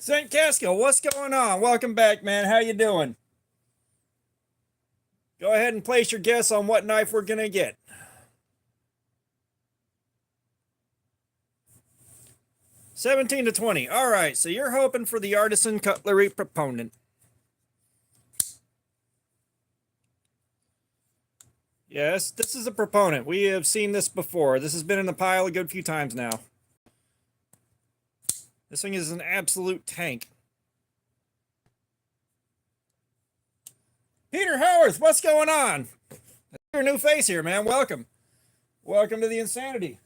St. Casco, what's going on? Welcome back, man. How you doing? Go ahead and place your guess on what knife we're going to get. $17 to $20. All right, so you're hoping for the Artisan Cutlery Proponent. Yes, this is a Proponent. We have seen this before. This has been in the pile a good few times now. This thing is an absolute tank. Peter Howarth, what's going on? Your new face here, man. Welcome. Welcome to the Insanity.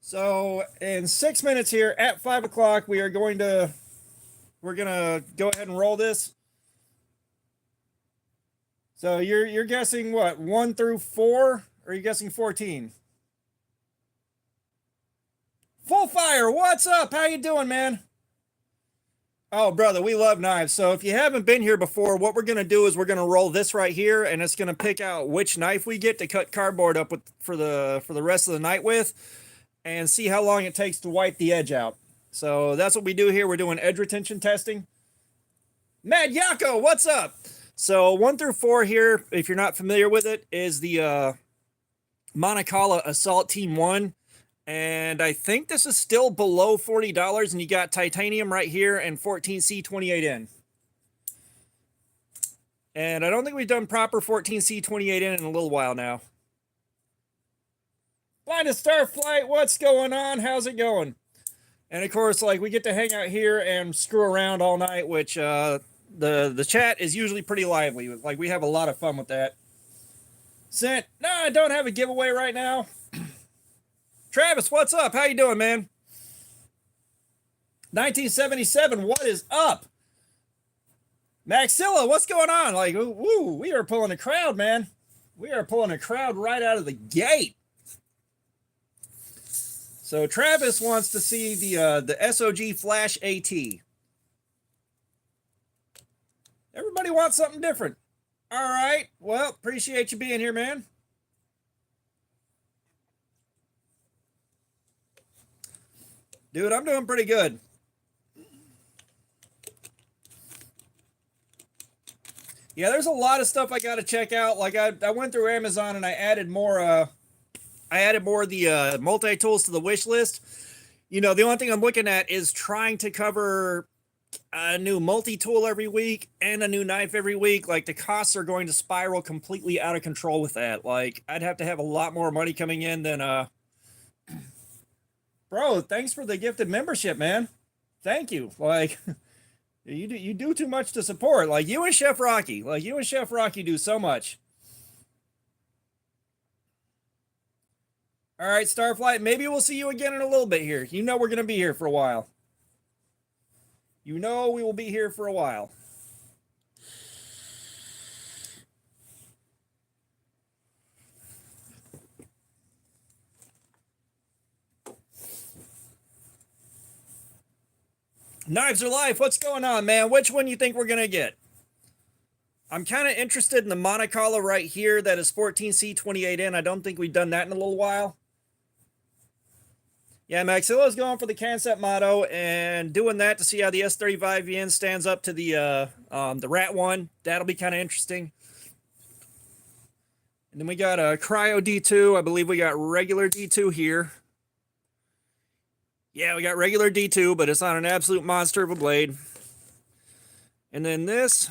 So in 6 minutes here at 5 o'clock, we're gonna go ahead and roll this. So you're guessing what, 1 through 4, or are you guessing 14? Full Fire, what's up? How you doing, man? Oh, brother, we love knives. So if you haven't been here before, what we're going to do is we're going to roll this right here, and it's going to pick out which knife we get to cut cardboard up with for the rest of the night with, and see how long it takes to wipe the edge out. So that's what we do here. We're doing edge retention testing. Mad Yako, what's up? So 1 through 4 here, if you're not familiar with it, is the Monicala Assault Team 1. And I think this is still below $40, and you got titanium right here and 14C28N. And I don't think we've done proper 14C28N in a little while now. Blinded Starflight, what's going on? How's it going? And of course, like, we get to hang out here and screw around all night, which the chat is usually pretty lively. Like, we have a lot of fun with that. Sent, no, I don't have a giveaway right now. Travis, what's up? How you doing, man? 1977, what is up? Maxilla, what's going on? Like, woo, we are pulling a crowd, man. We are pulling a crowd right out of the gate. So Travis wants to see the SOG Flash AT. Everybody wants something different. All right. Well, appreciate you being here, man. Dude, I'm doing pretty good. Yeah, there's a lot of stuff I got to check out. Like, I went through Amazon and I added more of the multi-tools to the wish list. You know, the only thing I'm looking at is trying to cover a new multi-tool every week and a new knife every week. Like, the costs are going to spiral completely out of control with that. Like, I'd have to have a lot more money coming in than Bro, thanks for the gifted membership, man. Thank you. Like, you do too much to support. Like, you and Chef Rocky. Like, you and Chef Rocky do so much. All right, Starflight, maybe we'll see you again in a little bit here. You know we're going to be here for a while. You know we will be here for a while. Knives are life. What's going on, man? Which one you think we're going to get? I'm kind of interested in the Monicala right here. That is 14C28N. I don't think we've done that in a little while. Yeah, Maxilla's going for the Concept Motto and doing that to see how the S35VN stands up to the Rat one. That'll be kind of interesting. And then we got a Cryo D2. I believe we got regular D2 here. Yeah, we got regular D2, but it's not an absolute monster of a blade. And then this,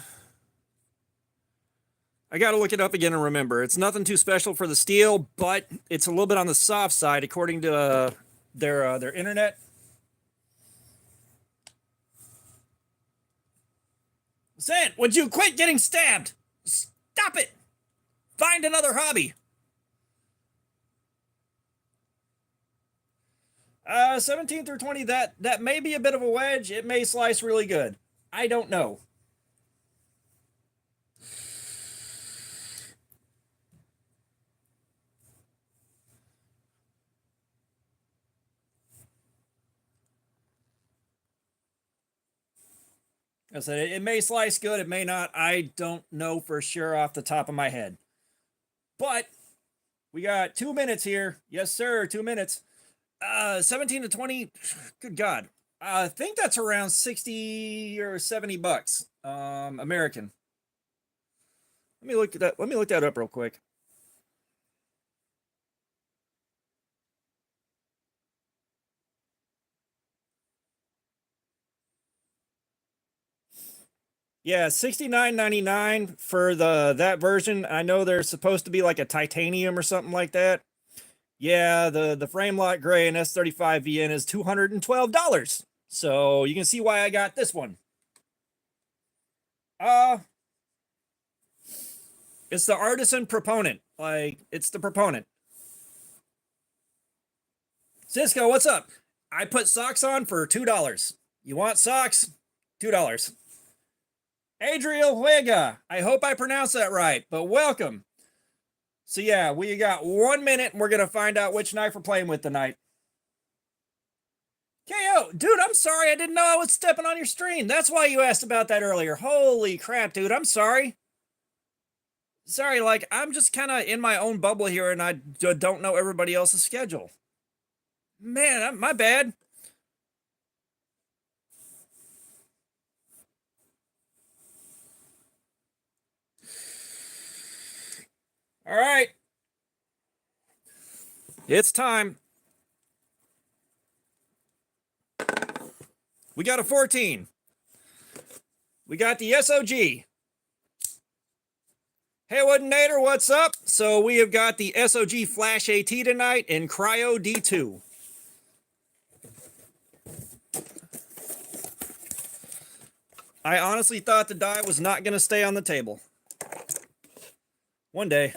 I got to look it up again and remember. It's nothing too special for the steel, but it's a little bit on the soft side according to their internet. Sant, would you quit getting stabbed? Stop it! Find another hobby. 17 through 20, that may be a bit of a wedge. It may slice really good. I don't know. I said it may slice good, it may not. I don't know for sure off the top of my head. But we got 2 minutes here. Yes, sir, 2 minutes. 17 to 20. Good God. I think that's around 60 or 70 bucks. American. Let me look that up real quick. Yeah, $69.99 for that version. I know there's supposed to be like a titanium or something like that. Yeah, the frame lock gray and S35VN is $212. So you can see why I got this one. Uh it's the artisan proponent. Like, it's the proponent. Cisco, what's up? I put socks on for $2. You want socks? $2. Adriel Vega. I hope I pronounced that right, but welcome. So yeah, we got 1 minute and we're gonna find out which knife we're playing with tonight. KO, dude, I'm sorry. I didn't know I was stepping on your stream. That's why you asked about that earlier. Holy crap, dude. I'm sorry. Sorry, like, I'm just kind of in my own bubble here and I don't know everybody else's schedule. Man, my bad. All right. It's time. We got a 14. We got the SOG. Haywood and Nader, what's up? So we have got the SOG Flash AT tonight in Cryo D2. I honestly thought the die was not going to stay on the table. One day.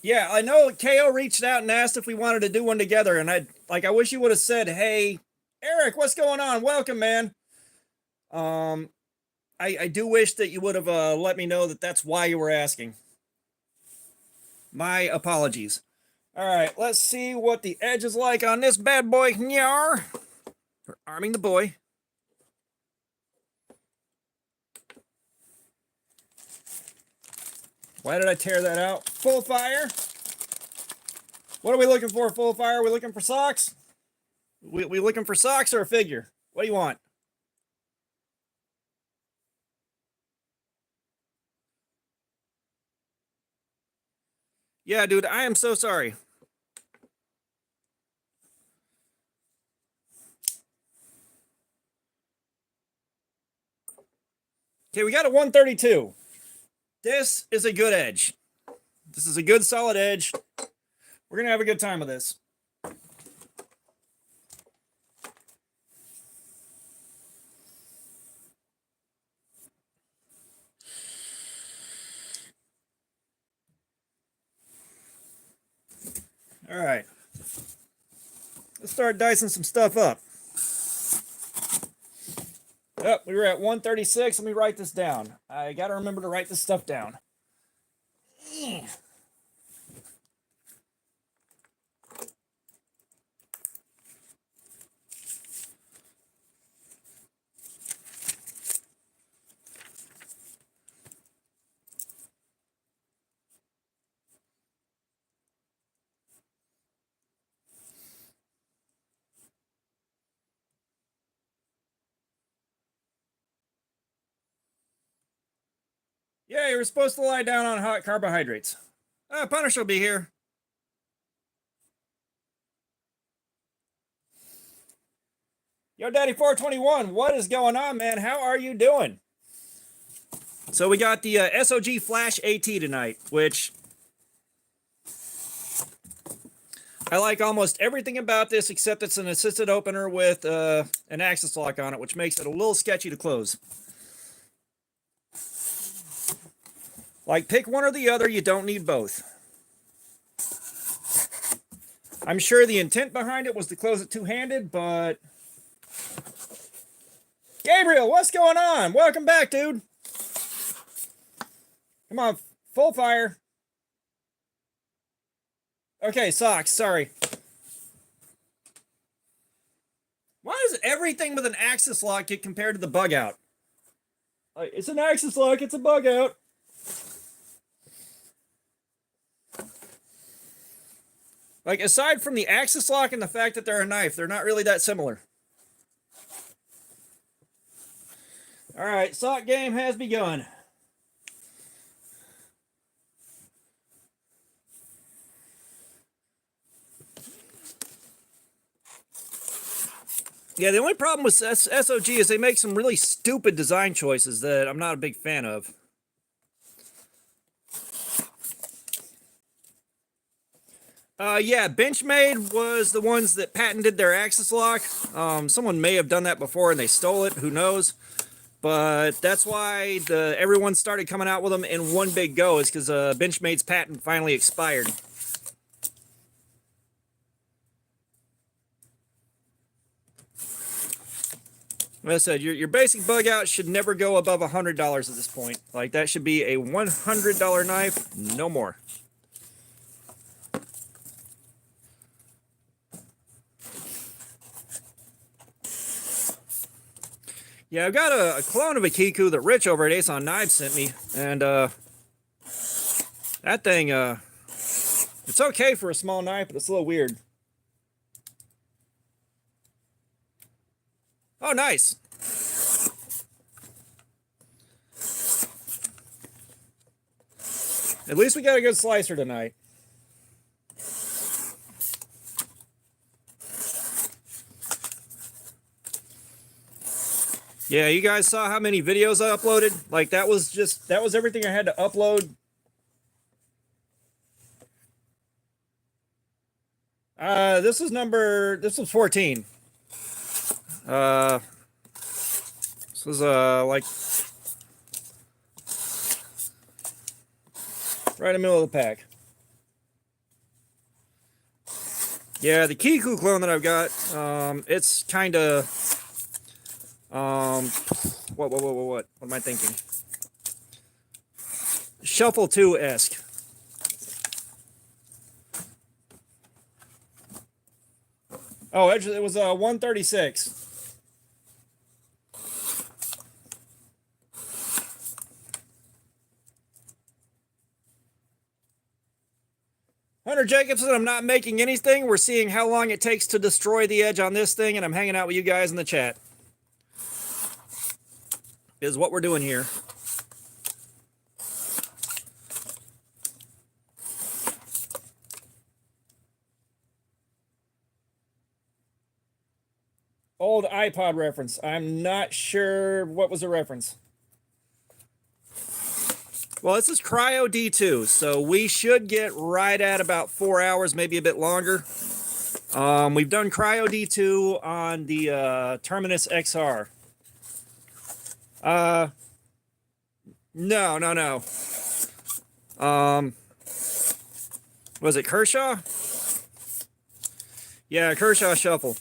Yeah, I know KO reached out and asked if we wanted to do one together, and I wish you would have said, "Hey, Eric, what's going on? Welcome, man." I do wish that you would have let me know that that's why you were asking. My apologies. All right, let's see what the edge is like on this bad boy. Nyar. We're arming the boy. Why did I tear that out? Full fire. What are we looking for? Full fire. Are we looking for socks? We looking for socks or a figure? What do you want? Yeah, dude, I am so sorry. Okay, we got a 132. This is a good edge. This is a good solid edge. We're going to have a good time with this. All right. Let's start dicing some stuff up. Oh, we were at 136. Let me write this down. I got to remember to write this stuff down. Yeah, you were supposed to lie down on hot carbohydrates. Punisher will be here. Yo, Daddy 421, what is going on, man? How are you doing? So we got the SOG Flash AT tonight, which I like almost everything about this except it's an assisted opener with an axis lock on it, which makes it a little sketchy to close. Like, pick one or the other. You don't need both. I'm sure the intent behind it was to close it two-handed, but... Gabriel, what's going on? Welcome back, dude. Come on, full fire. Okay, socks, sorry. everything with an axis lock get compared to the bug out? Like, it's an axis lock, it's a bug out. Like, aside from the axis lock and the fact that they're a knife, they're not really that similar. All right, sock game has begun. Yeah, the only problem with SOG is they make some really stupid design choices that I'm not a big fan of. Yeah, Benchmade was the ones that patented their axis lock. Someone may have done that before and they stole it, who knows. But that's why everyone started coming out with them in one big go, is because Benchmade's patent finally expired. Like I said, your basic bug out should never go above $100 at this point. Like, that should be a $100 knife, no more. Yeah, I've got a clone of a Kiku that Rich over at Ace on Knives sent me, and that thing, it's okay for a small knife, but it's a little weird. Oh, nice. At least we got a good slicer tonight. Yeah, you guys saw how many videos I uploaded? Like, that was everything I had to upload. This was 14. This was like right in the middle of the pack. Yeah, the Kiku clone that I've got, it's kind of what am I thinking? Shuffle 2-esque. Oh, actually, it was 136. Hunter Jacobson, I'm not making anything. We're seeing how long it takes to destroy the edge on this thing, and I'm hanging out with you guys in the chat. Is what we're doing here. Old iPod reference. I'm not sure what was the reference. Well, this is Cryo D2, so we should get right at about 4 hours, maybe a bit longer. We've done Cryo D2 on the Terminus XR. No. Was it Kershaw? Yeah, Kershaw Shuffle.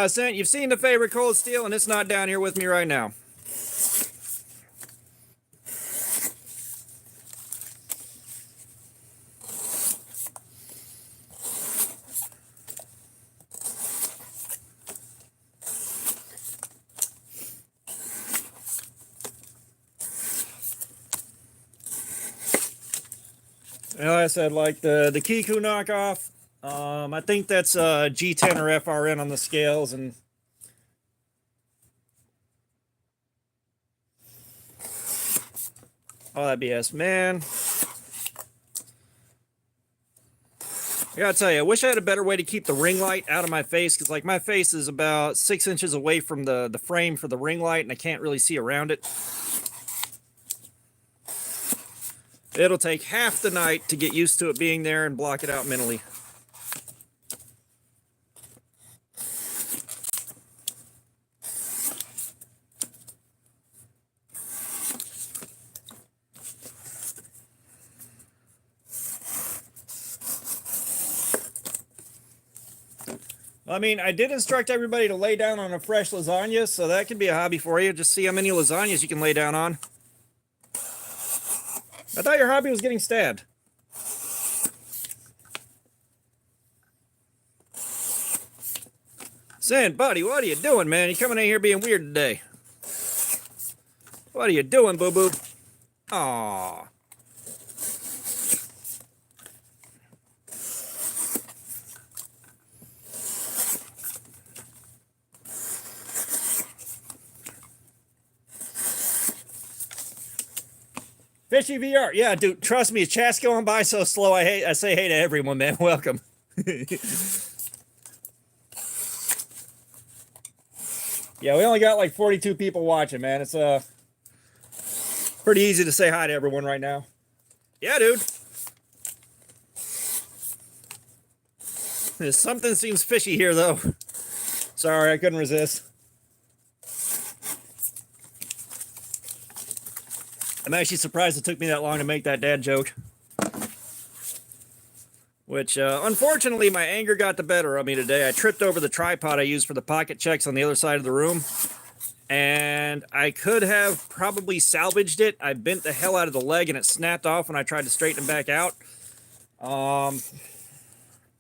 Sent, you've seen the favorite cold steel, and it's not down here with me right now. Like I said, like the Kiku knockoff, I think that's G10 or FRN on the scales, and all that BS, man. I gotta tell you, I wish I had a better way to keep the ring light out of my face, because like my face is about 6 inches away from the frame for the ring light, and I can't really see around it. It'll take half the night to get used to it being there and block it out mentally. I mean, I did instruct everybody to lay down on a fresh lasagna, so that could be a hobby for you. Just see how many lasagnas you can lay down on. I thought your hobby was getting stabbed. Zen, buddy, what are you doing, man? You coming in here being weird today. What are you doing, boo-boo? Aww. Fishy VR. Yeah, dude, trust me, chat's going by so slow. I say hey to everyone, man. Welcome. Yeah, we only got like 42 people watching, man. It's pretty easy to say hi to everyone right now. Yeah, dude. Something seems fishy here, though. Sorry, I couldn't resist. I'm actually surprised it took me that long to make that dad joke. Which, unfortunately, my anger got the better of me today. I tripped over the tripod I used for the pocket checks on the other side of the room. And I could have probably salvaged it. I bent the hell out of the leg and it snapped off when I tried to straighten it back out.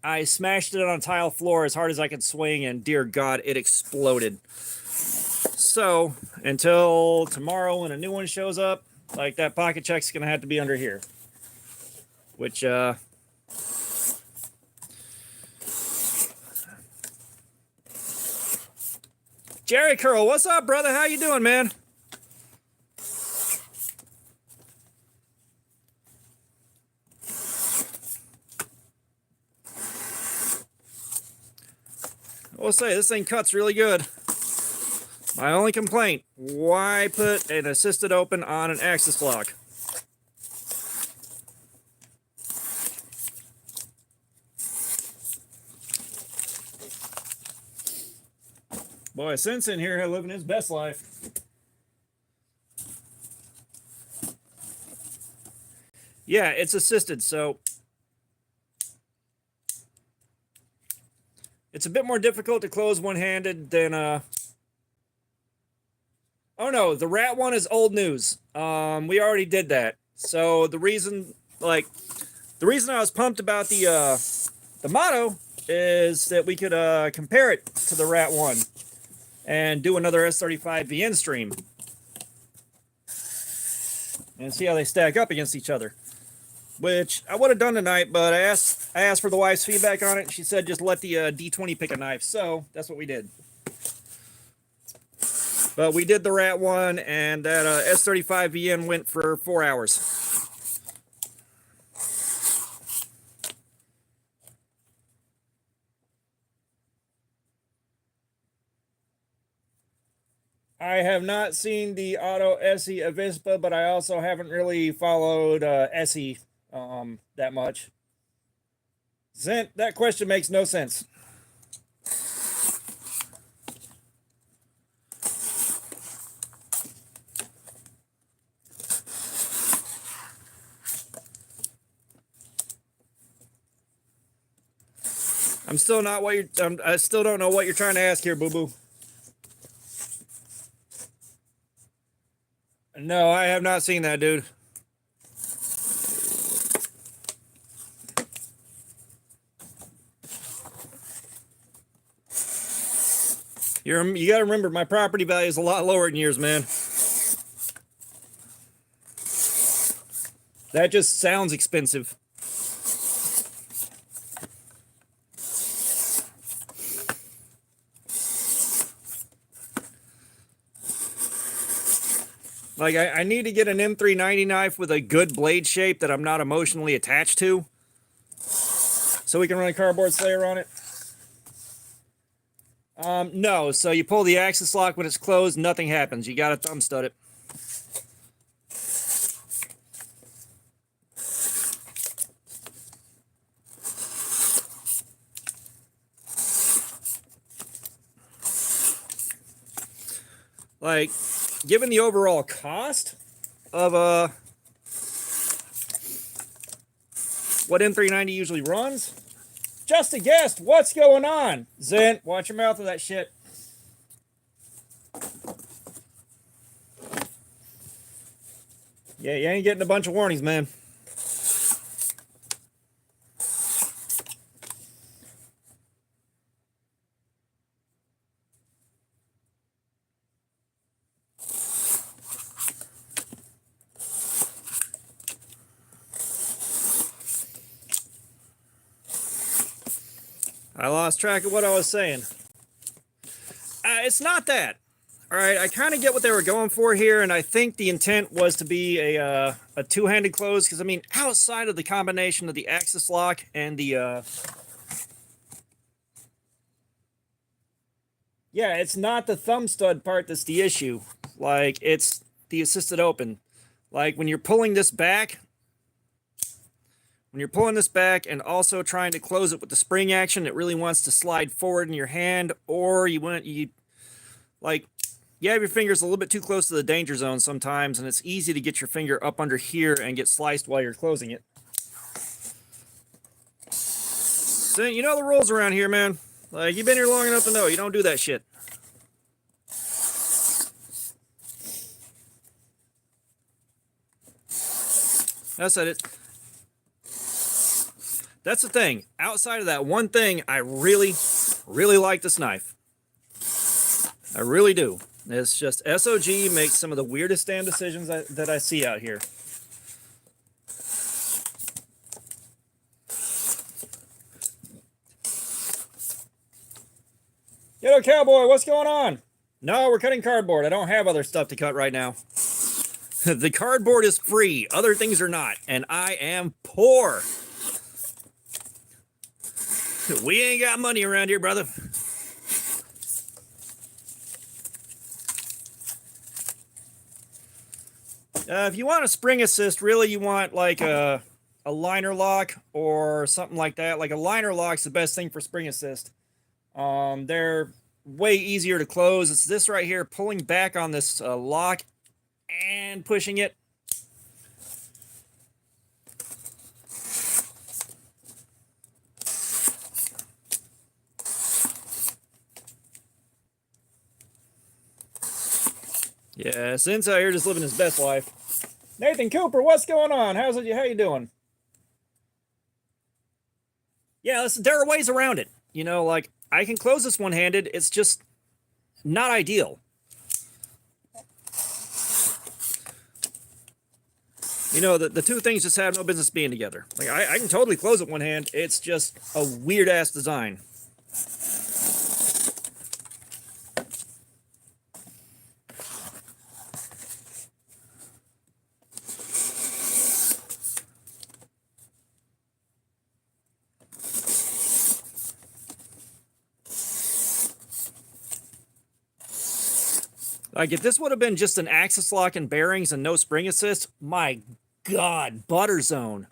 I smashed it on a tile floor as hard as I could swing, and dear God, it exploded. So, until tomorrow when a new one shows up, like, that pocket check's gonna have to be under here. Which, Jerry Curl, what's up, brother? How you doing, man? I will say, this thing cuts really good. My only complaint, why put an assisted open on an axis lock? Boy, Sense in here living his best life. Yeah, it's assisted, so it's a bit more difficult to close one-handed than oh no, the rat one is old news. We already did that. So the reason I was pumped about the motto is that we could compare it to the rat one and do another S35 VN stream and see how they stack up against each other. Which I would have done tonight, but I asked for the wife's feedback on it, and she said just let the D20 pick a knife. So that's what we did. But we did the rat one, and that S35 VN went for 4 hours. I have not seen the Auto Essie Avispa, but I also haven't really followed Essie that much. Zent, that question makes no sense. I'm still not what you're. I still don't know what you're trying to ask here, Boo Boo. No, I have not seen that, dude. You got to remember, my property value is a lot lower in years, man. That just sounds expensive. Like, I need to get an M390 knife with a good blade shape that I'm not emotionally attached to, so we can run a cardboard slayer on it. No, so you pull the axis lock when it's closed, nothing happens. You gotta thumb stud it. Like, given the overall cost of what M390 usually runs, just a guess, what's going on? Zent, watch your mouth with that shit. Yeah, you ain't getting a bunch of warnings, man. I lost track of what I was saying. It's not that. All right, I kind of get what they were going for here, and I think the intent was to be a two-handed close, because, I mean, outside of the combination of the axis lock and the... yeah, it's not the thumb stud part that's the issue. Like, it's the assisted open. Like, when you're pulling this back... When you're pulling this back and also trying to close it with the spring action, it really wants to slide forward in your hand, or you have your fingers a little bit too close to the danger zone sometimes, and it's easy to get your finger up under here and get sliced while you're closing it. So, you know the rules around here, man. Like, you've been here long enough to know you don't do that shit. That's it. That's the thing. Outside of that one thing, I really, really like this knife. I really do. It's just SOG makes some of the weirdest damn decisions that I see out here. Yo, cowboy, what's going on? No, we're cutting cardboard. I don't have other stuff to cut right now. The cardboard is free. Other things are not. And I am poor. We ain't got money around here, brother. If you want a spring assist, really you want like a liner lock or something like that. Like a liner lock's the best thing for spring assist. They're way easier to close. It's this right here, pulling back on this lock and pushing it. Yeah, Sin's out here just living his best life. Nathan Cooper, what's going on? How you doing? Yeah, listen, there are ways around it. You know, like, I can close this one-handed. It's just not ideal. You know, the two things just have no business being together. Like, I can totally close it one hand. It's just a weird-ass design. Like, if this would have been just an axis lock and bearings and no spring assist, my God, butter zone.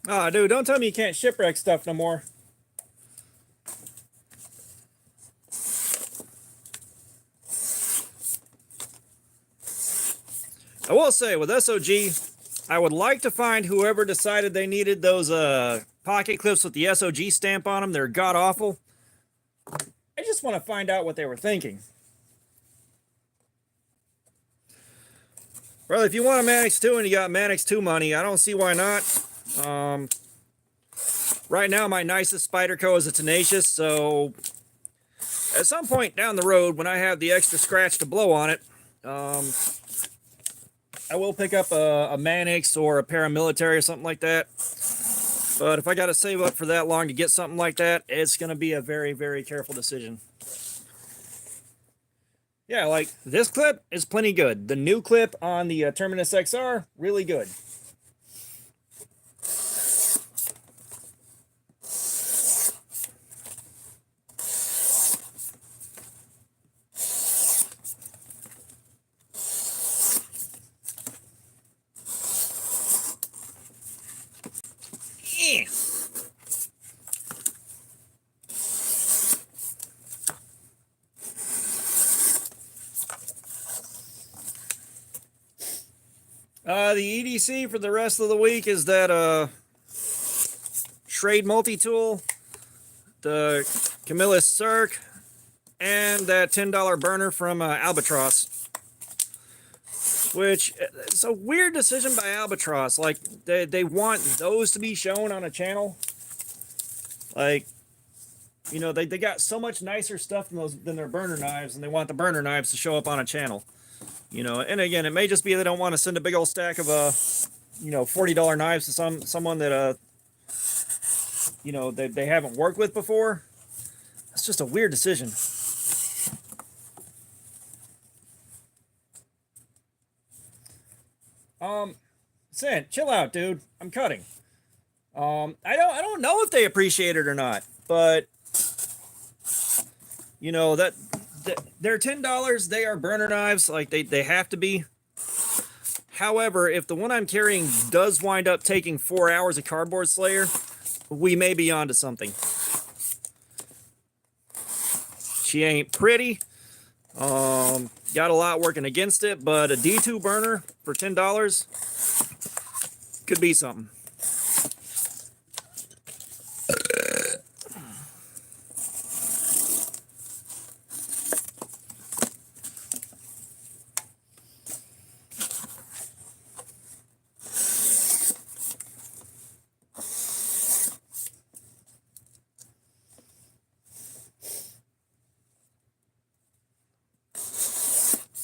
Ah, dude, don't tell me you can't shipwreck stuff no more. I will say, with SOG, I would like to find whoever decided they needed those pocket clips with the SOG stamp on them. They're god-awful. I just want to find out what they were thinking. Brother, if you want a Manix 2 and you got Manix 2 money, I don't see why not. Right now, my nicest Spyderco is a Tenacious, so at some point down the road, when I have the extra scratch to blow on it, I will pick up a Manix or a paramilitary or something like that. But if I got to save up for that long to get something like that, it's going to be a very, very careful decision. Yeah, like, this clip is plenty good. The new clip on the Terminus XR, really good. The EDC for the rest of the week is that Schrade multi-tool, the Camillus Cirque, and that $10 burner from Albatross. Which, it's a weird decision by Albatross. Like, they want those to be shown on a channel. Like, you know, they got so much nicer stuff than their burner knives, and they want the burner knives to show up on a channel. You know, and again, it may just be they don't want to send a big old stack of you know, $40 knives to someone that you know, they haven't worked with before. It's just a weird decision. Sin, chill out, dude. I'm cutting. I don't know if they appreciate it or not, but you know that they're $10. They are burner knives, like they have to be. However, if the one I'm carrying does wind up taking 4 hours of cardboard slayer, we may be onto something. She ain't pretty. Got a lot working against it, but a D2 burner for $10 could be something.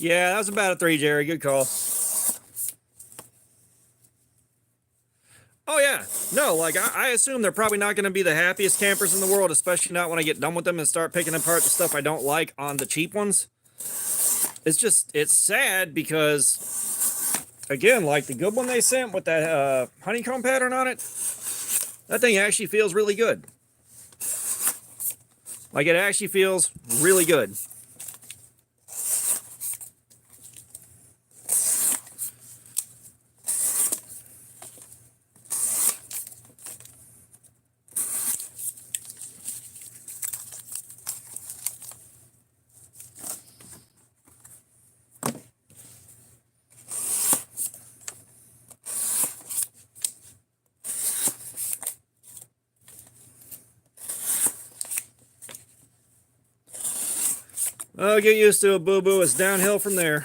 Yeah, that was about a 3, Jerry. Good call. Oh, yeah. No, like, I assume they're probably not going to be the happiest campers in the world, especially not when I get done with them and start picking apart the stuff I don't like on the cheap ones. It's sad because, again, like the good one they sent with that honeycomb pattern on it, that thing actually feels really good. Like, it actually feels really good. Oh, get used to it, boo-boo. It's downhill from there.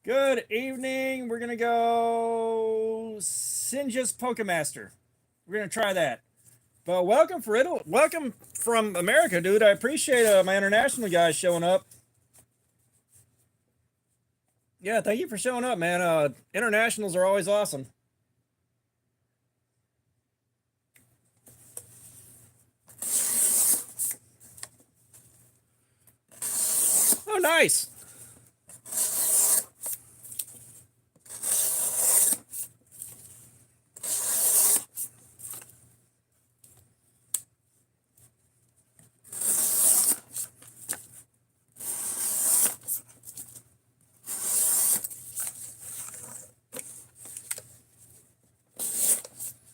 Good evening. We're going to go Sinja's Pokemaster. We're going to try that. But welcome from America, dude. I appreciate my international guys showing up. Yeah, thank you for showing up, man. Internationals are always awesome. Oh, nice.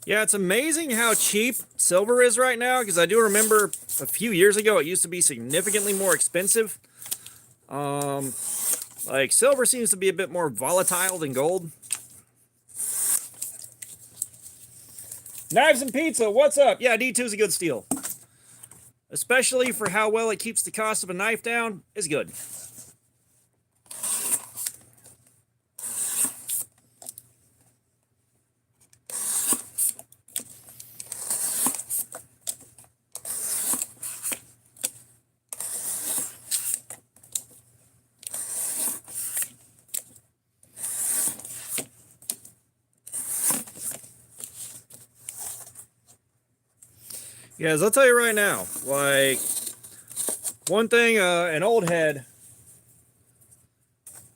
Yeah, it's amazing how cheap silver is right now, because I do remember a few years ago it used to be significantly more expensive. Like, silver seems to be a bit more volatile than gold. Knives and Pizza, what's up? Yeah, D2 is a good steel. Especially for how well it keeps the cost of a knife down, is good. Yes, I'll tell you right now, like, one thing, an old head,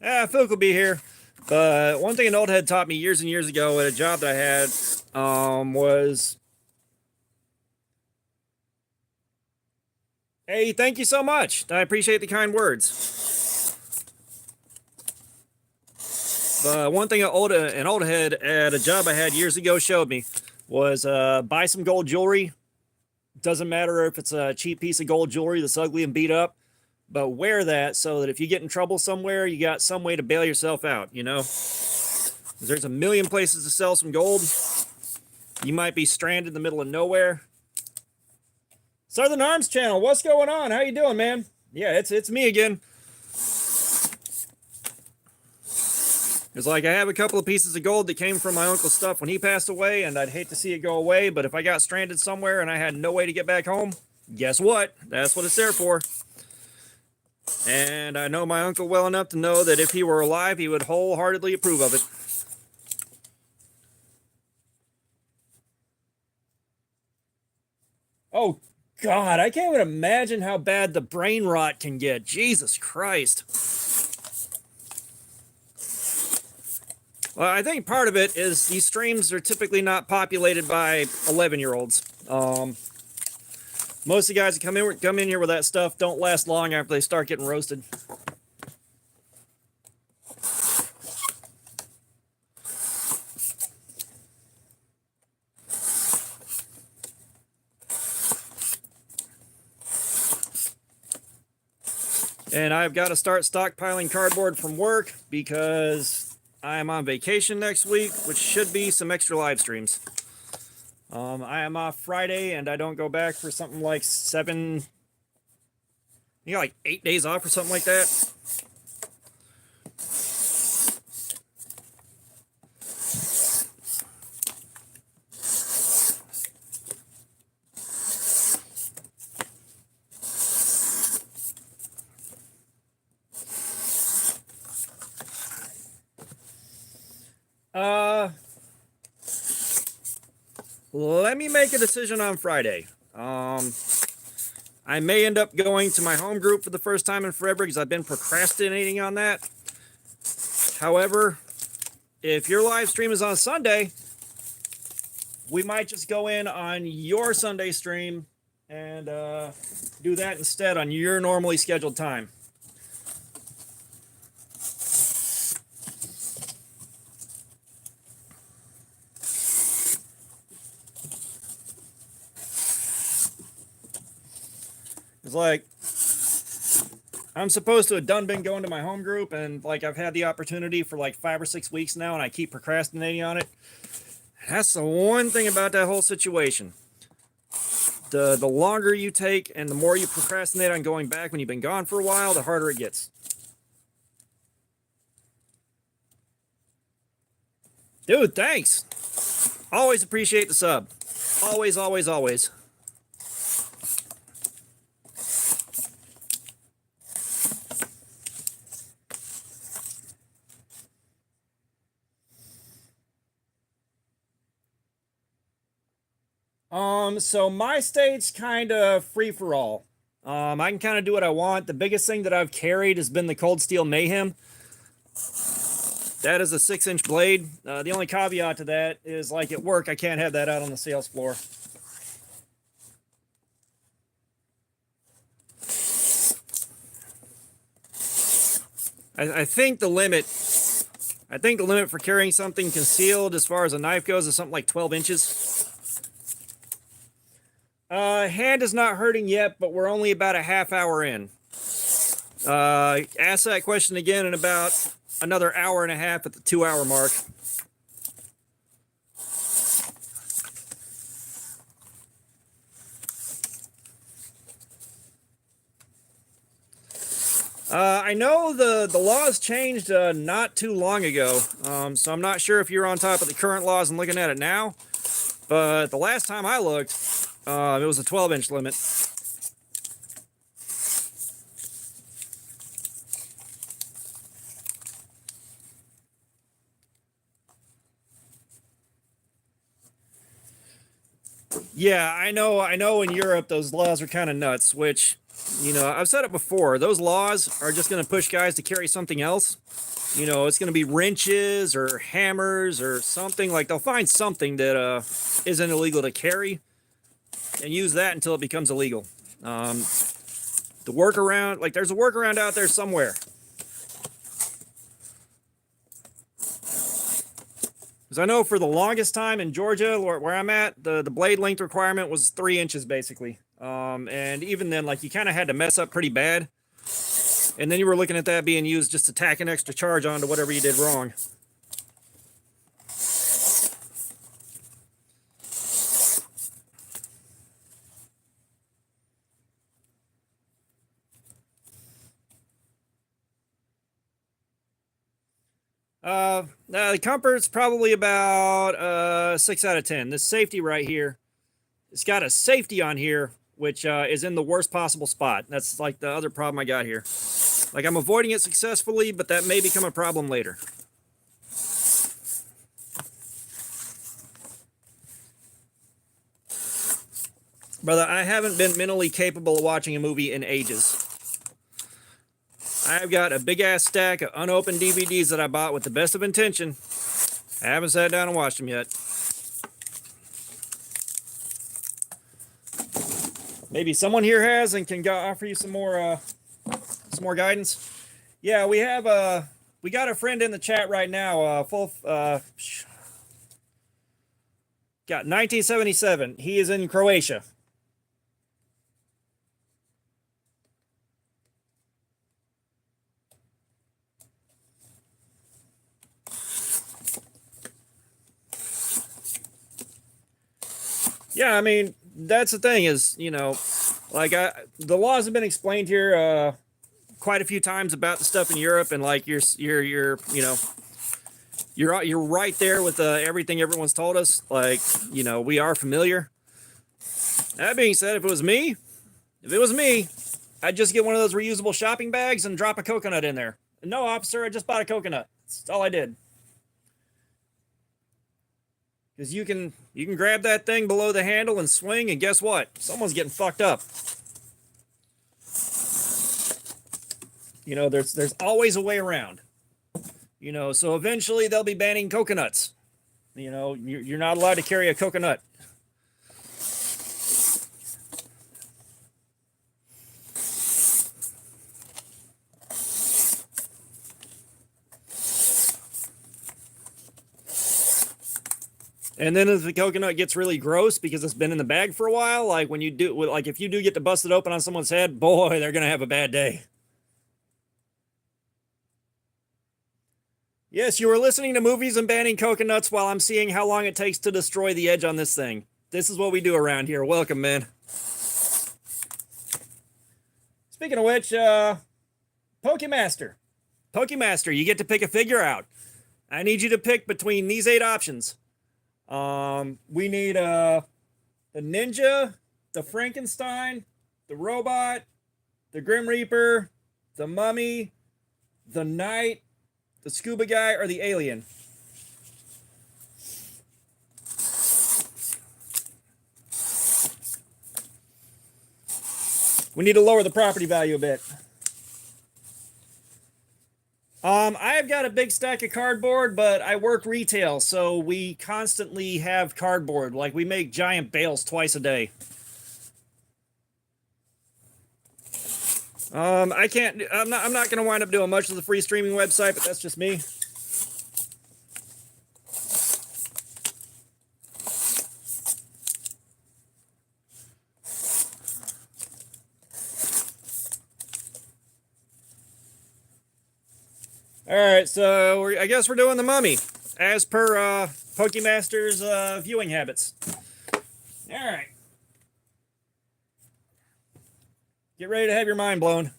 Phil could be here, but one thing an old head taught me years and years ago at a job that I had, was, hey, thank you so much. I appreciate the kind words. But one thing an old head at a job I had years ago showed me was buy some gold jewelry. Doesn't matter if it's a cheap piece of gold jewelry that's ugly and beat up, but wear that so that if you get in trouble somewhere, you got some way to bail yourself out, you know? There's a million places to sell some gold. You might be stranded in the middle of nowhere. Southern Arms Channel, what's going on? How you doing, man? Yeah, it's me again. It's like I have a couple of pieces of gold that came from my uncle's stuff when he passed away, and I'd hate to see it go away, but if I got stranded somewhere and I had no way to get back home, guess what? That's what it's there for. And I know my uncle well enough to know that if he were alive, he would wholeheartedly approve of it. Oh, God, I can't even imagine how bad the brain rot can get. Jesus Christ. Well, I think part of it is these streams are typically not populated by 11-year-olds. Most of the guys that come in here with that stuff don't last long after they start getting roasted. And I've got to start stockpiling cardboard from work because I am on vacation next week, which should be some extra live streams. I am off Friday, and I don't go back for something like 8 days off or something like that. Let me make a decision on Friday. I may end up going to my home group for the first time in forever because I've been procrastinating on that. However, if your live stream is on Sunday, we might just go in on your Sunday stream and do that instead on your normally scheduled time. It's like I'm supposed to have been going to my home group, and like I've had the opportunity for like 5 or 6 weeks now, and I keep procrastinating on it. That's the one thing about that whole situation. The longer you take and the more you procrastinate on going back when you've been gone for a while, the harder it gets. Dude, thanks. Always appreciate the sub. Always, always, always. So my state's kind of free for all. I can kind of do what I want. The biggest thing that I've carried has been the Cold Steel Mayhem. That is a 6-inch blade. The only caveat to that is, like at work, I can't have that out on the sales floor. I think the limit for carrying something concealed as far as a knife goes is something like 12 inches. Hand is not hurting yet, but we're only about a half hour in. Ask that question again in about another hour and a half at the 2-hour mark. I know the laws changed not too long ago, so I'm not sure if you're on top of the current laws and looking at it now, but the last time I looked, it was a 12-inch limit. Yeah, I know in Europe those laws are kind of nuts, which, you know, I've said it before, those laws are just going to push guys to carry something else. You know, it's going to be wrenches or hammers or something. Like, they'll find something that isn't illegal to carry and use that until it becomes illegal. The workaround, like, there's a workaround out there somewhere. Because I know for the longest time in Georgia, where I'm at, the blade length requirement was 3 inches basically. And even then, like, you kind of had to mess up pretty bad. And then you were looking at that being used just to tack an extra charge onto whatever you did wrong. The comfort's probably about 6 out of 10. This safety right here, it's got a safety on here, which is in the worst possible spot. That's like the other problem I got here. Like, I'm avoiding it successfully, but that may become a problem later. Brother, I haven't been mentally capable of watching a movie in ages. I've got a big-ass stack of unopened DVDs that I bought with the best of intention. I haven't sat down and watched them yet. Maybe someone here has and can offer you some more guidance. Yeah, we got a friend in the chat right now. Got 1977. He is in Croatia. Yeah, I mean, that's the thing is, you know, like, the laws have been explained here quite a few times about the stuff in Europe, and like you're you know, you're right there with everything everyone's told us. Like, you know, we are familiar. That being said, if it was me, I'd just get one of those reusable shopping bags and drop a coconut in there. No, officer, I just bought a coconut. That's all I did. Because you can grab that thing below the handle and swing, and guess what? Someone's getting fucked up. You know, there's always a way around. You know, so eventually they'll be banning coconuts. You know, you're not allowed to carry a coconut. And then if the coconut gets really gross because it's been in the bag for a while, like when you do, like if you do get to bust it open on someone's head, boy, they're going to have a bad day. Yes, you are listening to movies and banning coconuts while I'm seeing how long it takes to destroy the edge on this thing. This is what we do around here. Welcome, man. Speaking of which, Pokemaster. Pokemaster, you get to pick a figure out. I need you to pick between these 8 options. We need the Ninja, the Frankenstein, the Robot, the Grim Reaper, the Mummy, the Knight, the Scuba Guy, or the Alien. We need to lower the property value a bit. I've got a big stack of cardboard, but I work retail, so we constantly have cardboard. Like, we make giant bales twice a day. I'm not going to wind up doing much of the free streaming website, but that's just me. All right, so I guess we're doing the Mummy, as per Pokemaster's viewing habits. All right. Get ready to have your mind blown.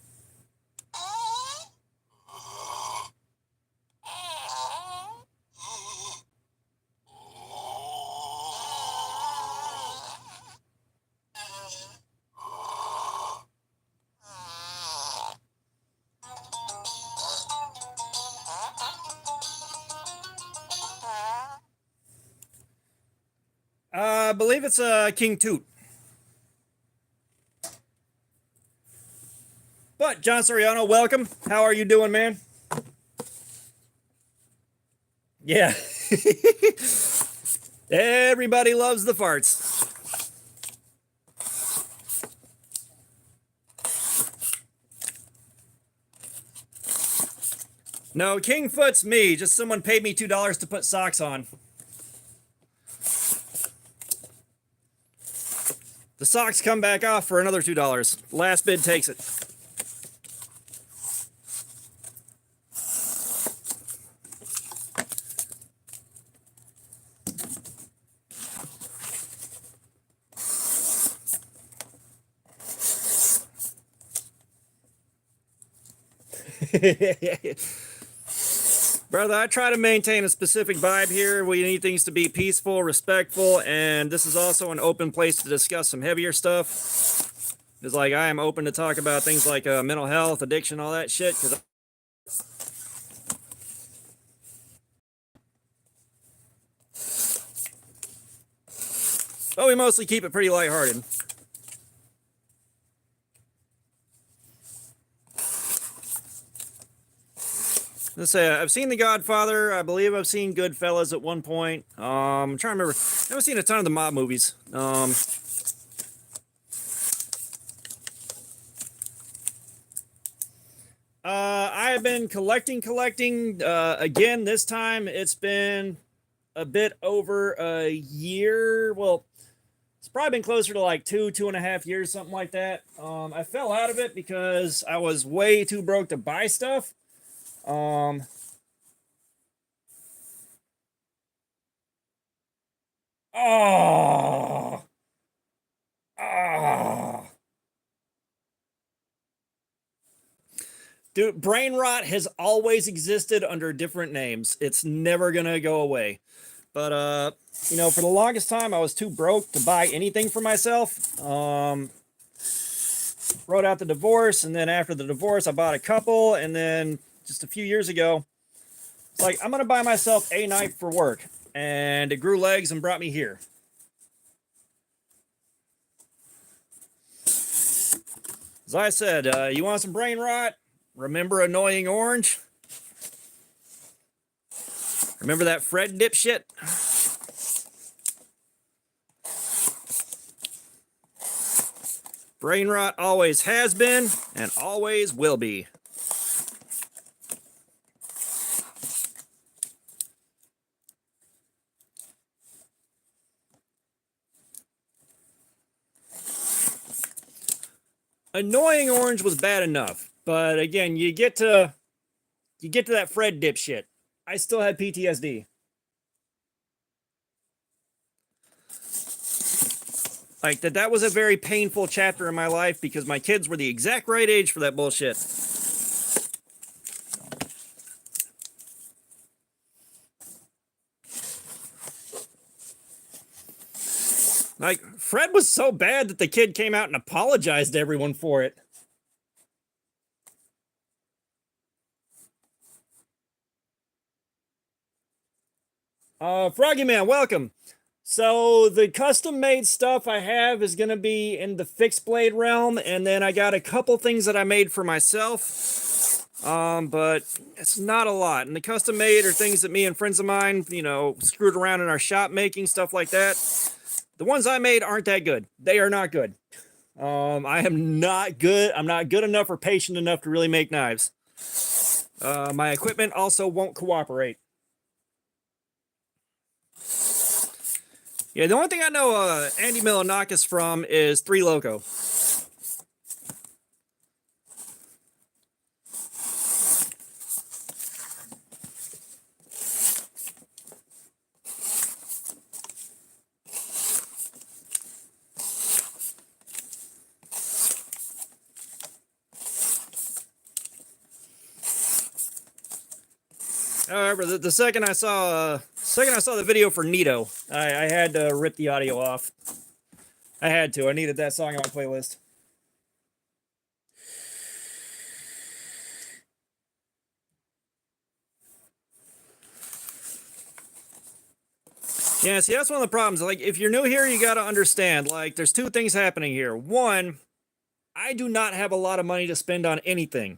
I believe it's King Toot. But John Soriano, welcome. How are you doing, man? Yeah. Everybody loves the farts. No, King Foot's me. Just someone paid me $2 to put socks on. The socks come back off for another $2. Last bid takes it. Brother, I try to maintain a specific vibe here. We need things to be peaceful, respectful, and this is also an open place to discuss some heavier stuff. It's like I am open to talk about things like mental health, addiction, all that shit. But we mostly keep it pretty lighthearted. Let's say I've seen The Godfather. I believe I've seen Goodfellas at one point. I'm trying to remember. I haven't seen a ton of the mob movies. I have been collecting. Again, this time it's been a bit over a year. Well, it's probably been closer to like 2.5 years, something like that. I fell out of it because I was way too broke to buy stuff. Oh, oh, dude, brain rot has always existed under different names. It's never gonna go away. But you know, for the longest time, I was too broke to buy anything for myself. Wrote out the divorce, and then after the divorce, I bought a couple, and then just a few years ago, it's like, I'm gonna buy myself a knife for work, and it grew legs and brought me here. As I said, you want some brain rot? Remember Annoying Orange? Remember that Fred dipshit? Brain rot always has been and always will be. Annoying Orange was bad enough, but again, you get to that Fred dipshit. I still had PTSD. Like that was a very painful chapter in my life because my kids were the exact right age for that bullshit. Like, Fred was so bad that the kid came out and apologized to everyone for it. Froggy Man, welcome. So the custom made stuff I have is going to be in the fixed blade realm, and then I got a couple things that I made for myself, but it's not a lot. And the custom made are things that me and friends of mine, you know, screwed around in our shop making, stuff like that. The ones I made aren't that good. They are not good. I am not good. I'm not good enough or patient enough to really make knives. My equipment also won't cooperate. Yeah, the only thing I know Andy Milonakis from is 3 Loco. However, the second I saw the video for Nito, I had to rip the audio off. I had to. I needed that song on my playlist. Yeah, see, that's one of the problems. Like, if you're new here, you got to understand, like, there's 2 things happening here. One, I do not have a lot of money to spend on anything.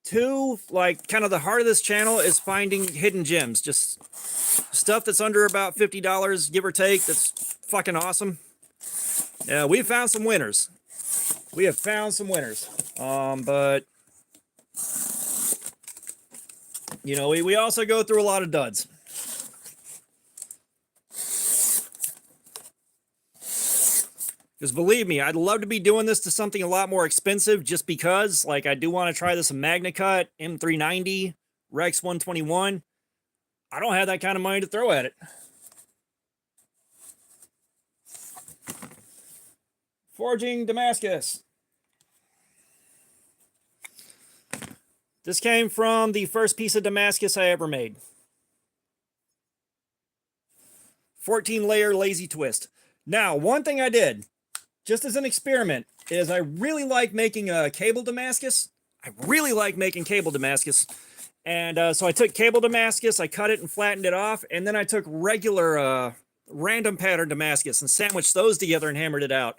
2, like, kind of the heart of this channel is finding hidden gems. Just stuff that's under about $50, give or take, that's fucking awesome. Yeah, we've found some winners. We have found some winners. But, you know, we also go through a lot of duds. Because believe me, I'd love to be doing this to something a lot more expensive just because, like, I do want to try this in MagnaCut, M390, Rex 121. I don't have that kind of money to throw at it. Forging Damascus. This came from the first piece of Damascus I ever made. 14-layer lazy twist. Now, one thing I did, just as an experiment, is I really like making a cable Damascus. I really like making cable Damascus. And so I took cable Damascus, I cut it and flattened it off, and then I took regular random pattern Damascus and sandwiched those together and hammered it out.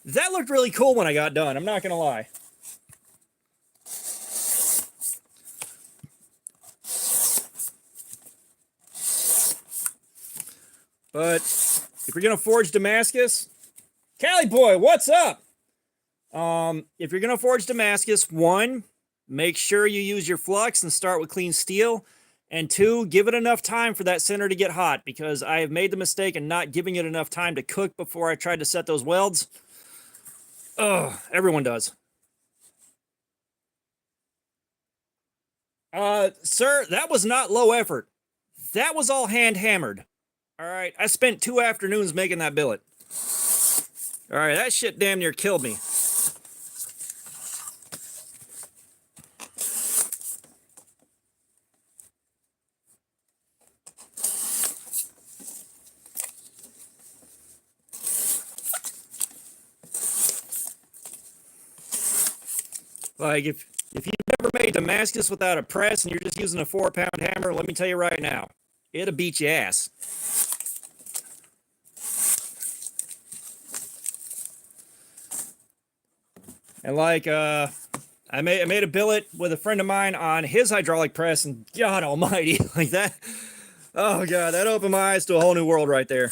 That looked really cool when I got done, I'm not going to lie. But if you're going to forge Damascus, Cali boy, what's up? If you're going to forge Damascus, one, make sure you use your flux and start with clean steel. And two, give it enough time for that center to get hot, because I have made the mistake of not giving it enough time to cook before I tried to set those welds. Ugh, everyone does. Sir, that was not low effort. That was all hand hammered. All right, I spent 2 afternoons making that billet. All right, that shit damn near killed me. Like, if you've never made Damascus without a press and you're just using a 4-pound hammer, let me tell you right now, it'll beat your ass. And like, I made a billet with a friend of mine on his hydraulic press, and God almighty, like that, oh God, that opened my eyes to a whole new world right there.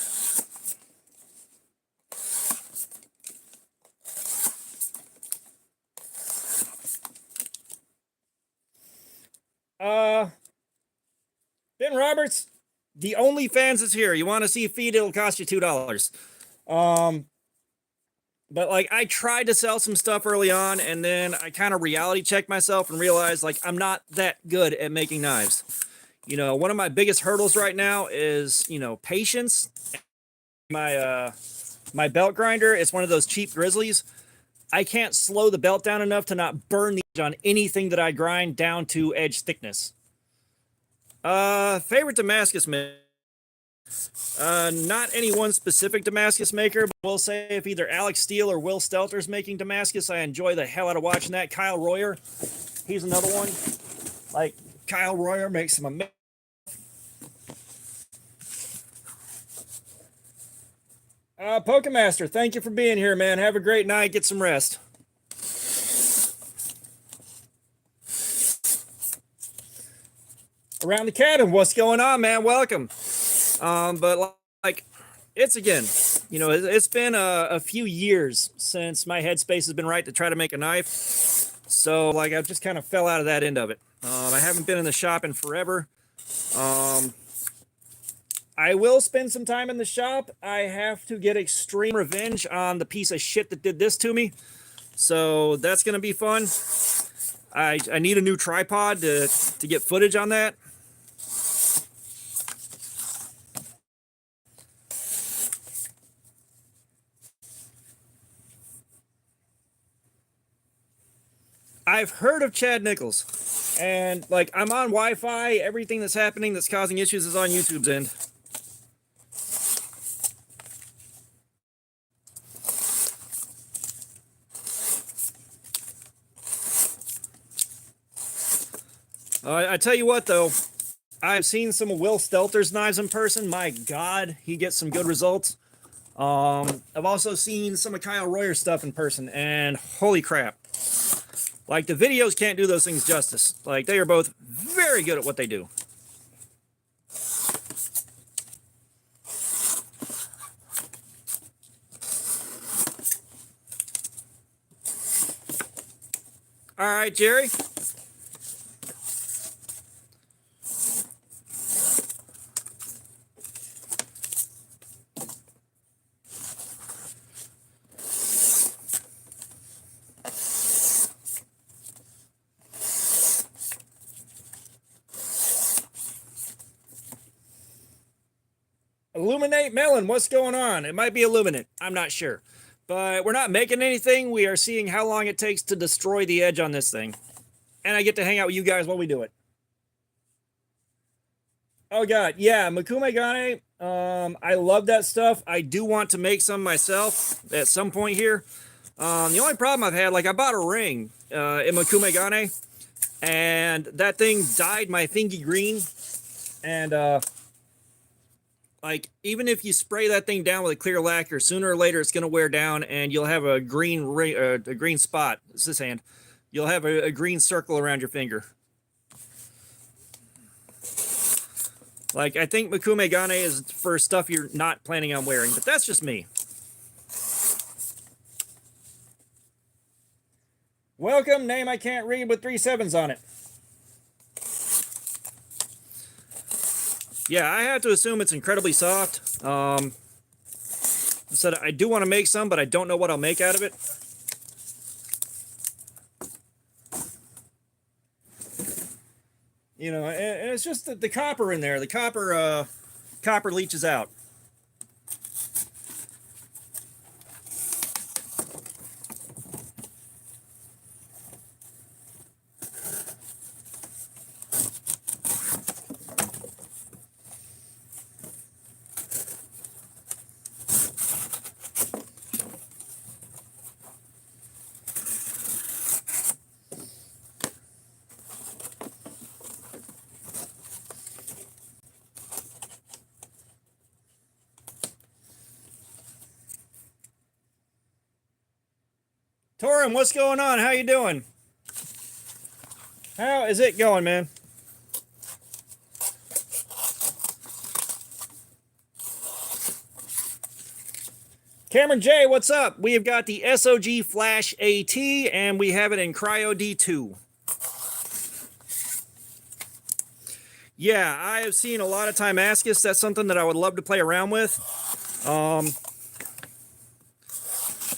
Ben Roberts, the OnlyFans is here. You want to see a feed? It'll cost you $2. But like, I tried to sell some stuff early on, and then I kind of reality checked myself and realized, like, I'm not that good at making knives. You know, one of my biggest hurdles right now is, you know, patience. My belt grinder is one of those cheap Grizzlies. I can't slow the belt down enough to not burn the edge on anything that I grind down to edge thickness. Favorite Damascus maker? Not any one specific Damascus maker, but we'll say if either Alex Steele or Will Stelter's making Damascus, I enjoy the hell out of watching that. Kyle Royer, he's another one. Like, Kyle Royer makes some amazing. Pokemaster, thank you for being here, man. Have a great night. Get some rest. Around the cabin, what's going on, man? Welcome. But like, it's again, you know, it's been a few years since my headspace has been right to try to make a knife. So like, I've just kind of fell out of that end of it. I haven't been in the shop in forever. I will spend some time in the shop. I have to get extreme revenge on the piece of shit that did this to me. So that's going to be fun. I need a new tripod to get footage on that. I've heard of Chad Nichols, and like, I'm on Wi-Fi. Everything that's happening that's causing issues is on YouTube's end. I tell you what, though, I've seen some of Will Stelter's knives in person. My God, he gets some good results. I've also seen some of Kyle Royer's stuff in person, and holy crap. Like, the videos can't do those things justice. Like, they are both very good at what they do. All right, Jerry. Illuminate Melon, what's going on? It might be Illuminate. I'm not sure. But we're not making anything. We are seeing how long it takes to destroy the edge on this thing. And I get to hang out with you guys while we do it. Oh, God. Yeah, Makume Gane. I love that stuff. I do want to make some myself at some point here. The only problem I've had, like, I bought a ring in Makume Gane. And that thing dyed my thingy green. And, like, even if you spray that thing down with a clear lacquer, sooner or later it's going to wear down and you'll have a green spot. It's this hand. You'll have a green circle around your finger. Like, I think Makume Gane is for stuff you're not planning on wearing, but that's just me. Welcome, name I can't read with 3 7s on it. Yeah, I have to assume it's incredibly soft. I said I do want to make some, but I don't know what I'll make out of it. You know, and it's just the copper in there. The copper leaches out. Torin, what's going on? How you doing? How is it going, man? Cameron J, what's up? We have got the SOG Flash AT, and we have it in Cryo D2. Yeah, I have seen a lot of Timascus. That's something that I would love to play around with.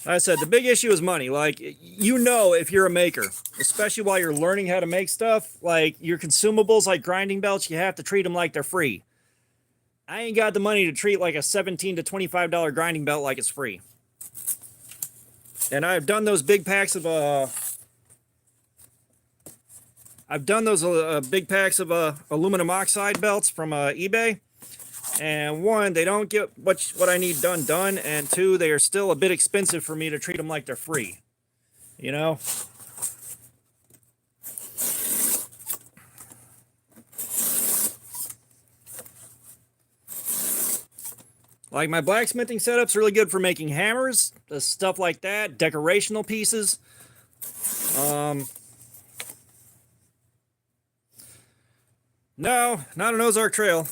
Like I said, the big issue is money. Like, you know, if you're a maker, especially while you're learning how to make stuff, like your consumables, like grinding belts, you have to treat them like they're free. I ain't got the money to treat like a $17 to $25 grinding belt like it's free. And I've done those big packs of aluminum oxide belts from eBay. And one, they don't get what I need done. And two, they are still a bit expensive for me to treat them like they're free. You know? Like, my blacksmithing setup's really good for making hammers, stuff like that, decorational pieces. No, not an Ozark Trail.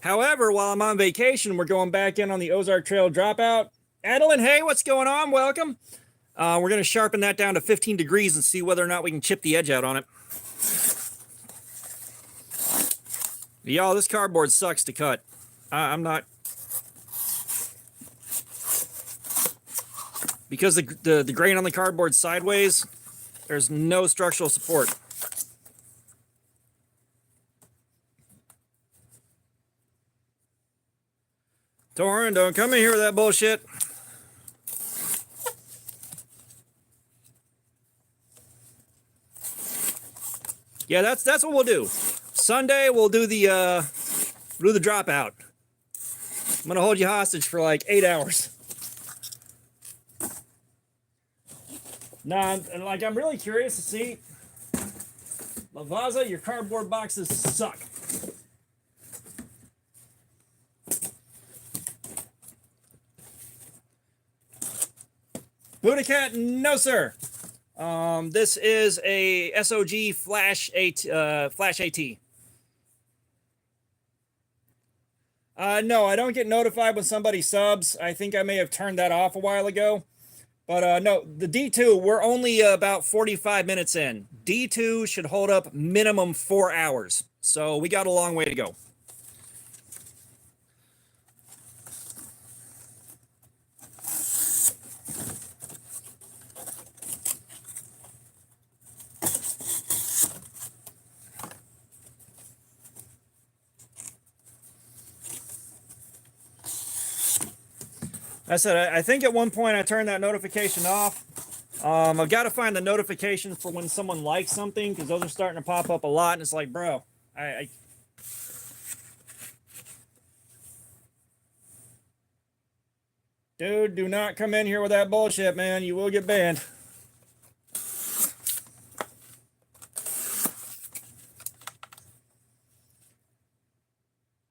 However, while I'm on vacation, we're going back in on the Ozark Trail dropout. Adeline, hey, what's going on? Welcome. We're going to sharpen that down to 15 degrees and see whether or not we can chip the edge out on it. Y'all, this cardboard sucks to cut. I'm not... Because the grain on the cardboard's sideways, there's no structural support. Torin, don't come in here with that bullshit. Yeah, that's what we'll do. Sunday we'll do the dropout. I'm gonna hold you hostage for like 8 hours. Nah, like, I'm really curious to see. Lavaza, your cardboard boxes suck. Buddha Cat, no sir. This is a SOG Flash AT. No, I don't get notified when somebody subs. I think I may have turned that off a while ago. But no, the D2, we're only about 45 minutes in. D2 should hold up minimum 4 hours. So we got a long way to go. I said, I think at one point I turned that notification off. I've got to find the notifications for when someone likes something, because those are starting to pop up a lot, and it's like, bro, Dude, do not come in here with that bullshit, man. You will get banned.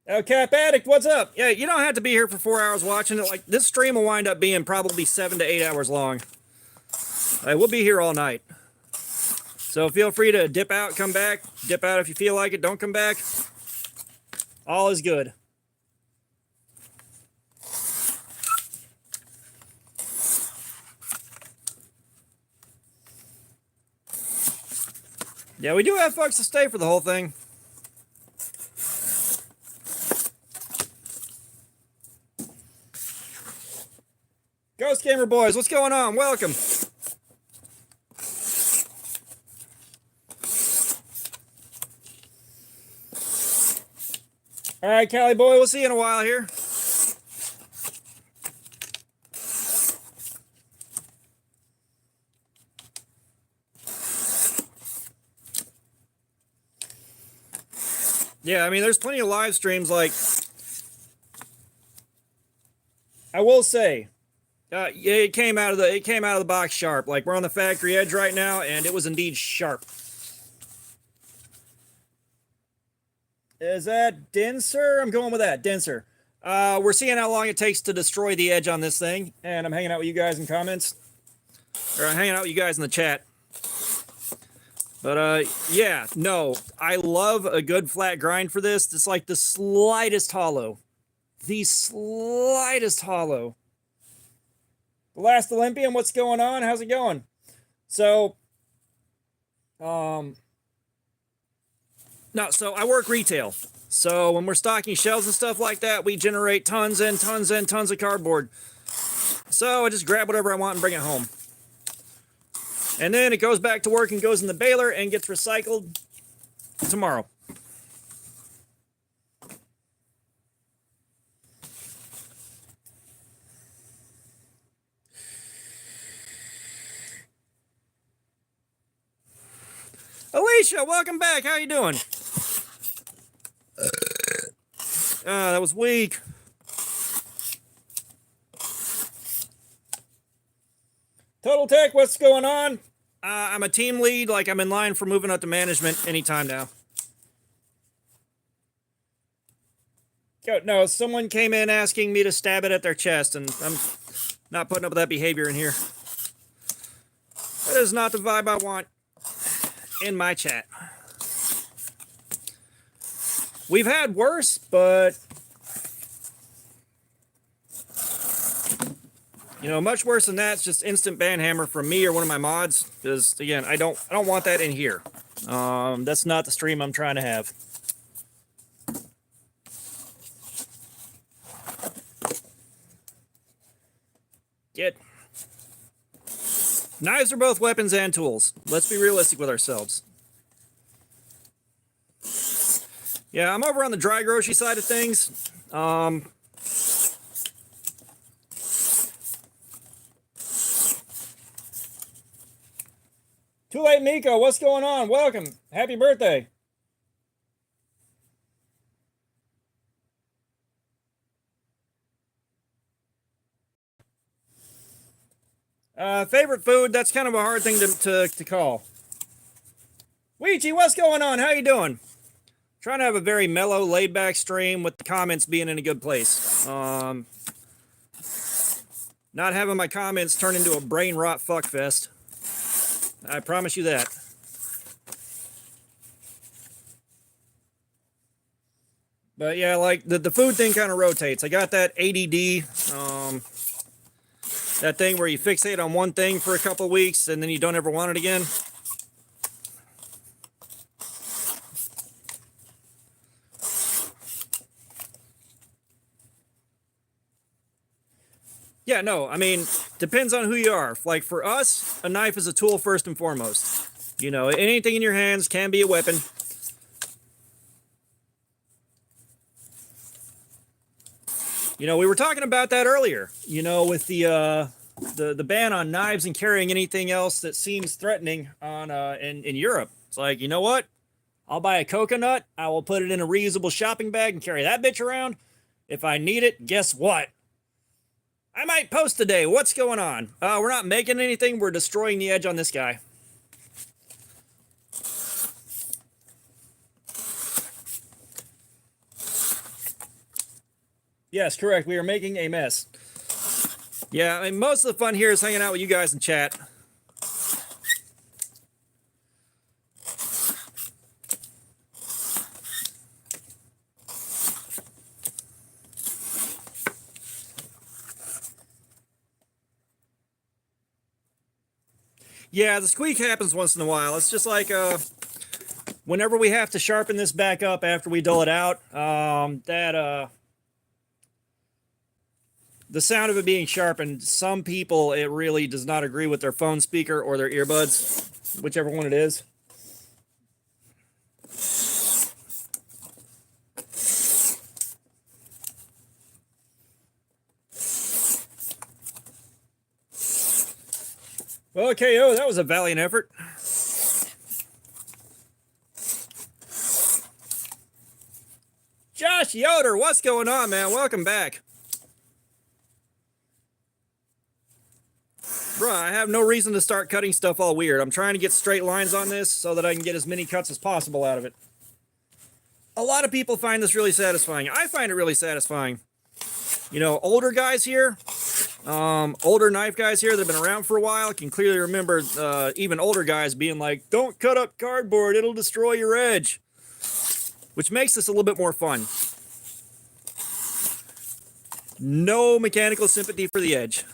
Oh, Cap Addict, what's up? Yeah, you don't have to be here for 4 hours watching it. Like, this stream will wind up being probably 7 to 8 hours long. We'll be here all night. So feel free to dip out, come back. Dip out if you feel like it. Don't come back. All is good. Yeah, we do have folks to stay for the whole thing. Ghost Gamer Boys, what's going on? Welcome. All right, Cali Boy, we'll see you in a while here. Yeah, I mean, there's plenty of live streams. Like, I will say, yeah, it came out of the box sharp. Like, we're on the factory edge right now, and it was indeed sharp. Is that denser? I'm going with that, denser. We're seeing how long it takes to destroy the edge on this thing, and I'm hanging out with you guys in comments, or I'm hanging out with you guys in the chat. But, yeah, no, I love a good flat grind for this. It's like the slightest hollow. The slightest hollow. The Last Olympian, what's going on? How's it going? So, no, so I work retail. So when we're stocking shelves and stuff like that, we generate tons and tons and tons of cardboard. So I just grab whatever I want and bring it home. And then it goes back to work and goes in the baler and gets recycled tomorrow. Alicia, welcome back. How you doing? That was weak. Total Tech, what's going on? I'm a team lead. Like, I'm in line for moving up to management anytime now. No, someone came in asking me to stab it at their chest, and I'm not putting up with that behavior in here. That is not the vibe I want in my chat. We've had worse, but you know, much worse than that. It's just instant ban hammer from me or one of my mods. Because again, I don't want that in here. That's not the stream I'm trying to have. Knives are both weapons and tools. Let's be realistic with ourselves. Yeah, I'm over on the dry grocery side of things. Too Late Miko, what's going on? Welcome. Happy birthday. Favorite food, that's kind of a hard thing to call. Weechi, what's going on? How you doing? Trying to have a very mellow, laid-back stream with the comments being in a good place. Not having my comments turn into a brain rot fuckfest. I promise you that. But yeah, like the food thing kind of rotates. I got that ADD, that thing where you fixate on one thing for a couple weeks and then you don't ever want it again. Yeah, no, I mean, depends on who you are. Like, for us, a knife is a tool first and foremost. You know, anything in your hands can be a weapon. You know, we were talking about that earlier, you know, with the ban on knives and carrying anything else that seems threatening on in Europe. It's like, you know what? I'll buy a coconut, I will put it in a reusable shopping bag and carry that bitch around. If I need it, guess what? I might post today. What's going on? We're not making anything. We're destroying the edge on this guy. Yes, correct. We are making a mess. Yeah, I mean, most of the fun here is hanging out with you guys in chat. Yeah, the squeak happens once in a while. It's just like whenever we have to sharpen this back up after we dull it out, the sound of it being sharpened, some people, it really does not agree with their phone speaker or their earbuds, whichever one it is. Okay, oh, that was a valiant effort. Josh Yoder, what's going on, man? Welcome back. Bruh, I have no reason to start cutting stuff all weird. I'm trying to get straight lines on this so that I can get as many cuts as possible out of it. A lot of people find this really satisfying. I find it really satisfying. You know, older guys here, older knife guys here that have been around for a while can clearly remember even older guys being like, don't cut up cardboard, it'll destroy your edge. Which makes this a little bit more fun. No mechanical sympathy for the edge.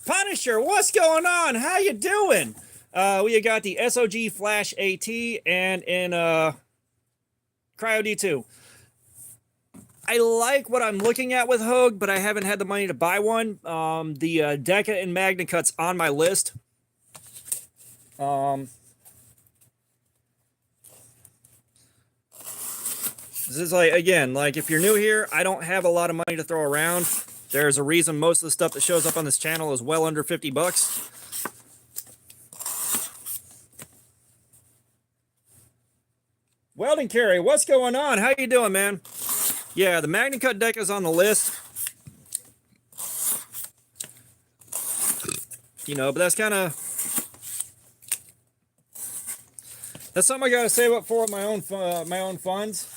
Punisher, what's going on? How you doing? We got the SOG Flash AT and in Cryo D2. I like what I'm looking at with Hogue, but I haven't had the money to buy one. The Deca and Magna Cut's on my list. This is like, again, like if you're new here, I don't have a lot of money to throw around. There's a reason most of the stuff that shows up on this channel is well under 50 bucks. Welding Carry, what's going on? How you doing, man? Yeah, the Magna Cut deck is on the list. You know, but that's kind of... That's something I got to save up for with my own funds.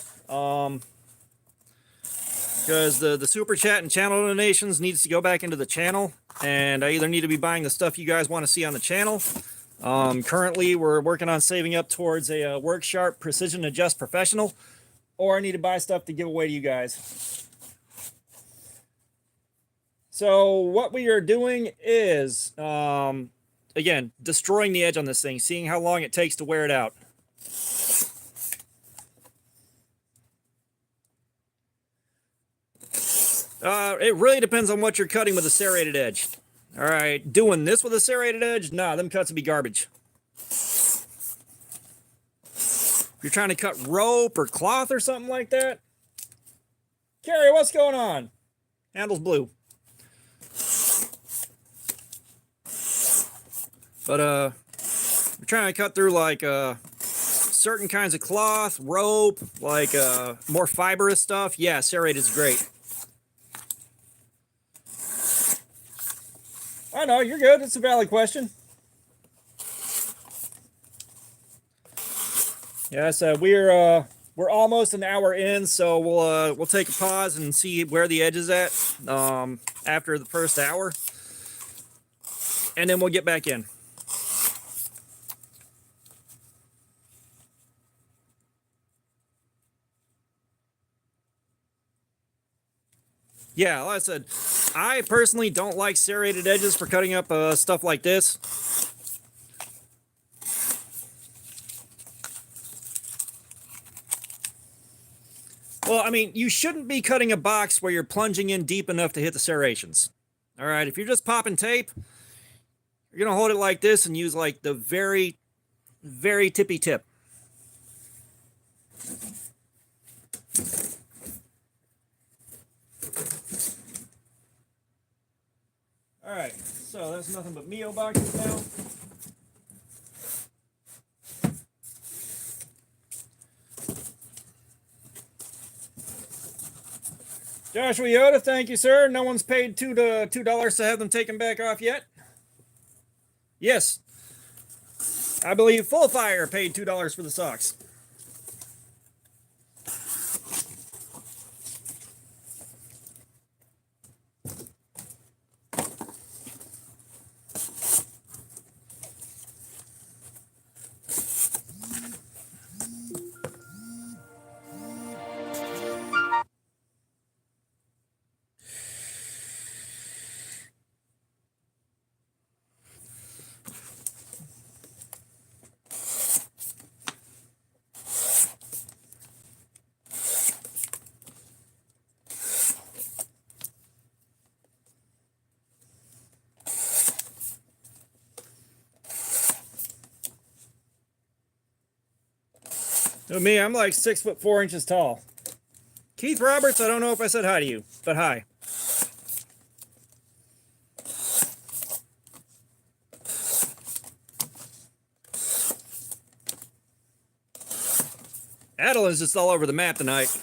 Because the super chat and channel donations needs to go back into the channel, and I either need to be buying the stuff you guys want to see on the channel. Currently, we're working on saving up towards a Work Sharp Precision Adjust Professional, or I need to buy stuff to give away to you guys. So what we are doing is, again, destroying the edge on this thing, seeing how long it takes to wear it out. It really depends on what you're cutting with a serrated edge. All right, doing this with a serrated edge, nah, them cuts would be garbage. If you're trying to cut rope or cloth or something like that. Carrie, what's going on? Handle's blue. But we're trying to cut through like certain kinds of cloth, rope, like more fibrous stuff. Yeah, serrated is great. I know, you're good. It's a valid question. Yeah, so we're almost an hour in, so we'll take a pause and see where the edge is at after the first hour, and then we'll get back in. Yeah, like I said, I personally don't like serrated edges for cutting up stuff like this. Well, I mean, you shouldn't be cutting a box where you're plunging in deep enough to hit the serrations. All right, if you're just popping tape, you're going to hold it like this and use like the very, very tippy tip. All right, so that's nothing but Mio boxes now. Joshua Yoda, thank you, sir. No one's paid $2 to have them taken back off yet. Yes, I believe Full Fire paid $2 for the socks. So me, I'm like 6'4" tall. Keith Roberts, I don't know if I said hi to you, but hi. Adeline's just all over the map tonight.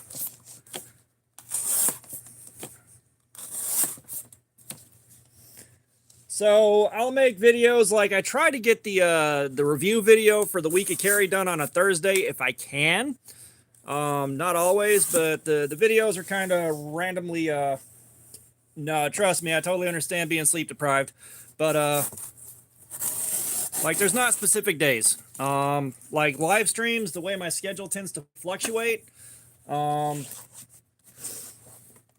So I'll make videos, like I try to get the review video for the week of carry done on a Thursday if I can. Not always, but the videos are kind of randomly. No, trust me, I totally understand being sleep deprived, but like there's not specific days. Like live streams, the way my schedule tends to fluctuate.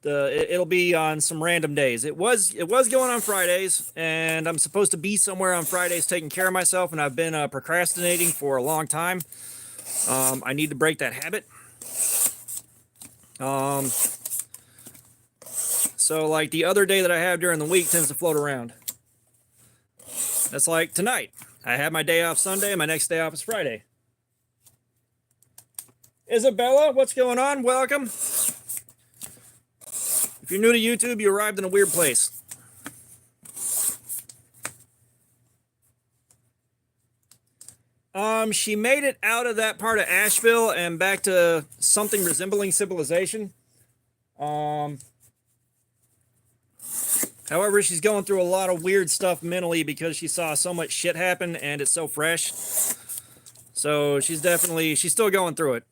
It'll be on some random days. It was going on Fridays, and I'm supposed to be somewhere on Fridays taking care of myself, and I've been procrastinating for a long time. I need to break that habit. So like the other day that I have during the week tends to float around. That's like tonight. I have my day off Sunday, and my next day off is Friday. Isabella, what's going on? Welcome. If you're new to YouTube, you arrived in a weird place. She made it out of that part of Asheville and back to something resembling civilization. However, she's going through a lot of weird stuff mentally because she saw so much shit happen and it's so fresh. So she's still going through it.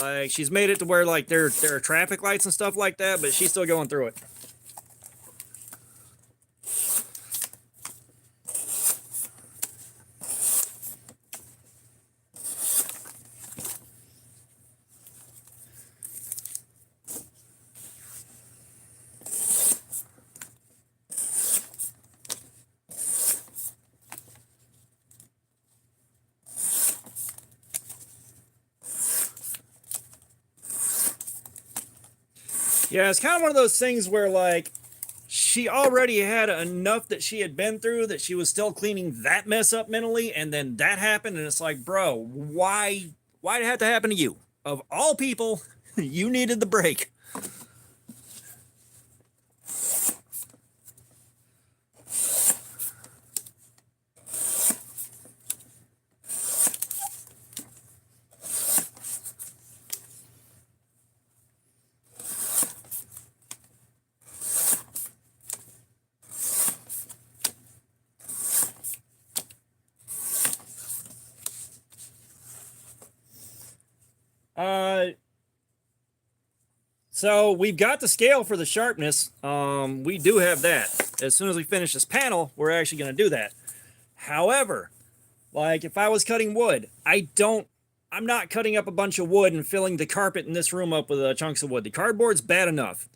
Like, she's made it to where, like, there are traffic lights and stuff like that, but she's still going through it. Yeah, it's kind of one of those things where, like, she already had enough that she had been through that she was still cleaning that mess up mentally, and then that happened, and it's like, bro, why did it have to happen to you? Of all people, you needed the break. So we've got the scale for the sharpness. We do have that. As soon as we finish this panel, we're actually going to do that. However, like if I was cutting wood, I'm not cutting up a bunch of wood and filling the carpet in this room up with chunks of wood. The cardboard's bad enough.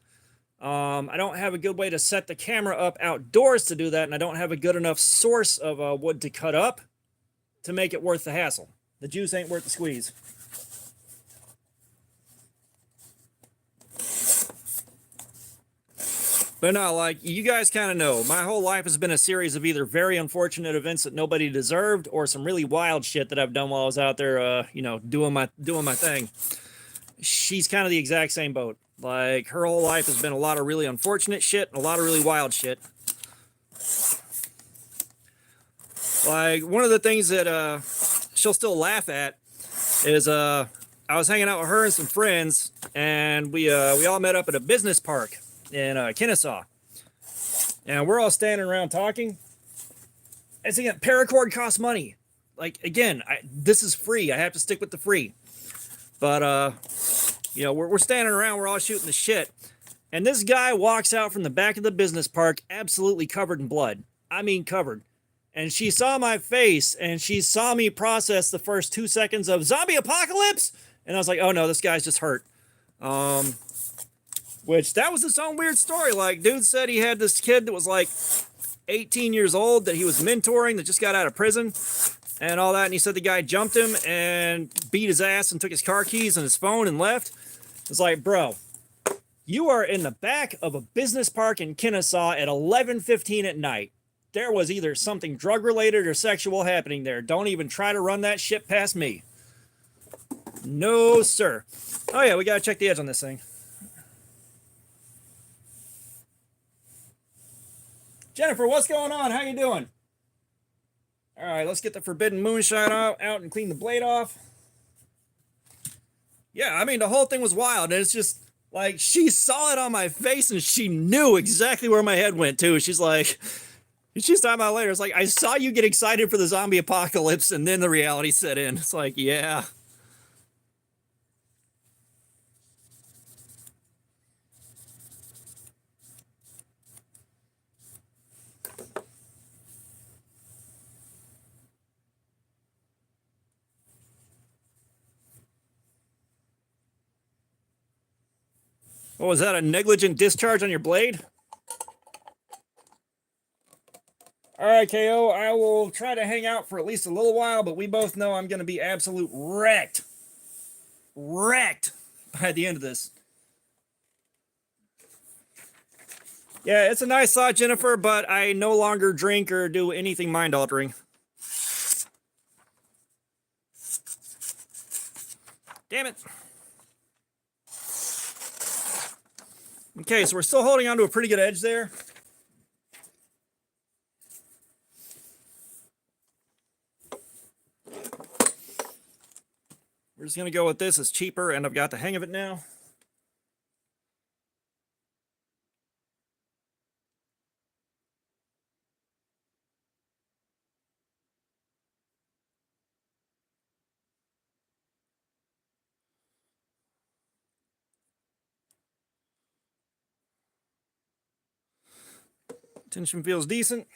I don't have a good way to set the camera up outdoors to do that, and I don't have a good enough source of wood to cut up to make it worth the hassle. The juice ain't worth the squeeze. But no, like, you guys kind of know, my whole life has been a series of either very unfortunate events that nobody deserved or some really wild shit that I've done while I was out there, you know, doing my thing. she's kind of the exact same boat. Like, her whole life has been a lot of really unfortunate shit and a lot of really wild shit. Like, one of the things that she'll still laugh at is I was hanging out with her and some friends, and we all met up at a business park in Kennesaw. And we're all standing around talking. And again, paracord costs money. Like, again, this is free. I have to stick with the free. But, you know, we're standing around. We're all shooting the shit. And this guy walks out from the back of the business park absolutely covered in blood. I mean, covered. And she saw my face, and she saw me process the first 2 seconds of zombie apocalypse. And I was like, oh, no, this guy's just hurt. Which, that was its own weird story. Like, dude said he had this kid that was like 18 years old that he was mentoring that just got out of prison and all that. And he said the guy jumped him and beat his ass and took his car keys and his phone and left. It's like, bro, you are in the back of a business park in Kennesaw at 11:15 at night. There was either something drug-related or sexual happening there. Don't even try to run that shit past me. No, sir. Oh, yeah, we got to check the edge on this thing. Jennifer, what's going on? How you doing? All right, let's get the forbidden moonshine out and clean the blade off. Yeah, I mean, the whole thing was wild. And it's just like, she saw it on my face and she knew exactly where my head went to. She's like, she's talking about later. It's like, I saw you get excited for the zombie apocalypse and then the reality set in. It's like, yeah. What was that, a negligent discharge on your blade? All right, KO, I will try to hang out for at least a little while, but we both know I'm going to be absolute wrecked by the end of this. Yeah, it's a nice thought, Jennifer, but I no longer drink or do anything mind-altering. Damn it. Okay, so we're still holding on to a pretty good edge there. We're just going to go with this. It's cheaper, and I've got the hang of it now. Tension feels decent.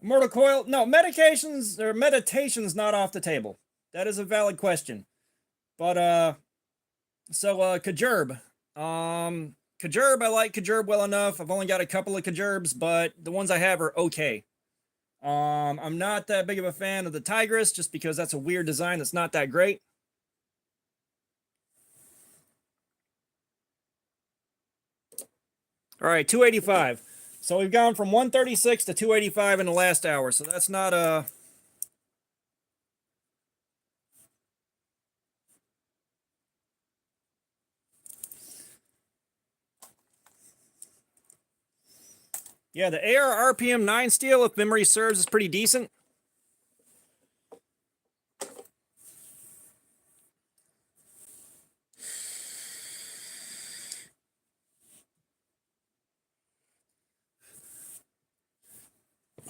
Mortal coil, no, medications or meditation's not off the table. That is a valid question. But Kajerb. Kajerb, I like Kajerb well enough. I've only got a couple of Kajerbs, but the ones I have are okay. I'm not that big of a fan of the Tigress just because that's a weird design that's not that great. All right, 285. So we've gone from 136 to 285 in the last hour. So that's not yeah, the AR RPM 9 steel, if memory serves, is pretty decent.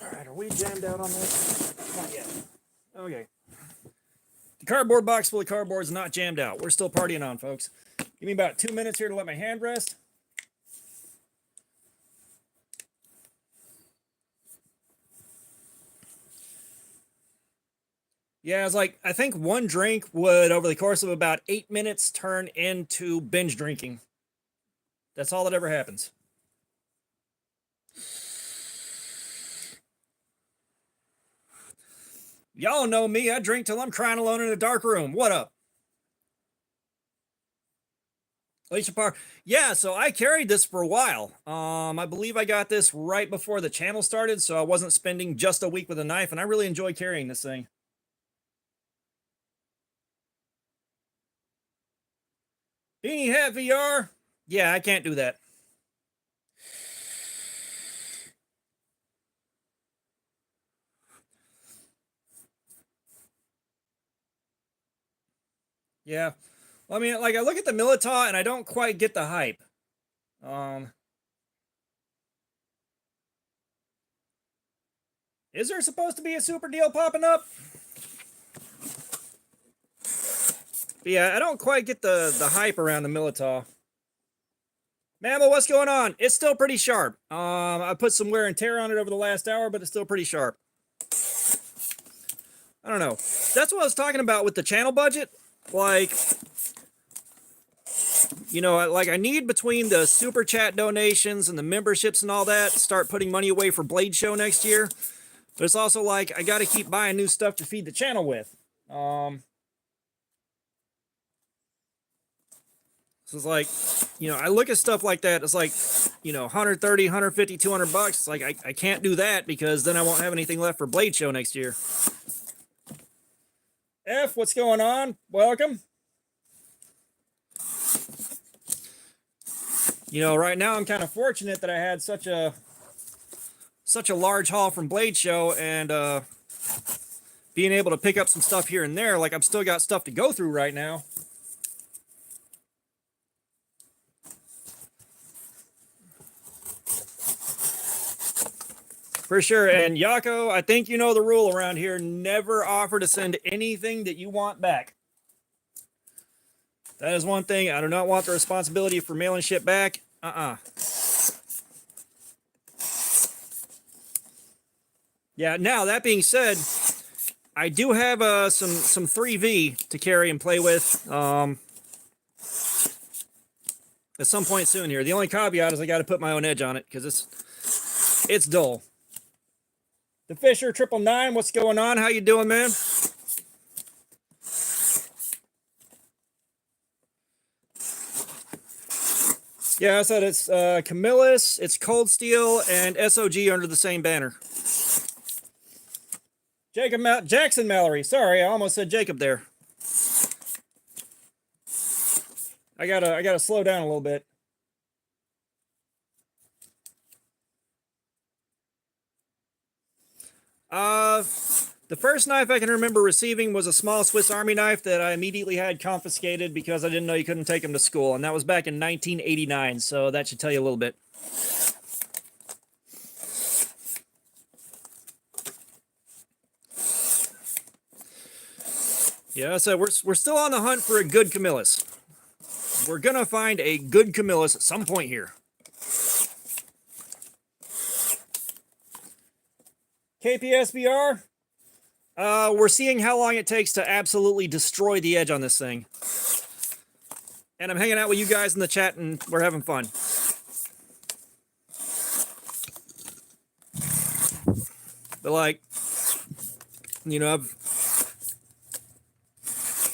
All right, are we jammed out on this? Not yet. Okay. The cardboard box full of cardboard is not jammed out. We're still partying on, folks. Give me about 2 minutes here to let my hand rest. Yeah, it's like, I think one drink would, over the course of about 8 minutes, turn into binge drinking. That's all that ever happens. Y'all know me. I drink till I'm crying alone in a dark room. What up? Alicia Parr. Yeah, so I carried this for a while. I believe I got this right before the channel started, so I wasn't spending just a week with a knife, and I really enjoy carrying this thing. Beanie Hat VR? Yeah, I can't do that. Yeah. Well, I mean, like, I look at the Milita and I don't quite get the hype. Um, is there supposed to be a super deal popping up? But yeah, I don't quite get the hype around the Milita. Mammal, what's going on? It's still pretty sharp. I put some wear and tear on it over the last hour, but it's still pretty sharp. I don't know. That's what I was talking about with the channel budget. Like, you know, like I need between the super chat donations and the memberships and all that, start putting money away for Blade Show next year. But it's also like I got to keep buying new stuff to feed the channel with. So it's like, you know, I look at stuff like that. It's like, you know, 130, 150, 200 bucks. It's like I can't do that because then I won't have anything left for Blade Show next year. F, what's going on? Welcome. You know, right now I'm kind of fortunate that I had such a large haul from Blade Show, and being able to pick up some stuff here and there. Like, I've still got stuff to go through right now. For sure. And Yako, I think you know the rule around here. Never offer to send anything that you want back. That is one thing. I do not want the responsibility for mailing shit back. Yeah, now, that being said, I do have some 3V to carry and play with at some point soon here. The only caveat is I got to put my own edge on it because it's dull. The Fisher 999, what's going on? How you doing, man? Yeah, I said it's Camillus, it's Cold Steel, and SOG under the same banner. Jackson Mallory. Sorry, I almost said Jacob there. I gotta slow down a little bit. The first knife I can remember receiving was a small Swiss Army knife that I immediately had confiscated because I didn't know you couldn't take them to school, and that was back in 1989, so that should tell you a little bit. Yeah, so we're still on the hunt for a good Camillus. We're gonna find a good Camillus at some point here. KPSBR, we're seeing how long it takes to absolutely destroy the edge on this thing. And I'm hanging out with you guys in the chat, and we're having fun. But, like, you know,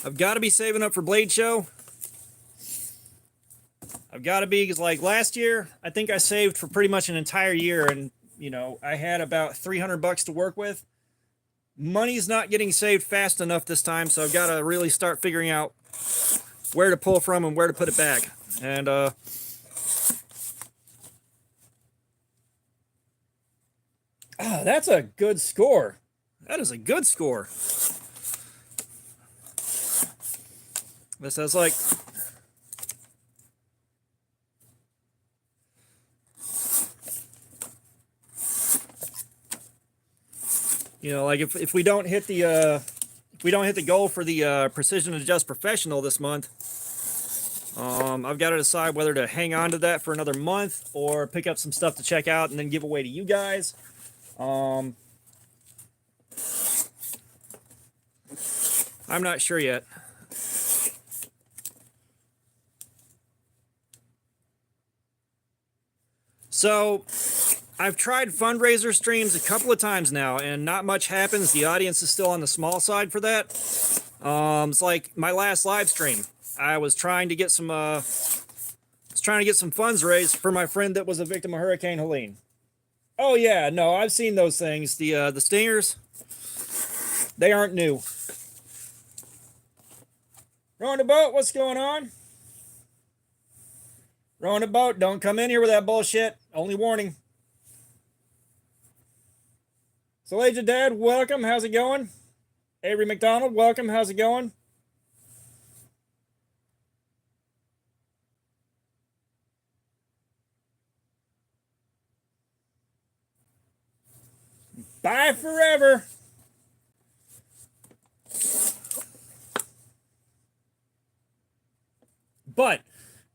I've got to be saving up for Blade Show. I've got to be, because, like, last year, I think I saved for pretty much an entire year, and, you know, I had about 300 bucks to work with. Money's not getting saved fast enough this time, so I've got to really start figuring out where to pull from and where to put it back. And, that's a good score. That is a good score. This is like... You know, like if we don't hit the goal for the Precision Adjust Professional this month, I've got to decide whether to hang on to that for another month or pick up some stuff to check out and then give away to you guys. I'm not sure yet. So I've tried fundraiser streams a couple of times now, and not much happens. The audience is still on the small side for that. It's like my last live stream. I was trying to get some funds raised for my friend that was a victim of Hurricane Helene. Oh yeah, no, I've seen those things. The stingers, they aren't new. Rowing the boat, what's going on? Rowing the boat, don't come in here with that bullshit. Only warning. So, Agent Dad, welcome. How's it going? Avery McDonald, welcome. How's it going? Bye forever. But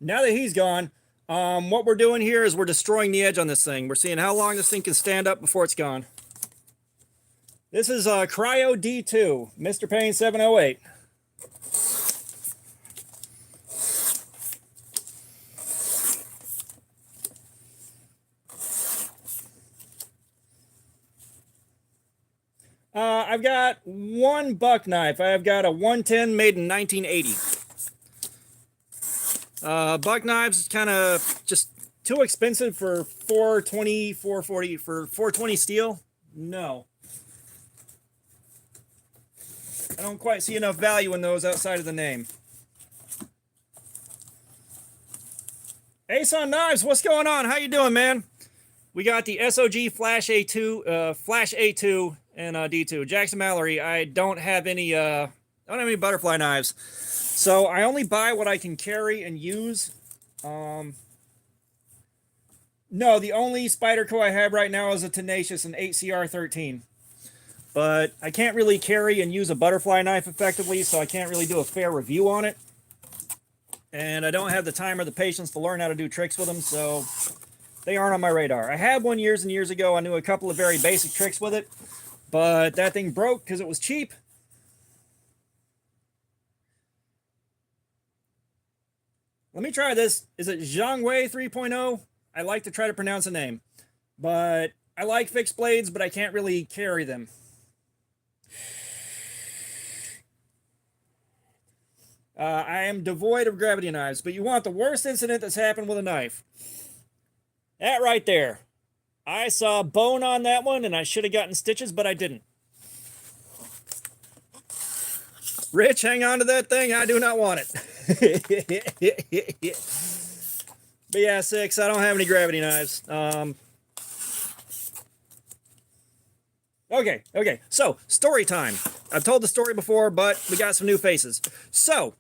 now that he's gone, what we're doing here is we're destroying the edge on this thing. We're seeing how long this thing can stand up before it's gone. This is Cryo D2, Mr. Payne 708. I've got one buck knife. I've got a 110 made in 1980. Buck knives kind of just too expensive for 420, 440, for 420 steel. No. I don't quite see enough value in those outside of the name. Ace on Knives, what's going on? How you doing, man? We got the SOG Flash A2, and D2. Jackson Mallory, I don't have any butterfly knives. So I only buy what I can carry and use. No, the only Spyderco I have right now is a Tenacious, an 8CR13. But I can't really carry and use a butterfly knife effectively, so I can't really do a fair review on it. And I don't have the time or the patience to learn how to do tricks with them, so they aren't on my radar. I had one years and years ago. I knew a couple of very basic tricks with it, but that thing broke because it was cheap. Let me try this. Is it Zhangwei 3.0? I like to try to pronounce a name. But I like fixed blades, but I can't really carry them. I am devoid of gravity knives, but you want the worst incident that's happened with a knife. That right there. I saw bone on that one, and I should have gotten stitches, but I didn't. Rich, hang on to that thing. I do not want it. But yeah, 6, I don't have any gravity knives. Okay. So, story time. I've told the story before, but we got some new faces. So,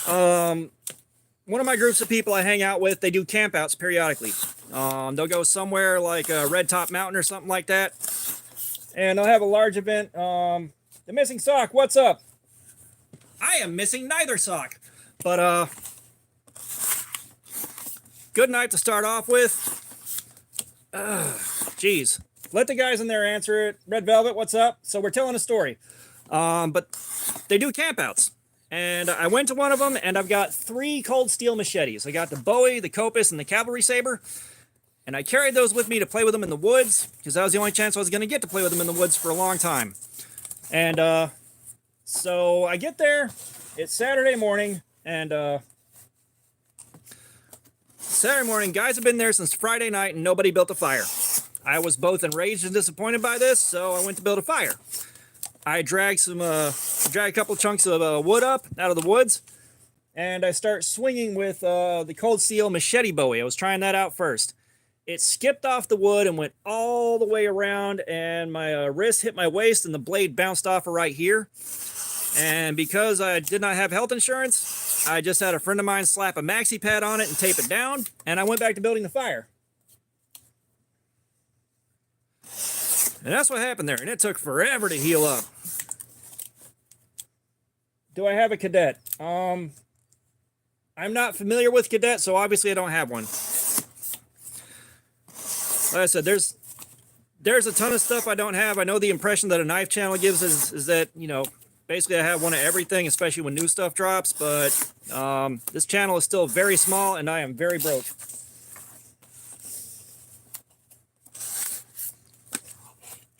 one of my groups of people I hang out with, they do campouts periodically. They'll go somewhere like Red Top Mountain or something like that. And they'll have a large event. The missing sock, what's up? I am missing neither sock. But, good night to start off with. Geez. Let the guys in there answer it. Red Velvet, what's up? So we're telling a story. But they do campouts. And I went to one of them, and I've got 3 cold steel machetes. I got the Bowie, the Copus, and the Cavalry Saber. And I carried those with me to play with them in the woods, because that was the only chance I was going to get to play with them in the woods for a long time. And so I get there. It's Saturday morning, and Saturday morning, guys have been there since Friday night, and nobody built a fire. I was both enraged and disappointed by this, so I went to build a fire. I dragged a couple chunks of wood up out of the woods, and I start swinging with the cold steel machete Bowie. I was trying that out first. It skipped off the wood and went all the way around, and my wrist hit my waist, and the blade bounced off right here. And because I did not have health insurance, I just had a friend of mine slap a maxi pad on it and tape it down, and I went back to building the fire. And that's what happened there, and it took forever to heal up. Do I have a cadet? I'm not familiar with cadet, so obviously I don't have one. Like I said, there's a ton of stuff I don't have. I know the impression that a knife channel gives is that, you know, basically I have one of everything, especially when new stuff drops, but this channel is still very small, and I am very broke.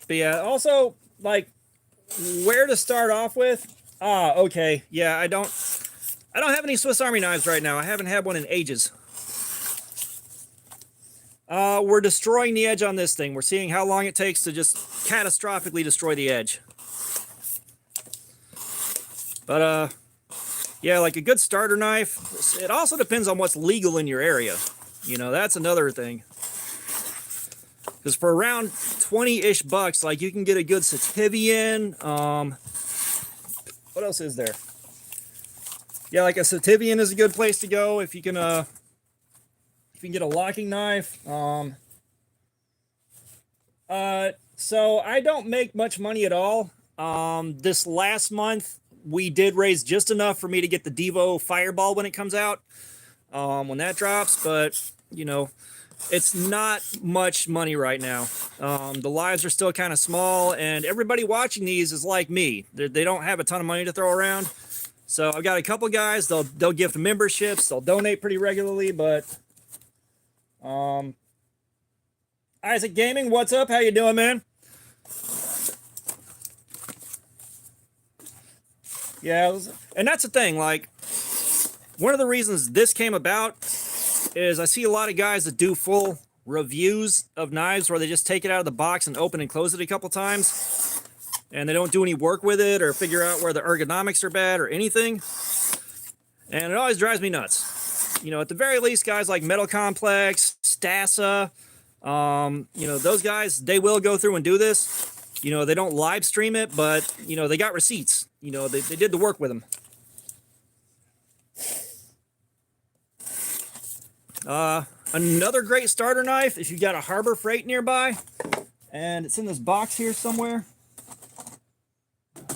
But yeah, also, like, where to start off with? Okay. Yeah, I don't have any Swiss Army knives right now. I haven't had one in ages. We're destroying the edge on this thing. We're seeing how long it takes to just catastrophically destroy the edge. But, yeah, like a good starter knife, it also depends on what's legal in your area. You know, that's another thing. Because for around 20-ish bucks, like, you can get a good Sativian. What else is there? Yeah, like a Sativian is a good place to go if you can get a locking knife. So I don't make much money at all. This last month, we did raise just enough for me to get the Devo Fireball when it comes out, when that drops, but, you know, it's not much money right now. The lives are still kind of small, and everybody watching these is like me. They don't have a ton of money to throw around. So I've got a couple guys, they'll gift memberships, they'll donate pretty regularly, but Isaac Gaming, what's up? How you doing, man? Yeah, and that's the thing, like, one of the reasons this came about is I see a lot of guys that do full reviews of knives where they just take it out of the box and open and close it a couple times, and they don't do any work with it or figure out where the ergonomics are bad or anything, and it always drives me nuts. You know, at the very least, guys like Metal Complex, Stassa, you know, those guys, they will go through and do this. You know, they don't live stream it, but, you know, they got receipts. You know, they did the work with them. Another great starter knife, if you've got a Harbor Freight nearby, and it's in this box here somewhere.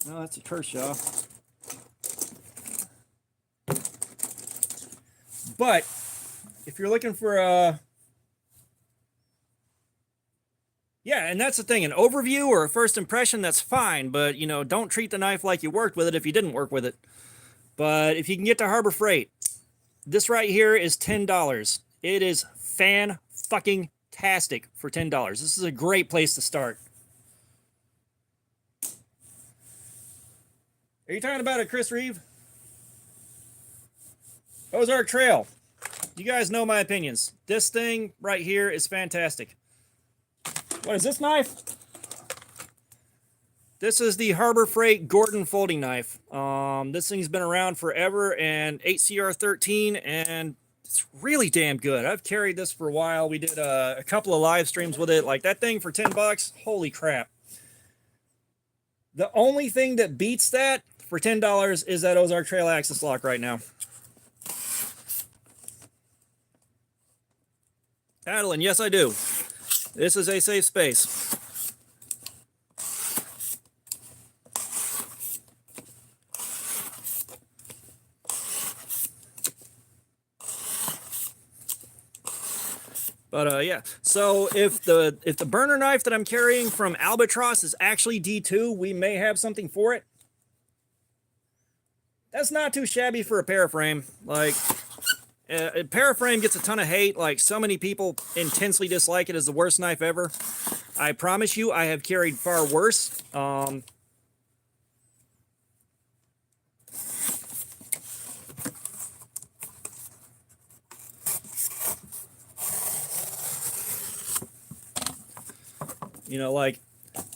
No, that's a Kershaw. But if you're looking for a... Yeah, and that's the thing, an overview or a first impression, that's fine, but, you know, don't treat the knife like you worked with it if you didn't work with it. But if you can get to Harbor Freight, this right here is $10. It is fan-fucking-tastic for $10. This is a great place to start. Are you talking about it, Chris Reeve? Ozark Trail. You guys know my opinions. This thing right here is fantastic. What is this knife? This is the Harbor Freight Gordon folding knife. This thing's been around forever, and 8CR13, and it's really damn good. I've carried this for a while. We did a couple of live streams with it. Like, that thing for 10 bucks, holy crap. The only thing that beats that for $10 is that Ozark Trail Axis lock right now. Adeline, yes I do. This is a safe space. But yeah, so if the burner knife that I'm carrying from Albatross is actually D2, we may have something for it. That's not too shabby for a paraframe. Like, a paraframe gets a ton of hate. Like, so many people intensely dislike it as the worst knife ever. I promise you, I have carried far worse. You know, like,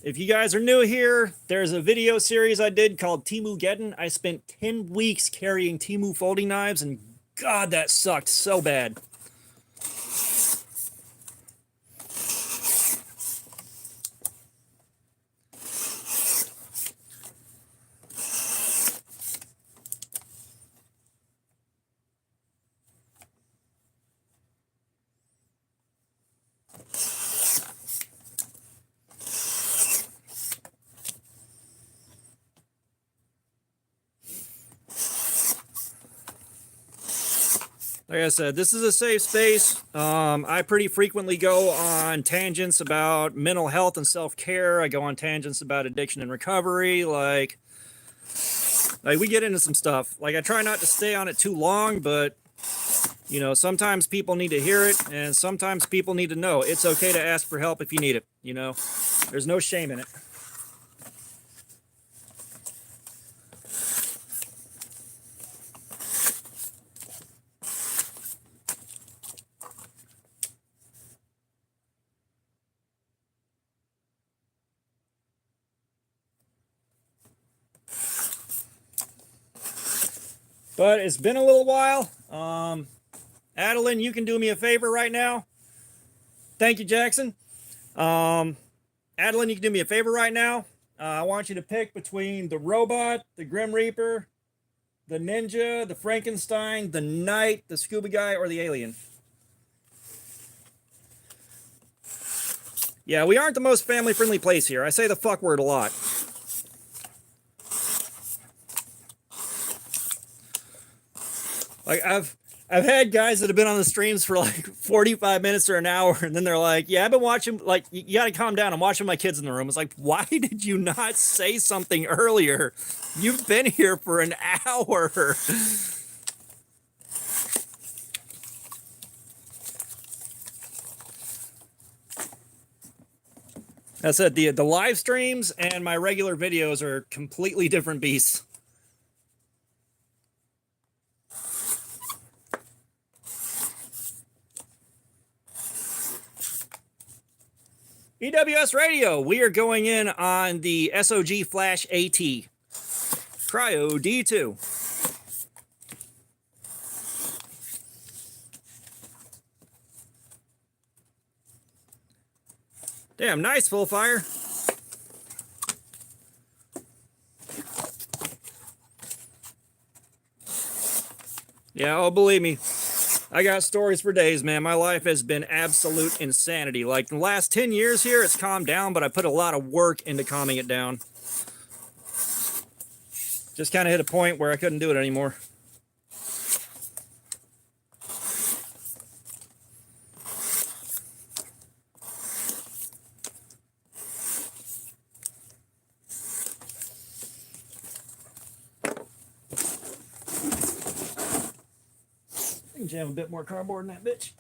if you guys are new here, there's a video series I did called Temu Geddon. I spent 10 weeks carrying Temu folding knives, and God, that sucked so bad. Like I said, this is a safe space. I pretty frequently go on tangents about mental health and self-care. I go on tangents about addiction and recovery. Like we get into some stuff. Like, I try not to stay on it too long, but, you know, sometimes people need to hear it, and sometimes people need to know it's okay to ask for help if you need it. You know, there's no shame in it. But it's been a little while. Adeline, you can do me a favor right now. Thank you, Jackson. Adeline, you can do me a favor right now. I want you to pick between the robot, the Grim Reaper, the ninja, the Frankenstein, the knight, the scuba guy, or the alien. Yeah, we aren't the most family-friendly place here. I say the fuck word a lot. Like, I've had guys that have been on the streams for like 45 minutes or an hour, and then they're like, yeah, I've been watching, like, you gotta calm down. I'm watching my kids in the room. It's like, why did you not say something earlier? You've been here for an hour. That's it. The live streams and my regular videos are completely different beasts. EWS Radio, we are going in on the SOG Flash AT Cryo D2. Damn, nice, full fire. Yeah, oh, believe me, I got stories for days, man. My life has been absolute insanity. Like, the last 10 years here, it's calmed down, but I put a lot of work into calming it down. Just kind of hit a point where I couldn't do it anymore. Jam a bit more cardboard in that bitch.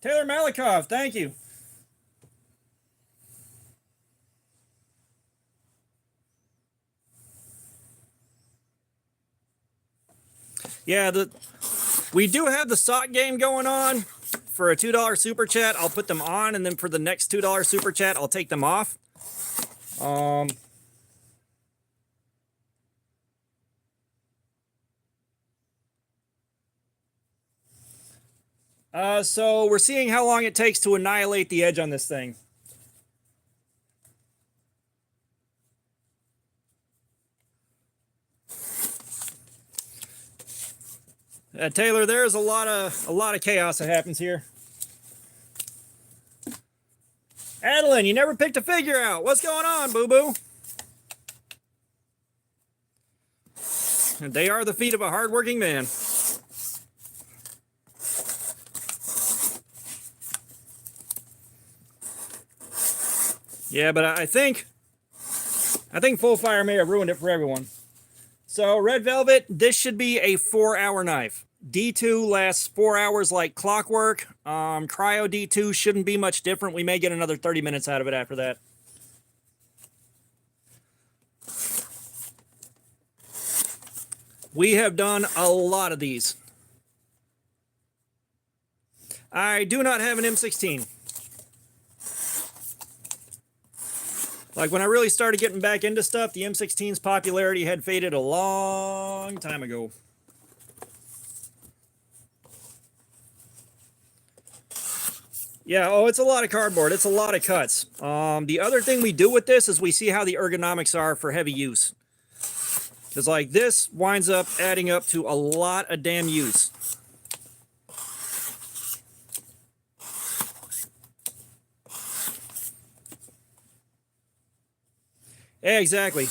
Taylor Malikov, thank you. Yeah, we do have the sock game going on. For a $2 super chat, I'll put them on, and then for the next $2 super chat, I'll take them off. So we're seeing how long it takes to annihilate the edge on this thing. Taylor, there's a lot of chaos that happens here. Adeline, you never picked a figure out. What's going on, boo-boo? They are the feet of a hardworking man. Yeah, but I think Full Fire may have ruined it for everyone. So, Red Velvet, this should be a 4-hour knife. D2 lasts 4 hours like clockwork. Cryo D2 shouldn't be much different. We may get another 30 minutes out of it after that. We have done a lot of these. I do not have an M16. Like, when I really started getting back into stuff, the M16's popularity had faded a long time ago. Yeah, oh, it's a lot of cardboard. It's a lot of cuts. The other thing we do with this is we see how the ergonomics are for heavy use. Because, like, this winds up adding up to a lot of damn use. Yeah, exactly.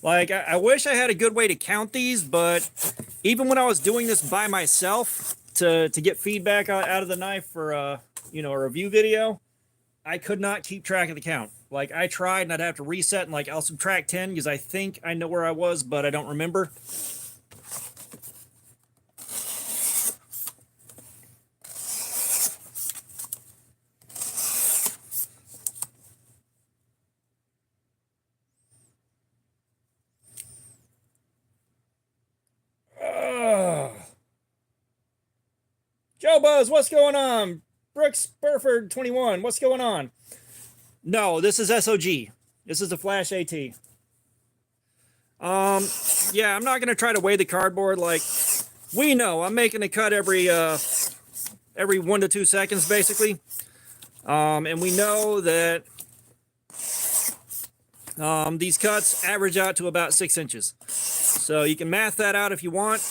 Like, I wish I had a good way to count these, but even when I was doing this by myself to get feedback out of the knife for you know, a review video, I could not keep track of the count. Like, I tried and I'd have to reset and like I'll subtract 10 because I think I know where I was, but I don't remember. Joe Buzz, what's going on? Brooks Burford 21, what's going on? No, this is SOG. This is the Flash AT. Yeah, I'm not gonna try to weigh the cardboard. Like, we know I'm making a cut every 1 to 2 seconds, basically. And we know that these cuts average out to about 6 inches. So you can math that out if you want.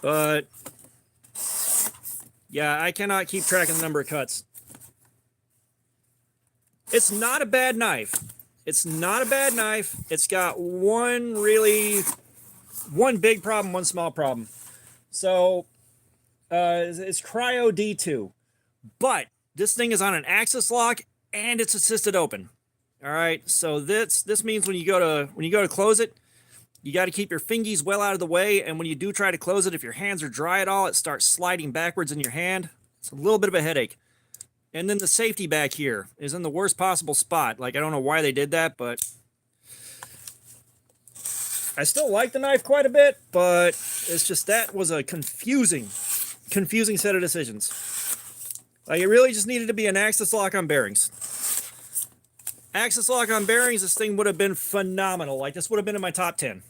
But yeah, I cannot keep track of the number of cuts. It's not a bad knife. It's not a bad knife. It's got one big problem, one small problem. So it's Cryo D2. But this thing is on an axis lock and it's assisted open. All right. So this means when you go to close it, you got to keep your fingies well out of the way, and when you do try to close it, if your hands are dry at all, it starts sliding backwards in your hand. It's a little bit of a headache. And then the safety back here is in the worst possible spot. Like, I don't know why they did that, but I still like the knife quite a bit, but it's just that was a confusing set of decisions. Like, it really just needed to be an axis lock on bearings. Axis lock on bearings, this thing would have been phenomenal. Like, this would have been in my top 10.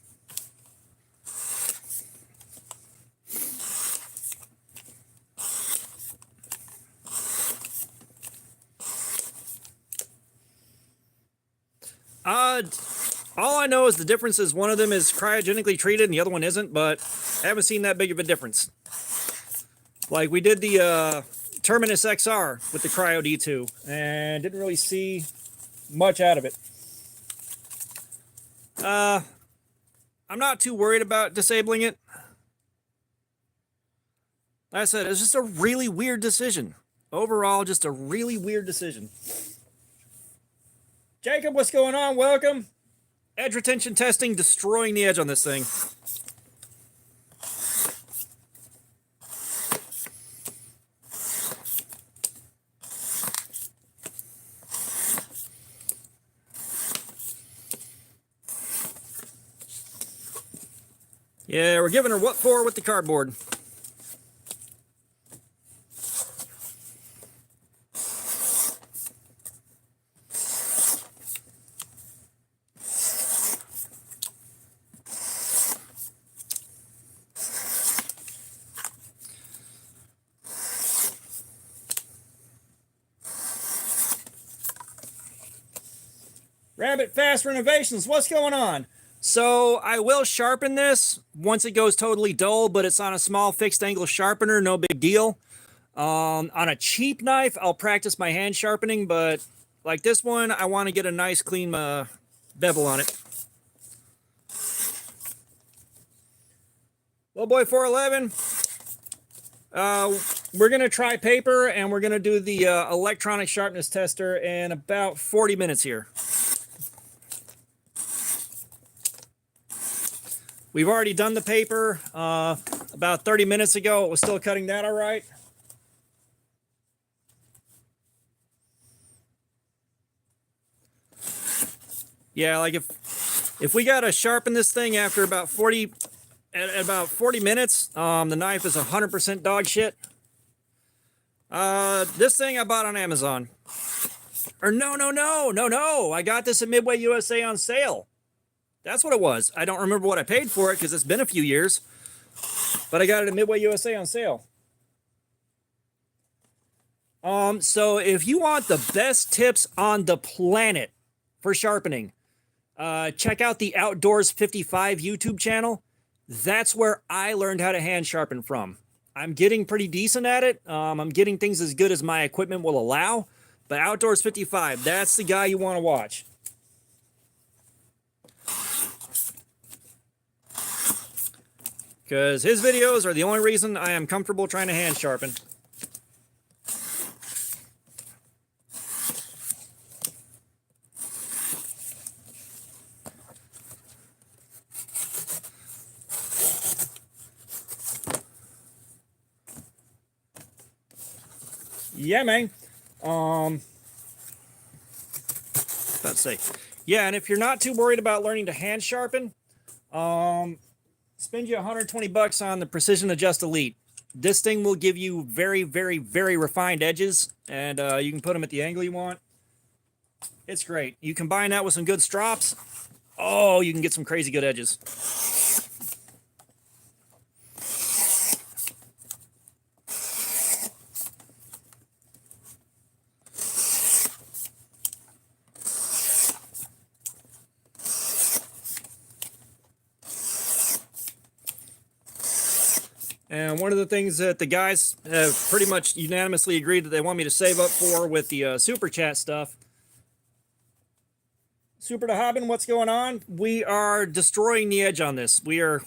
All I know is the difference is one of them is cryogenically treated and the other one isn't, but I haven't seen that big of a difference. Like, we did the Terminus XR with the Cryo D2 and didn't really see much out of it. I'm not too worried about disabling it. Like I said, it's just a really weird decision. Overall, just a really weird decision. Jacob, what's going on? Welcome. Edge retention testing, destroying the edge on this thing. Yeah, we're giving her what for with the cardboard. Rabbit Fast Renovations, what's going on? So I will sharpen this once it goes totally dull, but it's on a small fixed angle sharpener, no big deal. On a cheap knife, I'll practice my hand sharpening, but like this one, I want to get a nice clean bevel on it. Little boy 411. We're going to try paper, and we're going to do the electronic sharpness tester in about 40 minutes here. We've already done the paper about 30 minutes ago. It was still cutting that all right. Yeah, like if we got to sharpen this thing after about 40 minutes, the knife is 100% dog shit. This thing I bought on Amazon. Or no. I got this at Midway USA on sale. That's what it was. I don't remember what I paid for it because it's been a few years. But I got it at Midway USA on sale. So if you want the best tips on the planet for sharpening, check out the Outdoors 55 YouTube channel. That's where I learned how to hand sharpen from. I'm getting pretty decent at it. I'm getting things as good as my equipment will allow. But Outdoors 55, that's the guy you want to watch. Because his videos are the only reason I am comfortable trying to hand sharpen. Yeah, man. Let's see. Yeah, and if you're not too worried about learning to hand sharpen, spend you 120 bucks on the Precision Adjust Elite. This thing will give you very, very, very refined edges, and you can put them at the angle you want. It's great. You combine that with some good strops. Oh, you can get some crazy good edges. And one of the things that the guys have pretty much unanimously agreed that they want me to save up for with the super chat stuff. Super to Hobbin, what's going on? We are destroying the edge on this. We're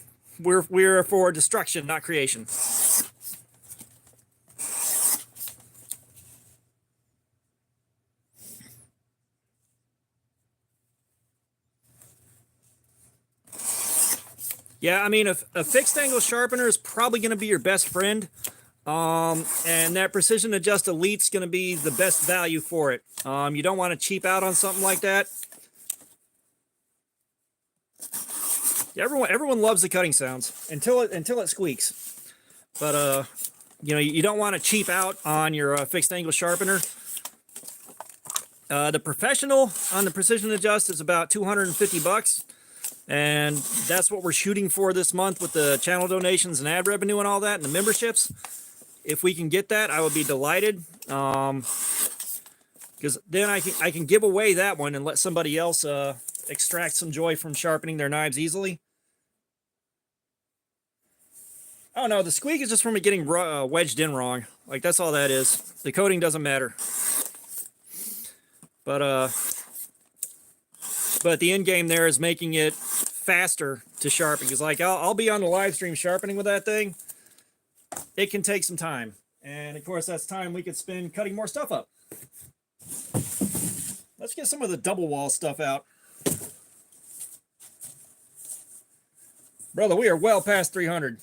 for destruction, not creation. Yeah, I mean, a fixed angle sharpener is probably going to be your best friend. And that Precision Adjust Elite's going to be the best value for it. You don't want to cheap out on something like that. Everyone loves the cutting sounds until it squeaks. But you know, you don't want to cheap out on your fixed angle sharpener. The professional on the Precision Adjust is about 250 bucks. And that's what we're shooting for this month with the channel donations and ad revenue and all that and the memberships. If we can get that, I would be delighted. Because then I can give away that one and let somebody else extract some joy from sharpening their knives easily. Oh no, the squeak is just from it getting wedged in wrong. Like, that's all that is. The coating doesn't matter. But the end game there is making it faster to sharpen. Because like I'll be on the live stream sharpening with that thing. It can take some time. And of course that's time we could spend cutting more stuff up. Let's get some of the double wall stuff out. Brother, we are well past 300.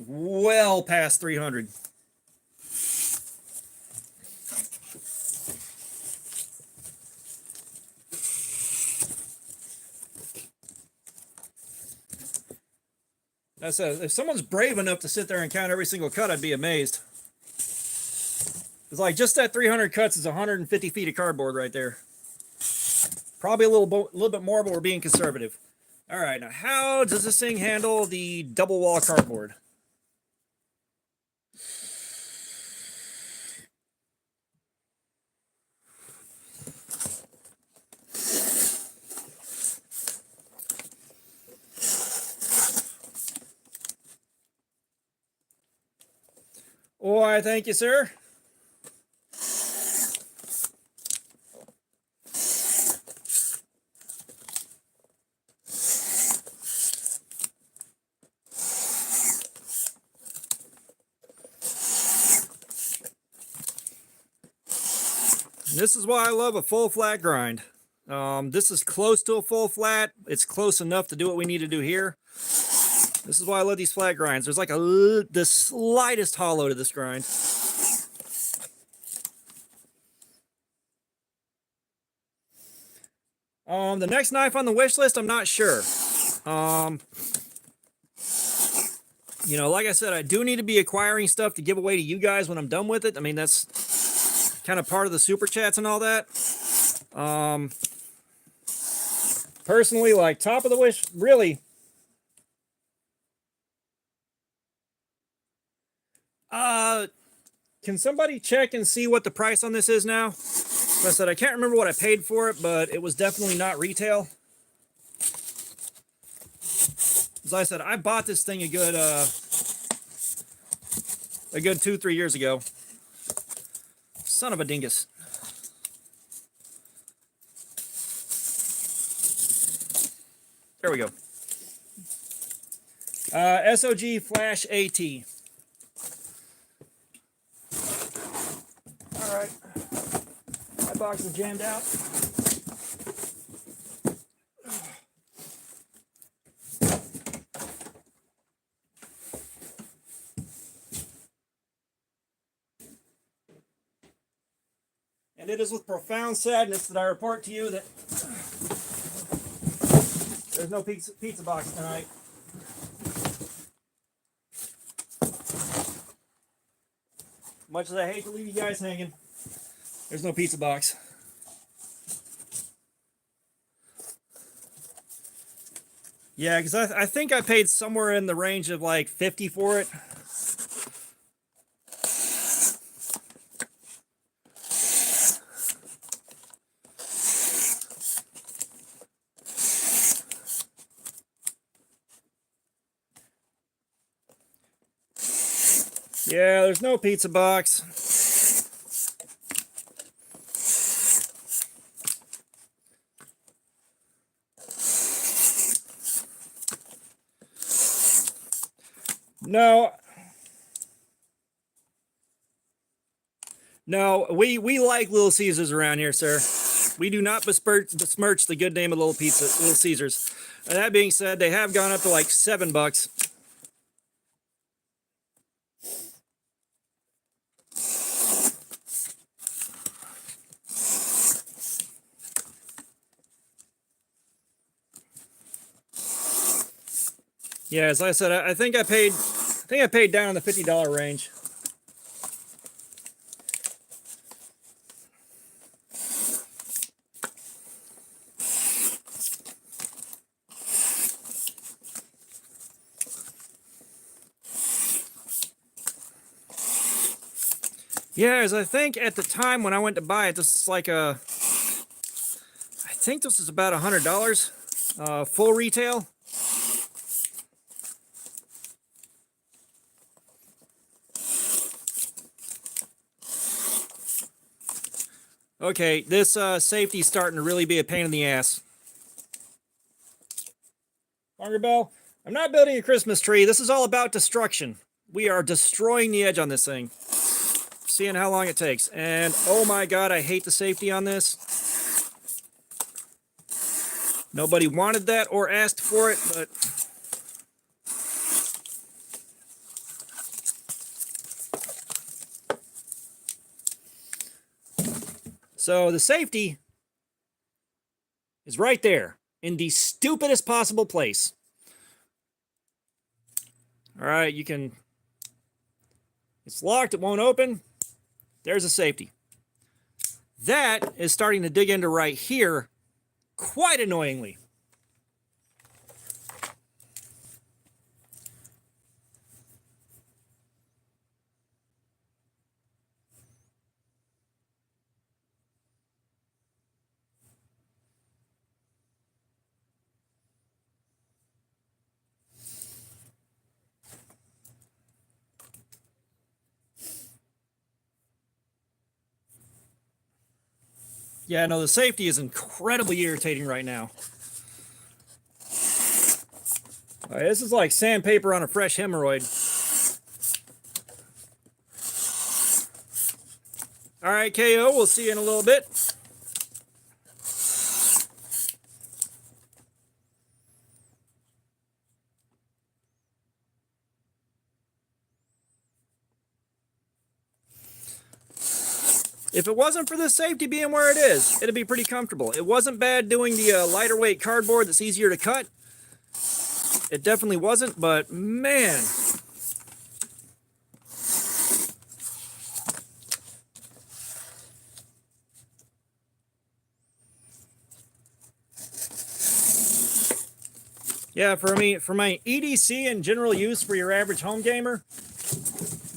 Well past 300. That's if someone's brave enough to sit there and count every single cut, I'd be amazed. It's like just that 300 cuts is 150 feet of cardboard right there. Probably a little bit more, but we're being conservative. All right, now how does this thing handle the double wall cardboard? Why, thank you, sir. This is why I love a full flat grind. This is close to a full flat. It's close enough to do what we need to do here. This is why I love these flat grinds. There's like the slightest hollow to this grind. The next knife on the wish list, I'm not sure. You know, like I said, I do need to be acquiring stuff to give away to you guys when I'm done with it. I mean, that's kind of part of the super chats and all that. Personally, like top of the wish, really. Can somebody check and see what the price on this is now? Like I said, I can't remember what I paid for it, but it was definitely not retail. As I said, I bought this thing a good 2-3 years ago. Son of a dingus. There we go. SOG Flash AT. All right. My box is jammed out. And it is with profound sadness that I report to you that there's no pizza box tonight. Much as I hate to leave you guys hanging, there's no pizza box. Yeah, because I think I paid somewhere in the range of like 50 for it. Yeah, there's no pizza box. No, we like Little Caesars around here, sir. We do not besmirch the good name of Little Caesars. And that being said, they have gone up to like $7. Yeah, as I said, I think I paid down in the $50 range. Yeah, as I think at the time when I went to buy it, this is like I think this is about $100, full retail. Okay, this safety's starting to really be a pain in the ass. Hunger Bell, I'm not building a Christmas tree. This is all about destruction. We are destroying the edge on this thing. Seeing how long it takes. And oh my god, I hate the safety on this. Nobody wanted that or asked for it, but so the safety is right there in the stupidest possible place. All right, you can, it's locked, it won't open. There's a safety. That is starting to dig into right here quite annoyingly. Yeah, no, the safety is incredibly irritating right now. All right, this is like sandpaper on a fresh hemorrhoid. All right, KO, we'll see you in a little bit. If it wasn't for the safety being where it is, it'd be pretty comfortable. It wasn't bad doing the lighter weight cardboard that's easier to cut. It definitely wasn't, but man. Yeah, for my EDC and general use for your average home gamer,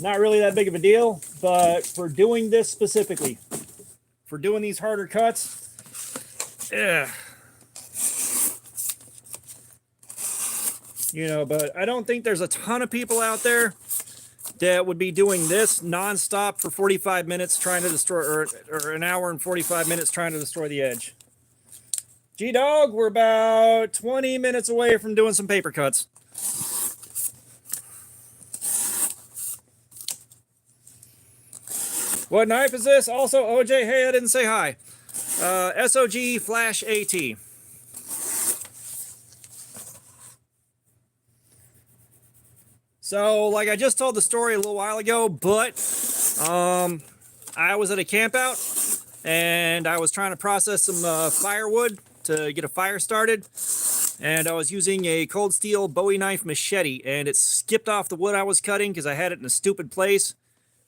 not really that big of a deal, but for doing this specifically, for doing these harder cuts, yeah. You know, but I don't think there's a ton of people out there that would be doing this nonstop for 45 minutes trying to destroy, or an hour and 45 minutes trying to destroy the edge. G-Dog, we're about 20 minutes away from doing some paper cuts. What knife is this? Also, OJ, hey, I didn't say hi. SOG Flash AT. So, like I just told the story a little while ago, but I was at a camp out and I was trying to process some firewood to get a fire started, and I was using a cold steel Bowie knife machete, and it skipped off the wood I was cutting because I had it in a stupid place,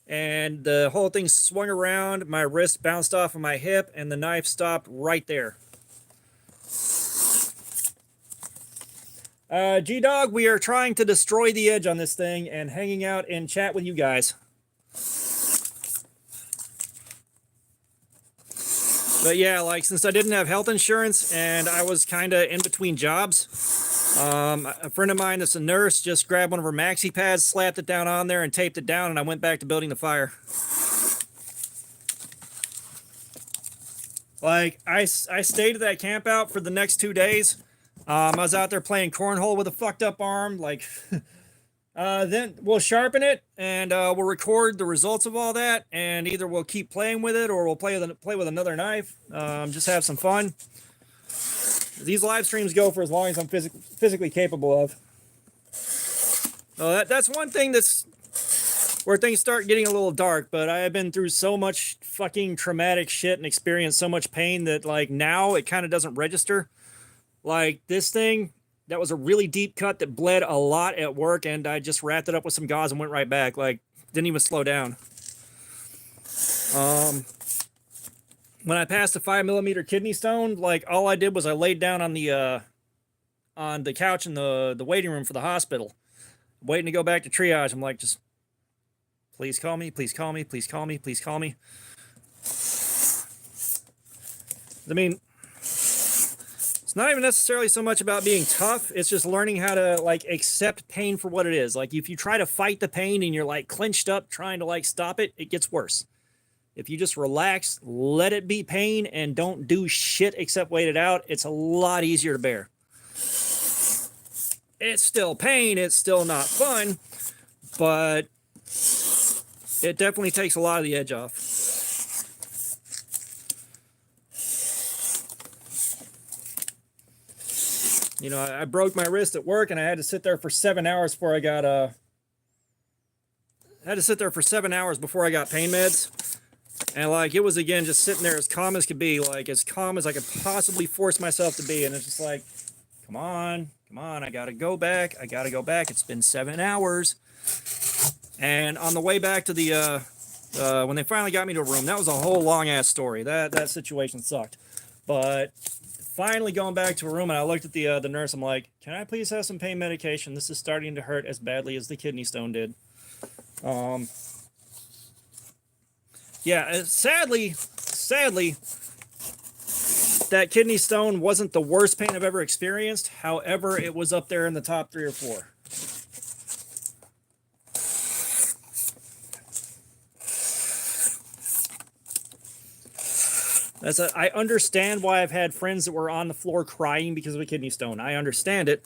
and the whole thing swung around, my wrist bounced off of my hip, and the knife stopped right there. G-Dog, we are trying to destroy the edge on this thing and hanging out and chat with you guys. But yeah, like, since I didn't have health insurance and I was kind of in between jobs, a friend of mine that's a nurse just grabbed one of her maxi pads, slapped it down on there and taped it down, and I went back to building the fire. Like, I stayed at that camp out for the next 2 days. I was out there playing cornhole with a fucked up arm. Like, then we'll sharpen it and we'll record the results of all that, and either we'll keep playing with it or we'll play with another knife. Just have some fun. These live streams go for as long as I'm physically capable of. So that's one thing that's where things start getting a little dark, but I have been through so much fucking traumatic shit and experienced so much pain that, like, now it kind of doesn't register. Like, this thing, that was a really deep cut that bled a lot at work, and I just wrapped it up with some gauze and went right back. Like, didn't even slow down. When I passed a 5mm kidney stone, like, all I did was I laid down on the couch in the waiting room for the hospital, waiting to go back to triage. I'm like, just, please call me, please call me, please call me, please call me. I mean, it's not even necessarily so much about being tough. It's just learning how to, like, accept pain for what it is. Like, if you try to fight the pain and you're, like, clenched up trying to, like, stop it, it gets worse. If you just relax, let it be pain, and don't do shit except wait it out, it's a lot easier to bear. It's still pain, it's still not fun, but it definitely takes a lot of the edge off. You know, I broke my wrist at work, and I had to sit there for 7 hours before I got before I got pain meds. And, like, it was, again, just sitting there as calm as could be, like, as calm as I could possibly force myself to be. And it's just like, come on, I gotta go back. It's been 7 hours. And on the way back to the, when they finally got me to a room, that was a whole long-ass story. That situation sucked. But finally going back to a room, and I looked at the nurse, I'm like, can I please have some pain medication? This is starting to hurt as badly as the kidney stone did. Yeah, sadly, that kidney stone wasn't the worst pain I've ever experienced. However, it was up there in the top 3 or 4. I understand why I've had friends that were on the floor crying because of a kidney stone. I understand it.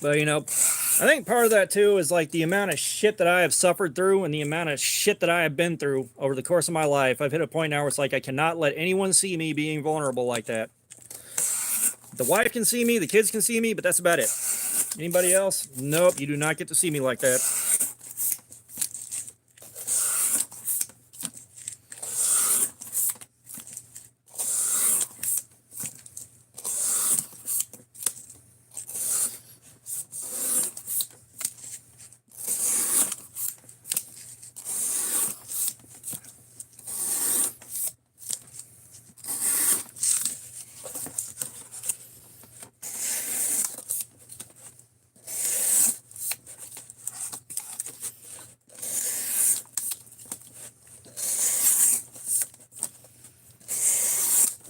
But, you know, I think part of that, too, is, like, the amount of shit that I have suffered through and the amount of shit that I have been through over the course of my life. I've hit a point now where it's like I cannot let anyone see me being vulnerable like that. The wife can see me, the kids can see me, but that's about it. Anybody else? Nope, you do not get to see me like that.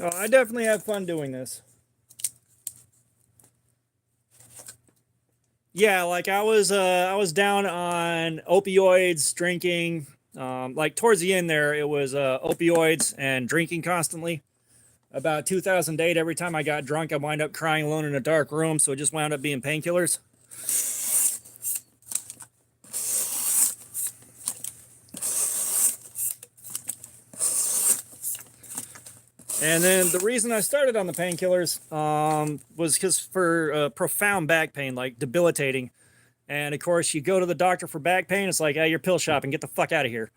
Oh, I definitely have fun doing this. Yeah, like I was down on opioids, drinking. Like towards the end there, it was opioids and drinking constantly. About 2008, every time I got drunk, I wind up crying alone in a dark room, so it just wound up being painkillers. And then the reason I started on the painkillers was because for profound back pain, like debilitating. And of course, you go to the doctor for back pain, it's like, hey, you're pill shopping, get the fuck out of here.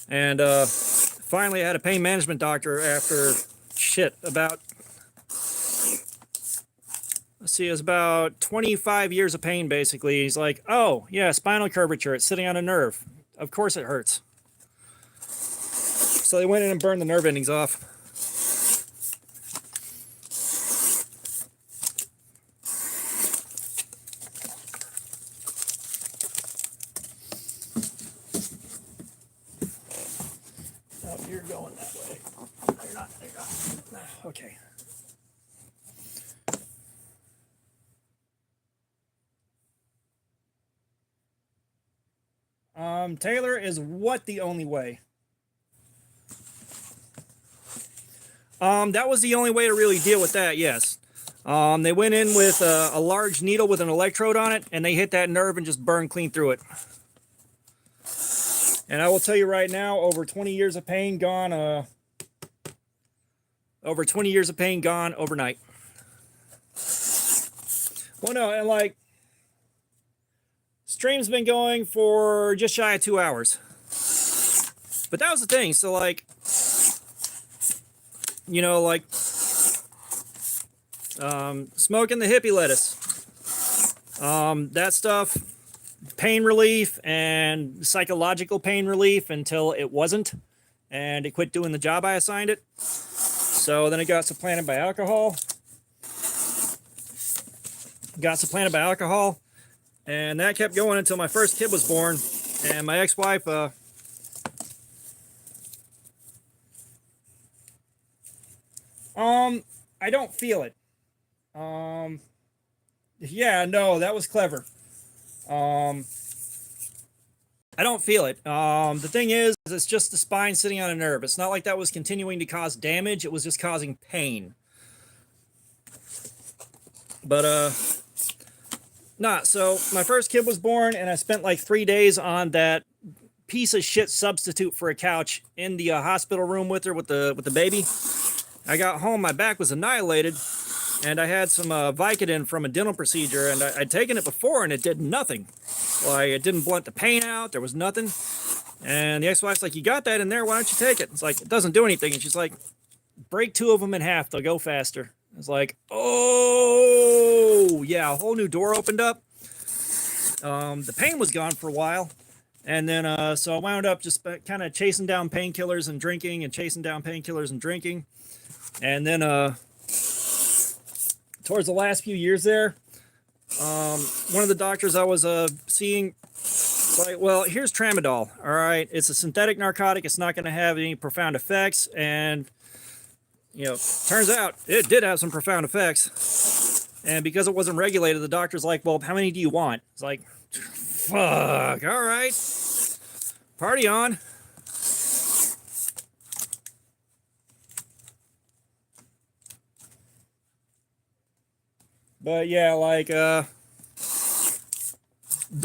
And finally, I had a pain management doctor after about, let's see, it was about 25 years of pain, basically. He's like, oh, yeah, spinal curvature, it's sitting on a nerve. Of course it hurts. So they went in and burned the nerve endings off. Oh, you're going that way. No, you're not. You're not. Okay. Taylor, is what the only way? That was the only way to really deal with that, yes. They went in with a large needle with an electrode on it, and they hit that nerve and just burned clean through it. And I will tell you right now, over 20 years of pain gone, over 20 years of pain gone overnight. Well, no, and like, stream's been going for just shy of 2 hours. But that was the thing, so like, you know, like, smoking the hippie lettuce. That stuff, pain relief and psychological pain relief until it wasn't, and it quit doing the job I assigned it. So then it got supplanted by alcohol. And that kept going until my first kid was born. And my ex-wife, I don't feel it. Yeah, no, that was clever. I don't feel it. The thing is, it's just the spine sitting on a nerve. It's not like that was continuing to cause damage. It was just causing pain. But, so my first kid was born, and I spent like 3 days on that piece of shit substitute for a couch in the hospital room with her, with the baby. I got home, my back was annihilated, and I had some Vicodin from a dental procedure, and I'd taken it before, and it did nothing. Like, it didn't blunt the pain out, there was nothing. And the ex-wife's like, you got that in there, why don't you take it? It's like, it doesn't do anything. And she's like, break 2 of them in half, they'll go faster. It's like, oh, yeah, a whole new door opened up. The pain was gone for a while. And then, so I wound up just kind of chasing down painkillers and drinking and chasing down painkillers and drinking. And then, towards the last few years there, one of the doctors I was seeing, like, well, here's tramadol. All right, it's a synthetic narcotic. It's not going to have any profound effects. And, you know, turns out it did have some profound effects. And because it wasn't regulated, the doctor's like, well, how many do you want? It's like, fuck, all right, party on. But yeah, like, the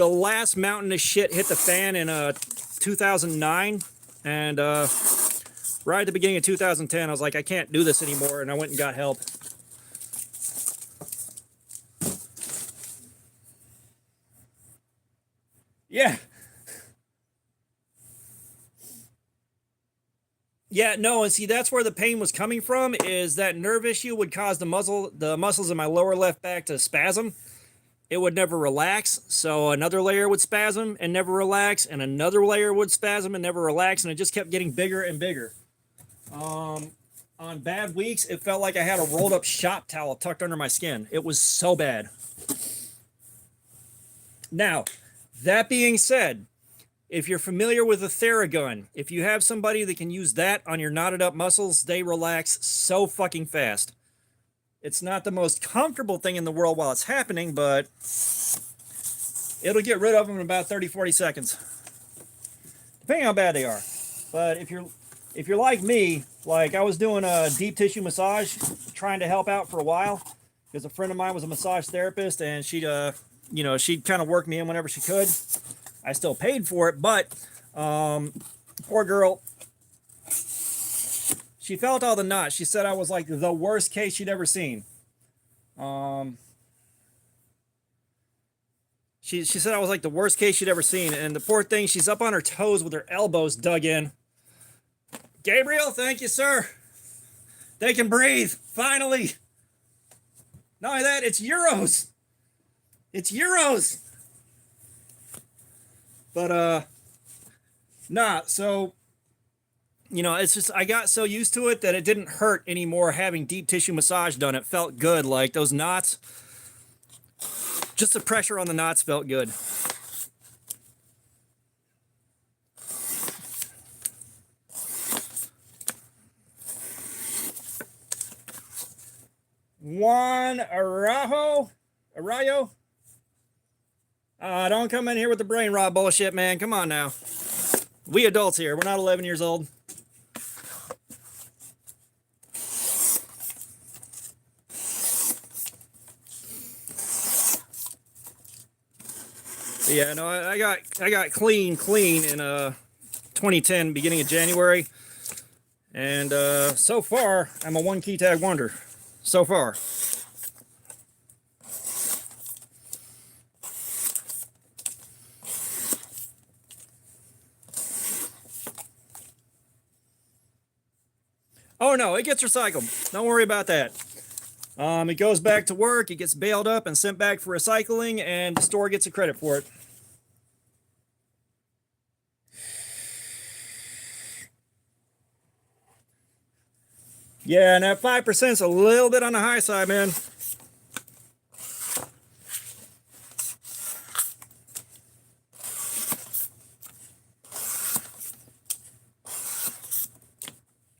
last mountain of shit hit the fan in 2009, and right at the beginning of 2010, I was like, I can't do this anymore, and I went and got help. Yeah. Yeah, no, and see, that's where the pain was coming from, is that nerve issue would cause the muscles in my lower left back to spasm. It would never relax, so another layer would spasm and never relax, and another layer would spasm and never relax, and it just kept getting bigger and bigger. On bad weeks, it felt like I had a rolled up shop towel tucked under my skin. It was so bad. Now, that being said, if you're familiar with a Theragun, if you have somebody that can use that on your knotted up muscles, they relax so fucking fast. It's not the most comfortable thing in the world while it's happening, but it'll get rid of them in about 30-40 seconds, depending on how bad they are. But if you're like me, like I was doing a deep tissue massage, trying to help out for a while, because a friend of mine was a massage therapist, and she'd kind of work me in whenever she could. I still paid for it, but poor girl, she felt all the knots. She said I was like the worst case she'd ever seen. She said I was like the worst case she'd ever seen, and the poor thing, she's up on her toes with her elbows dug in. Gabriel, thank you, sir. They can breathe, finally. Not only that, it's euros. It's euros. But, nah, so, it's just, I got so used to it that it didn't hurt anymore having deep tissue massage done. It felt good. Like, those knots, just the pressure on the knots felt good. Juan Araujo? Don't come in here with the brain rot bullshit, man. Come on now. We adults here. We're not 11 years old. But yeah, no, I got clean in 2010, beginning of January, and so far I'm a one key tag wonder. So far. Oh no, it gets recycled. Don't worry about that. It goes back to work, it gets baled up and sent back for recycling, and the store gets a credit for it. Yeah, and that 5% is a little bit on the high side, man.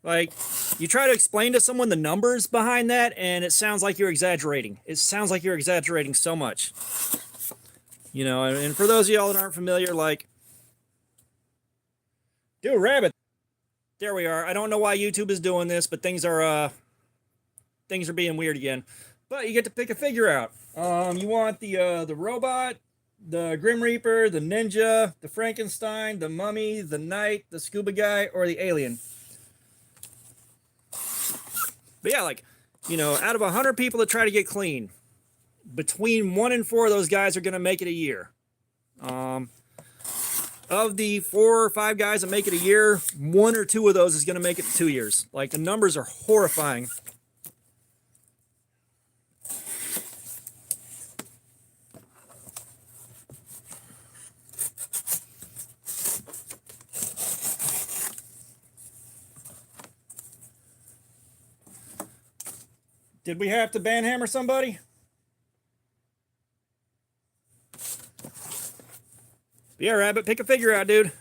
Like, you try to explain to someone the numbers behind that, and it sounds like you're exaggerating. It sounds like you're exaggerating so much. And for those of y'all that aren't familiar, like, dude, rabbit. There we are. I don't know why YouTube is doing this, but things are being weird again. But you get to pick a figure out. You want the robot, the Grim Reaper, the Ninja, the Frankenstein, the Mummy, the Knight, the Scuba Guy, or the Alien. But yeah, like, out of 100 people that try to get clean, between 1 and 4 of those guys are going to make it a year. Of the 4 or 5 guys that make it a year, 1 or 2 of those is going to make it 2 years. Like, the numbers are horrifying. Did we have to banhammer somebody? Yeah, Rabbit, pick a figure out, dude.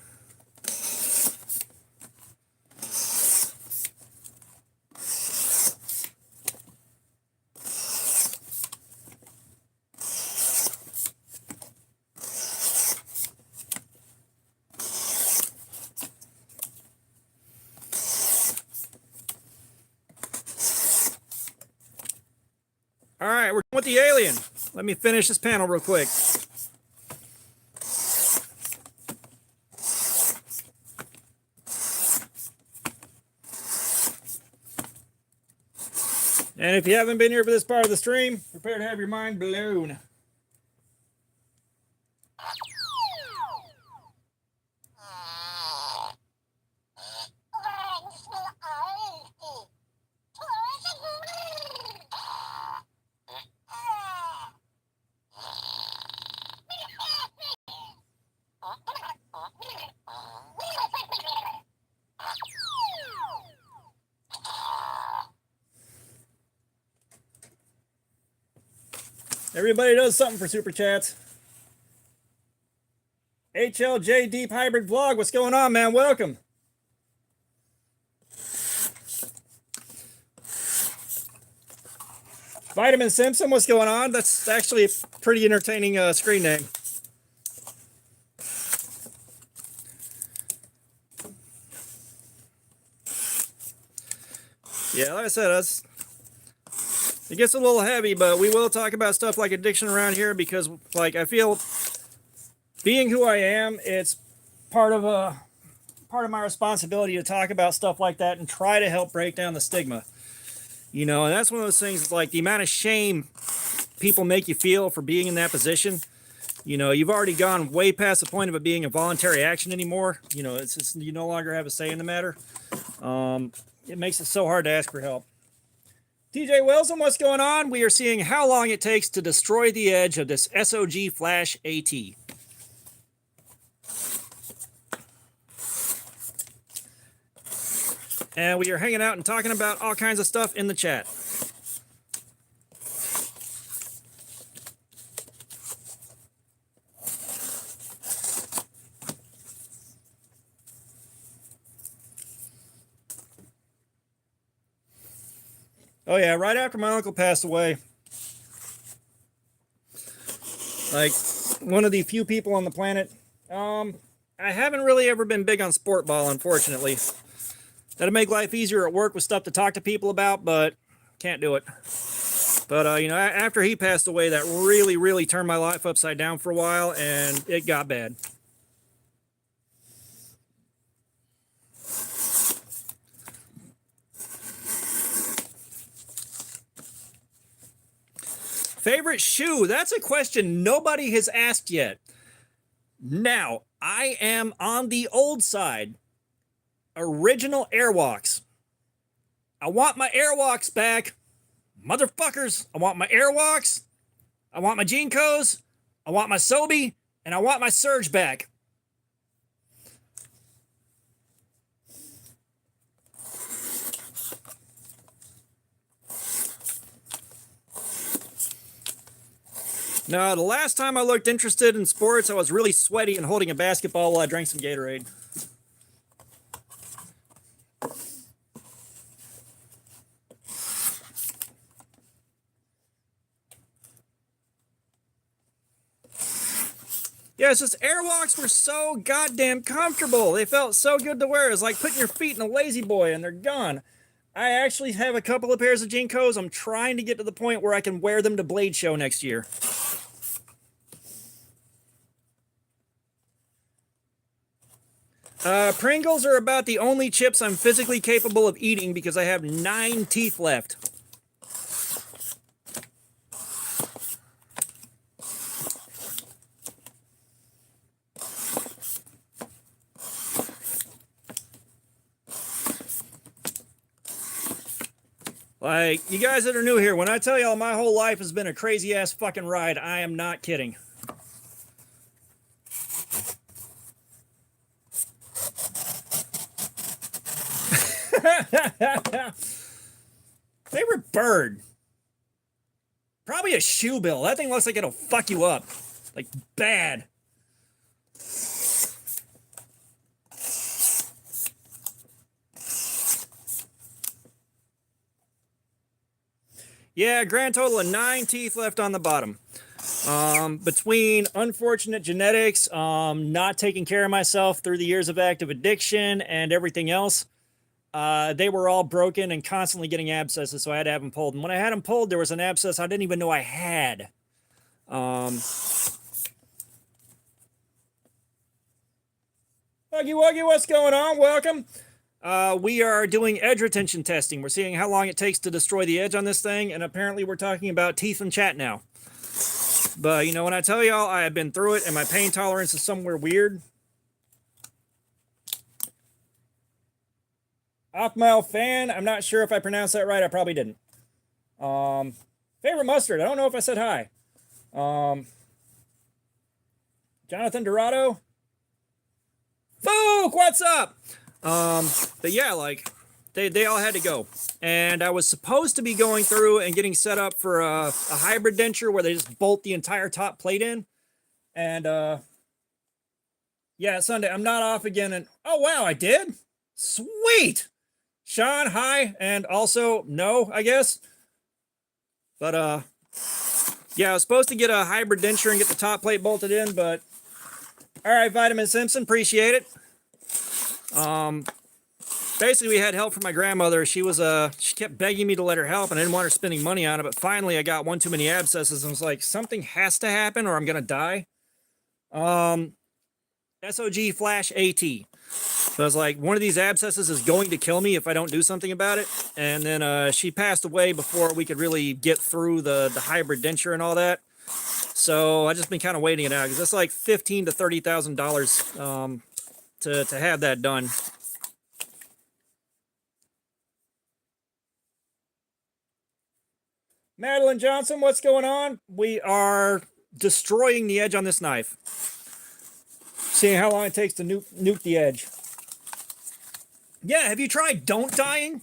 All right, we're done with the alien. Let me finish this panel real quick. And if you haven't been here for this part of the stream, prepare to have your mind blown. Everybody does something for Super Chats. HLJ Deep Hybrid Vlog. What's going on, man? Welcome. Vitamin Simpson, what's going on? That's actually a pretty entertaining screen name. Yeah, like I said, it gets a little heavy, but we will talk about stuff like addiction around here because, like, I feel being who I am, it's part of my responsibility to talk about stuff like that and try to help break down the stigma. You know, and that's one of those things. It's like the amount of shame people make you feel for being in that position. You know, you've already gone way past the point of it being a voluntary action anymore. You know, it's just, you no longer have a say in the matter. It makes it so hard to ask for help. TJ Wilson, what's going on? We are seeing how long it takes to destroy the edge of this SOG Flash AT. And we are hanging out and talking about all kinds of stuff in the chat. Oh yeah, right after my uncle passed away, like one of the few people on the planet, I haven't really ever been big on sport ball, unfortunately. That'd make life easier at work with stuff to talk to people about, but can't do it. But, you know, after he passed away, that really turned my life upside down for a while, and it got bad. Favorite shoe? That's a question nobody has asked yet. Now, I am on the old side. Original Airwalks. I want my Airwalks back. Motherfuckers, I want my Airwalks. I want my Jinkos. I want my Sobe. And I want my Surge back. Now, the last time I looked interested in sports, I was really sweaty and holding a basketball while I drank some Gatorade. Yeah, it's just Airwalks were so goddamn comfortable. They felt so good to wear. It's like putting your feet in a lazy boy and they're gone. I actually have a couple of pairs of Jinkos. I'm trying to get to the point where I can wear them to Blade Show next year. Pringles are about the only chips I'm physically capable of eating because I have 9 teeth left. Like, you guys that are new here, when I tell y'all my whole life has been a crazy ass fucking ride, I am not kidding. Favorite bird? Probably a shoe bill. That thing looks like it'll fuck you up. Like, bad. Yeah, grand total of 9 teeth left on the bottom. Between unfortunate genetics, not taking care of myself through the years of active addiction and everything else, they were all broken and constantly getting abscesses, so I had to have them pulled. And when I had them pulled, there was an abscess I didn't even know I had. Wuggy Wuggy, what's going on? Welcome. We are doing edge retention testing. We're seeing how long it takes to destroy the edge on this thing, and apparently we're talking about teeth and chat now. But, you know, when I tell y'all I have been through it and my pain tolerance is somewhere weird. Opmile fan, I'm not sure if I pronounced that right. I probably didn't. Favorite mustard, I don't know if I said hi. Jonathan Dorado. Fook, what's up? But yeah, like, they all had to go. And I was supposed to be going through and getting set up for a hybrid denture where they just bolt the entire top plate in. And, Yeah, Sunday. I'm not off again. And oh, wow, I did? Sweet. Sean, hi. And also, no, I guess. But, yeah, I was supposed to get a hybrid denture and get the top plate bolted in, but all right, Vitamin Simpson, appreciate it. Basically, we had help from my grandmother. She kept begging me to let her help, and I didn't want her spending money on it. But finally, I got one too many abscesses, and was like, something has to happen, or I'm gonna die. SOG Flash AT. So I was like, one of these abscesses is going to kill me if I don't do something about it. And then she passed away before we could really get through the hybrid denture and all that. So I just been kind of waiting it out because it's like $15,000 to $30,000 to have that done. Madeline Johnson, what's going on? We are destroying the edge on this knife. Seeing how long it takes to nuke the edge. Yeah, have you tried don't dying?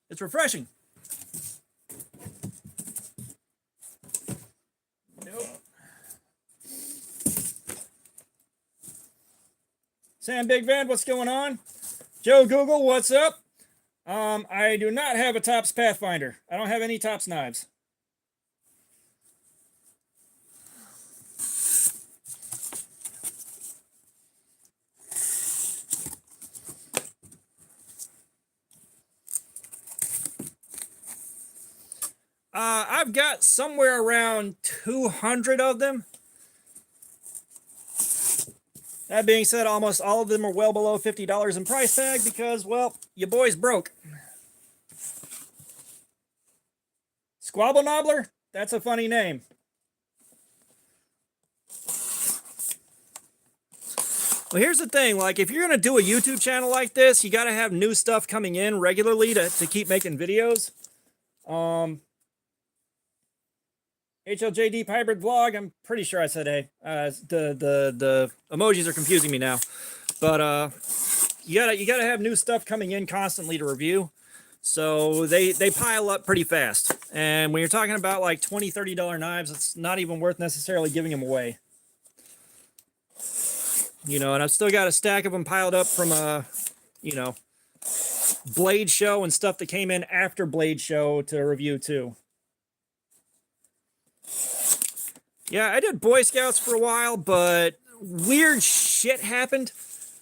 It's refreshing. Nope. Sam Big Van, what's going on? Joe Google, what's up? I do not have a Tops Pathfinder. I don't have any Tops knives. I've got somewhere around 200 of them. That being said, almost all of them are well below $50 in price tag because, well, your boy's broke. Squabble Nobbler? That's a funny name. Well, here's the thing. Like, if you're going to do a YouTube channel like this, you got to have new stuff coming in regularly to keep making videos. HLJ Deep Hybrid Vlog. I'm pretty sure I said hey. The emojis are confusing me now, but you gotta have new stuff coming in constantly to review. So they pile up pretty fast. And when you're talking about like $20, $30 knives, it's not even worth necessarily giving them away. You know, and I've still got a stack of them piled up from you know, Blade Show and stuff that came in after Blade Show to review too. Yeah, I did Boy Scouts for a while, but weird shit happened.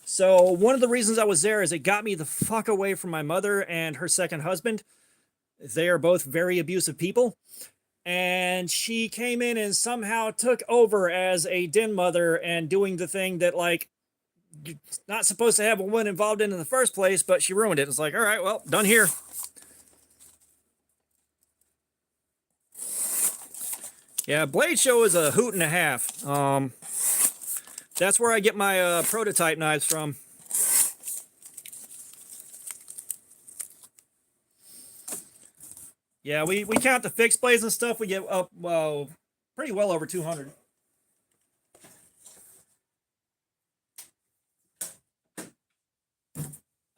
So one of the reasons I was there is it got me the fuck away from my mother and her second husband. They are both very abusive people. And she came in and somehow took over as a den mother and doing the thing that, like, you're not supposed to have a woman involved in the first place, but she ruined it. It's like, all right, well, done here. Yeah, Blade Show is a hoot and a half. That's where I get my prototype knives from. Yeah, we count the fixed blades and stuff. We get up, well, pretty well over 200.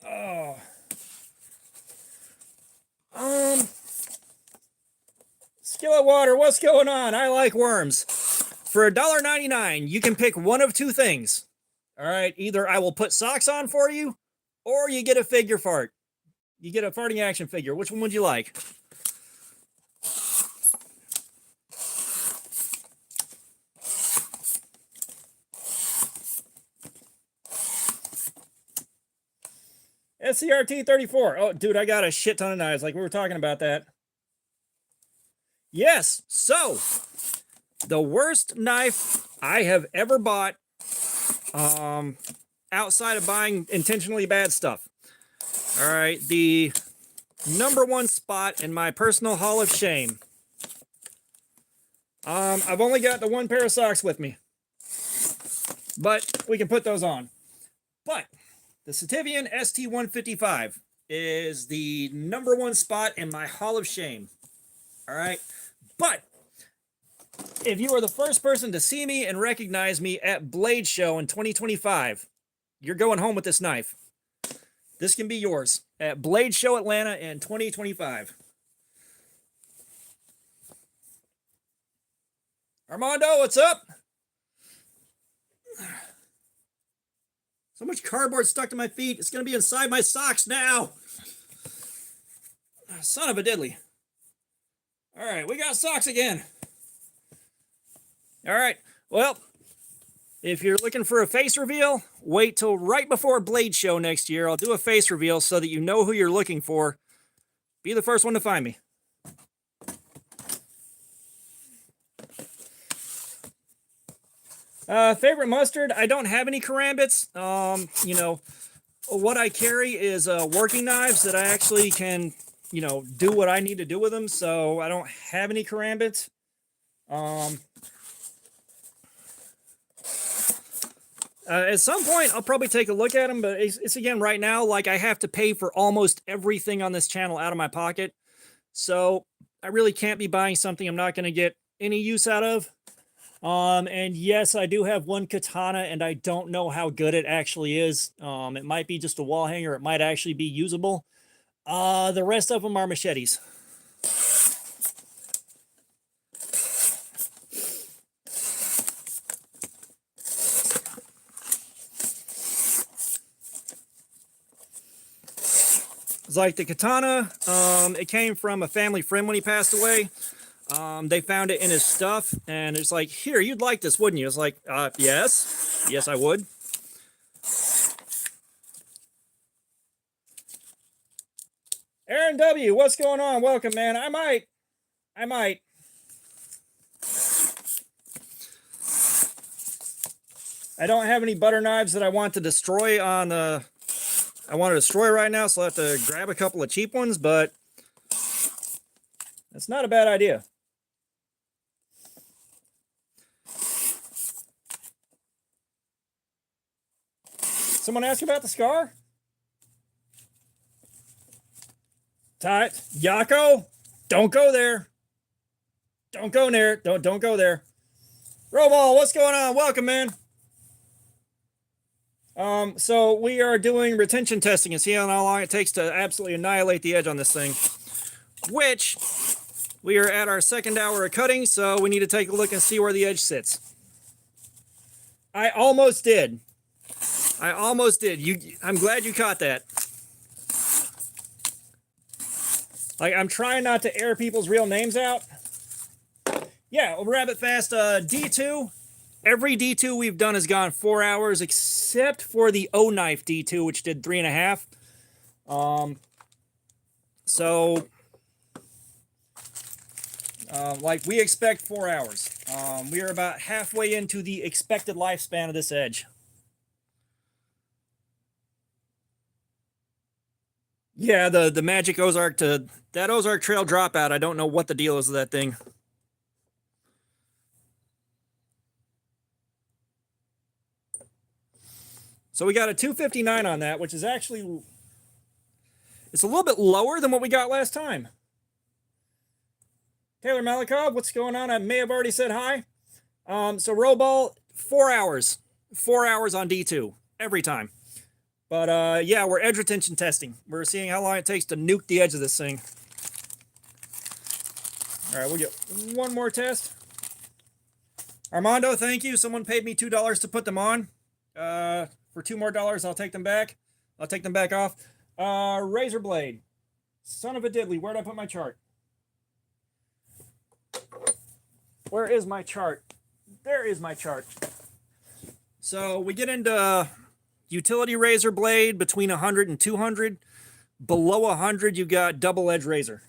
Oh. Skillet Water, what's going on? I like worms. For $1.99, you can pick one of two things. All right, either I will put socks on for you, or you get a figure fart. You get a farting action figure. Which one would you like? SCRT 34. Oh, dude, I got a shit ton of knives. Like, we were talking about that. Yes, so the worst knife I have ever bought, outside of buying intentionally bad stuff. All right, the #1 spot in my personal hall of shame. I've only got the one pair of socks with me, but we can put those on. But the Sativian ST155 is the #1 spot in my hall of shame. All right, but if you are the first person to see me and recognize me at Blade Show in 2025, you're going home with this knife. This can be yours at Blade Show Atlanta in 2025. Armando, what's up? So much cardboard stuck to my feet. It's going to be inside my socks now. Son of a diddly. All right, we got socks again. All right, well, if you're looking for a face reveal, wait till right before Blade Show next year. I'll do a face reveal so that you know who you're looking for. Be the first one to find me. Favorite mustard? I don't have any karambits. You know, what I carry is working knives that I actually can, you know, do what I need to do with them. So I don't have any karambits. At some point, I'll probably take a look at them, but it's again right now, like I have to pay for almost everything on this channel out of my pocket. So I really can't be buying something I'm not going to get any use out of. And yes, I do have one katana, and I don't know how good it actually is. It might be just a wall hanger. It might actually be usable. The rest of them are machetes. It's like the katana, it came from a family friend when he passed away. They found it in his stuff, and it's like, here, you'd like this, wouldn't you? It's like, yes. Yes, I would. Aaron W., what's going on? Welcome, man. I might. I don't have any butter knives that I want to destroy on the... I want to destroy right now, so I'll have to grab a couple of cheap ones, but that's not a bad idea. Someone asked about the scar? Tight. Yako, don't go there. Don't go near. Don't go there. Roball, what's going on? Welcome, man. So we are doing retention testing and see how long it takes to absolutely annihilate the edge on this thing. Which we are at our second hour of cutting, so we need to take a look and see where the edge sits. I almost did. I'm glad you caught that. Like, I'm trying not to air people's real names out. Yeah, well, Rabbit Fast, D2. Every D2 we've done has gone 4 hours, except for the O-Knife D2, which did 3.5. Like, we expect 4 hours. We are about halfway into the expected lifespan of this edge. Yeah, the Magic Ozark that Ozark Trail dropout, I don't know what the deal is with that thing. So we got a 259 on that, which is actually, it's a little bit lower than what we got last time. Taylor Malikov, what's going on? I may have already said hi. So Roball, 4 hours. 4 hours on D2 every time. But yeah, we're edge retention testing. We're seeing how long it takes to nuke the edge of this thing. All right, we'll get one more test. Armando, thank you. Someone paid me $2 to put them on. For $2 more, I'll take them back. I'll take them back off. Razor blade. Son of a diddly, where'd I put my chart? Where is my chart? There is my chart. So we get into utility razor blade between 100 and 200. Below 100, you got double edge razor.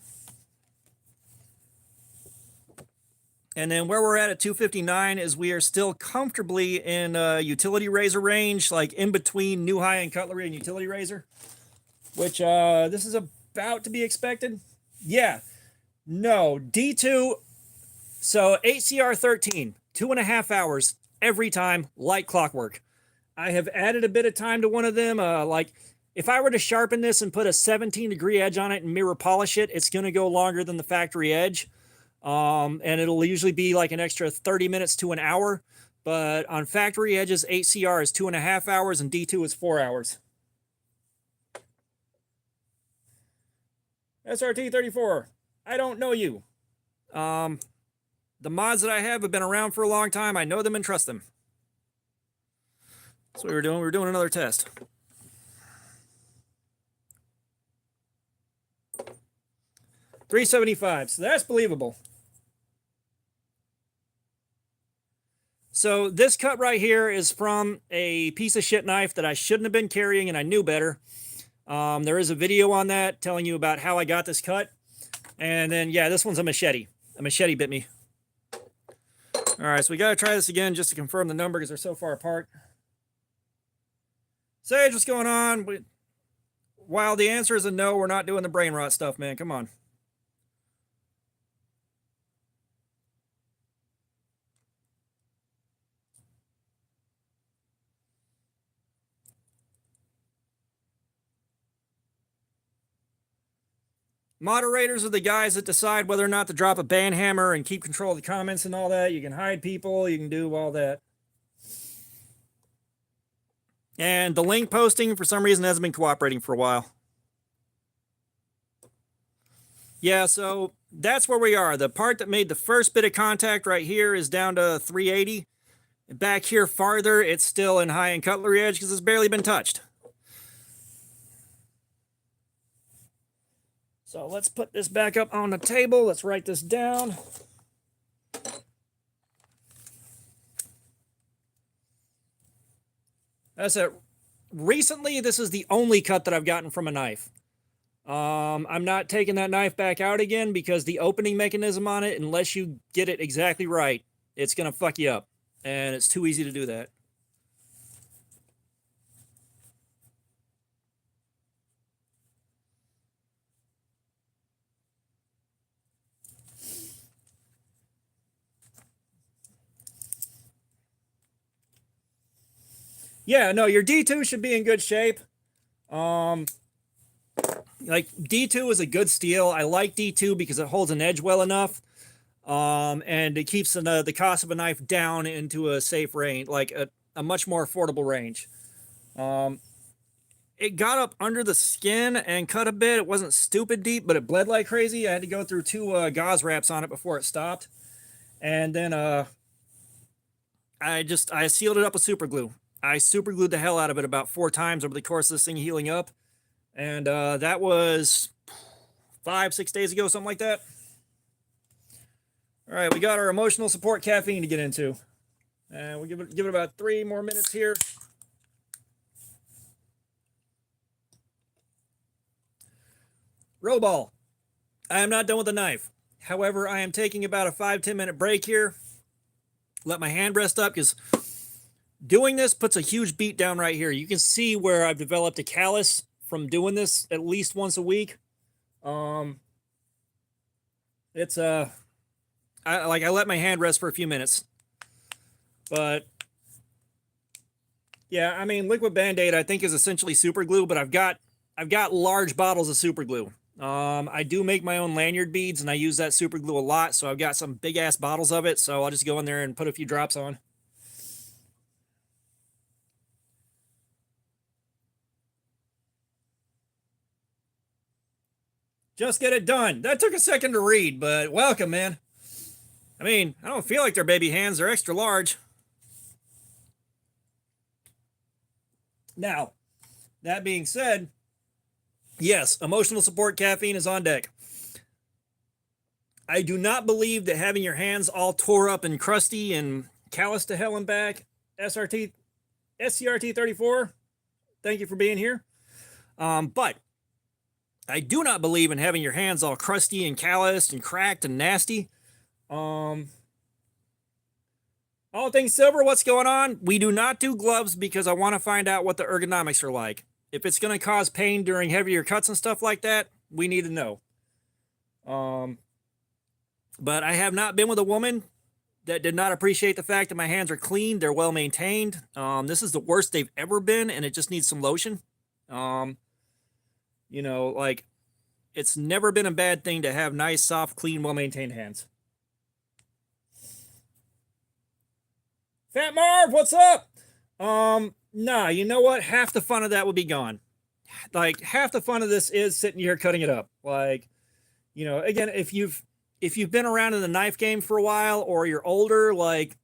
And then where we're at 259 is we are still comfortably in utility razor range, like in between new high-end cutlery and utility razor, which this is about to be expected. Yeah, no, D2, so HCR 13, 2.5 hours every time, like clockwork. I have added a bit of time to one of them. Like, if I were to sharpen this and put a 17-degree edge on it and mirror polish it, it's going to go longer than the factory edge. And it'll usually be like an extra 30 minutes to an hour. But on factory edges, HCR is 2.5 hours and D2 is 4 hours. SRT34, I don't know you. The mods that I have been around for a long time. I know them and trust them. That's what we were doing. We were doing another test. $3.75. So that's believable. So this cut right here is from a piece of shit knife that I shouldn't have been carrying, and I knew better. There is a video on that telling you about how I got this cut. And then, yeah, this one's a machete. A machete bit me. All right, so we got to try this again just to confirm the number because they're so far apart. Sage, what's going on? While the answer is a no, we're not doing the brain rot stuff, man. Come on. Moderators are the guys that decide whether or not to drop a ban hammer and keep control of the comments and all that. You can hide people. You can do all that. And the link posting, for some reason, hasn't been cooperating for a while. Yeah, so that's where we are. The part that made the first bit of contact right here is down to 380. Back here farther, it's still in high-end cutlery edge because it's barely been touched. So let's put this back up on the table. Let's write this down. That's it. Recently, this is the only cut that I've gotten from a knife. I'm not taking that knife back out again because the opening mechanism on it, unless you get it exactly right, it's going to fuck you up. And it's too easy to do that. Yeah, no, your D2 should be in good shape. Like D2 is a good steel. I like D2 because it holds an edge well enough. And it keeps the cost of a knife down into a safe range, like a much more affordable range. It got up under the skin and cut a bit. It wasn't stupid deep, but it bled like crazy. I had to go through 2 gauze wraps on it before it stopped. And then I sealed it up with super glue. I super glued the hell out of it about 4 times over the course of this thing healing up. And that was 5-6 days ago, something like that. All right, we got our emotional support caffeine to get into. And we'll give it about 3 more minutes here. Roll I am not done with the knife. However, I am taking about a 5-10 minute break here. Let my hand rest up because doing this puts a huge beat down right here. You can see where I've developed a callus from doing this at least once a week. It's I let my hand rest for a few minutes. But yeah, I mean, liquid Band-Aid I think is essentially super glue, but I've got large bottles of super glue. I do make my own lanyard beads and I use that super glue a lot, so I've got some big ass bottles of it, so I'll just go in there and put a few drops on. Just get it done. That took a second to read, but welcome, man. I mean, I don't feel like they're baby hands. They're extra large. Now, that being said, yes, emotional support caffeine is on deck. I do not believe that having your hands all tore up and crusty and calloused to hell and back, SCRT 34, thank you for being here. But I do not believe in having your hands all crusty and calloused and cracked and nasty. All things silver, what's going on? We do not do gloves because I want to find out what the ergonomics are like. If it's going to cause pain during heavier cuts and stuff like that, we need to know. But I have not been with a woman that did not appreciate the fact that my hands are clean, they're well maintained. This is the worst they've ever been, and it just needs some lotion. You know, like, it's never been a bad thing to have nice, soft, clean, well-maintained hands. Fat Marv, what's up? Nah, you know what? Half the fun of that will be gone. Like, half the fun of this is sitting here cutting it up. Like, you know, again, if you've been around in the knife game for a while or you're older, like,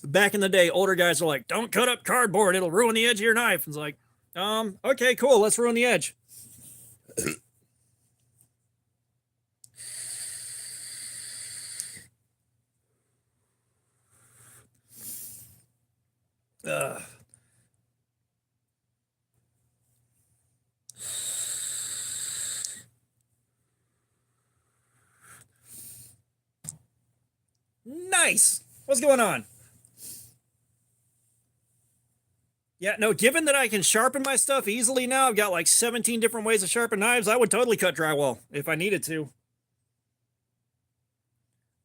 Back in the day, older guys are like, don't cut up cardboard, it'll ruin the edge of your knife. It's like, okay, cool, let's ruin the edge. Nice. What's going on? Yeah, no, given that I can sharpen my stuff easily now, I've got like 17 different ways to sharpen knives. I would totally cut drywall if I needed to.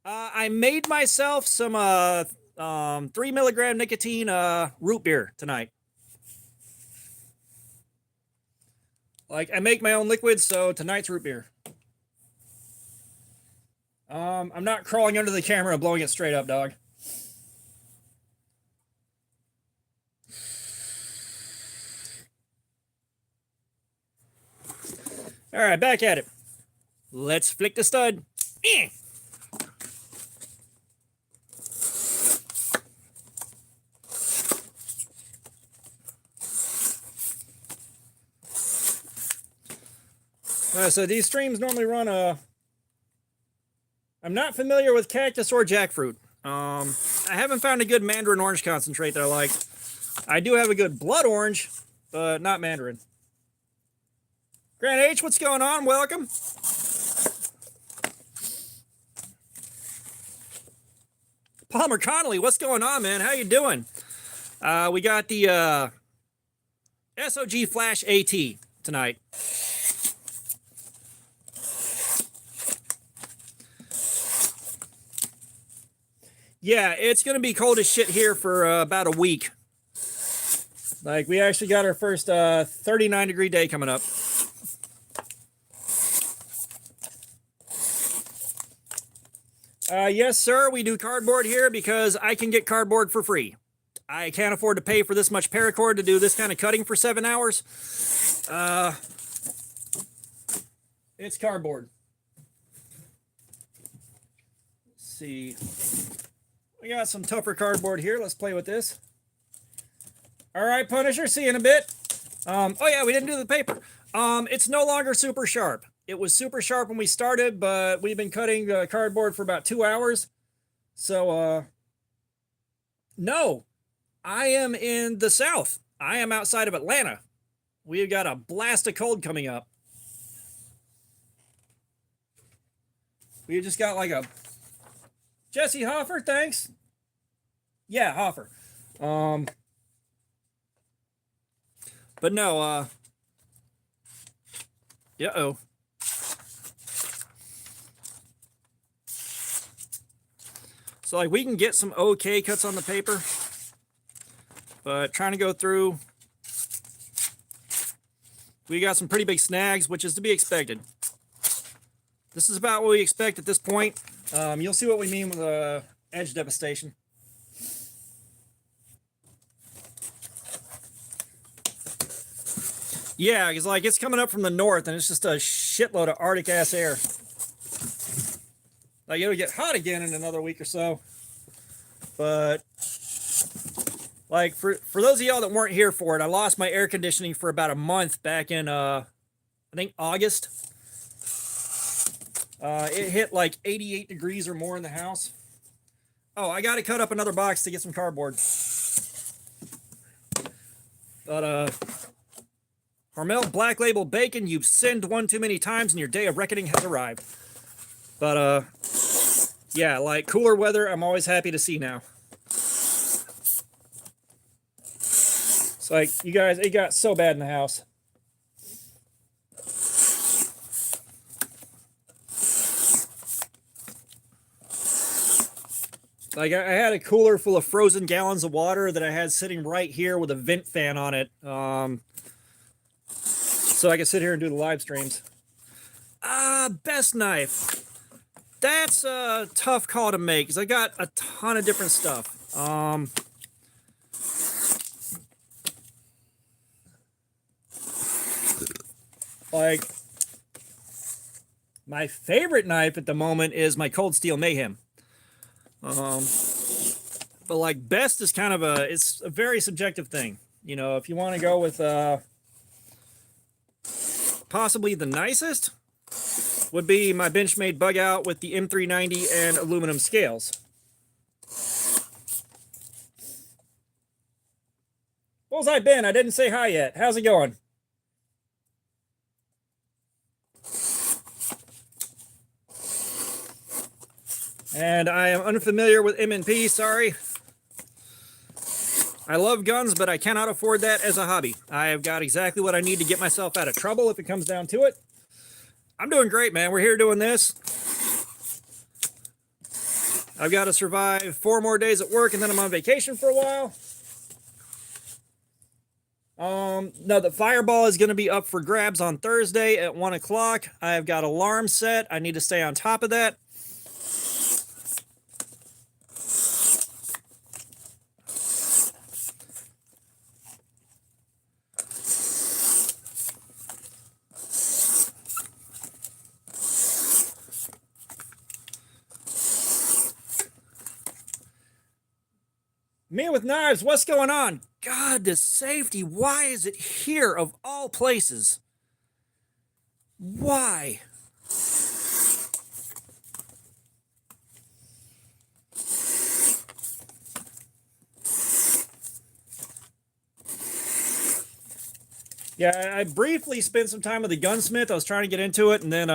I made myself some 3 milligram nicotine root beer tonight. Like, I make my own liquid, so tonight's root beer. I'm not crawling under the camera and blowing it straight up, dog. All right, back at it. Let's flick the stud. Eh. So these streams normally run I'm not familiar with cactus or jackfruit. I haven't found a good mandarin orange concentrate that I like. I do have a good blood orange, but not mandarin. Grant H, what's going on? Welcome. Palmer Connolly, what's going on, man? How you doing? We got the SOG Flash AT tonight. Yeah, it's going to be cold as shit here for about a week. Like, we actually got our first 39-degree day coming up. Yes, sir, we do cardboard here because I can get cardboard for free. I can't afford to pay for this much paracord to do this kind of cutting for 7 hours. It's cardboard. Let's see. We got some tougher cardboard here. Let's play with this. All right, Punisher, see you in a bit. Oh yeah, we didn't do the paper. It's no longer super sharp. It was super sharp when we started, but we've been cutting cardboard for about 2 hours. So, no, I am in the South. I am outside of Atlanta. We've got a blast of cold coming up. We just got like a Jesse Hoffer, thanks. Yeah, Hoffer. But no, uh-oh. So, like, we can get some okay cuts on the paper, but trying to go through, we got some pretty big snags, which is to be expected. This is about what we expect at this point. You'll see what we mean with edge devastation. Yeah, because, like, it's coming up from the north, and it's just a shitload of Arctic-ass air. Like, it'll get hot again in another week or so. But, like, for those of y'all that weren't here for it, I lost my air conditioning for about a month back in, I think, August. It hit, like, 88 degrees or more in the house. Oh, I got to cut up another box to get some cardboard. But, Hormel Black Label Bacon, you've sinned one too many times and your day of reckoning has arrived. But, yeah, like, cooler weather, I'm always happy to see now. It's like, you guys, it got so bad in the house. Like, I had a cooler full of frozen gallons of water that I had sitting right here with a vent fan on it. So I could sit here and do the live streams. Best knife. That's a tough call to make because I got a ton of different stuff. Like, my favorite knife at the moment is my Cold Steel Mayhem. But like best is kind of it's a very subjective thing. You know, if you want to go with possibly the nicest would be my Benchmade bug out with the M390 and aluminum scales. Bullseye Ben, I didn't say hi yet. How's it going? And I am unfamiliar with M&P, sorry. I love guns, but I cannot afford that as a hobby. I have got exactly what I need to get myself out of trouble if it comes down to it. I'm doing great, man. We're here doing this. I've got to survive 4 more days at work, and then I'm on vacation for a while. No, the Fireball is going to be up for grabs on Thursday at 1 o'clock. I've got alarm set. I need to stay on top of that. Me with knives, what's going on? God, this safety, why is it here of all places? Why? Yeah, I briefly spent some time with the gunsmith. I was trying to get into it, and then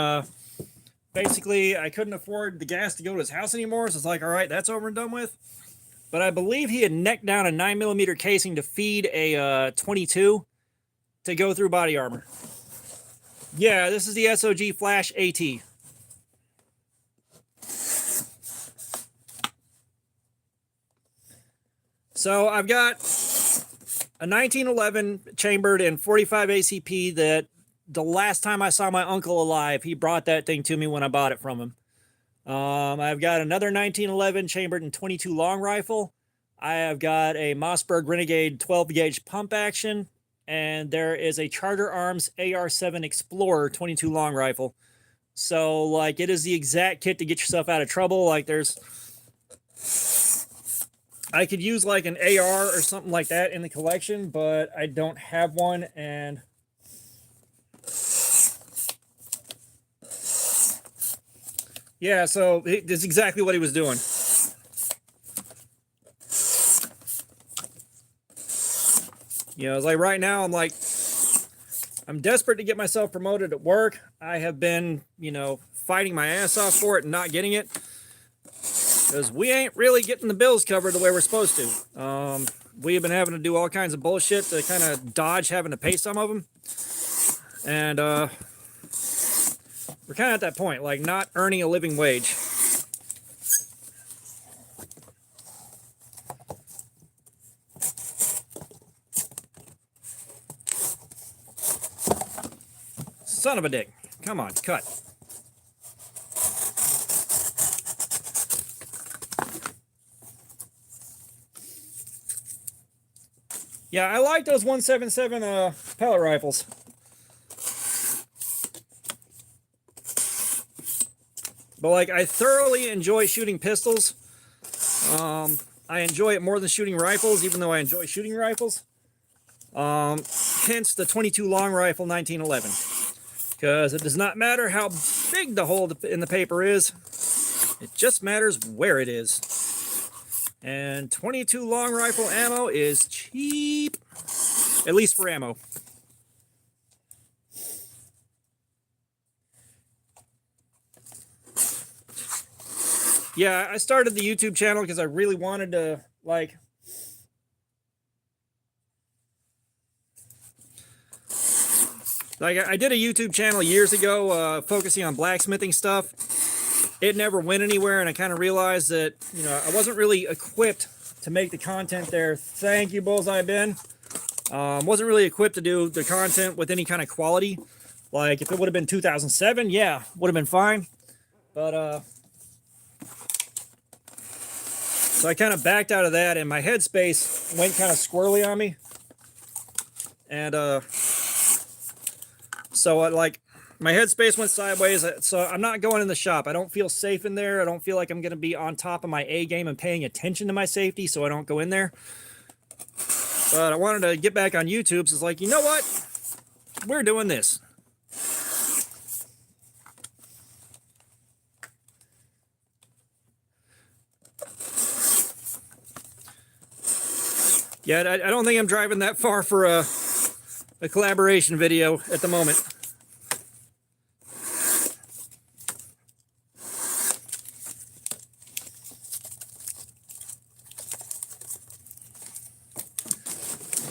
basically I couldn't afford the gas to go to his house anymore, so it's like, all right, that's over and done with. But I believe he had necked down a 9mm casing to feed a 22 to go through body armor. Yeah, this is the SOG Flash AT. So I've got a 1911 chambered in 45 ACP that the last time I saw my uncle alive, he brought that thing to me when I bought it from him. I've got another 1911 chambered in 22 long rifle. I have got a Mossberg Renegade 12 gauge pump action, and there is a Charter Arms AR-7 Explorer 22 long rifle. So like it is the exact kit to get yourself out of trouble. Like I could use like an AR or something like that in the collection, but I don't have one. And yeah, so that's exactly what he was doing. You know, it's like right now I'm desperate to get myself promoted at work. I have been, you know, fighting my ass off for it and not getting it because we ain't really getting the bills covered the way we're supposed to. We have been having to do all kinds of bullshit to kind of dodge having to pay some of them. And we're kind of at that point, like not earning a living wage. Son of a dick. Come on, cut. Yeah, I like those 177 pellet rifles. But like, I thoroughly enjoy shooting pistols. I enjoy it more than shooting rifles, even though I enjoy shooting rifles. Hence the 22 long rifle 1911. Because it does not matter how big the hole in the paper is. It just matters where it is. And 22 long rifle ammo is cheap. At least for ammo. Yeah, I started the YouTube channel because I really wanted to, like... I did a YouTube channel years ago focusing on blacksmithing stuff. It never went anywhere, and I kind of realized that, you know, I wasn't really equipped to make the content there. Thank you, Bullseye Ben. Wasn't really equipped to do the content with any kind of quality. Like, if it would have been 2007, yeah, would have been fine. But, so I kind of backed out of that, and my headspace went kind of squirrely on me. And, so, my headspace went sideways, so I'm not going in the shop. I don't feel safe in there. I don't feel like I'm going to be on top of my A game and paying attention to my safety, so I don't go in there. But I wanted to get back on YouTube, so it's like, you know what? We're doing this. Yeah, I don't think I'm driving that far for a collaboration video at the moment.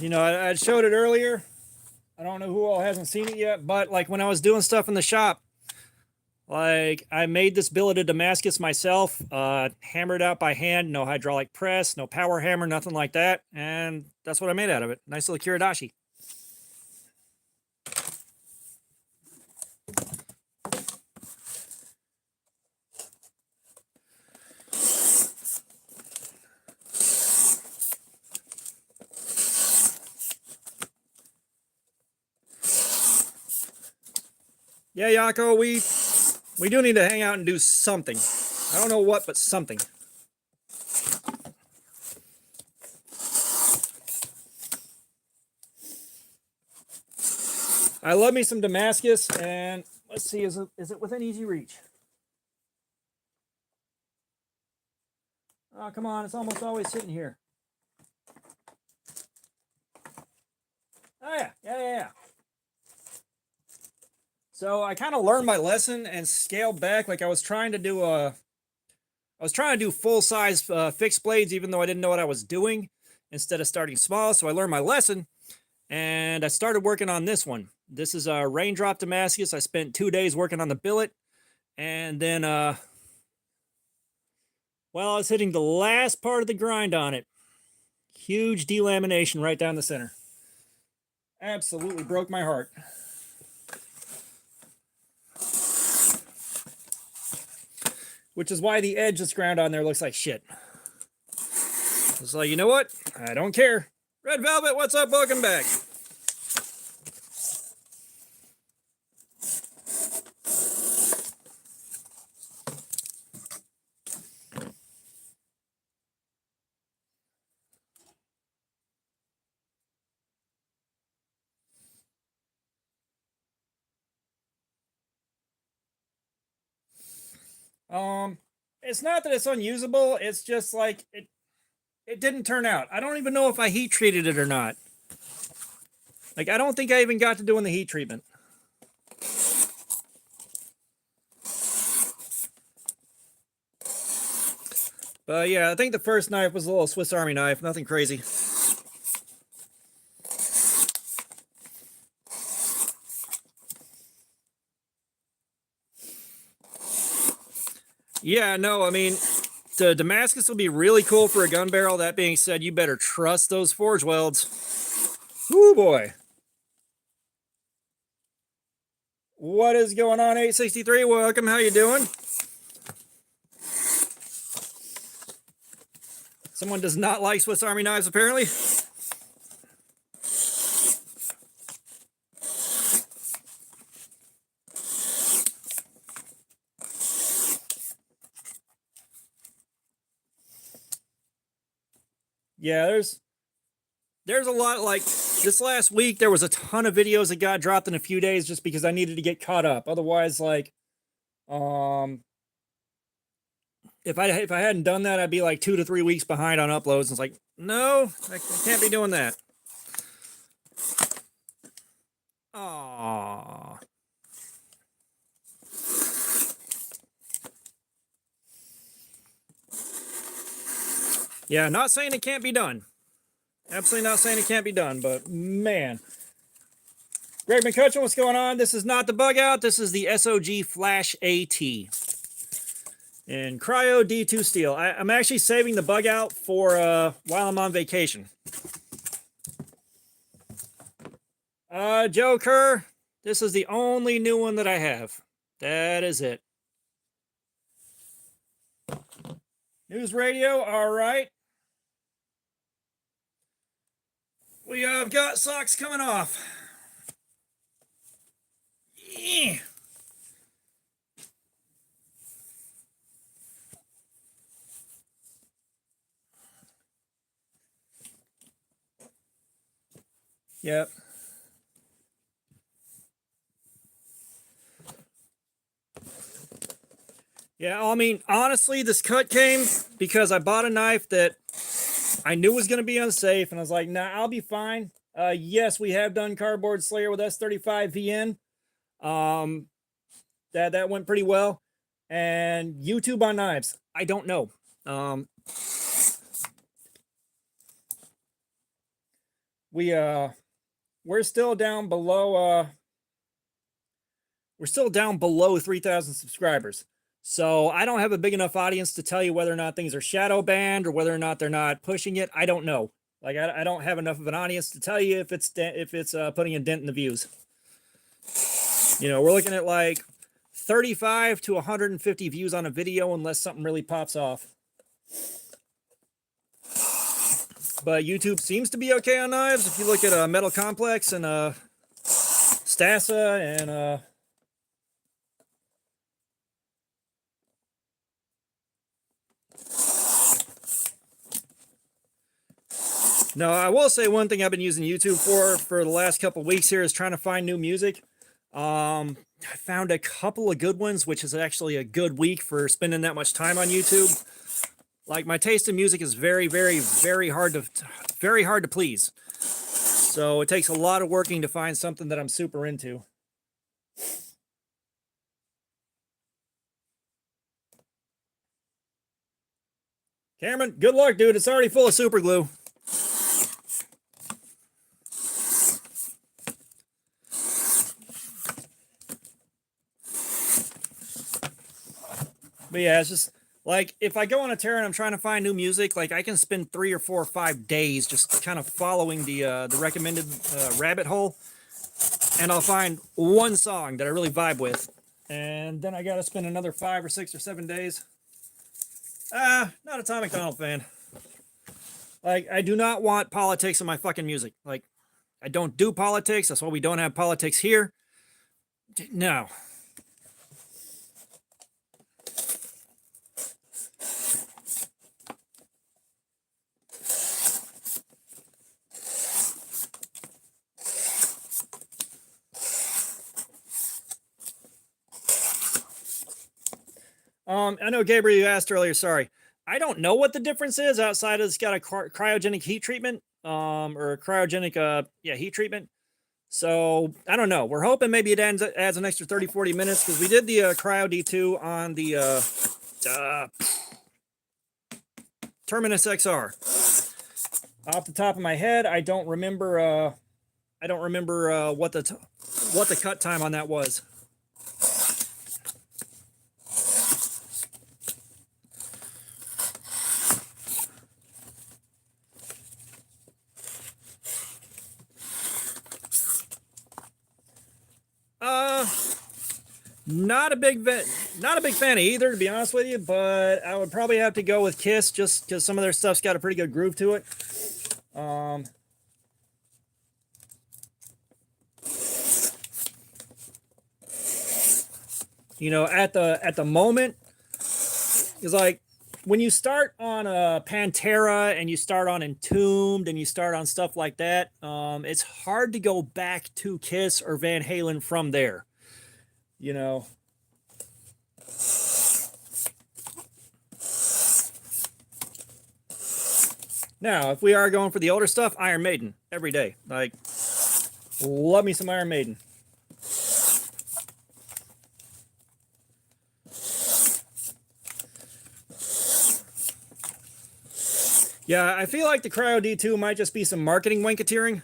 You know, I showed it earlier. I don't know who all hasn't seen it yet, but like when I was doing stuff in the shop, like I made this billet of Damascus myself, hammered out by hand, no hydraulic press, no power hammer, nothing like that. And that's what I made out of it. Nice little Kiradashi. Yeah, Yako, we do need to hang out and do something. I don't know what, but something. I love me some Damascus, and let's see, is it within easy reach? Oh, come on, it's almost always sitting here. Oh, yeah. So I kind of learned my lesson and scaled back. Like I was trying to do full-size fixed blades, even though I didn't know what I was doing, instead of starting small. So I learned my lesson, and I started working on this one. This is a raindrop Damascus. I spent 2 days working on the billet, and then well, I was hitting the last part of the grind on it. Huge delamination right down the center. Absolutely broke my heart. Which is why the edge that's ground on there looks like shit. It's like, you know what? I don't care. Red Velvet, what's up? Welcome back. It's not that it's unusable, it's just like it didn't turn out. I don't even know if I heat treated it or not. Like I don't think I even got to doing the heat treatment. But yeah, I think the first knife was a little Swiss Army knife, nothing crazy. Yeah, no, I mean, the Damascus will be really cool for a gun barrel. That being said, you better trust those forge welds. Ooh, boy. What is going on, 863? Welcome, how you doing? Someone does not like Swiss Army knives, apparently. Yeah, there's a lot. Like this last week there was a ton of videos that got dropped in a few days just because I needed to get caught up. Otherwise, like if I hadn't done that, I'd be like 2 to 3 weeks behind on uploads. And it's like, no, I can't be doing that. Aww. Yeah, not saying it can't be done. Absolutely not saying it can't be done, but man. Greg McCutcheon, what's going on? This is not the bug out. This is the SOG Flash AT. And Cryo D2 Steel. I'm actually saving the bug out for while I'm on vacation. Joe Kerr, this is the only new one that I have. That is it. News radio, all right. We have got socks coming off. Yep. Yeah, I mean, honestly, this cut came because I bought a knife that I knew was going to be unsafe, and I was like, nah, I'll be fine. Yes, we have done Cardboard Slayer with S35 VN. That went pretty well. And YouTube on knives, I don't know. We're still down below. We're still down below 3,000 subscribers. So I don't have a big enough audience to tell you whether or not things are shadow banned or whether or not they're not pushing it. I don't know. Like I don't have enough of an audience to tell you if it's putting a dent in the views. You know, we're looking at like 35 to 150 views on a video unless something really pops off. But YouTube seems to be okay on knives. If you look at Metal Complex and Stassa and no, I will say one thing I've been using YouTube for the last couple weeks here is trying to find new music. I found a couple of good ones, which is actually a good week for spending that much time on YouTube. Like my taste in music is very, very, very hard to please. So it takes a lot of working to find something that I'm super into. Cameron, good luck, dude. It's already full of super glue. But yeah, it's just like if I go on a tear and I'm trying to find new music, like I can spend 3 or 4 or 5 days just kind of following the recommended rabbit hole, and I'll find one song that I really vibe with, and then I got to spend another 5 or 6 or 7 days. Not a Tom McDonald fan. Like I do not want politics in my fucking music. Like I don't do politics. That's why we don't have politics here. No. I know Gabriel, you asked earlier. Sorry, I don't know what the difference is outside of it's got a cryogenic heat treatment, or a cryogenic, heat treatment. So I don't know. We're hoping maybe it adds an extra 30, 40 minutes because we did the Cryo D2 on the Terminus XR. Off the top of my head, I don't remember. What the cut time on that was. Not a big fan of either, to be honest with you, but I would probably have to go with Kiss just because some of their stuff's got a pretty good groove to it. You know, at the moment, it's like when you start on a Pantera and you start on Entombed and you start on stuff like that, it's hard to go back to Kiss or Van Halen from there. You know. Now, if we are going for the older stuff, Iron Maiden every day. Like, love me some Iron Maiden. Yeah, I feel like the Cryo D2 might just be some marketing wanketeering.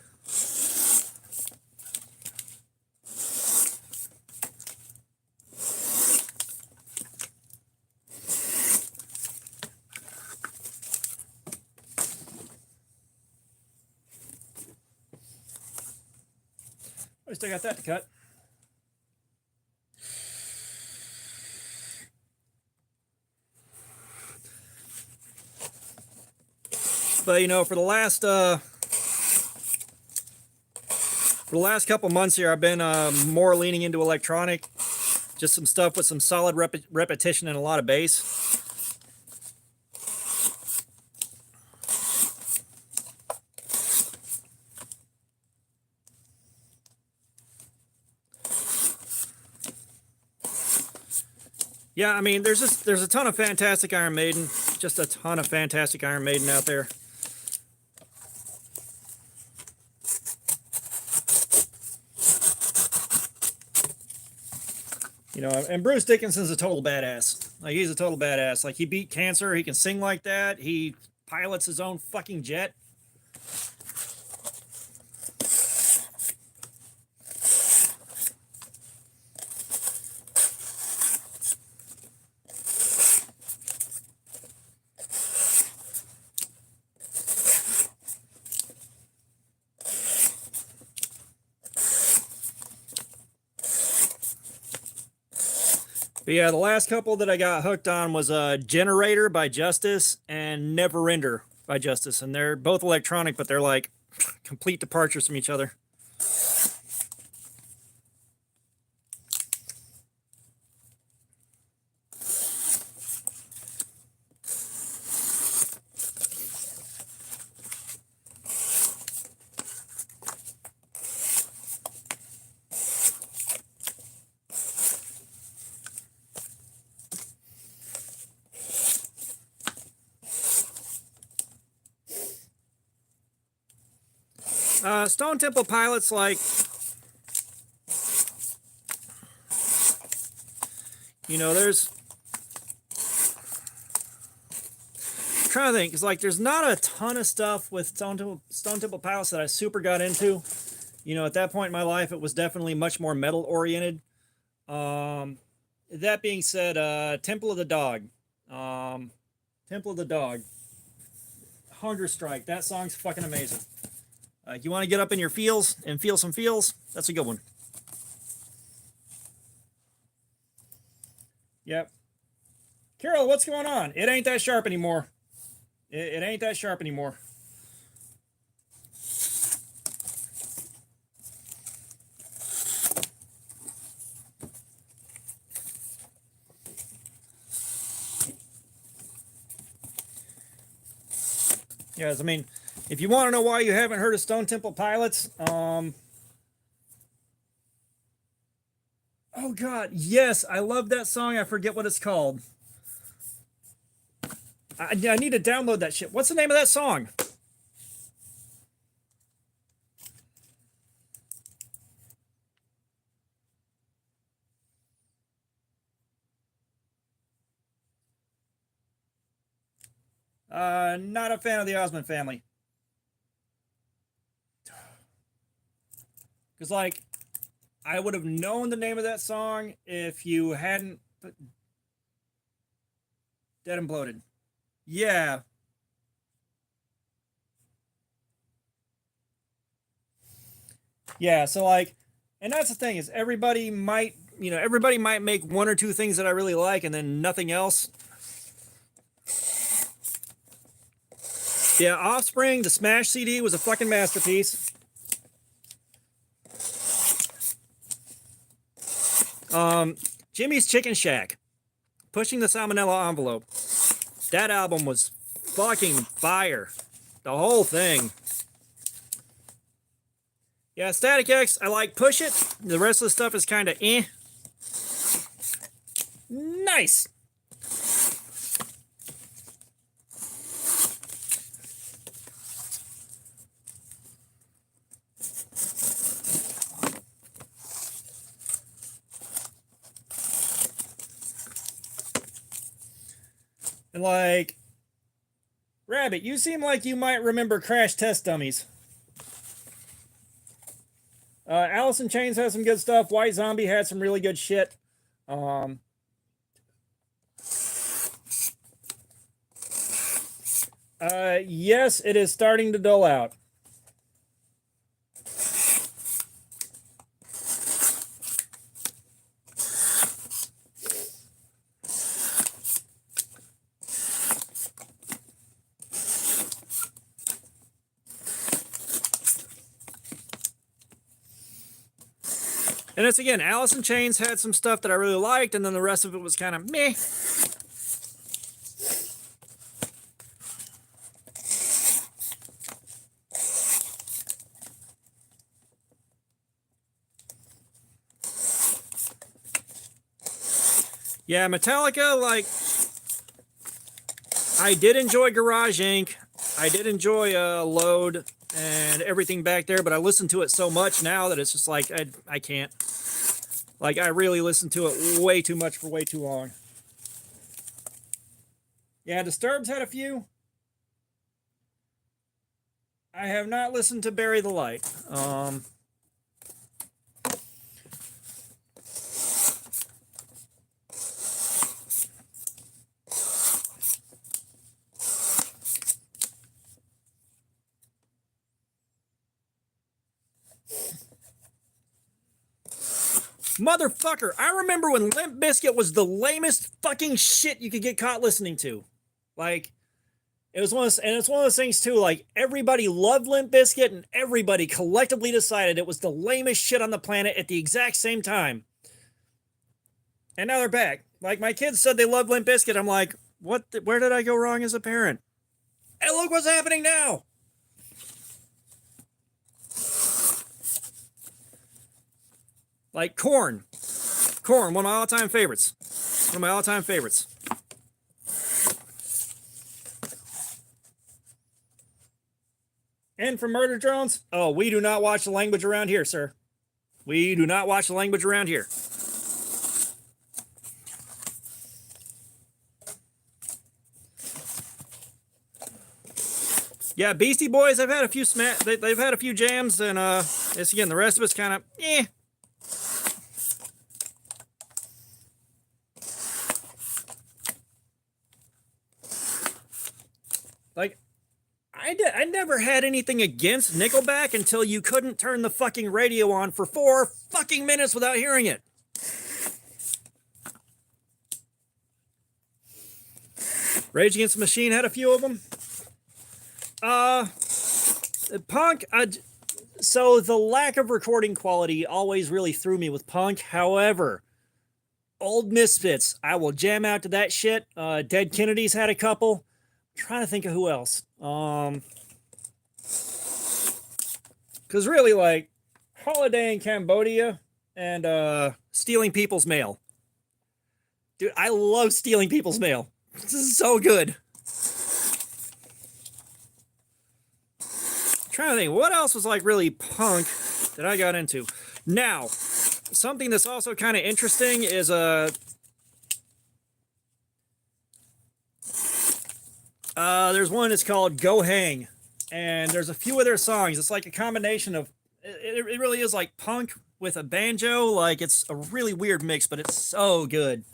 I still got that to cut. But you know, for the last couple months here, I've been more leaning into electronic, just some stuff with some solid repetition and a lot of bass. Yeah, I mean, there's a ton of fantastic Iron Maiden, just a ton of fantastic Iron Maiden out there. You know, and Bruce Dickinson's a total badass. Like, he's a total badass. Like, he beat cancer. He can sing like that. He pilots his own fucking jet. But yeah, the last couple that I got hooked on was Generator by Justice and Neverender by Justice. And they're both electronic, but they're like complete departures from each other. Stone Temple Pilots, like, you know, there's, I'm trying to think, it's like there's not a ton of stuff with Stone Temple Pilots that I super got into. You know, at that point in my life, it was definitely much more metal oriented. That being said, Temple of the Dog, Temple of the Dog, Hunger Strike. That song's fucking amazing. You want to get up in your feels and feel some feels? That's a good one. Yep. Carol, what's going on? It ain't that sharp anymore. It ain't that sharp anymore. Yes, I mean, if you want to know why you haven't heard of Stone Temple Pilots, oh God, yes, I love that song. I forget what it's called. I need to download that shit. What's the name of that song? Not a fan of the Osmond Family. Because, like, I would have known the name of that song if you hadn't put Dead and Bloated. Yeah. Yeah, so, like, and that's the thing, is everybody might, you know, everybody might make one or two things that I really like and then nothing else. Yeah, Offspring, the Smash CD was a fucking masterpiece. Jimmy's Chicken Shack, Pushing the Salmonella Envelope. That album was fucking fire. The whole thing. Yeah, Static X, I like Push It. The rest of the stuff is kind of eh. Nice. And like, Rabbit, you seem like you might remember Crash Test Dummies. Alice in Chains has some good stuff. White Zombie had some really good shit. Yes, it is starting to dull out. And it's, again, Alice in Chains had some stuff that I really liked, and then the rest of it was kind of meh. Yeah, Metallica, like, I did enjoy Garage Inc. I did enjoy Load and everything back there, but I listen to it so much now that it's just like, I can't. Like, I really listen to it way too much for way too long. Yeah, Disturbed's had a few. I have not listened to Bury the Light. Motherfucker, I remember when Limp Bizkit was the lamest fucking shit you could get caught listening to. Like, it's one of those things too, like, everybody loved Limp Bizkit and everybody collectively decided it was the lamest shit on the planet at the exact same time. And now they're back. Like, my kids said they loved Limp Bizkit. I'm like, where did I go wrong as a parent? And look what's happening now. Like Korn, one of my all-time favorites. One of my all-time favorites. And for Murder Drones, oh, we do not watch the language around here, sir. We do not watch the language around here. Yeah, Beastie Boys, I've had a few they've had a few jams, and it's, again, the rest of it's kind of Like, I never had anything against Nickelback until you couldn't turn the fucking radio on for 4 fucking minutes without hearing it. Rage Against the Machine had a few of them. Punk, so the lack of recording quality always really threw me with punk. However, Old Misfits, I will jam out to that shit. Dead Kennedys had a couple. I'm trying to think of who else. Because really, like, Holiday in Cambodia and Stealing People's Mail. Dude, I love Stealing People's Mail. This is so good. I'm trying to think, what else was like really punk that I got into? Now, something that's also kind of interesting is there's one that's called Go Hang, and there's a few of their songs. It's like a combination of it really is like punk with a banjo. Like, it's a really weird mix, but it's so good.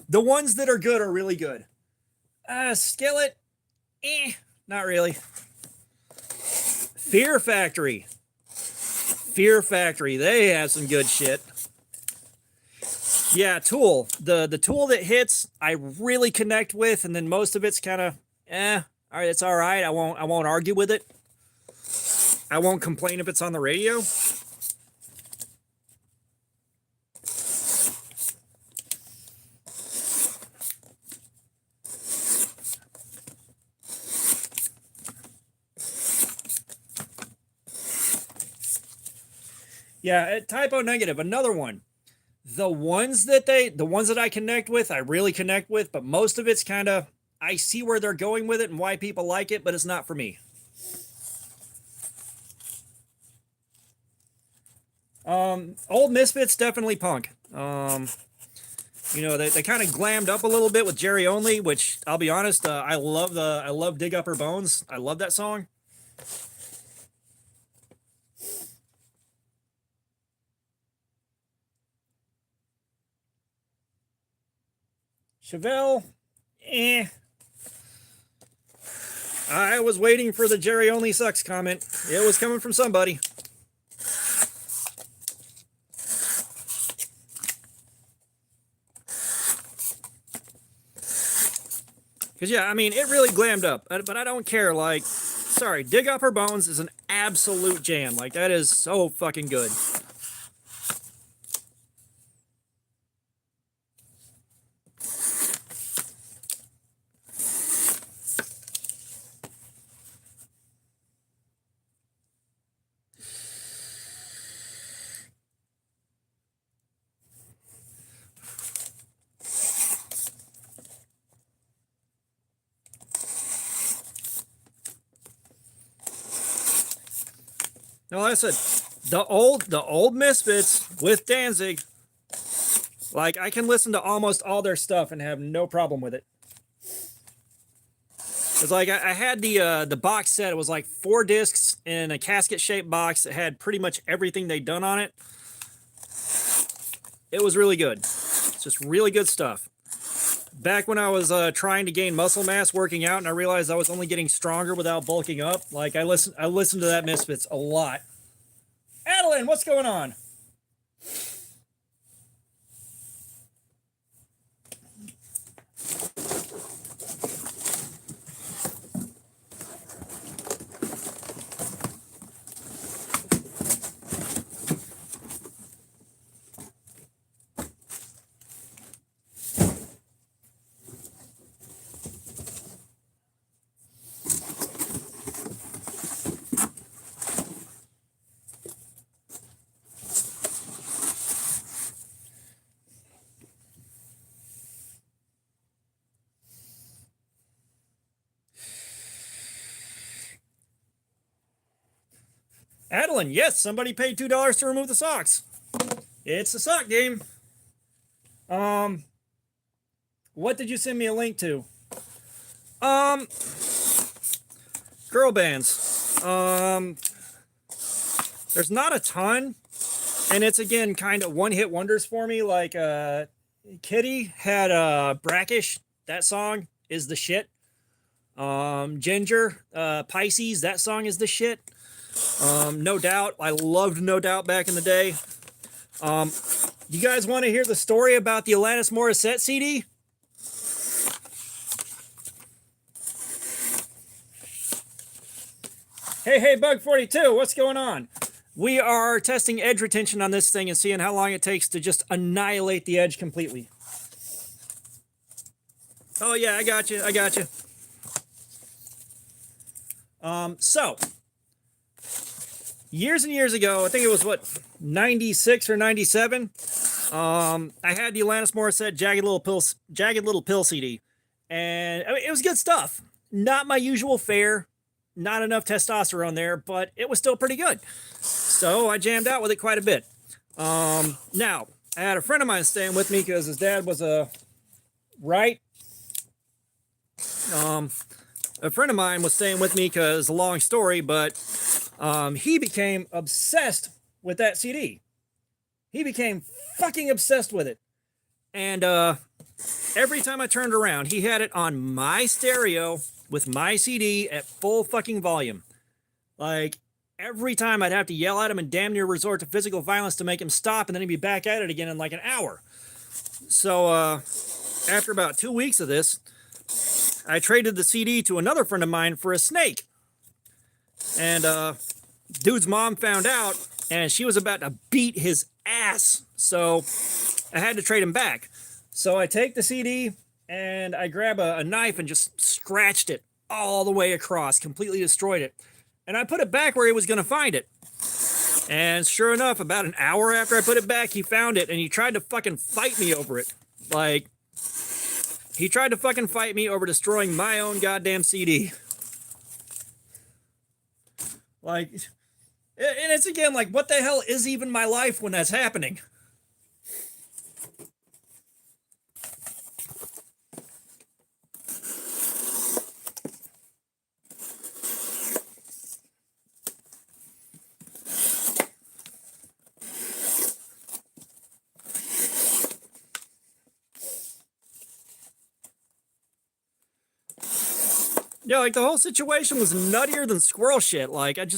The ones that are good are really good. Skillet, not really. Fear Factory, they have some good shit. Yeah, Tool, the Tool that hits, I really connect with, and then most of it's kind of, all right, it's all right. I won't argue with it. I won't complain if it's on the radio. Yeah, Typo Negative, another one. The ones that I connect with, I really connect with, but most of it's kind of, I see where they're going with it and why people like it, but it's not for me. Old Misfits, definitely punk. You know, they kind of glammed up a little bit with Jerry Only, which, I'll be honest, I love Dig Up Her Bones. I love that song. Chevelle, I was waiting for the Jerry Only sucks comment. It was coming from somebody. Because, yeah, I mean, it really glammed up. But I don't care. Like, sorry, Dig Up Her Bones is an absolute jam. Like, that is so fucking good. No, like I said, the old Misfits with Danzig, like I can listen to almost all their stuff and have no problem with it. It's like I had the box set. It was like 4 discs in a casket shaped box that had pretty much everything they'd done on it. It was really good. It's just really good stuff. Back when I was trying to gain muscle mass working out, and I realized I was only getting stronger without bulking up, like I listened to that Misfits a lot. Adeline, what's going on? Adeline, yes, somebody paid $2 to remove the socks. It's the sock game. What did you send me a link to? Girl bands. There's not a ton, and it's again kind of one-hit wonders for me. Like Kitty had Brackish. That song is the shit. Ginger, Pisces. That song is the shit. No Doubt. I loved No Doubt back in the day. You guys want to hear the story about the Alanis Morissette CD? Hey, Bug42, what's going on? We are testing edge retention on this thing and seeing how long it takes to just annihilate the edge completely. Oh yeah, I got you. So, years and years ago, I think it was what, 96 or 97. I had the Alanis Morissette Jagged Little Pill CD, and I mean, it was good stuff. Not my usual fare, not enough testosterone there, but it was still pretty good. So I jammed out with it quite a bit. Now I had a friend of mine staying with me because his dad was a friend of mine was staying with me because it's a long story, but he became obsessed with that CD. He became fucking obsessed with it. And every time I turned around, he had it on my stereo with my CD at full fucking volume. Like, every time I'd have to yell at him and damn near resort to physical violence to make him stop, and then he'd be back at it again in like an hour. So after about 2 weeks of this, I traded the CD to another friend of mine for a snake. And dude's mom found out, and she was about to beat his ass. So I had to trade him back. So I take the CD, and I grab a knife and just scratched it all the way across, completely destroyed it. And I put it back where he was going to find it. And sure enough, about an hour after I put it back, he found it, and he tried to fucking fight me over it. Like, he tried to fucking fight me over destroying my own goddamn CD. Like, and it's again, like, what the hell is even my life when that's happening? Yeah, like the whole situation was nuttier than squirrel shit. Like, and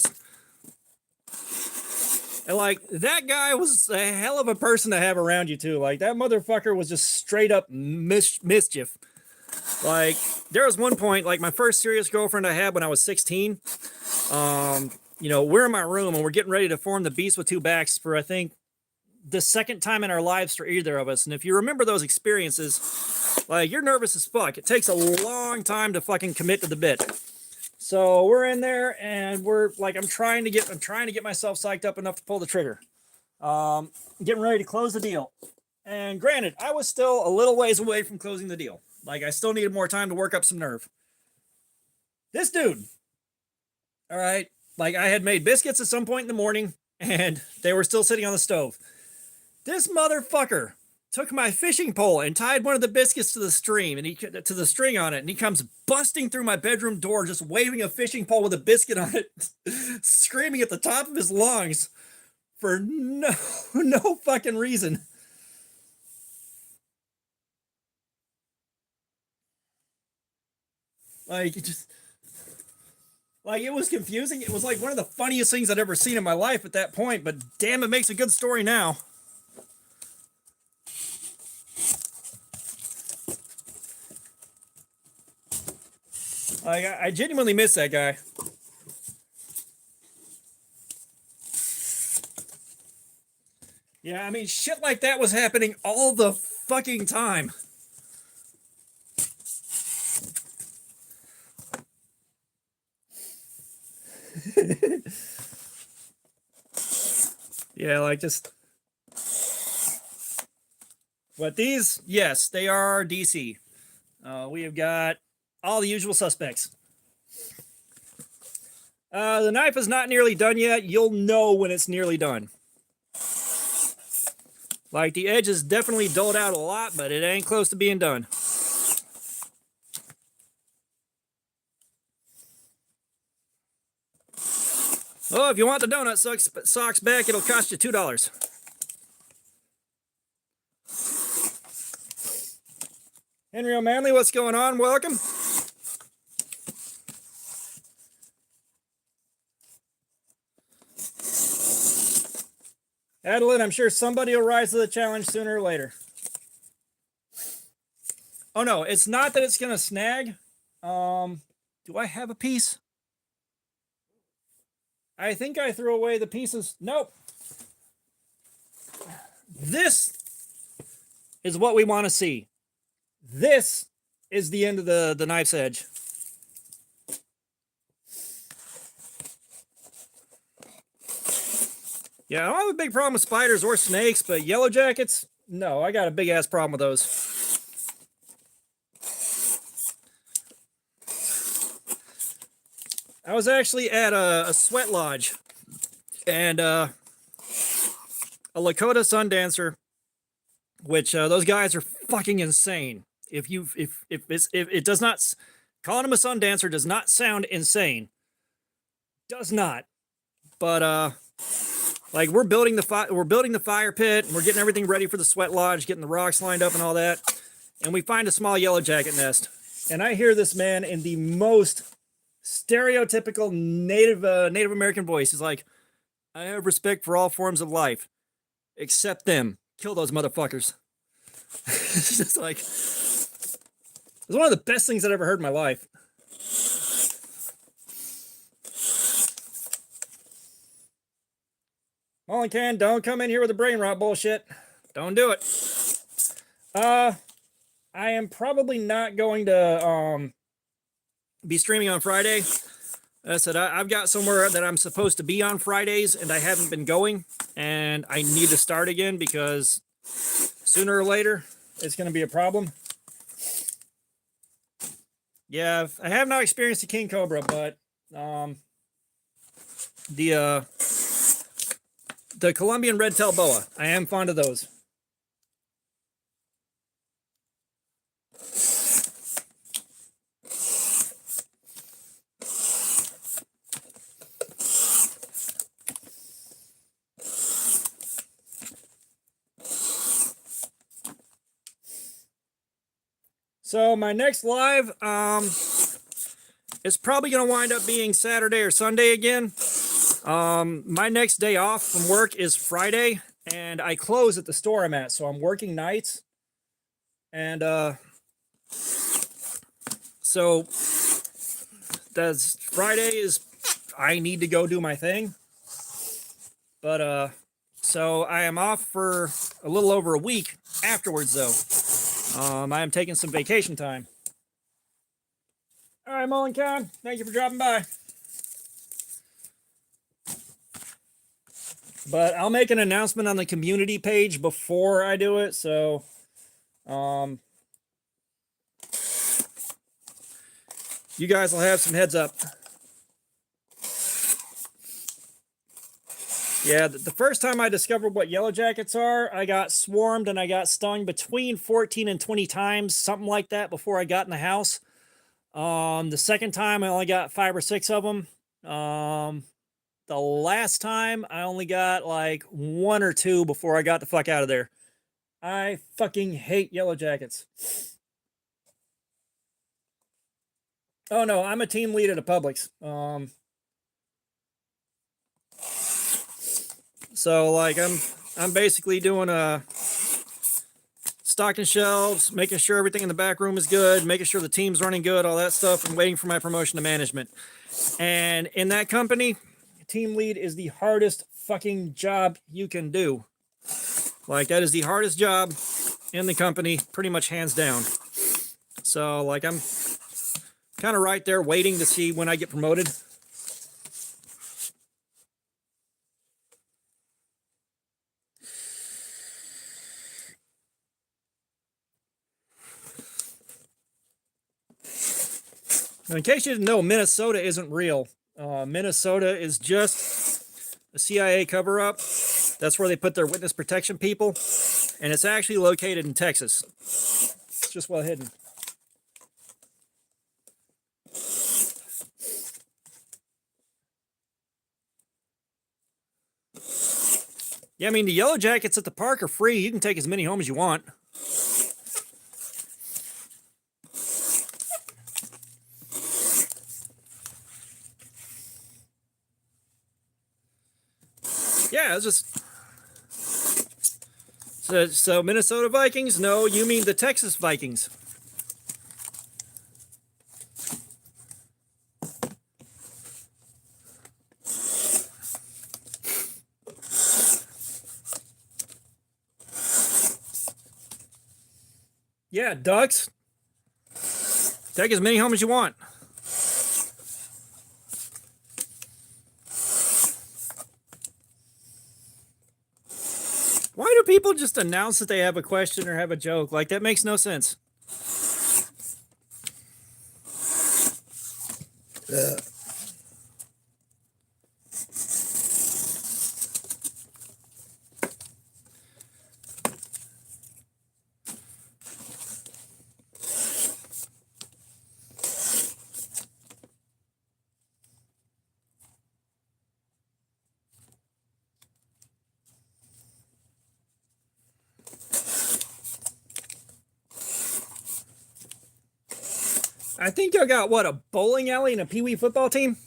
like, that guy was a hell of a person to have around you too. Like, that motherfucker was just straight up mischief. Like, there was one point, like my first serious girlfriend I had when I was 16. You know, we're in my room and we're getting ready to form the Beast with Two Backs for, I think, the second time in our lives for either of us. And if you remember those experiences, like, you're nervous as fuck. It takes a long time to fucking commit to the bit. So we're in there and we're like, I'm trying to get myself psyched up enough to pull the trigger. Getting ready to close the deal. And granted, I was still a little ways away from closing the deal. Like, I still needed more time to work up some nerve. This dude, all right, Like I had made biscuits at some point in the morning and they were still sitting on the stove. This motherfucker took my fishing pole and tied one of the biscuits to the stream and to the string on it, and he comes busting through my bedroom door just waving a fishing pole with a biscuit on it, screaming at the top of his lungs for no fucking reason. Like it was confusing. It was like one of the funniest things I'd ever seen in my life at that point, but damn, it makes a good story now. Like, I genuinely miss that guy. Yeah, I mean, shit like that was happening all the fucking time. Yeah, like just... But these, yes, they are DC. We have got all the usual suspects. The knife is not nearly done yet. You'll know when it's nearly done. Like, the edge is definitely dulled out a lot, but it ain't close to being done. Oh, if you want the donut socks back, it'll cost you $2. Henry O'Manley, what's going on? Welcome. Adeline, I'm sure somebody will rise to the challenge sooner or later. Oh no, it's not that it's gonna snag. Do I have a piece? I think I threw away the pieces. Nope. This is what we want to see. This is the end of the knife's edge. Yeah, I don't have a big problem with spiders or snakes, but yellow jackets, no, I got a big ass problem with those. I was actually at a sweat lodge, and a Lakota sun dancer, which those guys are fucking insane. If it does not, calling him a sun dancer does not sound insane. Does not. But like we're building the fire pit, and we're getting everything ready for the sweat lodge, getting the rocks lined up and all that, and we find a small yellow jacket nest, and I hear this man in the most stereotypical Native American voice. He's like, "I have respect for all forms of life, except them. Kill those motherfuckers." It's just like, it's one of the best things I've ever heard in my life. Mullencan, don't come in here with the brain rot bullshit. Don't do it. I am probably not going to be streaming on Friday. I said I've got somewhere that I'm supposed to be on Fridays, and I haven't been going, and I need to start again because sooner or later it's going to be a problem. Yeah, I have not experienced a king cobra, but the Colombian red-tailed boa, I am fond of those. So my next live is probably going to wind up being Saturday or Sunday again. My next day off from work is Friday, and I close at the store I'm at, so I'm working nights. And so that's Friday is I need to go do my thing. But so I am off for a little over a week afterwards, though. I am taking some vacation time. All right, Mullencan, thank you for dropping by. But I'll make an announcement on the community page before I do it, so you guys will have some heads up. Yeah, the first time I discovered what yellow jackets are, I got swarmed and I got stung between 14 and 20 times, something like that, before I got in the house. The second time I only got 5 or 6 of them. The last time I only got like 1 or 2 before I got the fuck out of there. I fucking hate yellow jackets. Oh no, I'm a team lead at a Publix. So like I'm basically doing stocking shelves, making sure everything in the back room is good, making sure the team's running good, all that stuff, and waiting for my promotion to management. And in that company, team lead is the hardest fucking job you can do. Like, that is the hardest job in the company, pretty much hands down. So like I'm kind of right there waiting to see when I get promoted. Now, in case you didn't know, Minnesota isn't real. Minnesota is just a CIA cover-up. That's where they put their witness protection people. And it's actually located in Texas. It's just well hidden. Yeah, I mean, the yellow jackets at the park are free. You can take as many home as you want. Yeah, it's just... So Minnesota Vikings? No, you mean the Texas Vikings. Yeah, Ducks. Take as many home as you want. Why do people just announce that they have a question or have a joke? Like, that makes no sense. I think I got, what, a bowling alley and a pee-wee football team?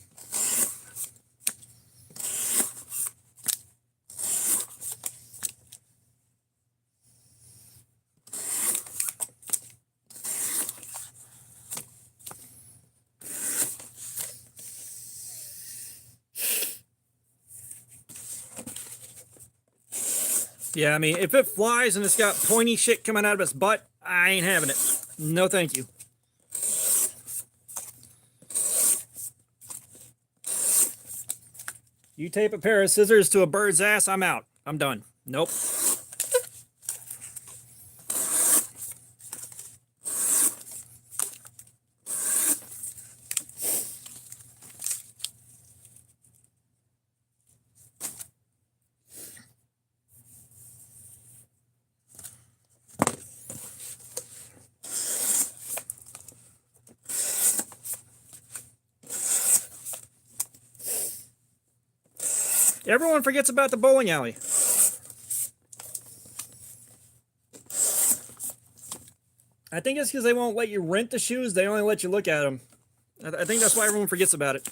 Yeah, I mean, if it flies and it's got pointy shit coming out of its butt, I ain't having it. No, thank you. You tape a pair of scissors to a bird's ass, I'm out. I'm done. Nope. Everyone forgets about the bowling alley. I think it's because they won't let you rent the shoes. They only let you look at them. I think that's why everyone forgets about it.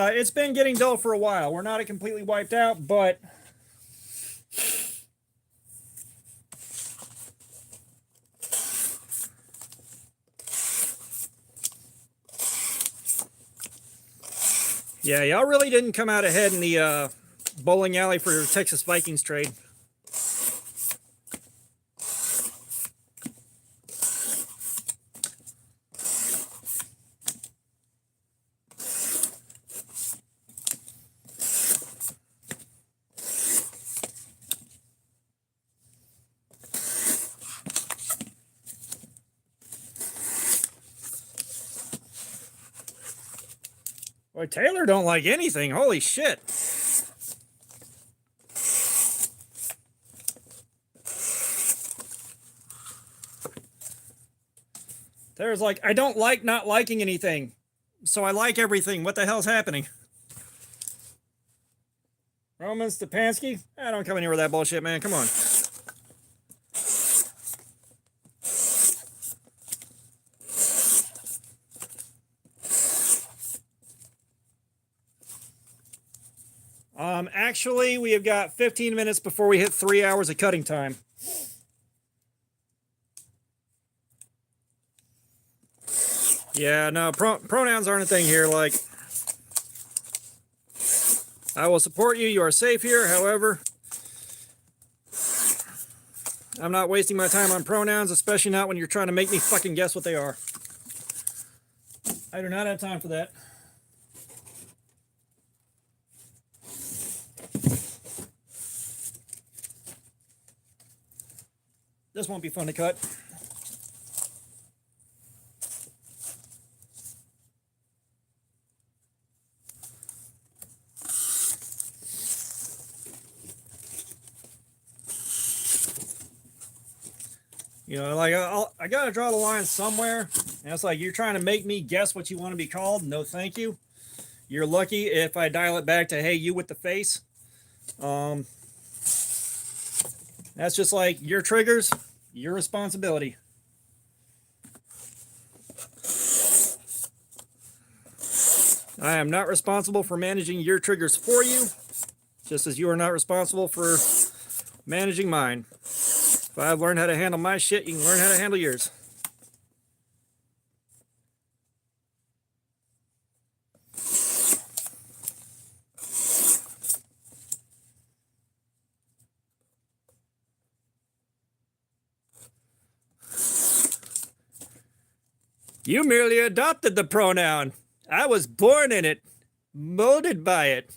It's been getting dull for a while. We're not completely wiped out, but Yeah, y'all really didn't come out ahead in the bowling alley for your Texas Vikings trade. Boy, Taylor don't like anything. Holy shit. Taylor's like, I don't like not liking anything. So I like everything. What the hell's happening? Roman Stepanski? I don't come anywhere with that bullshit, man. Come on. Actually, we have got 15 minutes before we hit 3 hours of cutting time. Yeah, no, pronouns aren't a thing here. Like, I will support you. You are safe here. However, I'm not wasting my time on pronouns, especially not when you're trying to make me fucking guess what they are. I do not have time for that. This won't be fun to cut. You know, like I gotta draw the line somewhere. And it's like, you're trying to make me guess what you want to be called. No, thank you. You're lucky if I dial it back to, hey, you with the face. That's just like your triggers, your responsibility. I am not responsible for managing your triggers for you, just as you are not responsible for managing mine. If I've learned how to handle my shit, you can learn how to handle yours. You merely adopted the pronoun. I was born in it, molded by it.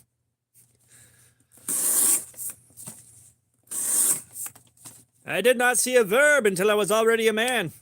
I did not see a verb until I was already a man.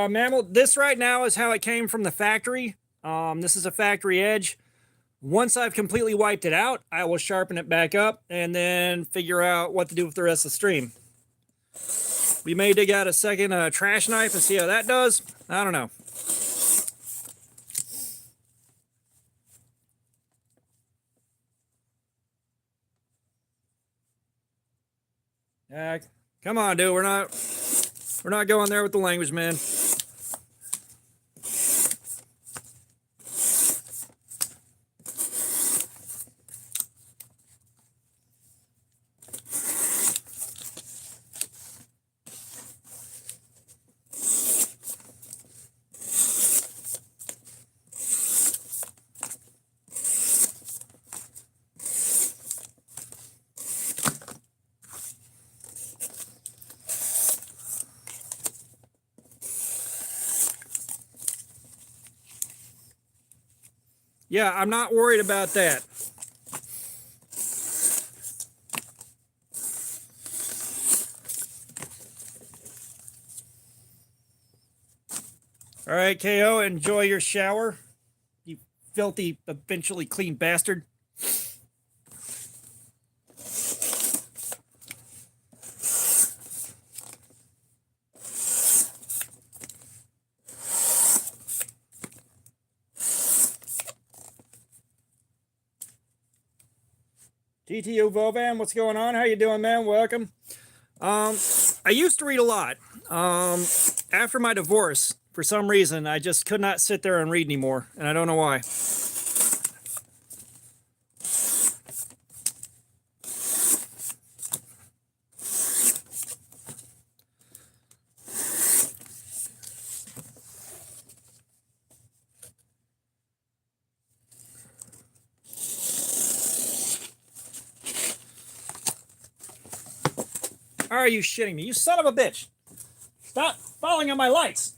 Mammal, this right now is how it came from the factory. This is a factory edge. Once I've completely wiped it out, I will sharpen it back up and then figure out what to do with the rest of the stream. We may dig out a second trash knife and see how that does. I don't know. Come on, dude. We're not going there with the language, man. Yeah, I'm not worried about that. All right, KO, enjoy your shower, you filthy, eventually clean bastard. PTU Vovan, what's going on? How you doing, man? Welcome. I used to read a lot. After my divorce, for some reason, I just could not sit there and read anymore, and I don't know why. Are you shitting me? You son of a bitch! Stop falling on my lights!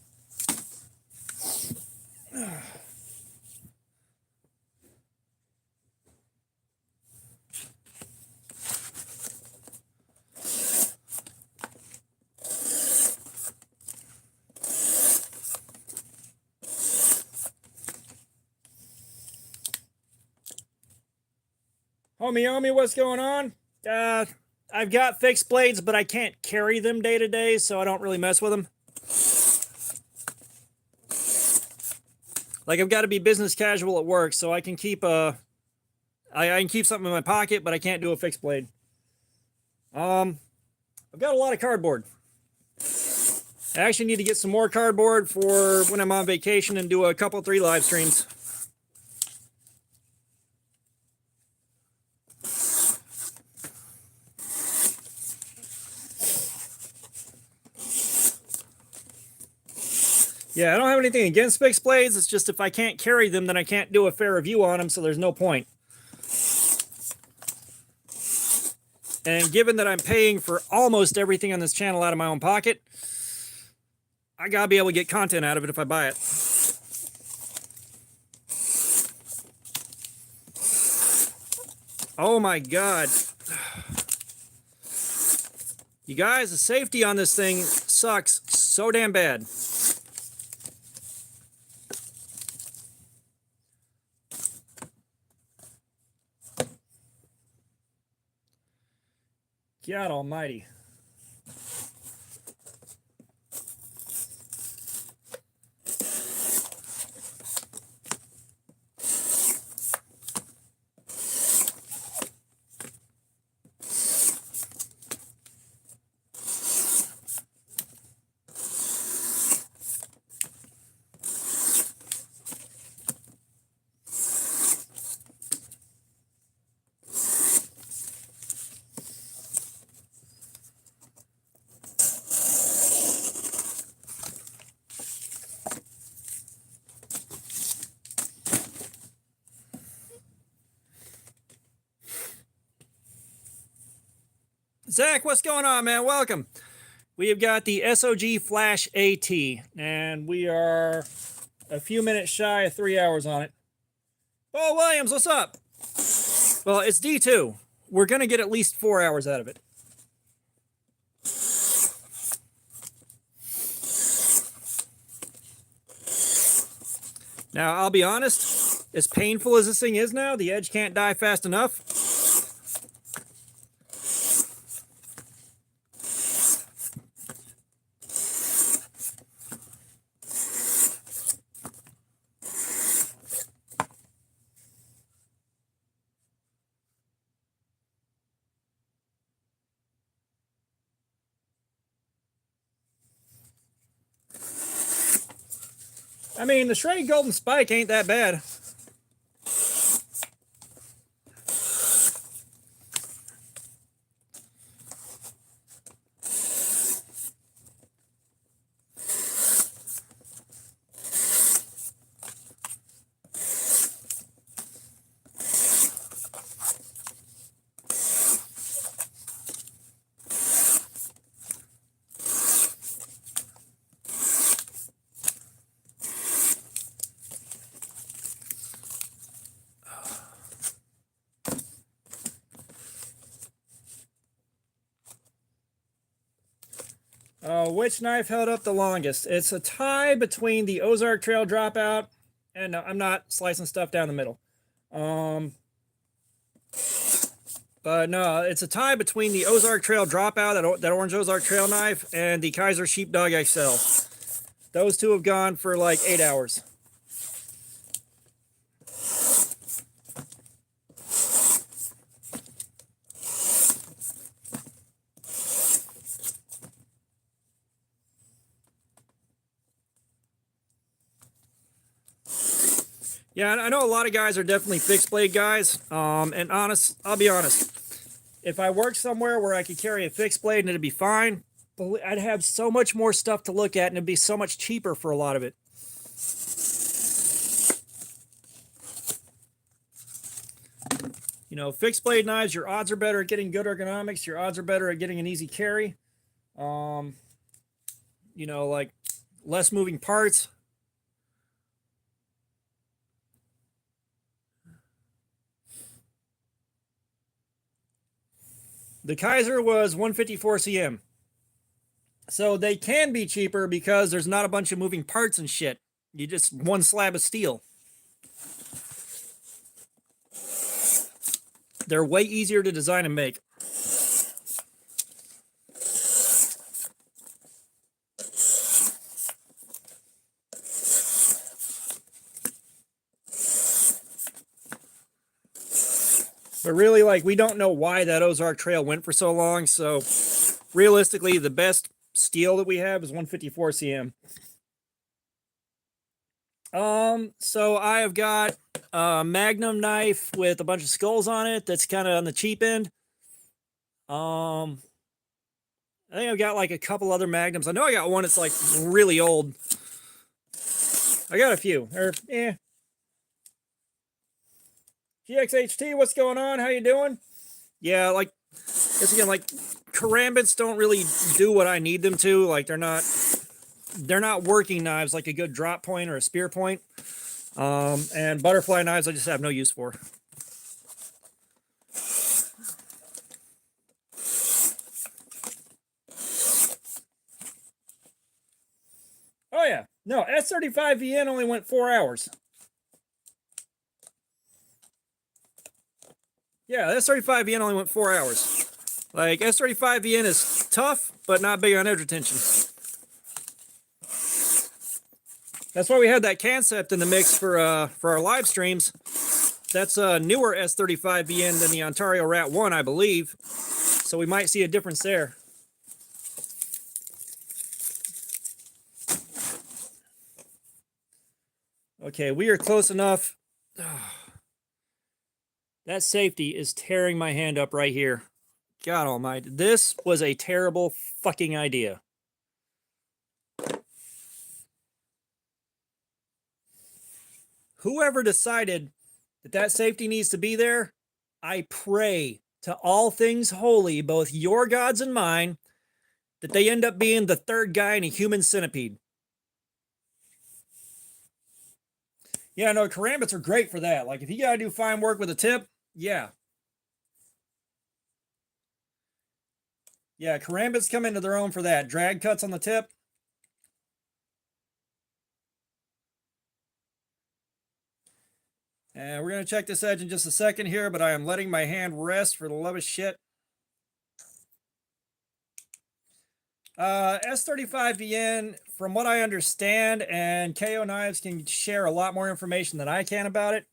Homie, what's going on? I've got fixed blades, but I can't carry them day to day, so I don't really mess with them. Like, I've got to be business casual at work, so I can keep I can keep something in my pocket, but I can't do a fixed blade. I've got a lot of cardboard. I actually need to get some more cardboard for when I'm on vacation and do a couple, 3 live streams. Yeah, I don't have anything against fixed blades. It's just if I can't carry them, then I can't do a fair review on them, so there's no point. And given that I'm paying for almost everything on this channel out of my own pocket, I gotta be able to get content out of it if I buy it. Oh my God. You guys, the safety on this thing sucks so damn bad. God almighty. Zach, what's going on, man? Welcome. We have got the SOG Flash AT, and we are a few minutes shy of 3 hours on it. Paul Williams, what's up? Well, it's D2. We're going to get at least 4 hours out of it. Now, I'll be honest, as painful as this thing is now, the edge can't die fast enough. I mean, the Schrade Golden Spike ain't that bad. Which knife held up the longest? It's a tie between the Ozark Trail Dropout, and no, I'm not slicing stuff down the middle. But no, it's a tie between the Ozark Trail Dropout, that orange Ozark Trail knife, and the Kaiser Sheepdog XL. Those two have gone for like 8 hours. Yeah, I know a lot of guys are definitely fixed blade guys. And I'll be honest. If I worked somewhere where I could carry a fixed blade and it'd be fine, but I'd have so much more stuff to look at and it'd be so much cheaper for a lot of it. You know, fixed blade knives, your odds are better at getting good ergonomics. Your odds are better at getting an easy carry. You know, like less moving parts. The Kaiser was 154 cm. So they can be cheaper because there's not a bunch of moving parts and shit. You just one slab of steel. They're way easier to design and make. But really, like, we don't know why that Ozark Trail went for so long. So realistically, the best steel that we have is 154 cm. So I have got a Magnum knife with a bunch of skulls on it. That's kind of on the cheap end. I think I've got like a couple other Magnums. I know I got one that's like really old. I got a few. GXHT, what's going on? How you doing? Yeah, like, it's again, like, karambits don't really do what I need them to. Like, they're not working knives like a good drop point or a spear point. And butterfly knives I just have no use for. Oh yeah, no, S35VN only went 4 hours. Yeah, S35VN only went 4 hours. Like, S35VN is tough, but not big on edge retention. That's why we had that concept in the mix for our live streams. That's a newer S35VN than the Ontario Rat 1, I believe. So we might see a difference there. Okay, we are close enough. That safety is tearing my hand up right here. God almighty. This was a terrible fucking idea. Whoever decided that safety needs to be there, I pray to all things holy, both your gods and mine, that they end up being the third guy in a human centipede. Yeah, no, karambits are great for that. Like, if you gotta do fine work with a tip, yeah. Yeah, karambits come into their own for that. Drag cuts on the tip. And we're going to check this edge in just a second here, but I am letting my hand rest for the love of shit. S35VN, from what I understand, and KO Knives can share a lot more information than I can about it,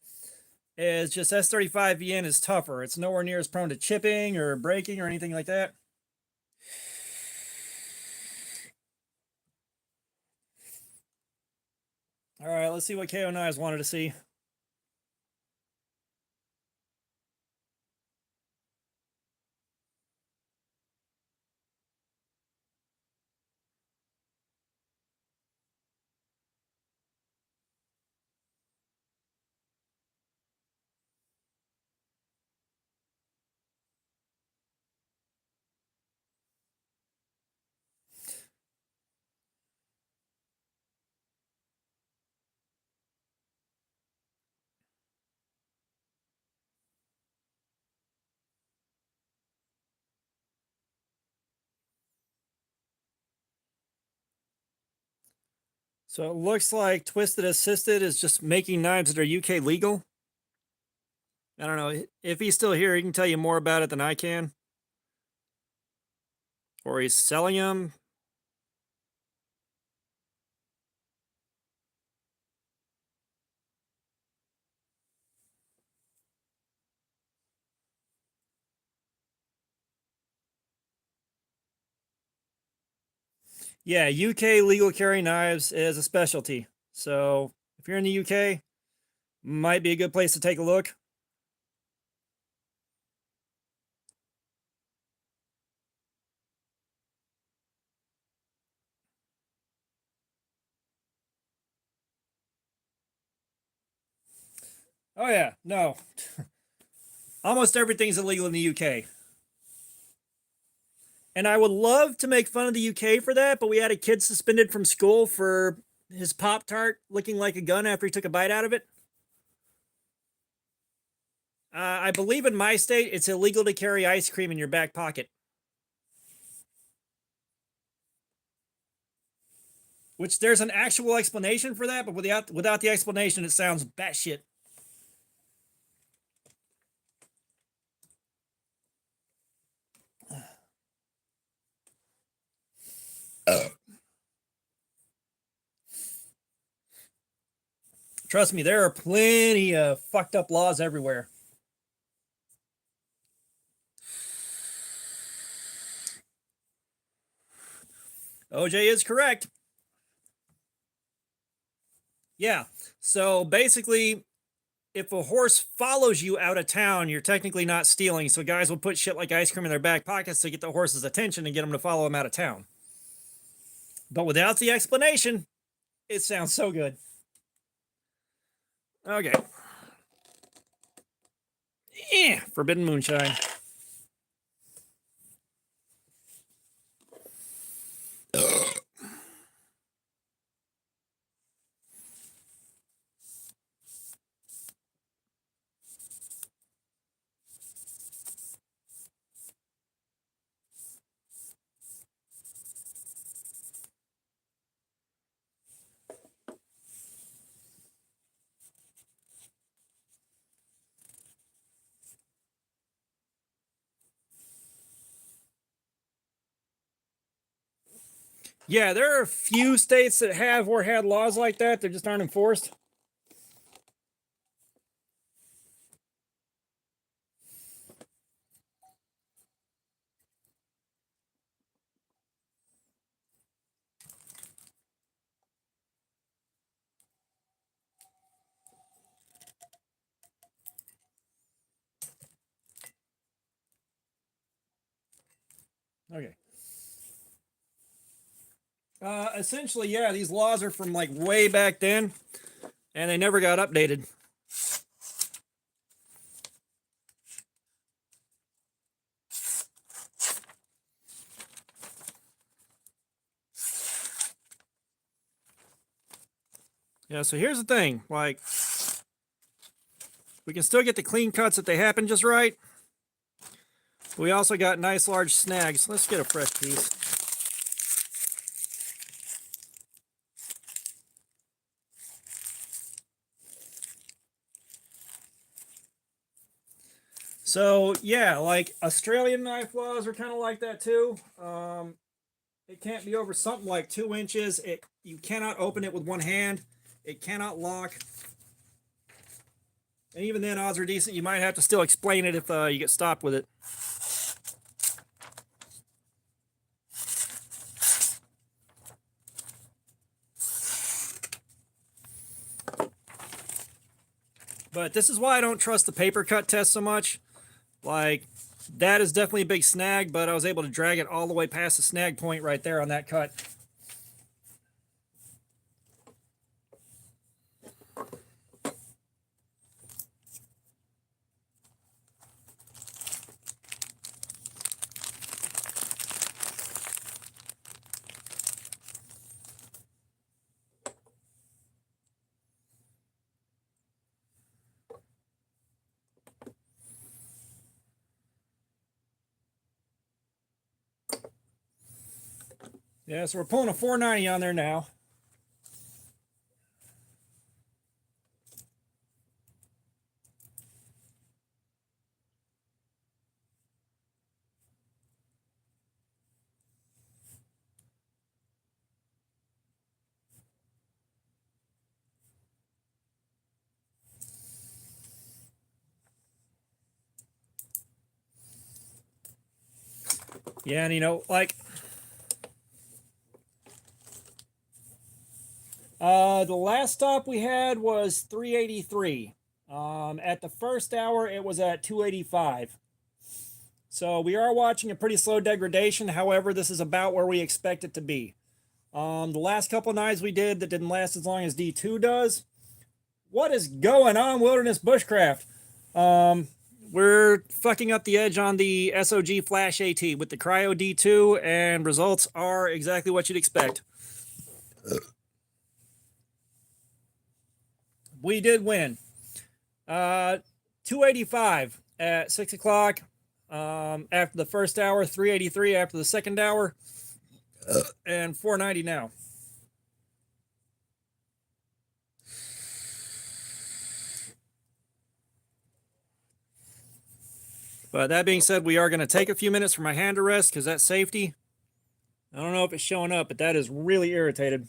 is just S35VN is tougher. It's nowhere near as prone to chipping or breaking or anything like that. All right, let's see what KO Knives wanted to see. So it looks like Twisted Assisted is just making knives that are UK legal. I don't know. If he's still here, he can tell you more about it than I can. Or he's selling them. Yeah, UK legal carry knives is a specialty. So if you're in the UK, Might be a good place to take a look. Oh yeah, no. Almost everything's illegal in the UK. And I would love to make fun of the UK for that, but we had a kid suspended from school for his Pop Tart looking like a gun after he took a bite out of it. I believe in my state, it's illegal to carry ice cream in your back pocket. Which there's an actual explanation for that, but without the explanation, it sounds batshit. Trust me, there are plenty of fucked up laws everywhere. OJ is correct. Yeah. So basically, if a horse follows you out of town, you're technically not stealing. So guys will put shit like ice cream in their back pockets to get the horse's attention and get them to follow them out of town. But without the explanation, it sounds so good. Okay. Yeah, forbidden moonshine. Yeah, there are a few states that have or had laws like that. They just aren't enforced. Okay. Essentially, yeah, these laws are from like way back then, and they never got updated. Yeah, so here's the thing, like, we can still get the clean cuts if they happen just right. We also got nice large snags. Let's get a fresh piece. So yeah, like Australian knife laws are kind of like that too. It can't be over something like 2 inches. You cannot open it with one hand. It cannot lock. And even then, odds are decent. You might have to still explain it if you get stopped with it. But this is why I don't trust the paper cut test so much. Like, that is definitely a big snag, but I was able to drag it all the way past the snag point right there on that cut. Yeah, so we're pulling a 490 on there now. Yeah, and you know, like, The last stop we had was 383. At the first hour, it was at 285. So we are watching a pretty slow degradation. However, this is about where we expect it to be. The last couple knives we did that didn't last as long as D2 does. What is going on, Wilderness Bushcraft? We're fucking up the edge on the SOG Flash AT with the Cryo D2, and results are exactly what you'd expect. We did win. 285 at 6 o'clock after the first hour, 383 after the second hour, and 490 now. But that being said, we are going to take a few minutes for my hand to rest because that's safety. I don't know if it's showing up, but that is really irritated.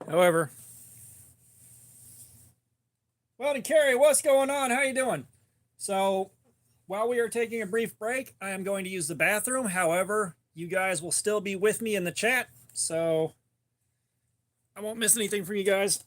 However, well, and Carrie, what's going on? How you doing? So, while we are taking a brief break, I am going to use the bathroom. However, you guys will still be with me in the chat, so I won't miss anything from you guys.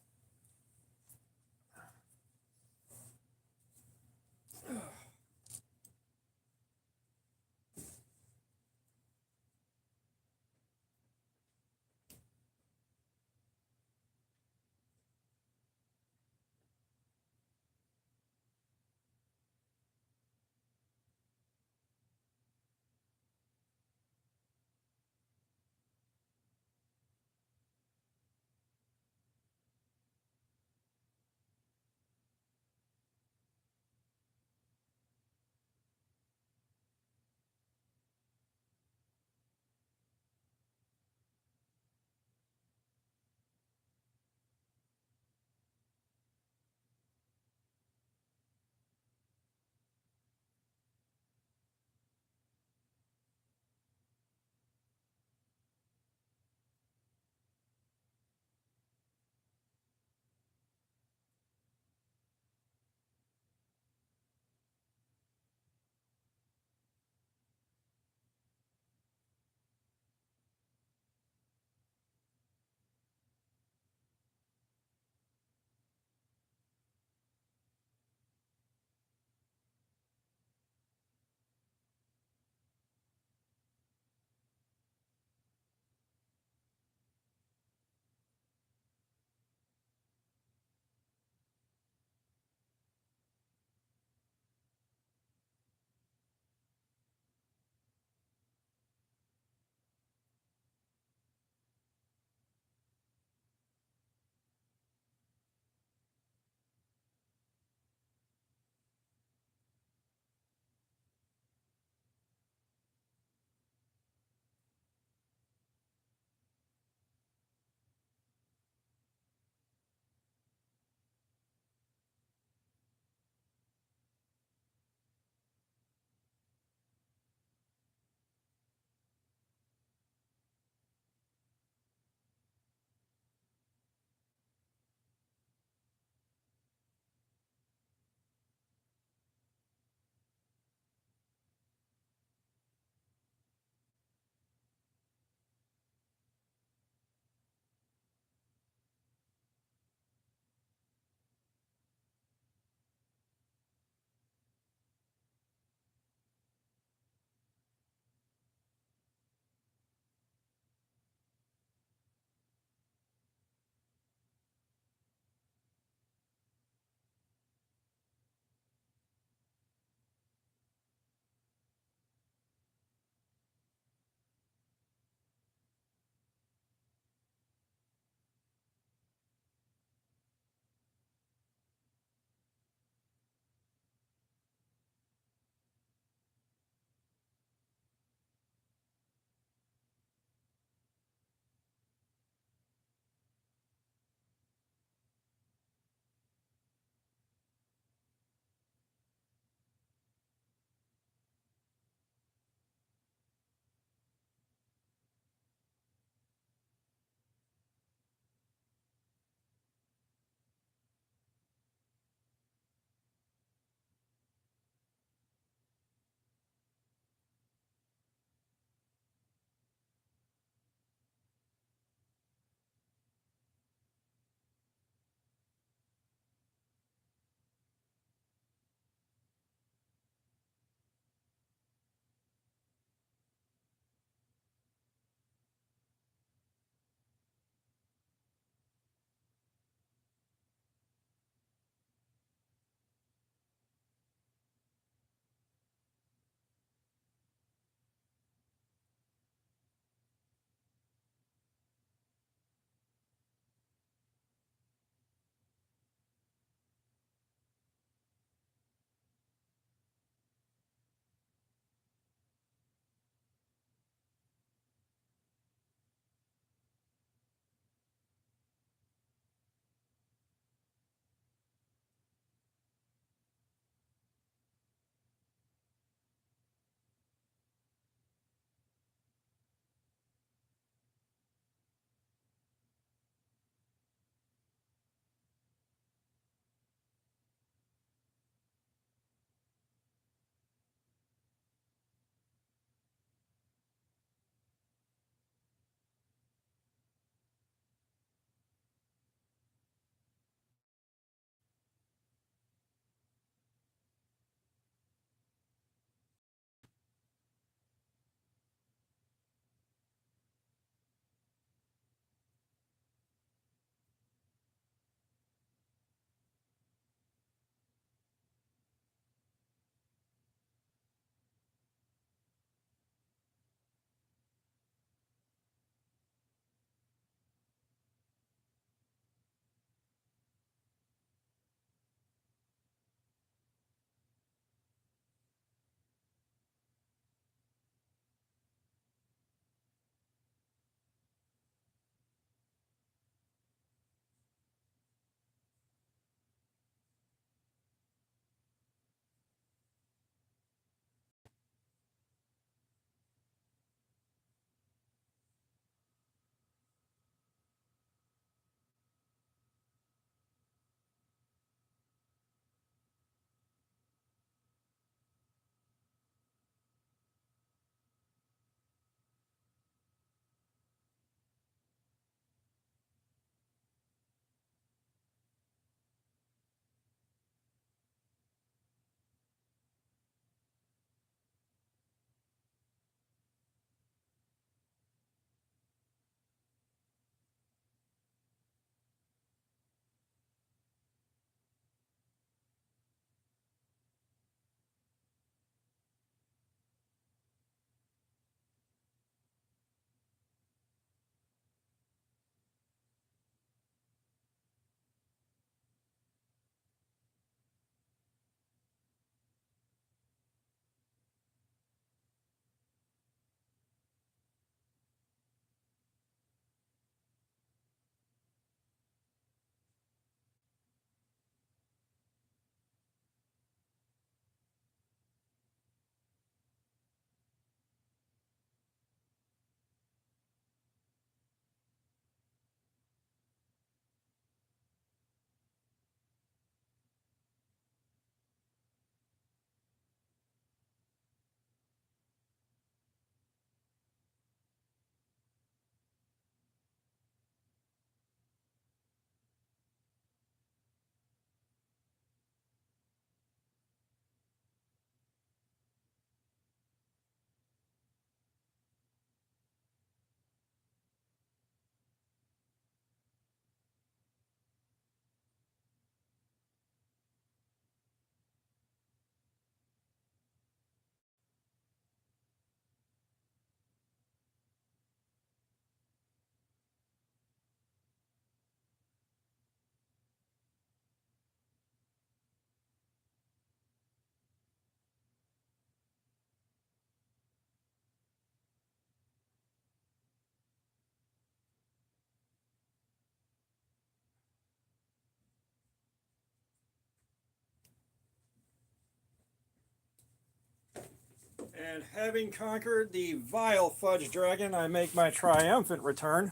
And having conquered the vile fudge dragon, I make my triumphant return.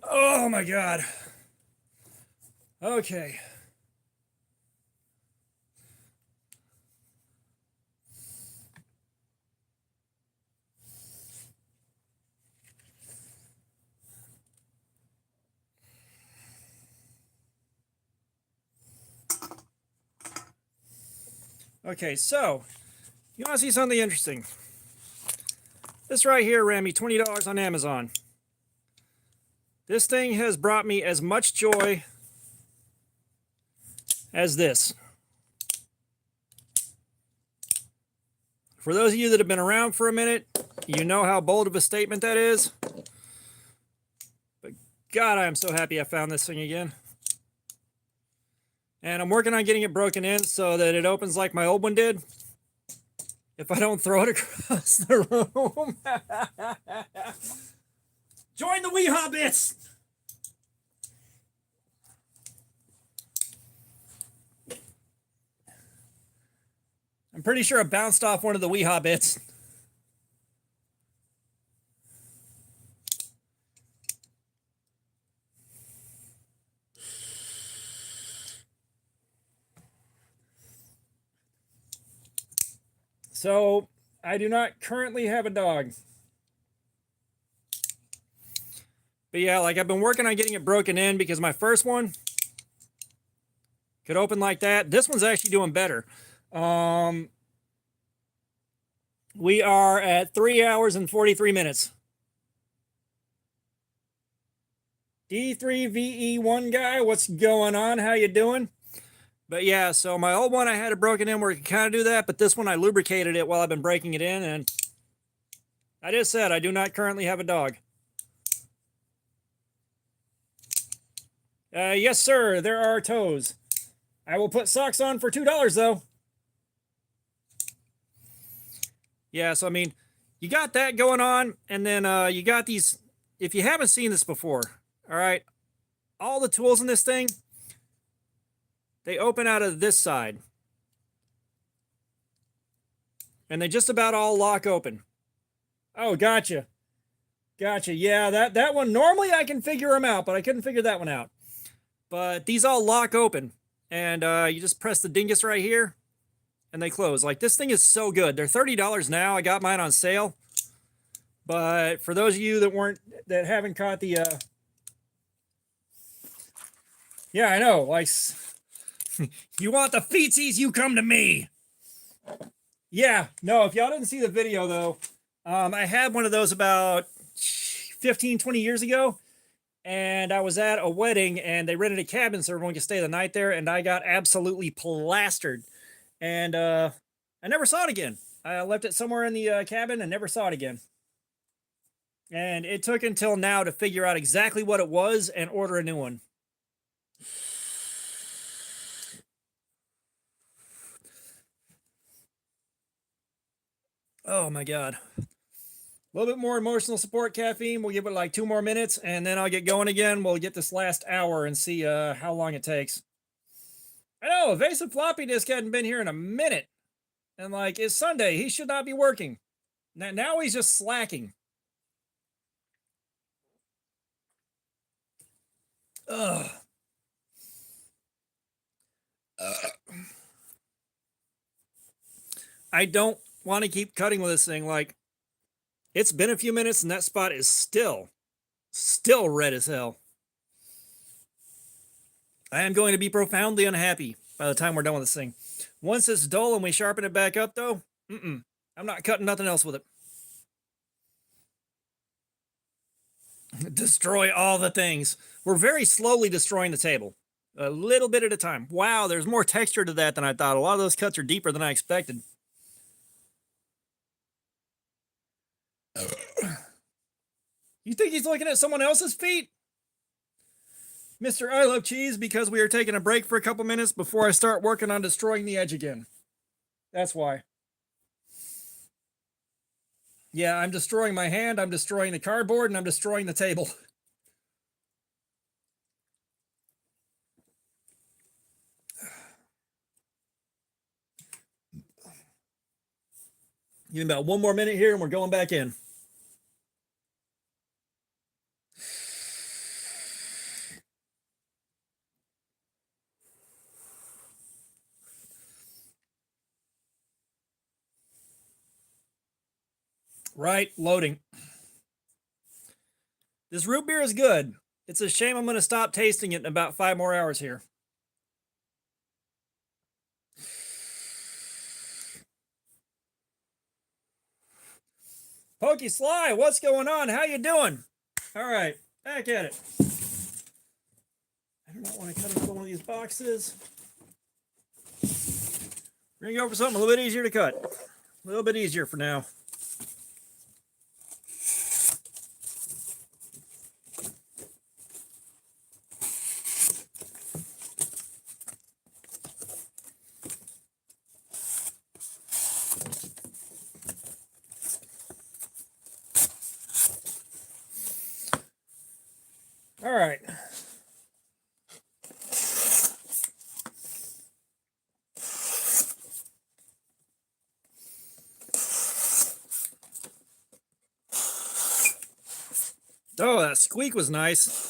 Oh my god. Okay. Okay, so you want to see something interesting? This right here ran me $20 on Amazon. This thing has brought me as much joy as this. For those of you that have been around for a minute, you know how bold of a statement that is. But God, I am so happy I found this thing again. And I'm working on getting it broken in so that it opens like my old one did. If I don't throw it across the room. Join the wee hobbits! I'm pretty sure it bounced off one of the wee hobbits. So, I do not currently have a dog. But yeah, like I've been working on getting it broken in because my first one could open like that. This one's actually doing better. We are at 3 hours and 43 minutes. D3VE1 guy, what's going on? How you doing? But yeah, so my old one, I had it broken in where it could kind of do that, but this one I lubricated it while I've been breaking it in, and I just said I do not currently have a dog. Yes, sir, there are toes. I will put socks on for $2, though. Yeah, so I mean, you got that going on, and then you got these, if you haven't seen this before, all right, all the tools in this thing, they open out of this side. And they just about all lock open. Oh, gotcha. Gotcha. Yeah, that one, normally I can figure them out, but I couldn't figure that one out. But these all lock open. And you just press the dingus right here, and they close. Like, this thing is so good. They're $30 now. I got mine on sale. But for those of you that haven't caught the... Yeah, I know. Like, you want the feetsies, you come to me. Yeah, no, if y'all didn't see the video, though, I had one of those about 15, 20 years ago, and I was at a wedding, and they rented a cabin so everyone could stay the night there, and I got absolutely plastered, and I never saw it again. I left it somewhere in the cabin and never saw it again. And it took until now to figure out exactly what it was and order a new one. Oh my God. A little bit more emotional support caffeine. We'll give it like 2 more minutes and then I'll get going again. We'll get this last hour and see how long it takes. I know, Evasive Floppy Disk hadn't been here in a minute. And like, it's Sunday. He should not be working. Now he's just slacking. Ugh. I don't want to keep cutting with this thing. Like, it's been a few minutes and that spot is still red as hell. I am going to be profoundly unhappy by the time we're done with this thing. Once it's dull and we sharpen it back up, though, I'm not cutting nothing else with it. Destroy all the things. We're very slowly destroying the table. A little bit at a time. Wow, there's more texture to that than I thought. A lot of those cuts are deeper than I expected. You think he's looking at someone else's feet? Mr. I Love Cheese, because we are taking a break for a couple minutes before I start working on destroying the edge again. That's why. Yeah, I'm destroying my hand, I'm destroying the cardboard, and I'm destroying the table. Give me about 1 more minute here and we're going back in. Right, loading. This root beer is good. It's a shame I'm going to stop tasting it in about 5 more hours here. Pokey Sly, what's going on? How you doing? All right, back at it. I do not want to cut into one of these boxes. We're going to go for something a little bit easier to cut. A little bit easier for now. All right. Oh, that squeak was nice.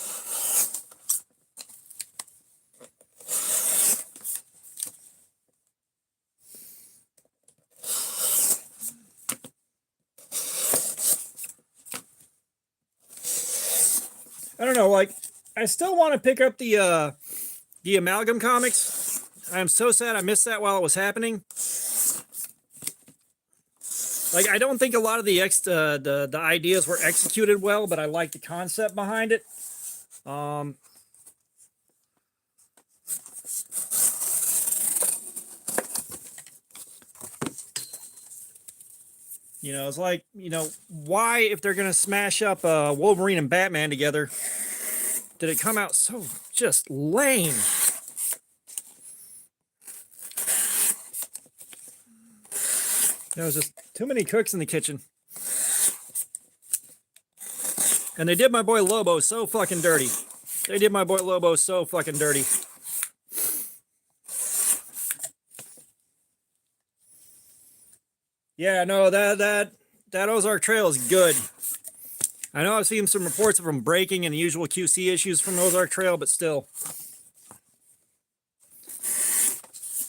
I don't know, like, I still want to pick up the Amalgam comics. I'm so sad I missed that while it was happening. Like, I don't think a lot of the ideas were executed well, but I like the concept behind it. You know, it's like, you know, why, if they're going to smash up Wolverine and Batman together, did it come out so just lame? There was just too many cooks in the kitchen. And they did my boy Lobo so fucking dirty. They did my boy Lobo so fucking dirty. Yeah, no, that Ozark Trail is good. I know I've seen some reports of them breaking and the usual QC issues from Ozark Trail, but still.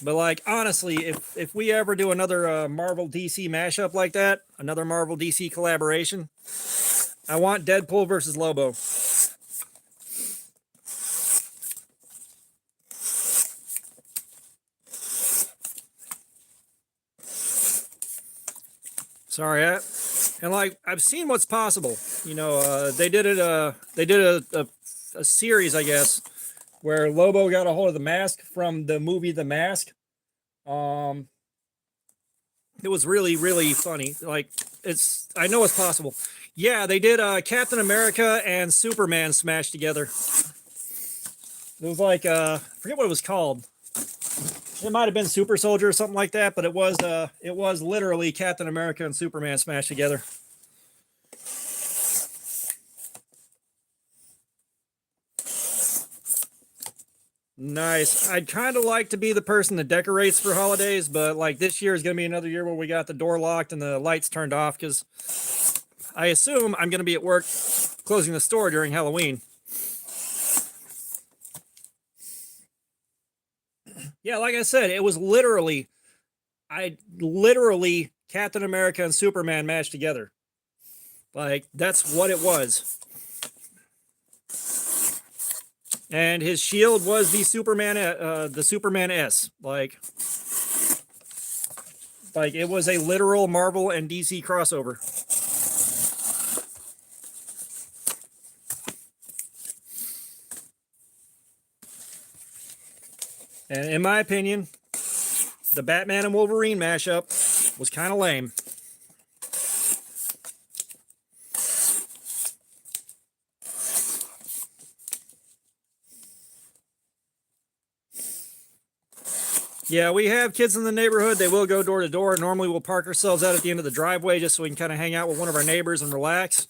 But like, honestly, if we ever do another Marvel DC mashup like that, another Marvel DC collaboration, I want Deadpool versus Lobo. Sorry, and like, I've seen what's possible. You know, they did it. They did a series, I guess, where Lobo got a hold of the mask from the movie The Mask. It was really, really funny. Like, I know it's possible. Yeah, they did Captain America and Superman smashed together. It was like, I forget what it was called. It might have been Super Soldier or something like that, but it was literally Captain America and Superman smashed together. Nice. I'd kind of like to be the person that decorates for holidays, but like this year is going to be another year where we got the door locked and the lights turned off because I assume I'm going to be at work closing the store during Halloween. Yeah, like I said, it was literally Captain America and Superman mashed together. Like, that's what it was. And his shield was the Superman S. Like it was a literal Marvel and DC crossover. And in my opinion, the Batman and Wolverine mashup was kind of lame. Yeah, we have kids in the neighborhood. They will go door to door. Normally, we'll park ourselves out at the end of the driveway just so we can kind of hang out with one of our neighbors and relax.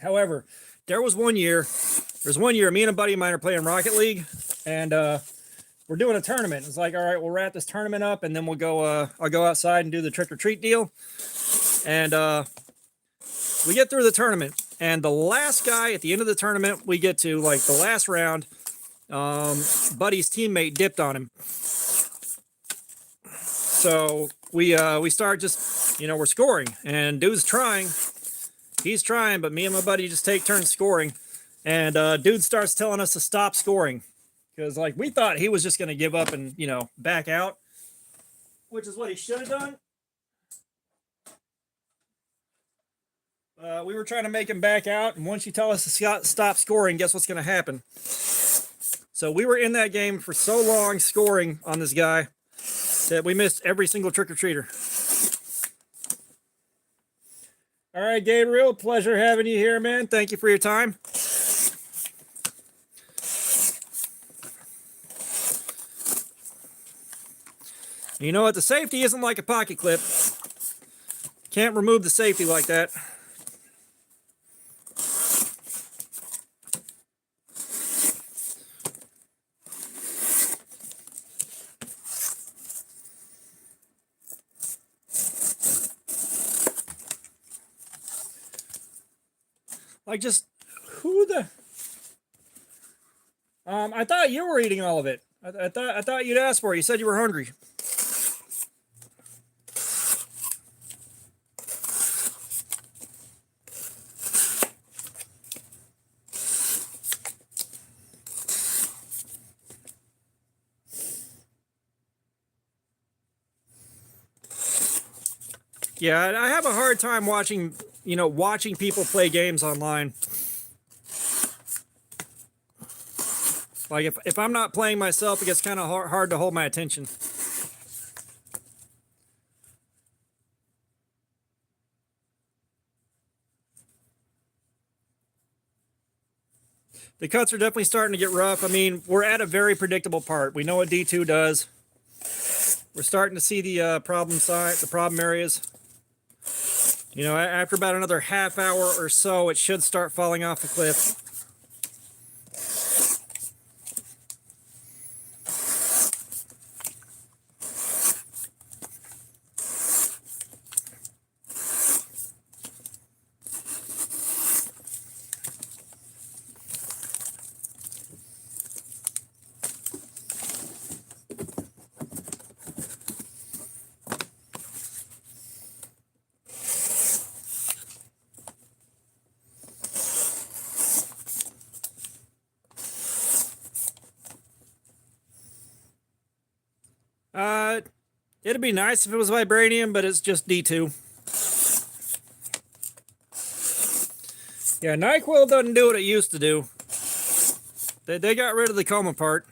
However, there's one year, me and a buddy of mine are playing Rocket League, and we're doing a tournament. It's like, all right, we'll wrap this tournament up, and then we'll go. I'll go outside and do the trick or treat deal. And we get through the tournament, and the last guy at the end of the tournament, we get to like the last round. Buddy's teammate dipped on him, so we start just, we're scoring, and dude's trying. He's trying, but me and my buddy just take turns scoring, and dude starts telling us to stop scoring. Because, like, we thought he was just going to give up and, back out, which is what he should have done. We were trying to make him back out, and once you tell us to stop scoring, guess what's going to happen? So we were in that game for so long scoring on this guy that we missed every single trick-or-treater. All right, Gabriel, pleasure having you here, man. Thank you for your time. You know what? The safety isn't like a pocket clip. Can't remove the safety like that. Like, just who the? I thought you were eating all of it. I thought you'd ask for it. You said you were hungry. Yeah, I have a hard time watching, watching people play games online. Like, if I'm not playing myself, it gets kind of hard to hold my attention. The cuts are definitely starting to get rough. I mean, we're at a very predictable part. We know what D2 does. We're starting to see the problem areas. After about another half hour or so, it should start falling off the cliff. It'd be nice if it was vibranium, but it's just D2. Yeah, NyQuil doesn't do what it used to do. They got rid of the coma part.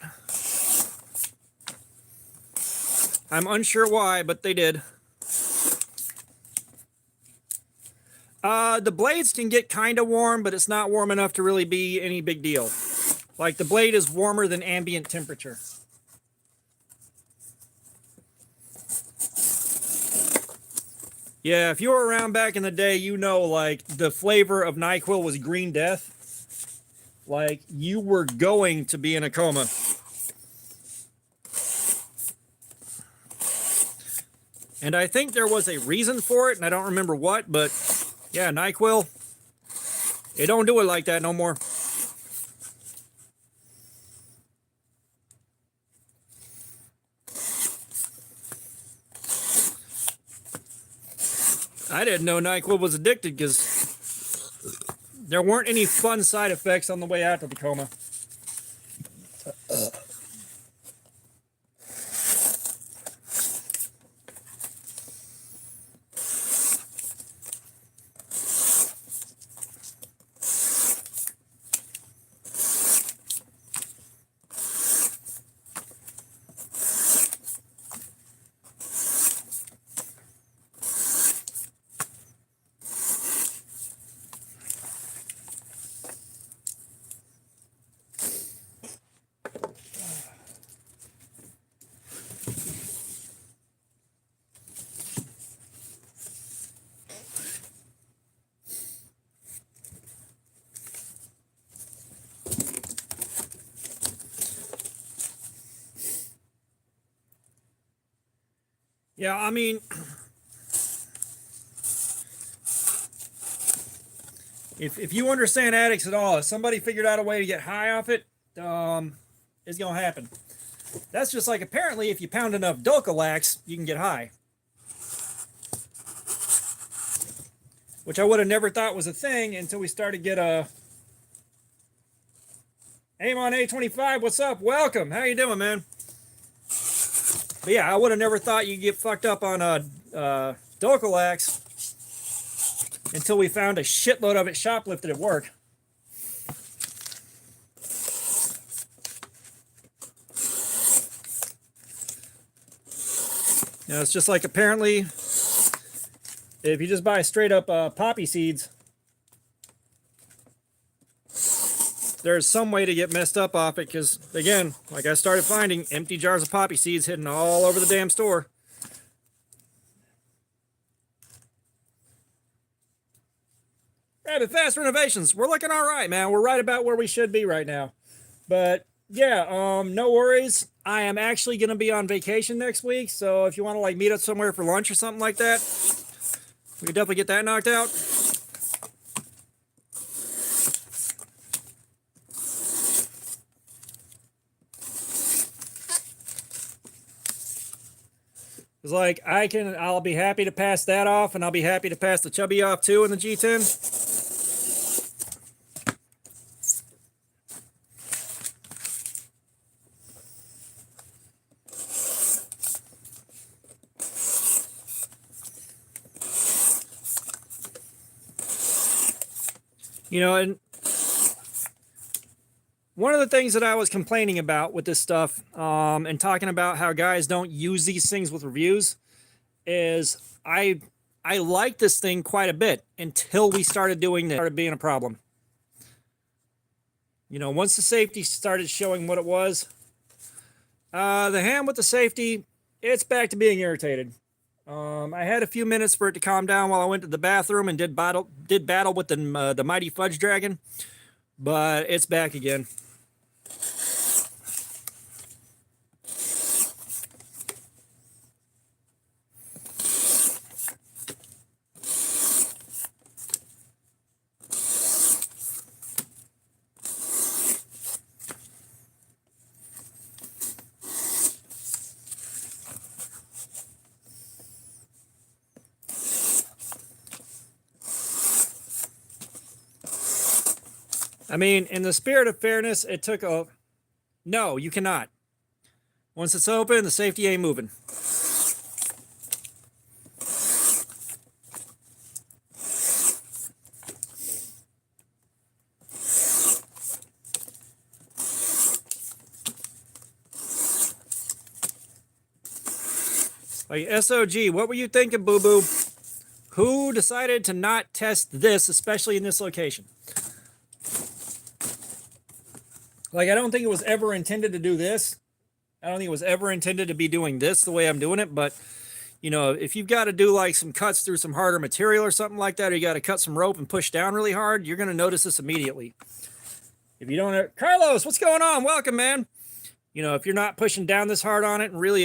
I'm unsure why, but they did. The blades can get kind of warm, but it's not warm enough to really be any big deal. Like, the blade is warmer than ambient temperature. Yeah, if you were around back in the day, like, the flavor of NyQuil was green death. Like, you were going to be in a coma. And I think there was a reason for it, and I don't remember what, but yeah, NyQuil, it don't do it like that no more. I didn't know NyQuil was addicted because there weren't any fun side effects on the way out of the coma. Yeah, I mean, if you understand addicts at all, if somebody figured out a way to get high off it, it's gonna happen. That's just like apparently if you pound enough Dulcolax, you can get high. Which I would have never thought was a thing until we started to get a Aim on A25, what's up? Welcome. How you doing, man? But yeah, I would have never thought you'd get fucked up on Dulcolax until we found a shitload of it shoplifted at work. You know, it's just like apparently if you just buy straight up poppy seeds, there's some way to get messed up off it because, again, like I started finding empty jars of poppy seeds hidden all over the damn store. Rabbit Fast Renovations. We're looking all right, man. We're right about where we should be right now. But, yeah, no worries. I am actually going to be on vacation next week, so if you want to, like, meet up somewhere for lunch or something like that, we can definitely get that knocked out. It's like I'll be happy to pass that off, and I'll be happy to pass the chubby off too in the G10. You know, and one of the things that I was complaining about with this stuff and talking about how guys don't use these things with reviews is I liked this thing quite a bit until we started doing this. It started being a problem. You know, once the safety started showing what it was, the hand with the safety, it's back to being irritated. I had a few minutes for it to calm down while I went to the bathroom and did battle with the mighty fudge dragon, but it's back again. I mean, in the spirit of fairness, it took a... No, you cannot. Once it's open, the safety ain't moving. Like, SOG, what were you thinking, boo-boo? Who decided to not test this, especially in this location? Like, I don't think it was ever intended to do this. I don't think it was ever intended to be doing this the way I'm doing it. But, you know, if you've got to do like some cuts through some harder material or something like that, or you got to cut some rope and push down really hard, you're going to notice this immediately. If you don't... Carlos, what's going on? Welcome, man. You know, if you're not pushing down this hard on it and really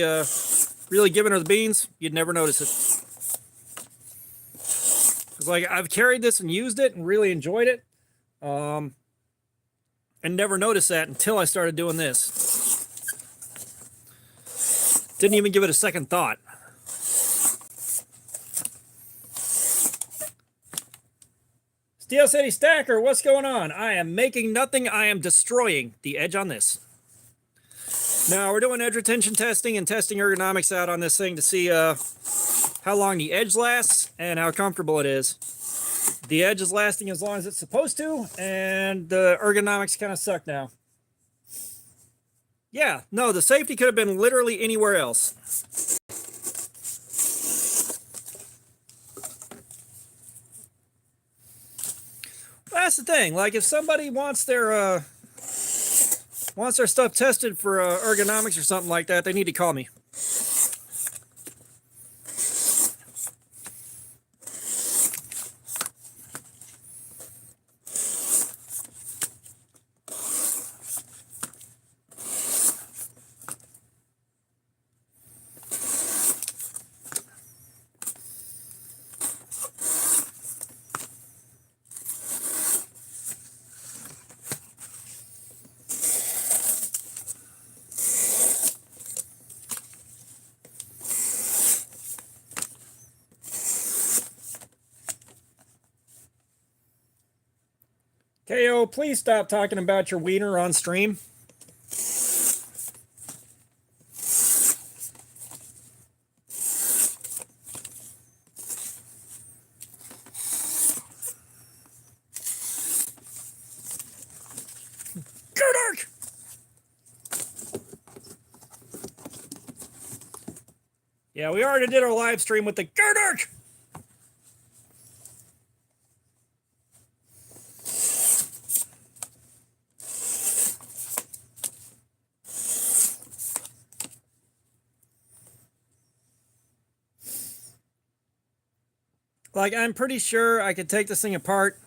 giving her the beans, you'd never notice it. It's like I've carried this and used it and really enjoyed it. And never noticed that until I started doing this. Didn't even give it a second thought. Steel City Stacker, what's going on? I am making nothing. I am destroying the edge on this. Now, we're doing edge retention testing and testing ergonomics out on this thing to see how long the edge lasts and how comfortable it is. The edge is lasting as long as it's supposed to, and the ergonomics kind of suck now. Yeah, no, the safety could have been literally anywhere else. That's the thing. Like, if somebody wants their stuff tested for ergonomics or something like that, they need to call me. KO, please stop talking about your wiener on stream. Gerdark! Yeah, we already did our live stream with the Gerdark! Like, I'm pretty sure I could take this thing apart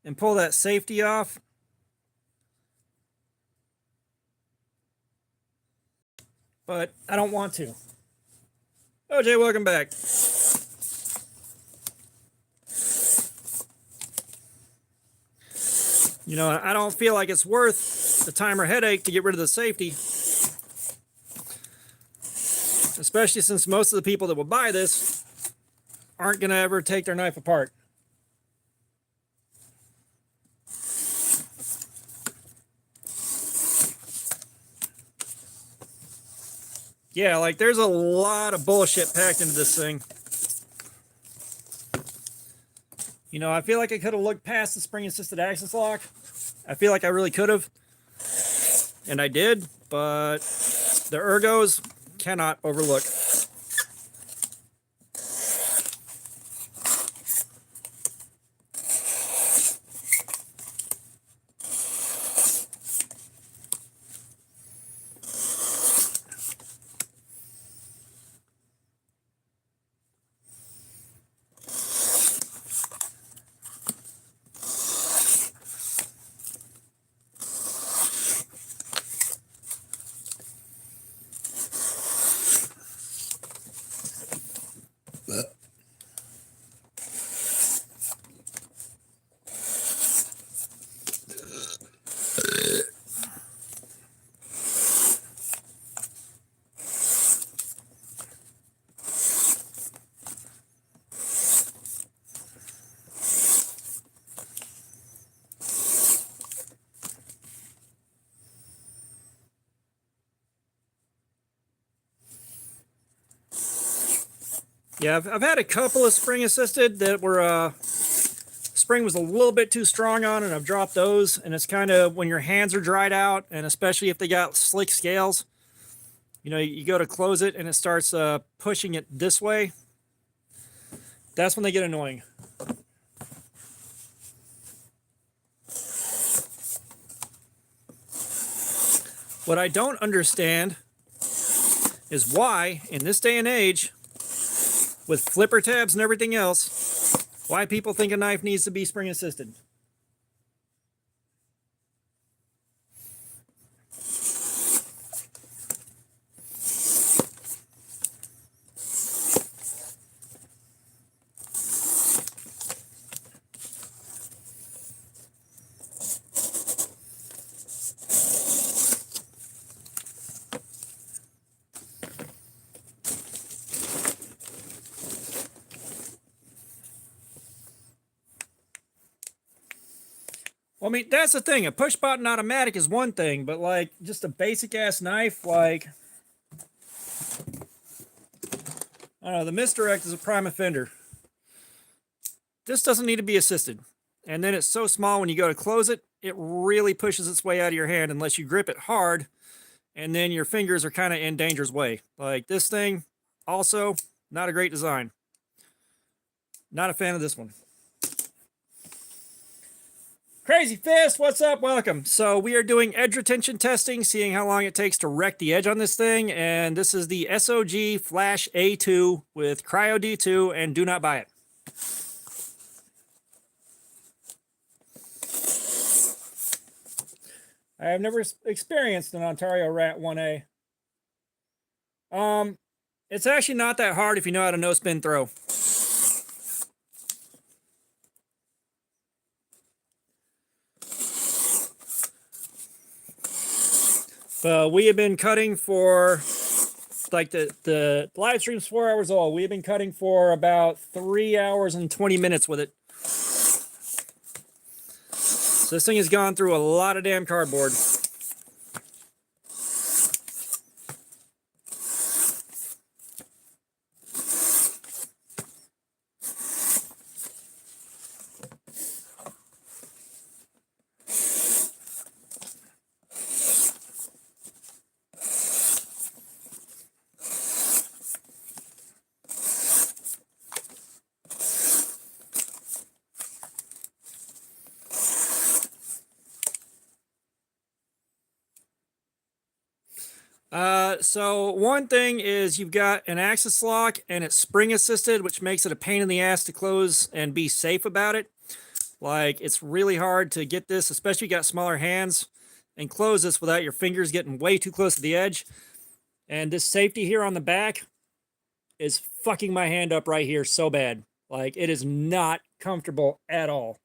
and pull that safety off. But I don't want to. OJ, welcome back. You know, I don't feel like it's worth the time or headache to get rid of the safety. Especially since most of the people that will buy this aren't going to ever take their knife apart. Yeah, like there's a lot of bullshit packed into this thing. You know, I feel like I could have looked past the spring-assisted axis lock. I feel like I really could have. And I did, but the ergos cannot overlook. Yeah, I've had a couple of spring assisted that were spring was a little bit too strong on, and I've dropped those. And it's kind of when your hands are dried out, and especially if they got slick scales, you know, you go to close it and it starts pushing it this way. That's when they get annoying. What I don't understand is why, in this day and age, with flipper tabs and everything else, why people think a knife needs to be spring assisted. Well, I mean, that's the thing. A push button automatic is one thing, but like just a basic ass knife, like, I don't know, the misdirect is a prime offender. This doesn't need to be assisted. And then it's so small when you go to close it, it really pushes its way out of your hand unless you grip it hard, and then your fingers are kind of in danger's way. Like this thing, also, not a great design. Not a fan of this one. Crazy Fist, what's up? Welcome. So we are doing edge retention testing, seeing how long it takes to wreck the edge on this thing. And this is the SOG Flash A2 with Cryo D2, and do not buy it. I have never experienced an Ontario Rat 1A. It's actually not that hard if you know how to no spin throw. We have been cutting for, like, the live stream's 4 hours old. We have been cutting for about 3 hours and 20 minutes with it. So this thing has gone through a lot of damn cardboard. So one thing is you've got an axis lock and it's spring assisted, which makes it a pain in the ass to close and be safe about it. Like, it's really hard to get this, especially if you got smaller hands, and close this without your fingers getting way too close to the edge. And this safety here on the back is fucking my hand up right here so bad. Like, it is not comfortable at all.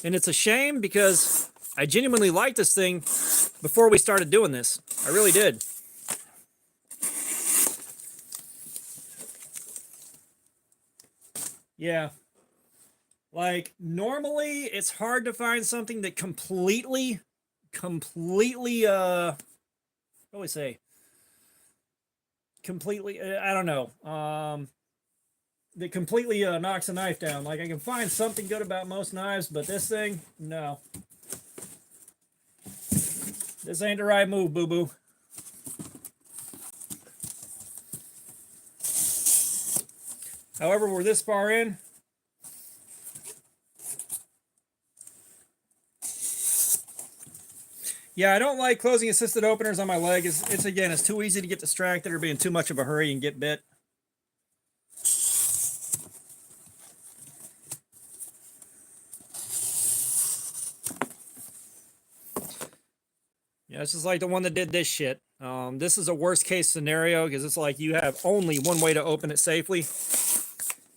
And it's a shame because I genuinely liked this thing before we started doing this. I really did. Yeah. Like, normally it's hard to find something that completely, what do we say? Completely, I don't know. That completely knocks a knife down. Like, I can find something good about most knives, but this thing, no. This ain't the right move, boo-boo. However, we're this far in. Yeah, I don't like closing assisted openers on my leg. It's again, it's too easy to get distracted or be in too much of a hurry and get bit. Yeah, it's just like the one that did this shit. This is a worst case scenario because it's like you have only one way to open it safely.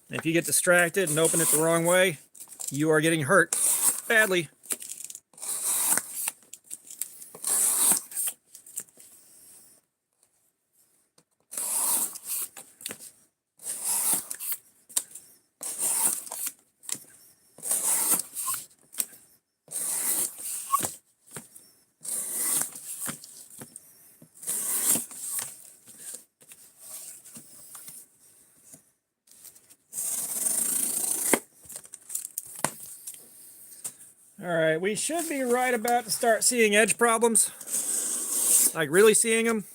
And if you get distracted and open it the wrong way, you are getting hurt badly. All right, we should be right about to start seeing edge problems. Like, really seeing them.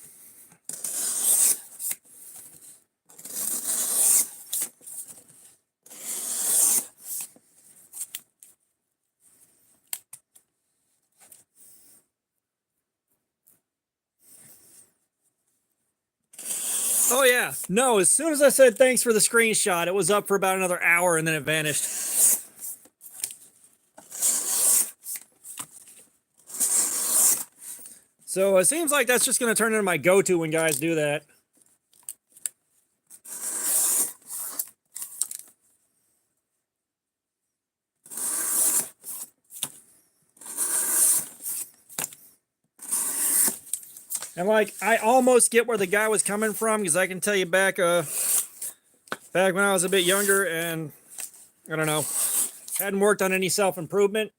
Oh yeah, no, as soon as I said thanks for the screenshot, it was up for about another hour and then it vanished. So it seems like that's just going to turn into my go-to when guys do that. And like, I almost get where the guy was coming from, because I can tell you back when I was a bit younger and, I don't know, hadn't worked on any self-improvement.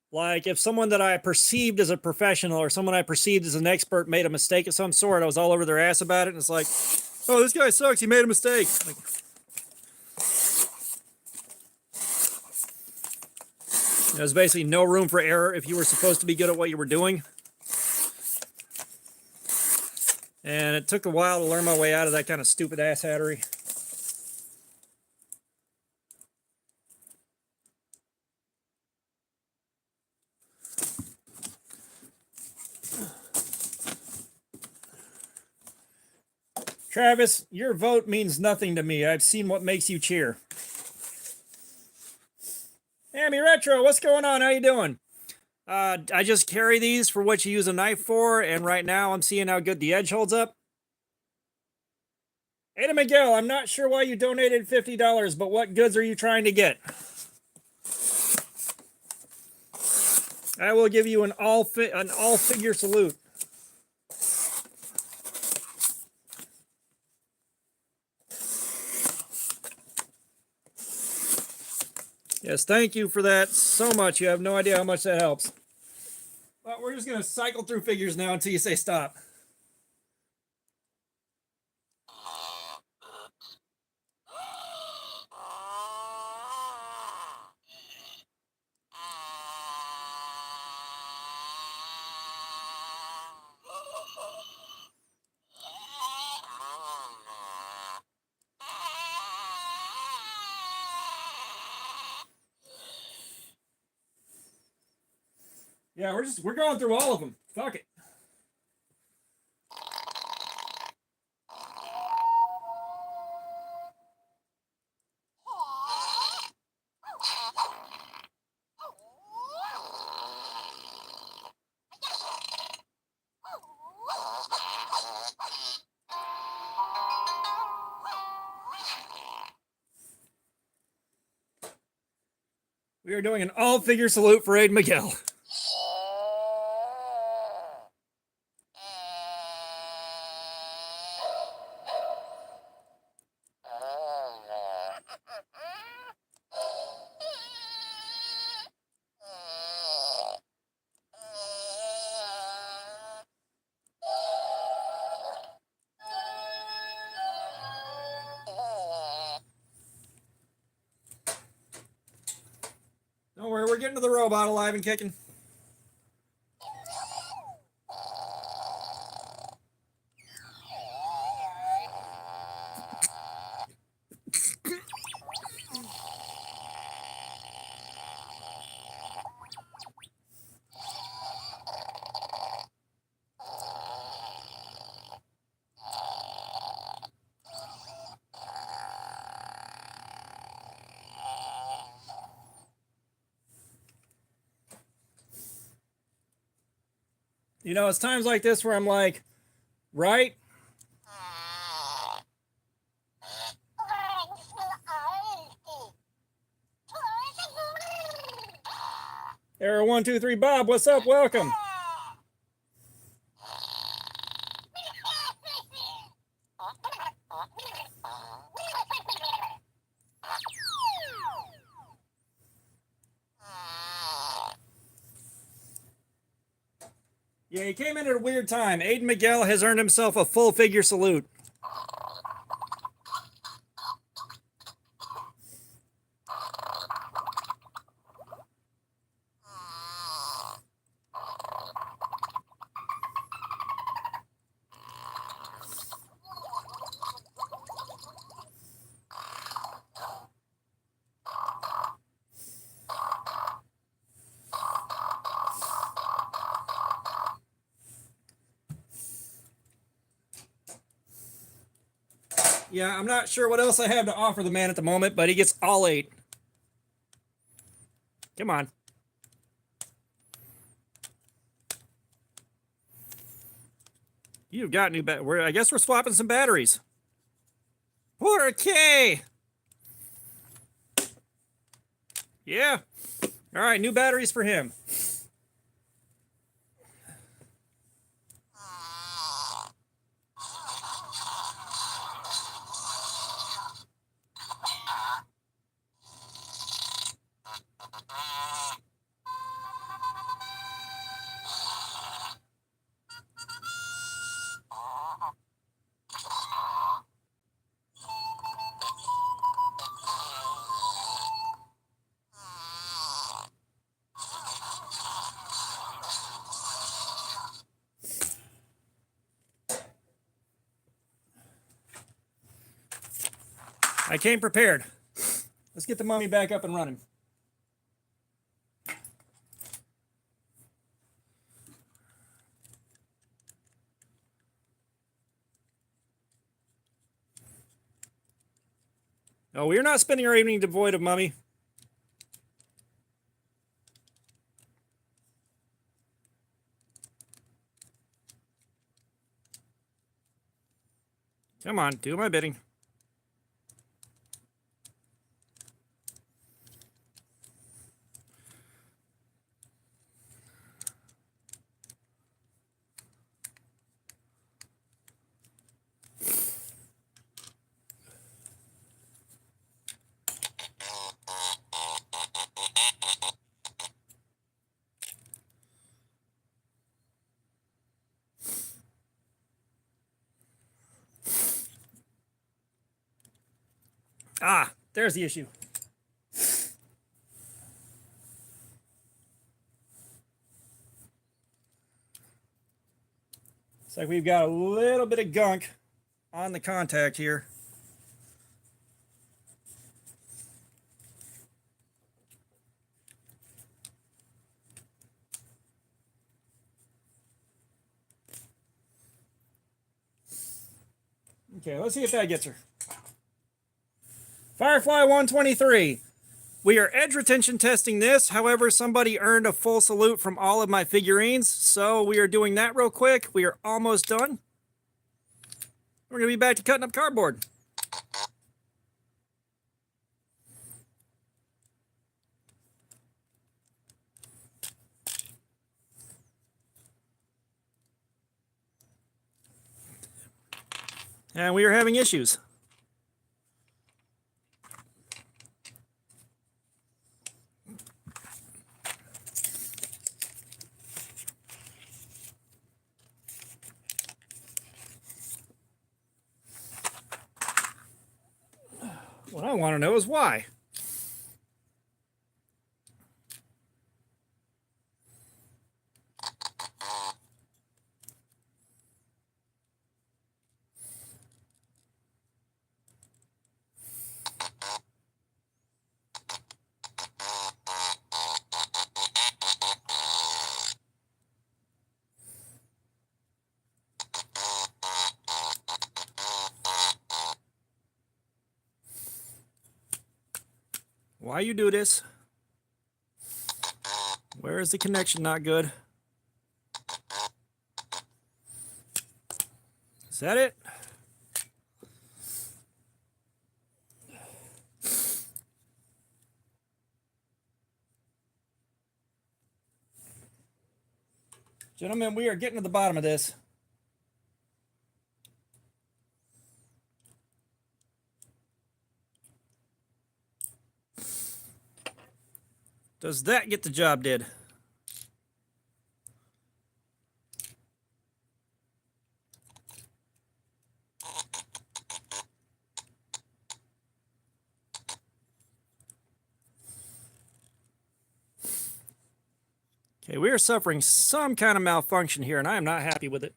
Like, if someone that I perceived as a professional or someone I perceived as an expert made a mistake of some sort, I was all over their ass about it. And it's like, oh, this guy sucks. He made a mistake. Like, there's basically no room for error if you were supposed to be good at what you were doing. And it took a while to learn my way out of that kind of stupid ass hattery. Travis, your vote means nothing to me. I've seen what makes you cheer. Amy Retro, what's going on? How you doing? I just carry these for what you use a knife for, and right now I'm seeing how good the edge holds up. Ada Miguel, I'm not sure why you donated $50, but what goods are you trying to get? I will give you an all-figure salute. Yes, thank you for that so much. You have no idea how much that helps. But we're just going to cycle through figures now until you say stop. Yeah, we're going through all of them. Fuck it. We are doing an all-figure salute for Aiden Miguel. Don't worry, we're getting to the robot alive and kicking. You know, it's times like this where I'm like, right? Error 123 Bob, what's up? Welcome. Yeah, he came in at a weird time. Aiden Miguel has earned himself a full figure salute. Yeah, I'm not sure what else I have to offer the man at the moment, but he gets all 8. Come on. You've got new I guess we're swapping some batteries. 4K. Yeah. All right, new batteries for him. I came prepared. Let's get the mummy back up and running. No, we're not spending our evening devoid of mummy. Come on, do my bidding. Ah, there's the issue. It's like we've got a little bit of gunk on the contact here. Okay, let's see if that gets her. Firefly 123. We are edge retention testing this. However, somebody earned a full salute from all of my figurines, so we are doing that real quick. We are almost done. We're going to be back to cutting up cardboard. And we are having issues. What I want to know is why. Why you do this? Where is the connection not good? Is that it? Gentlemen, we are getting to the bottom of this. Does that get the job did? Okay, we are suffering some kind of malfunction here, and I am not happy with it.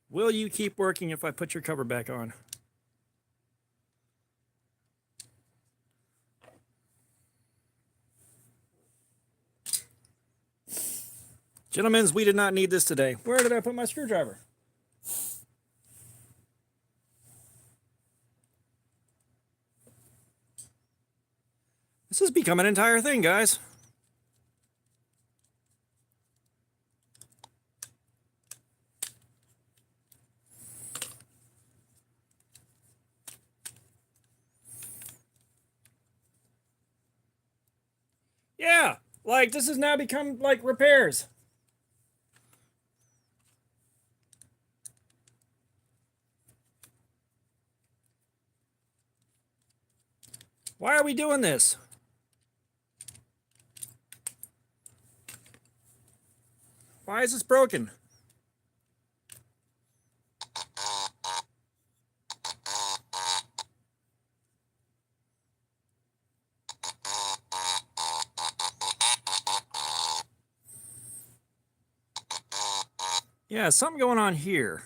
Will you keep working if I put your cover back on? Gentlemen, we did not need this today. Where did I put my screwdriver? This has become an entire thing, guys. Yeah, like this has now become like repairs. Why are we doing this? Why is this broken? Yeah, something going on here.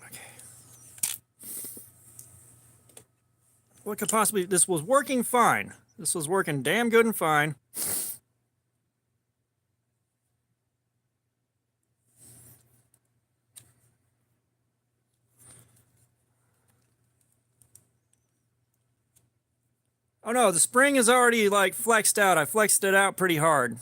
Okay. What could possibly... This was working fine. This was working damn good and fine. Oh no, the spring is already like flexed out. I flexed it out pretty hard.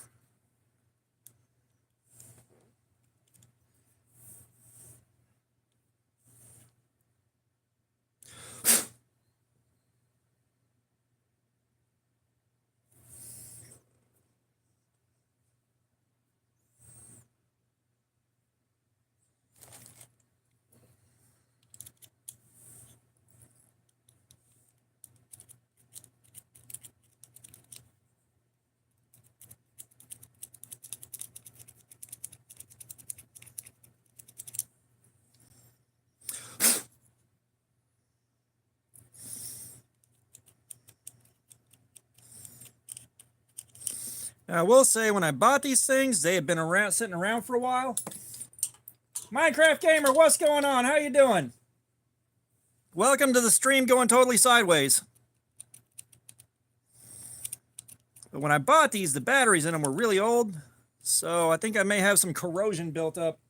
Now, I will say when I bought these things, they had been around, sitting around for a while. Minecraft Gamer, what's going on? How you doing? Welcome to the stream going totally sideways. But when I bought these, the batteries in them were really old, so I think I may have some corrosion built up.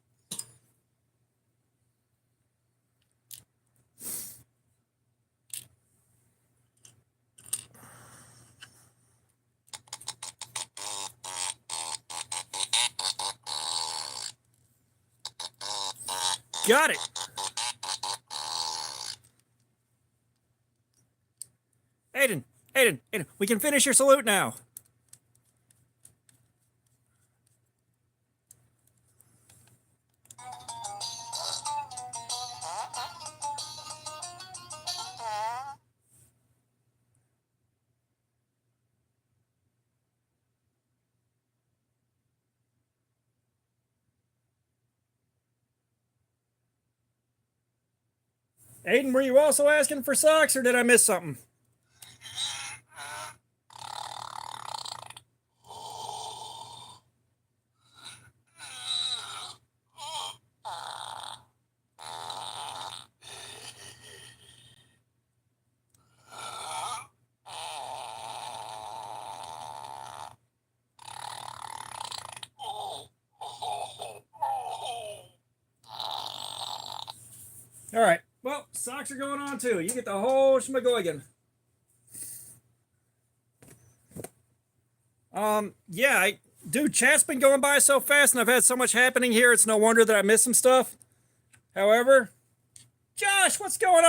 Got it. Aiden, we can finish your salute now. Aiden, were you also asking for socks, or did I miss something? All right. Well, socks are going on too. You get the whole schmagoigan. Yeah, dude, chat's been going by so fast, and I've had so much happening here. It's no wonder that I missed some stuff. However, Josh, what's going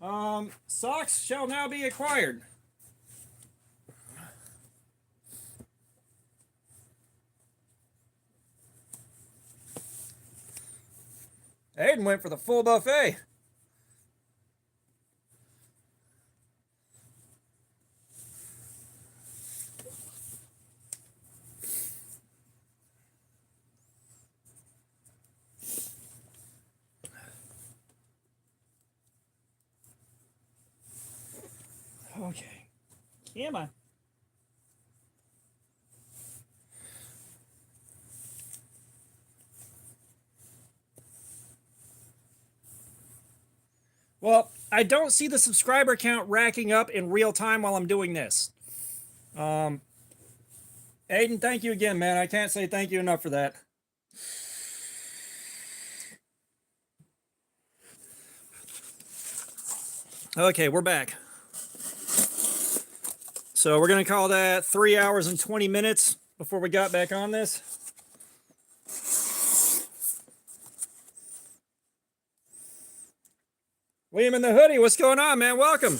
on? Socks shall now be acquired. Aiden went for the full buffet. Okay. Come on. Well, I don't see the subscriber count racking up in real time while I'm doing this. Aiden, thank you again, man. I can't say thank you enough for that. Okay, we're back. So we're going to call that 3 hours and 20 minutes before we got back on this. William in the hoodie, what's going on, man? Welcome.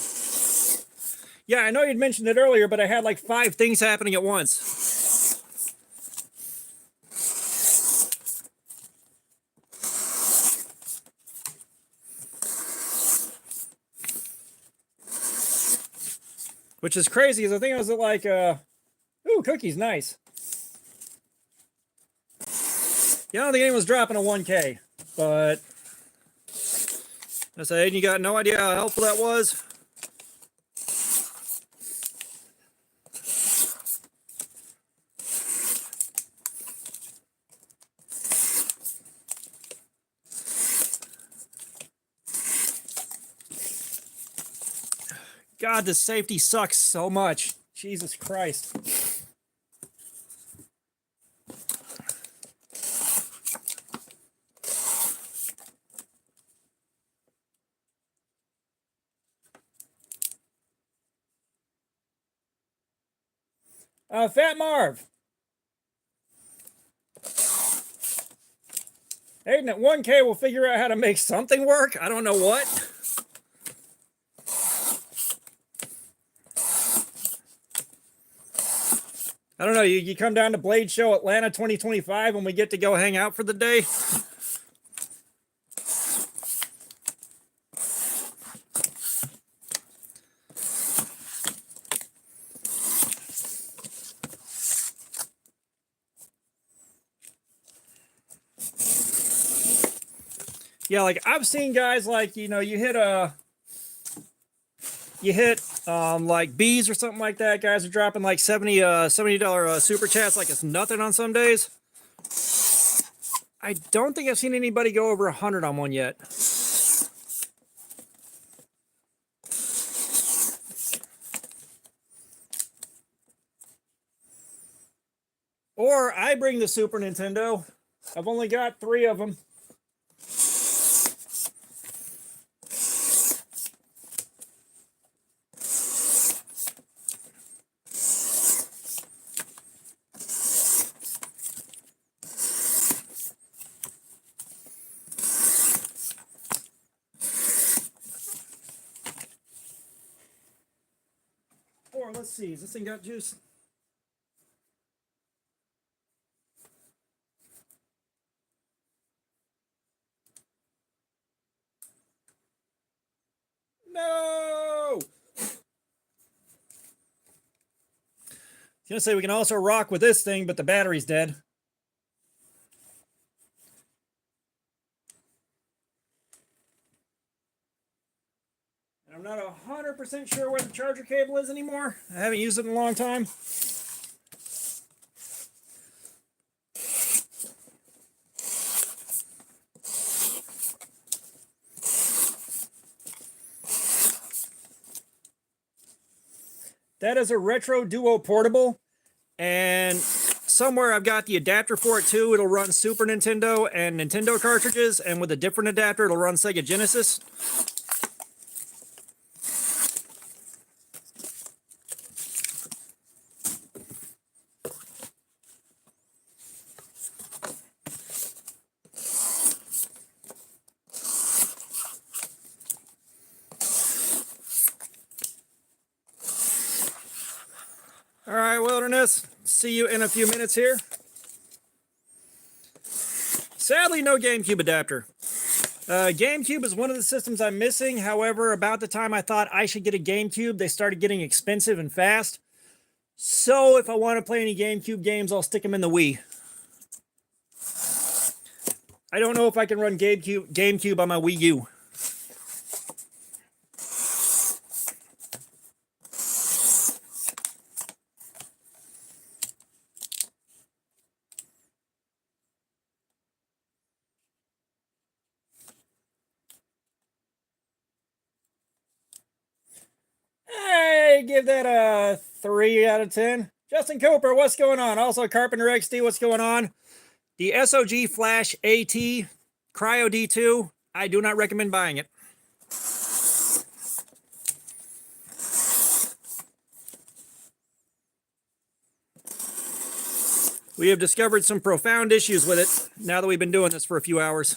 Yeah, I know you'd mentioned it earlier, but I had like 5 things happening at once. Which is crazy, because I think I was at like, ooh, cookies, nice. Yeah, I don't think anyone's dropping a 1K, but I said, you got no idea how helpful that was. God, this safety sucks so much. Jesus Christ. Fat Marv. Aiden, at 1K, we'll figure out how to make something work. I don't know what. I don't know, you come down to Blade Show Atlanta 2025 when we get to go hang out for the day. Yeah, like I've seen guys like, you know, you hit a you hit like bees or something like that. Guys are dropping like $70 super chats like it's nothing on some days. I don't think I've seen anybody go over 100 on one yet. Or I bring the Super Nintendo. I've only got 3 of them. Or let's see, has this thing got juice? No! I was gonna say we can also rock with this thing, but the battery's dead. And I'm not 100% sure where the charger cable is anymore. I haven't used it in a long time. That is a Retro Duo portable, and somewhere I've got the adapter for it too. It'll run Super Nintendo and Nintendo cartridges, and with a different adapter, it'll run Sega Genesis. All right, Wilderness, see you in a few minutes here. Sadly, no GameCube adapter. GameCube is one of the systems I'm missing. However, about the time I thought I should get a GameCube, they started getting expensive and fast. So if I want to play any GameCube games, I'll stick them in the Wii. I don't know if I can run GameCube on my Wii U. Hey, give that a 3 out of 10. Justin Cooper, what's going on? Also, Carpenter XD, what's going on? The SOG Flash AT Cryo D2, I do not recommend buying it. We have discovered some profound issues with it now that we've been doing this for a few hours.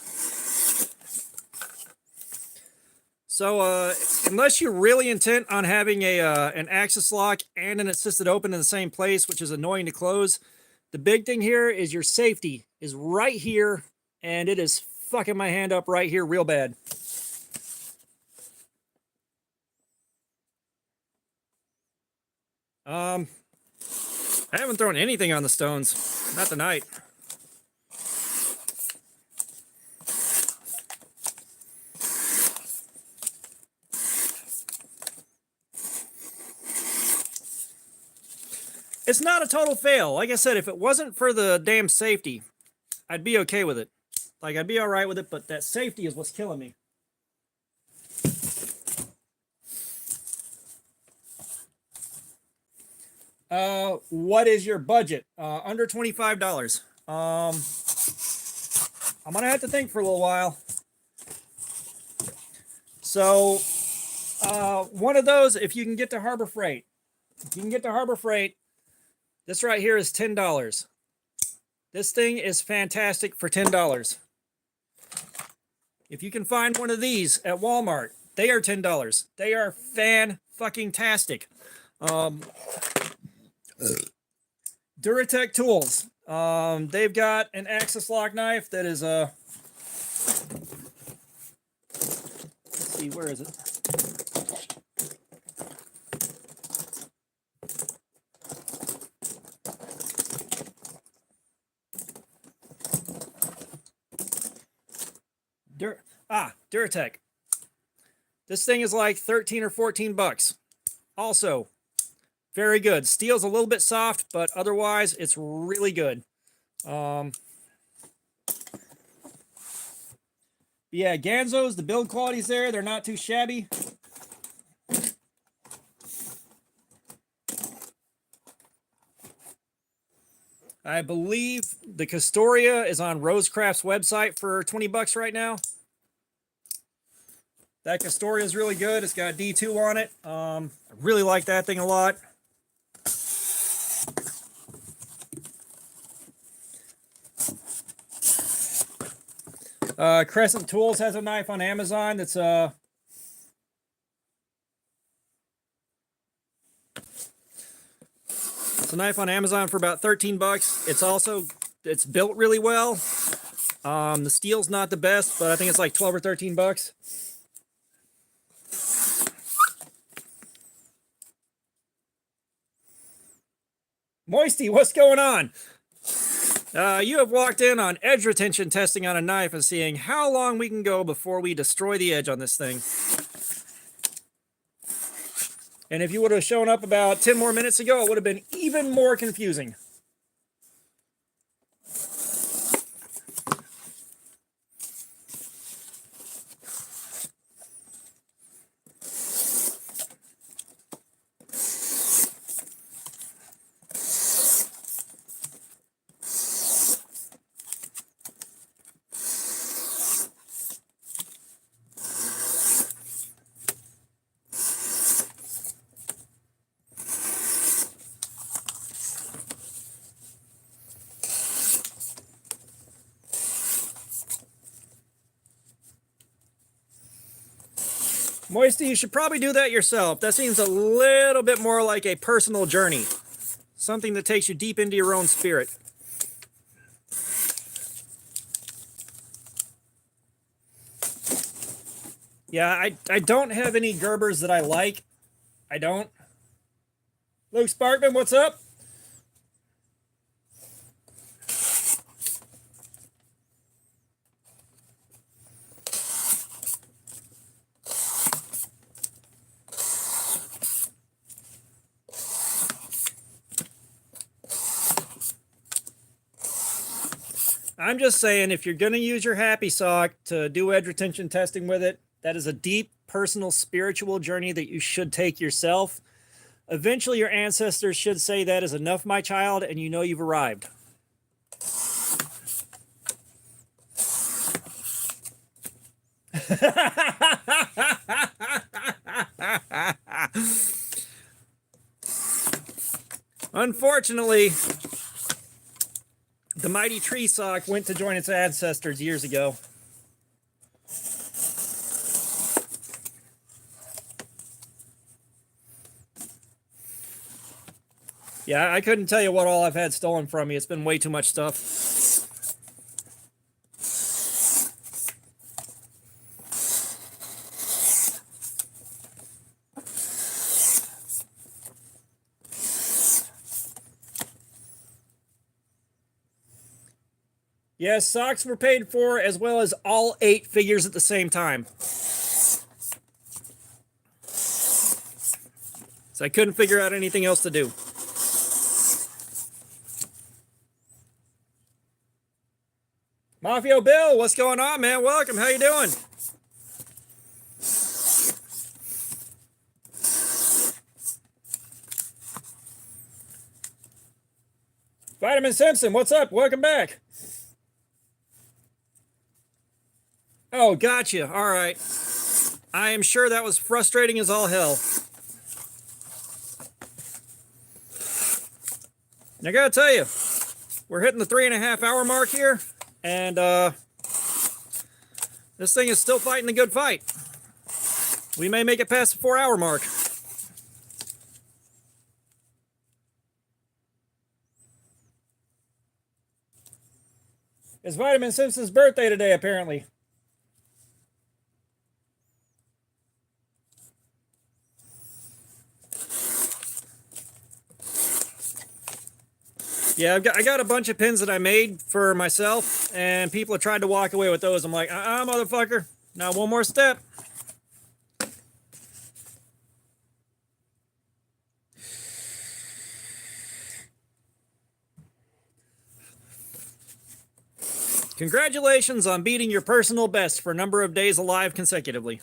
So unless you're really intent on having an axis lock and an assisted open in the same place, which is annoying to close, the big thing here is your safety is right here, and it is fucking my hand up right here real bad. I haven't thrown anything on the stones. Not tonight. It's not a total fail. Like I said, if it wasn't for the damn safety, I'd be okay with it. Like, I'd be all right with it, but that safety is what's killing me. What is your budget? Under $25. I'm gonna have to think for a little while. So, one of those, if you can get to Harbor Freight. If you can get to Harbor Freight, this right here is $10. This thing is fantastic for $10. If you can find one of these at Walmart, they are $10. They are fan-fucking-tastic. Duratech Tools. They've got an axis lock knife that is let's see, where is it? Duratech. This thing is like 13 or 14 bucks. Also, very good. Steel's a little bit soft, but otherwise it's really good. Yeah, Ganzo's, the build quality's there. They're not too shabby. I believe the Castoria is on Rosecraft's website for 20 bucks right now. That Castoria is really good. It's got D2 on it. I really like that thing a lot. Crescent Tools has a knife on Amazon that's it's a knife on Amazon for about 13 bucks. It's built really well. The steel's not the best, but I think it's like 12 or 13 bucks. Moisty, what's going on? You have walked in on edge retention testing on a knife and seeing how long we can go before we destroy the edge on this thing. And if you would have shown up about 10 more minutes ago, it would have been even more confusing. Moisty, you should probably do that yourself. That seems a little bit more like a personal journey. Something that takes you deep into your own spirit. Yeah, I don't have any Gerbers that I like. I don't. Luke Sparkman, what's up? I'm just saying, if you're going to use your happy sock to do edge retention testing with it, that is a deep, personal, spiritual journey that you should take yourself. Eventually, your ancestors should say, that is enough, my child, and you know you've arrived. Unfortunately, the mighty tree sock went to join its ancestors years ago. Yeah, I couldn't tell you what all I've had stolen from me. It's been way too much stuff. Yes, socks were paid for, as well as all 8 figures at the same time. So I couldn't figure out anything else to do. Mafia Bill, what's going on, man? Welcome. How you doing? Vitamin Simpson, what's up? Welcome back. Oh, gotcha. All right. I am sure that was frustrating as all hell. I gotta tell you, we're hitting the 3.5 hour mark here, and this thing is still fighting the good fight. We may make it past the 4 hour mark. It's Vitamin Simpson's birthday today, apparently. Yeah, I got a bunch of pins that I made for myself, and people have tried to walk away with those. I'm like, motherfucker, not one more step. Congratulations on beating your personal best for number of days alive consecutively.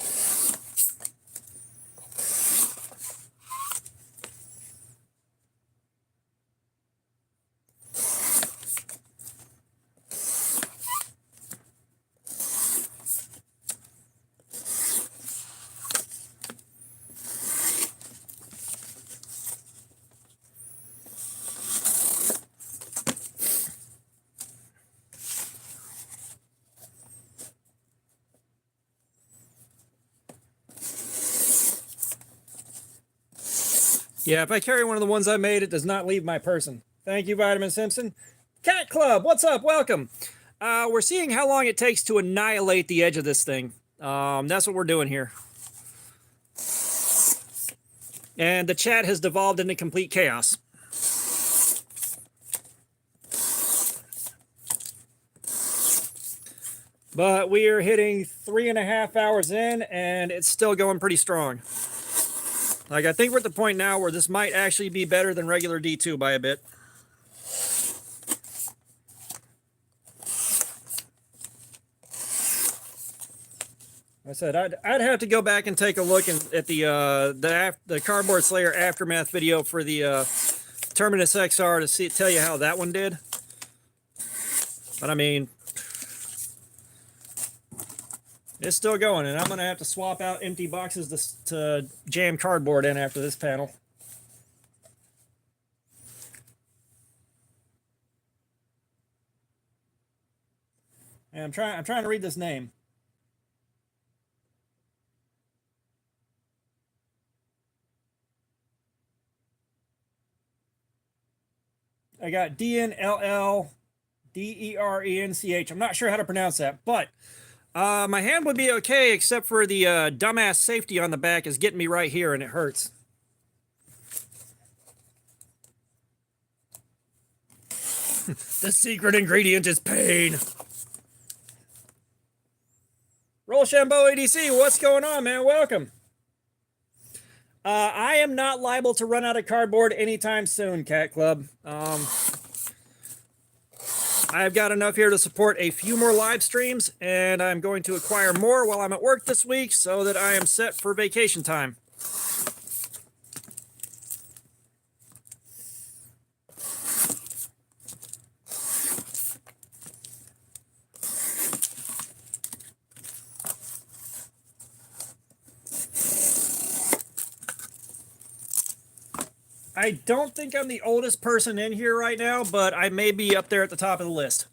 Yeah, if I carry one of the ones I made, it does not leave my person. Thank you, Vitamin Simpson. Cat Club, what's up? Welcome. We're seeing how long it takes to annihilate the edge of this thing. That's what we're doing here. And the chat has devolved into complete chaos. But we are hitting 3.5 hours in, and it's still going pretty strong. Like, I think we're at the point now where this might actually be better than regular D2 by a bit. I said I'd have to go back and take a look at the Cardboard Slayer Aftermath video for the Terminus XR to tell you how that one did. But I mean, it's still going, and I'm going to have to swap out empty boxes to jam cardboard in after this panel. And I'm trying to read this name. I got DNLLDERENCH. I'm not sure how to pronounce that, but my hand would be okay, except for the dumbass safety on the back is getting me right here, and it hurts. The secret ingredient is pain. Rochambeau ADC, what's going on, man? Welcome. I am not liable to run out of cardboard anytime soon, Cat Club. I've got enough here to support a few more live streams, and I'm going to acquire more while I'm at work this week so that I am set for vacation time. I don't think I'm the oldest person in here right now, but I may be up there at the top of the list.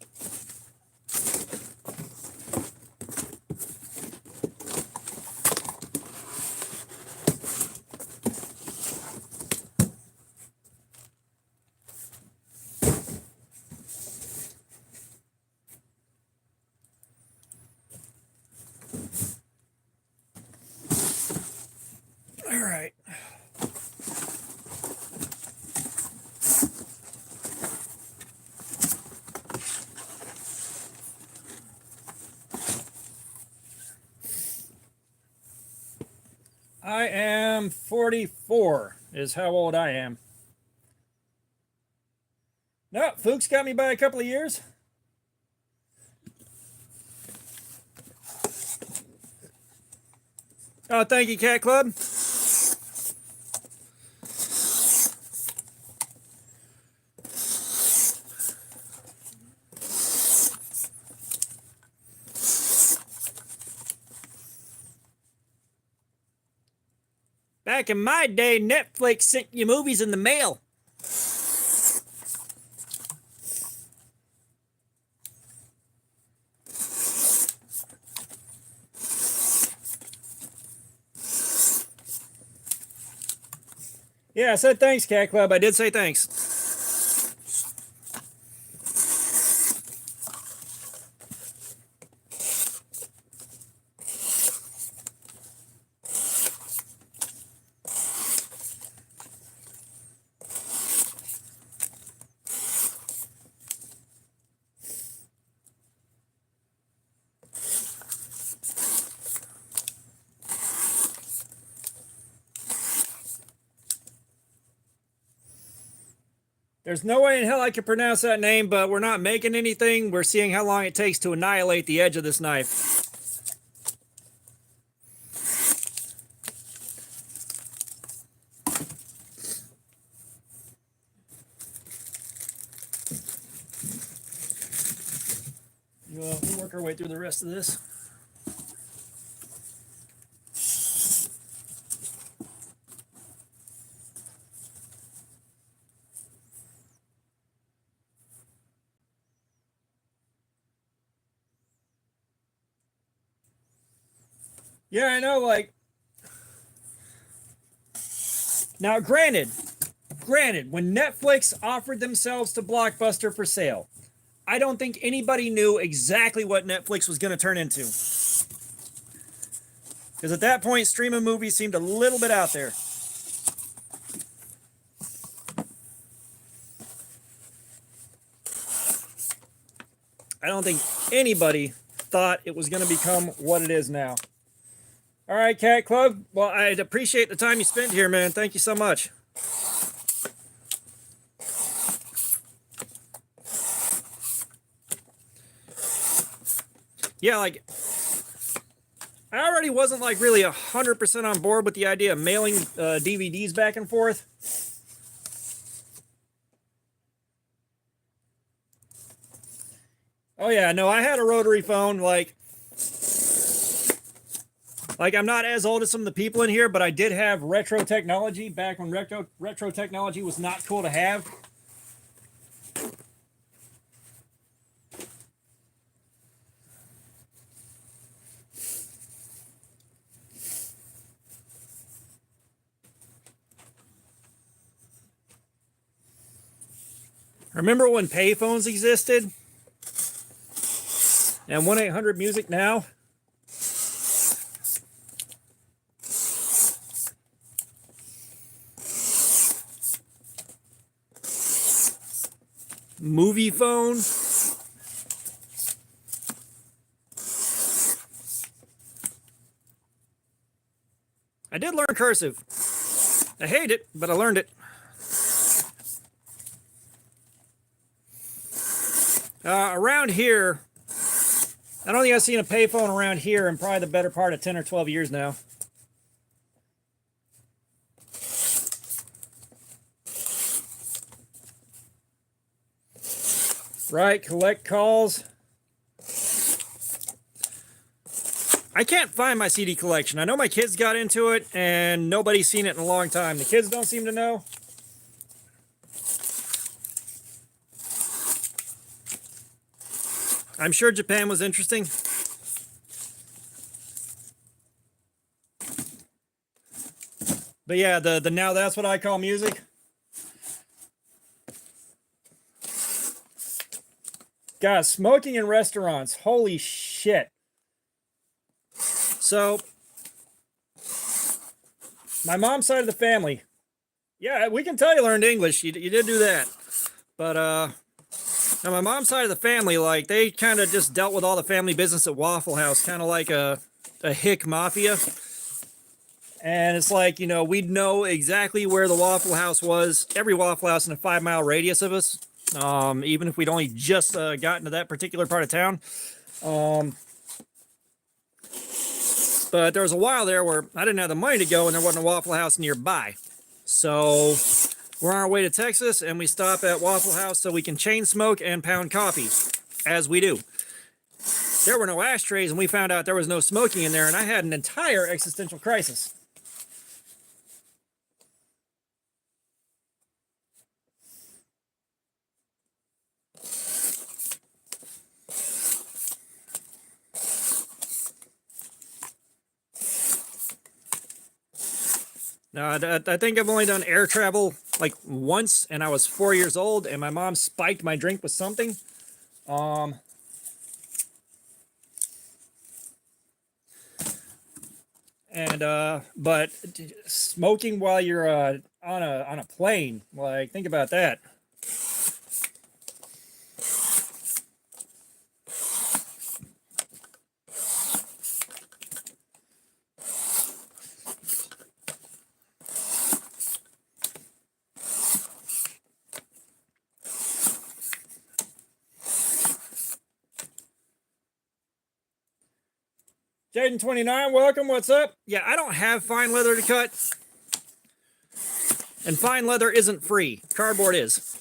All right. I am 44 is how old I am. No, Fuchs got me by a couple of years. Oh, thank you, Cat Club. Back in my day, Netflix sent you movies in the mail. Yeah, I said thanks, Cat Club. I did say thanks. There's no way in hell I can pronounce that name, but we're not making anything. We're seeing how long it takes to annihilate the edge of this knife. We'll work our way through the rest of this. Yeah, I know, like, now granted, when Netflix offered themselves to Blockbuster for sale, I don't think anybody knew exactly what Netflix was going to turn into. Because at that point, streaming movies seemed a little bit out there. I don't think anybody thought it was going to become what it is now. All right, Cat Club. Well, I'd appreciate the time you spent here, man. Thank you so much. Yeah, like, I already wasn't like really 100% on board with the idea of mailing DVDs back and forth. Oh yeah, no, I had a rotary phone. Like I'm not as old as some of the people in here, but I did have retro technology back when retro technology was not cool to have. Remember when payphones existed? And 1-800-MUSIC now? Movie phone? I did learn cursive. I hate it, but I learned it. Around here, I don't think I've seen a payphone around here in probably the better part of 10 or 12 years now. Right, collect calls. I can't find my CD collection. I know my kids got into it, and nobody's seen it in a long time. The kids don't seem to know. I'm sure Japan was interesting. But yeah, the now that's what I call music. God, smoking in restaurants. Holy shit. So, my mom's side of the family. Yeah, we can tell you learned English. You did do that. But, now my mom's side of the family, like, they kind of just dealt with all the family business at Waffle House, kind of like a hick mafia. And it's like, you know, we'd know exactly where the Waffle House was, every Waffle House in a 5-mile radius of us. Even if we'd only just gotten to that particular part of town. But there was a while there where I didn't have the money to go and there wasn't a Waffle House nearby. So we're on our way to Texas and we stop at Waffle House so we can chain smoke and pound coffee, as we do. There were no ashtrays and we found out there was no smoking in there, and I had an entire existential crisis. Now, I think I've only done air travel like once, and I was 4 years old, and my mom spiked my drink with something. But smoking while you're on a plane, like, think about that. Jaden29, welcome. What's up? Yeah, I don't have fine leather to cut. And fine leather isn't free. Cardboard is.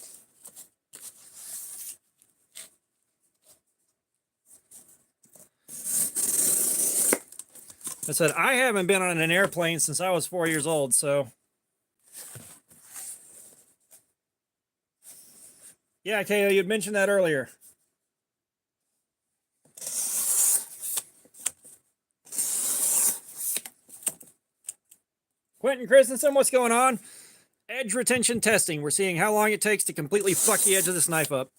I said, I haven't been on an airplane since I was 4 years old, so. Yeah, Kato, you'd mentioned that earlier. Quentin Christensen, what's going on? Edge retention testing. We're seeing how long it takes to completely fuck the edge of this knife up.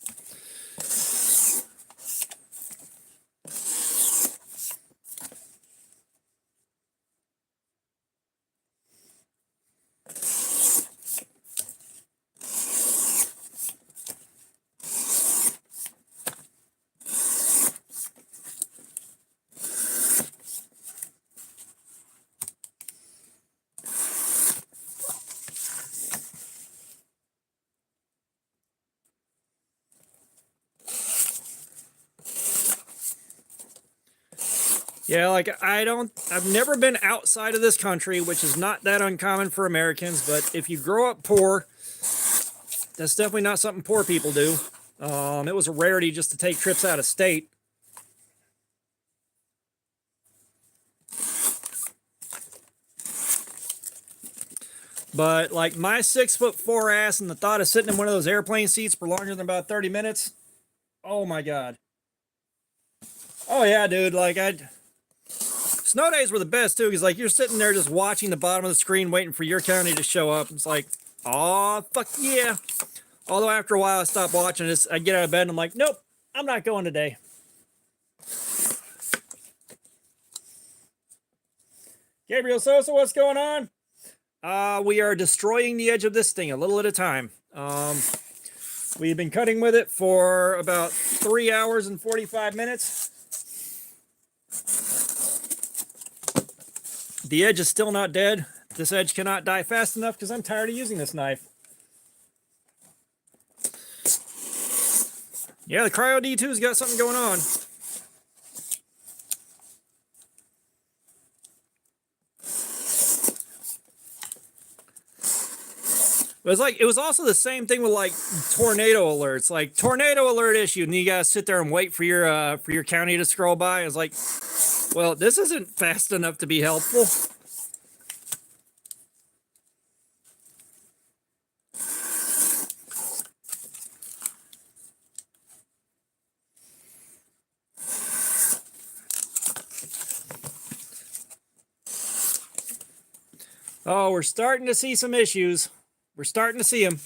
Yeah, like I've never been outside of this country, which is not that uncommon for Americans, but if you grow up poor, that's definitely not something poor people do. It was a rarity just to take trips out of state. But like my 6'4" ass and the thought of sitting in one of those airplane seats for longer than about 30 minutes. Oh my God. Oh yeah, dude. Like snow days were the best too, because like you're sitting there just watching the bottom of the screen waiting for your county to show up. It's like, oh fuck yeah. Although after a while I stopped watching this, I get out of bed and I'm like, nope, I'm not going today. Gabriel Sosa, what's going on? We are destroying the edge of this thing a little at a time. We've been cutting with it for about 3 hours and 45 minutes. The edge is still not dead. This edge cannot die fast enough because I'm tired of using this knife. Yeah, the Cryo D2's got something going on. It was also the same thing with like tornado alerts, like tornado alert issue, and you gotta sit there and wait for your county to scroll by. It's like, well, this isn't fast enough to be helpful. Oh, we're starting to see some issues. We're starting to see them.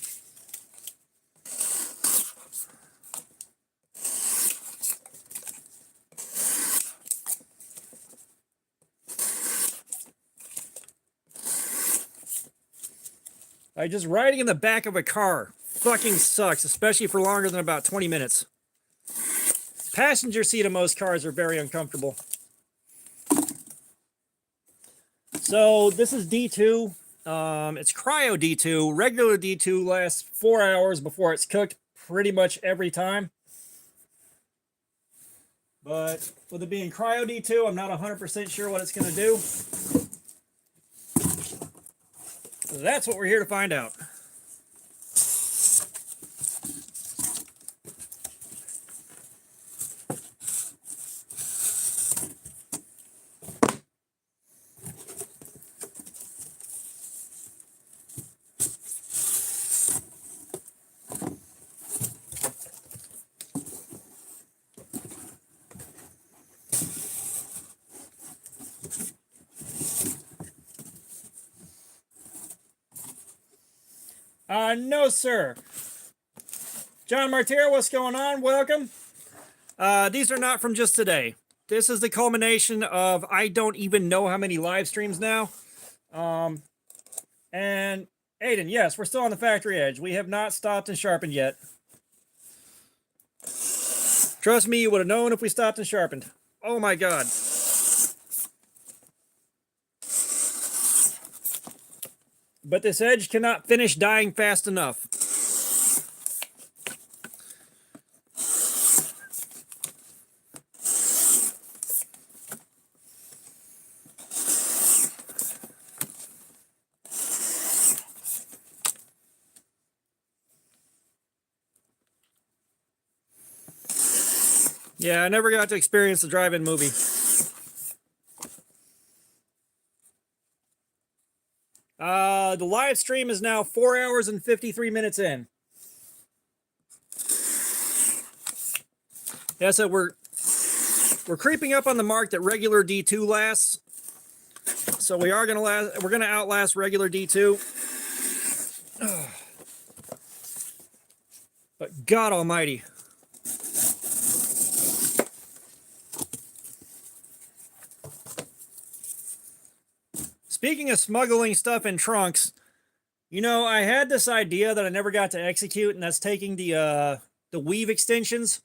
Like just riding in the back of a car fucking sucks, especially for longer than about 20 minutes. Passenger seat of most cars are very uncomfortable. So this is D2. It's Cryo D2. Regular D2 lasts 4 hours before it's cooked pretty much every time. But with it being Cryo D2, I'm not 100% sure what it's going to do. So that's what we're here to find out. No, sir. John Martira, what's going on? Welcome. These are not from just today. This is the culmination of I don't even know how many live streams now. And Aiden, yes, we're still on the factory edge. We have not stopped and sharpened yet. Trust me, you would have known if we stopped and sharpened. Oh my God. But this edge cannot finish dying fast enough. Yeah, I never got to experience the drive-in movie. The live stream is now 4 hours and 53 minutes in. Yeah, so we're creeping up on the mark that regular D2 lasts. So we're gonna outlast regular D2. But God Almighty. Speaking of smuggling stuff in trunks, you know, I had this idea that I never got to execute, and that's taking the weave extensions,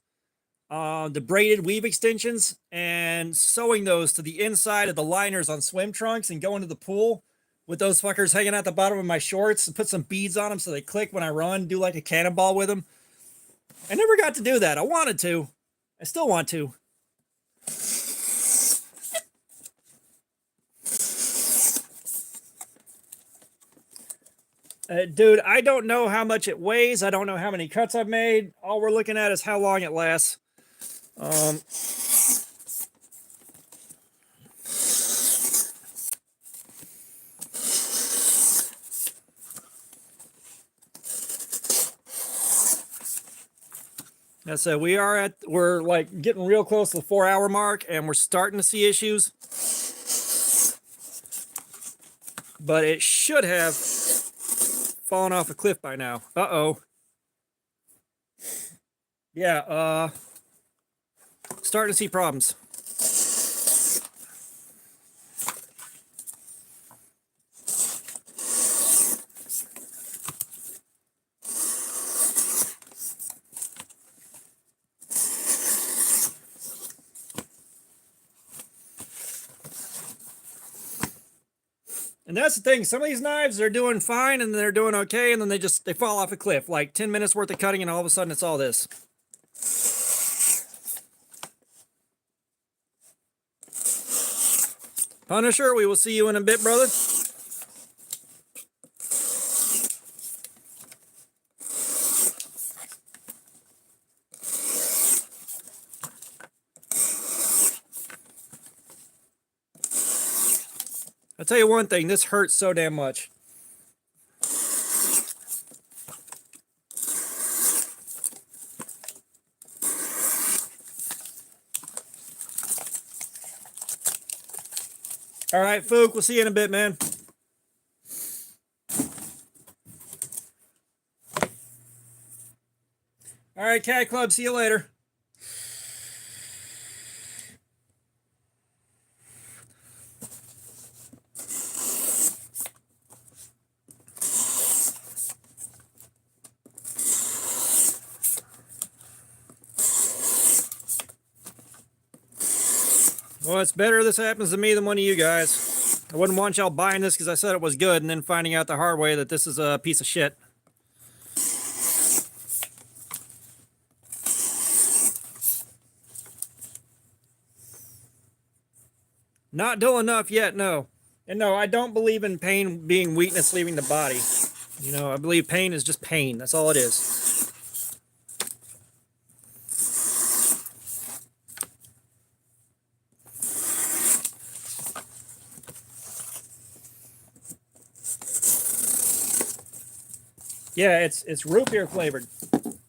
the braided weave extensions, and sewing those to the inside of the liners on swim trunks and going to the pool with those fuckers hanging out the bottom of my shorts and put some beads on them so they click when I run, do like a cannonball with them. I never got to do that. I wanted to. I still want to. Dude, I don't know how much it weighs. I don't know how many cuts I've made. All we're looking at is how long it lasts. So we're like getting real close to the 4 hour mark, and we're starting to see issues. But it should have fallen off a cliff by now. Uh-oh. Yeah, starting to see problems. And that's the thing. Some of these knives, they're doing fine and they're doing okay, and then they fall off a cliff. Like 10 minutes worth of cutting, and all of a sudden it's all this. Punisher, we will see you in a bit, brother. I'll tell you one thing, this hurts so damn much. All right, Fook, we'll see you in a bit, man. All right, Cat Club, see you later. Well, it's better this happens to me than one of you guys. I wouldn't want y'all buying this because I said it was good and then finding out the hard way that this is a piece of shit. Not dull enough yet, no. And no, I don't believe in pain being weakness leaving the body. You know, I believe pain is just pain. That's all it is. Yeah, it's root beer flavored.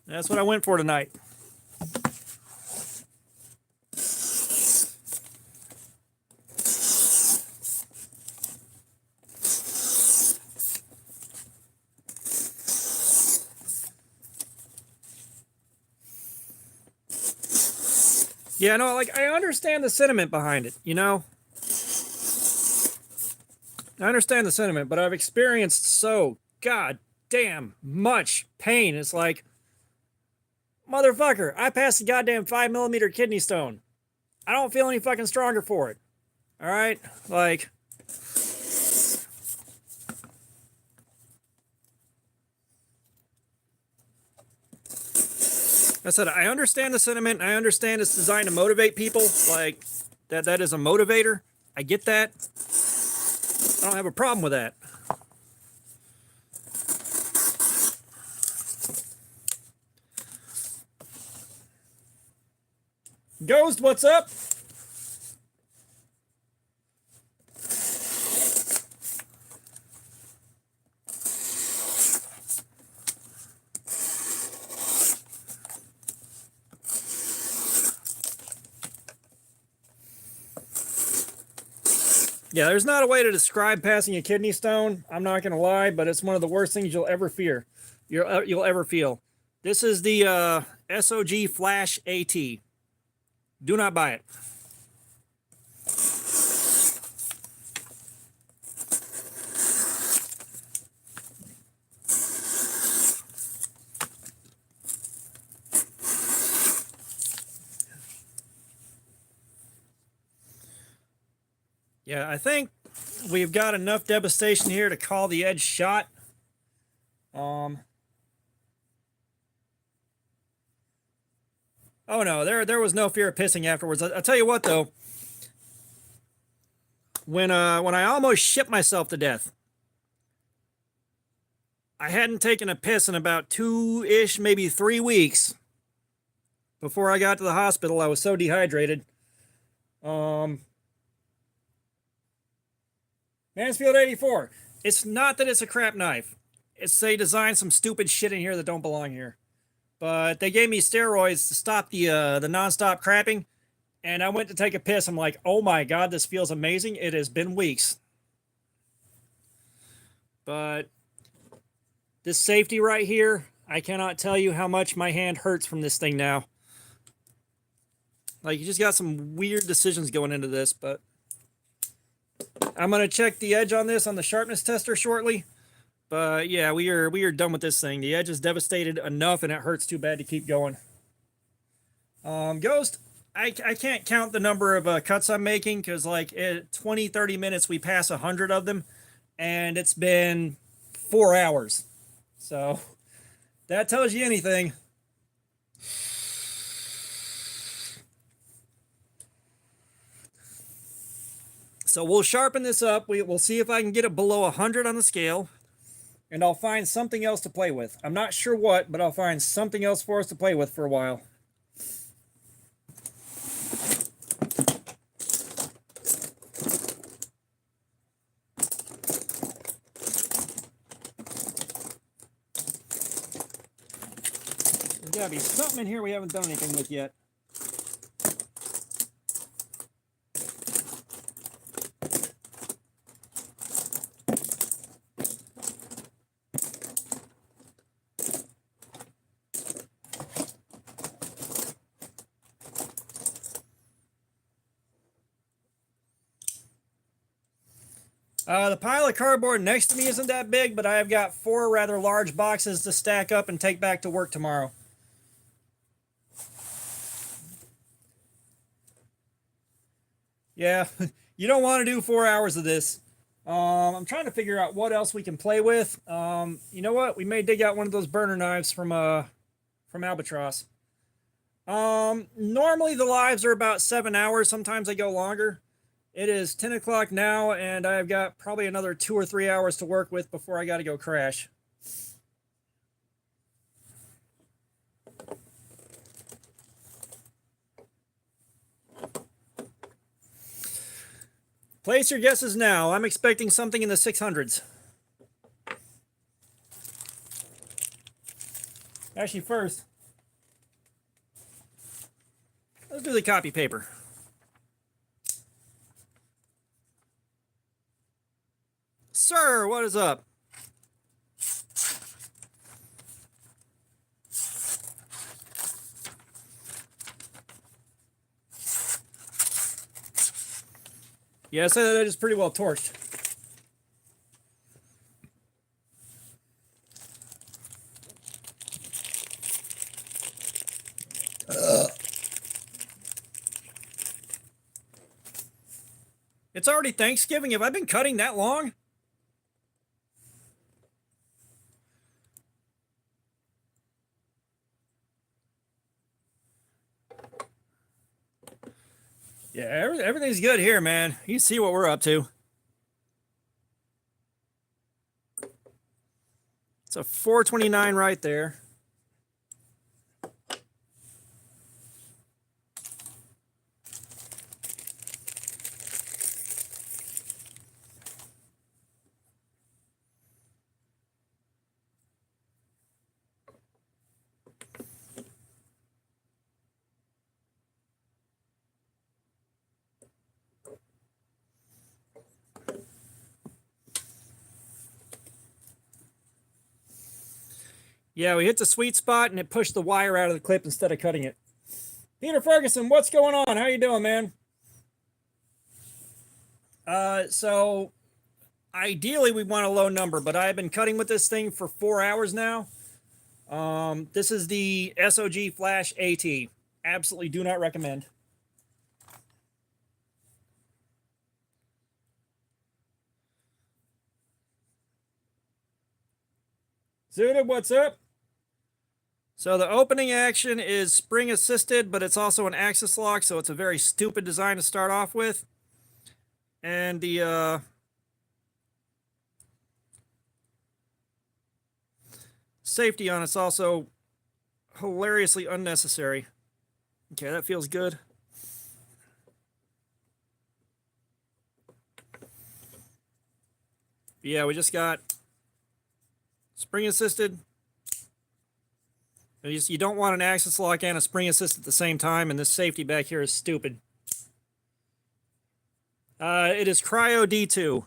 That's what I went for tonight. Yeah, no, like, I understand the sentiment behind it, you know? I understand the sentiment, but I've experienced so goddamn much pain. It's like, motherfucker, I passed a goddamn 5mm kidney stone. I don't feel any fucking stronger for it. All right? Like, I said, I understand the sentiment. I understand it's designed to motivate people. Like, that is a motivator. I get that. I don't have a problem with that. Ghost, what's up? Yeah, there's not a way to describe passing a kidney stone. I'm not going to lie, but it's one of the worst things you'll ever fear. You'll ever feel. This is the SOG Flash AT. Do not buy it. Yeah, I think we've got enough devastation here to call the edge shot. Oh no, there was no fear of pissing afterwards. I'll tell you what though, when I almost shit myself to death, I hadn't taken a piss in about 2-ish, maybe 3 weeks. Before I got to the hospital, I was so dehydrated. Mansfield 84. It's not that it's a crap knife. It's they designed some stupid shit in here that don't belong here. But they gave me steroids to stop the nonstop crapping, and I went to take a piss. I'm like, oh my god, this feels amazing. It has been weeks. But this safety right here, I cannot tell you how much my hand hurts from this thing now. Like, you just got some weird decisions going into this, but I'm going to check the edge on this on the sharpness tester shortly. But yeah, we are done with this thing. The edge is devastated enough, and it hurts too bad to keep going. Ghost, I can't count the number of cuts I'm making, because like at 20-30 minutes we pass 100 of them, and it's been 4 hours. So that tells you anything. So we'll sharpen this up. We'll see if I can get it below 100 on the scale. And I'll find something else to play with. I'm not sure what, but I'll find something else for us to play with for a while. There's got to be something in here we haven't done anything with yet. The pile of cardboard next to me isn't that big, but I've got 4 rather large boxes to stack up and take back to work tomorrow. Yeah, you don't want to do 4 hours of this. I'm trying to figure out what else we can play with. You know what? We may dig out one of those burner knives from Albatross. Normally the lives are about 7 hours. Sometimes they go longer. It is 10 o'clock now, and I've got probably another 2 or 3 hours to work with before I got to go crash. Place your guesses now. I'm expecting something in the 600s. Actually, first, let's do the copy paper. Sir, what is up? Yeah, so that is pretty well torched. It's already Thanksgiving. Have I been cutting that long? Yeah, everything's good here, man. You see what we're up to. It's a 429 right there. Yeah, we hit the sweet spot and it pushed the wire out of the clip instead of cutting it. Peter Ferguson, what's going on? How you doing, man? So ideally we want a low number, but I've been cutting with this thing for 4 hours now. This is the SOG Flash AT. Absolutely do not recommend. Zuda, what's up? So the opening action is spring assisted, but it's also an axis lock, so it's a very stupid design to start off with. And the safety on it's also hilariously unnecessary. Okay, that feels good. Yeah, we just got spring assisted. You don't want an axis lock and a spring assist at the same time, and this safety back here is stupid. It is Cryo D2.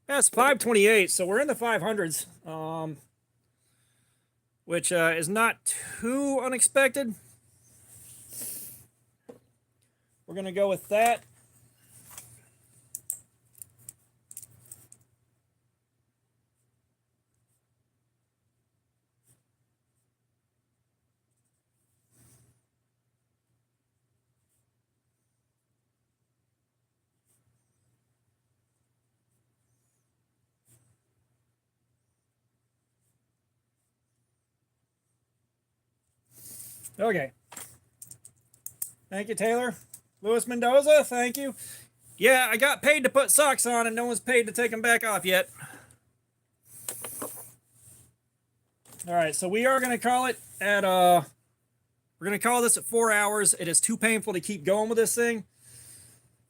That's 528, so we're in the 500s, which is not too unexpected. We're going to go with that. Okay. Thank you, Taylor. Louis Mendoza, thank you. Yeah, I got paid to put socks on and no one's paid to take them back off yet. All right, so we are going to call it at, we're going to call this at 4 hours. It is too painful to keep going with this thing.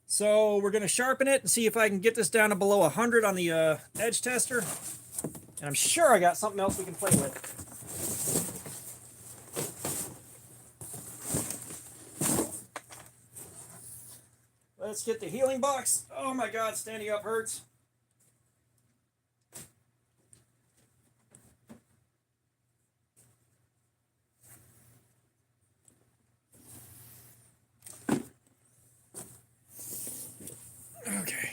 So we're going to sharpen it and see if I can get this down to below 100 on the edge tester. And I'm sure I got something else we can play with. Let's get the healing box. Oh my God, standing up hurts. Okay.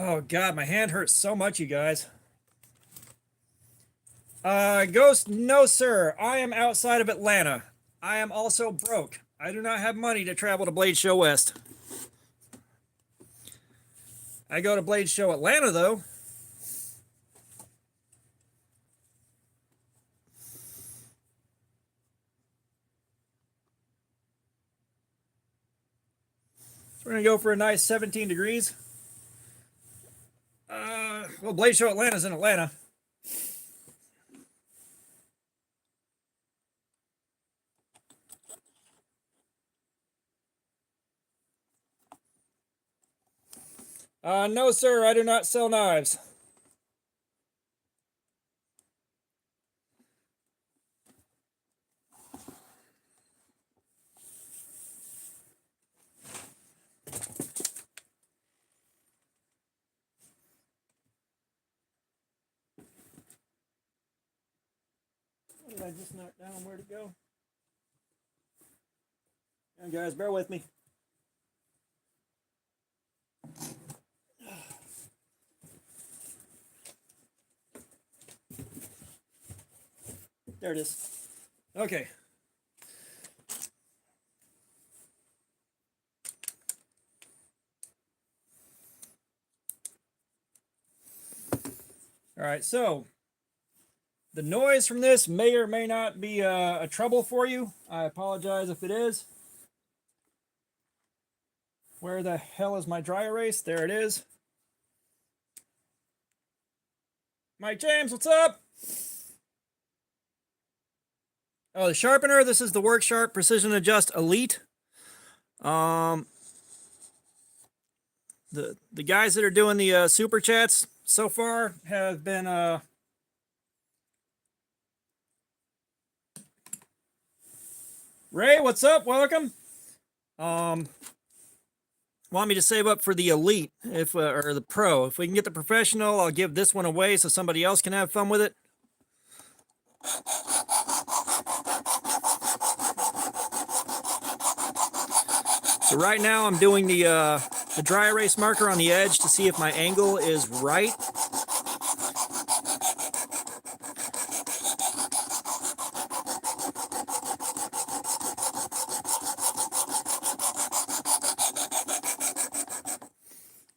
Oh God, my hand hurts so much, you guys. Ghost, no sir. I am outside of Atlanta. I am also broke. I do not have money to travel to Blade Show West. I go to Blade Show Atlanta though. So we're gonna go for a nice 17 degrees. Well, Blade Show Atlanta's in Atlanta. No sir, I do not sell knives. What did I just knock down? Where'd it go? And guys, bear with me. There it is. Okay. All right, so the noise from this may or may not be a trouble for you. I apologize if it is. Where the hell is my dry erase? There it is. Mike James, what's up? Oh, the sharpener. This is the Work Sharp Precision Adjust Elite. The guys that are doing the super chats so far have been Ray, what's up? Welcome. Want me to save up for the elite if or the pro. If we can get the professional, I'll give this one away so somebody else can have fun with it. So right now I'm doing the dry erase marker on the edge to see if my angle is right.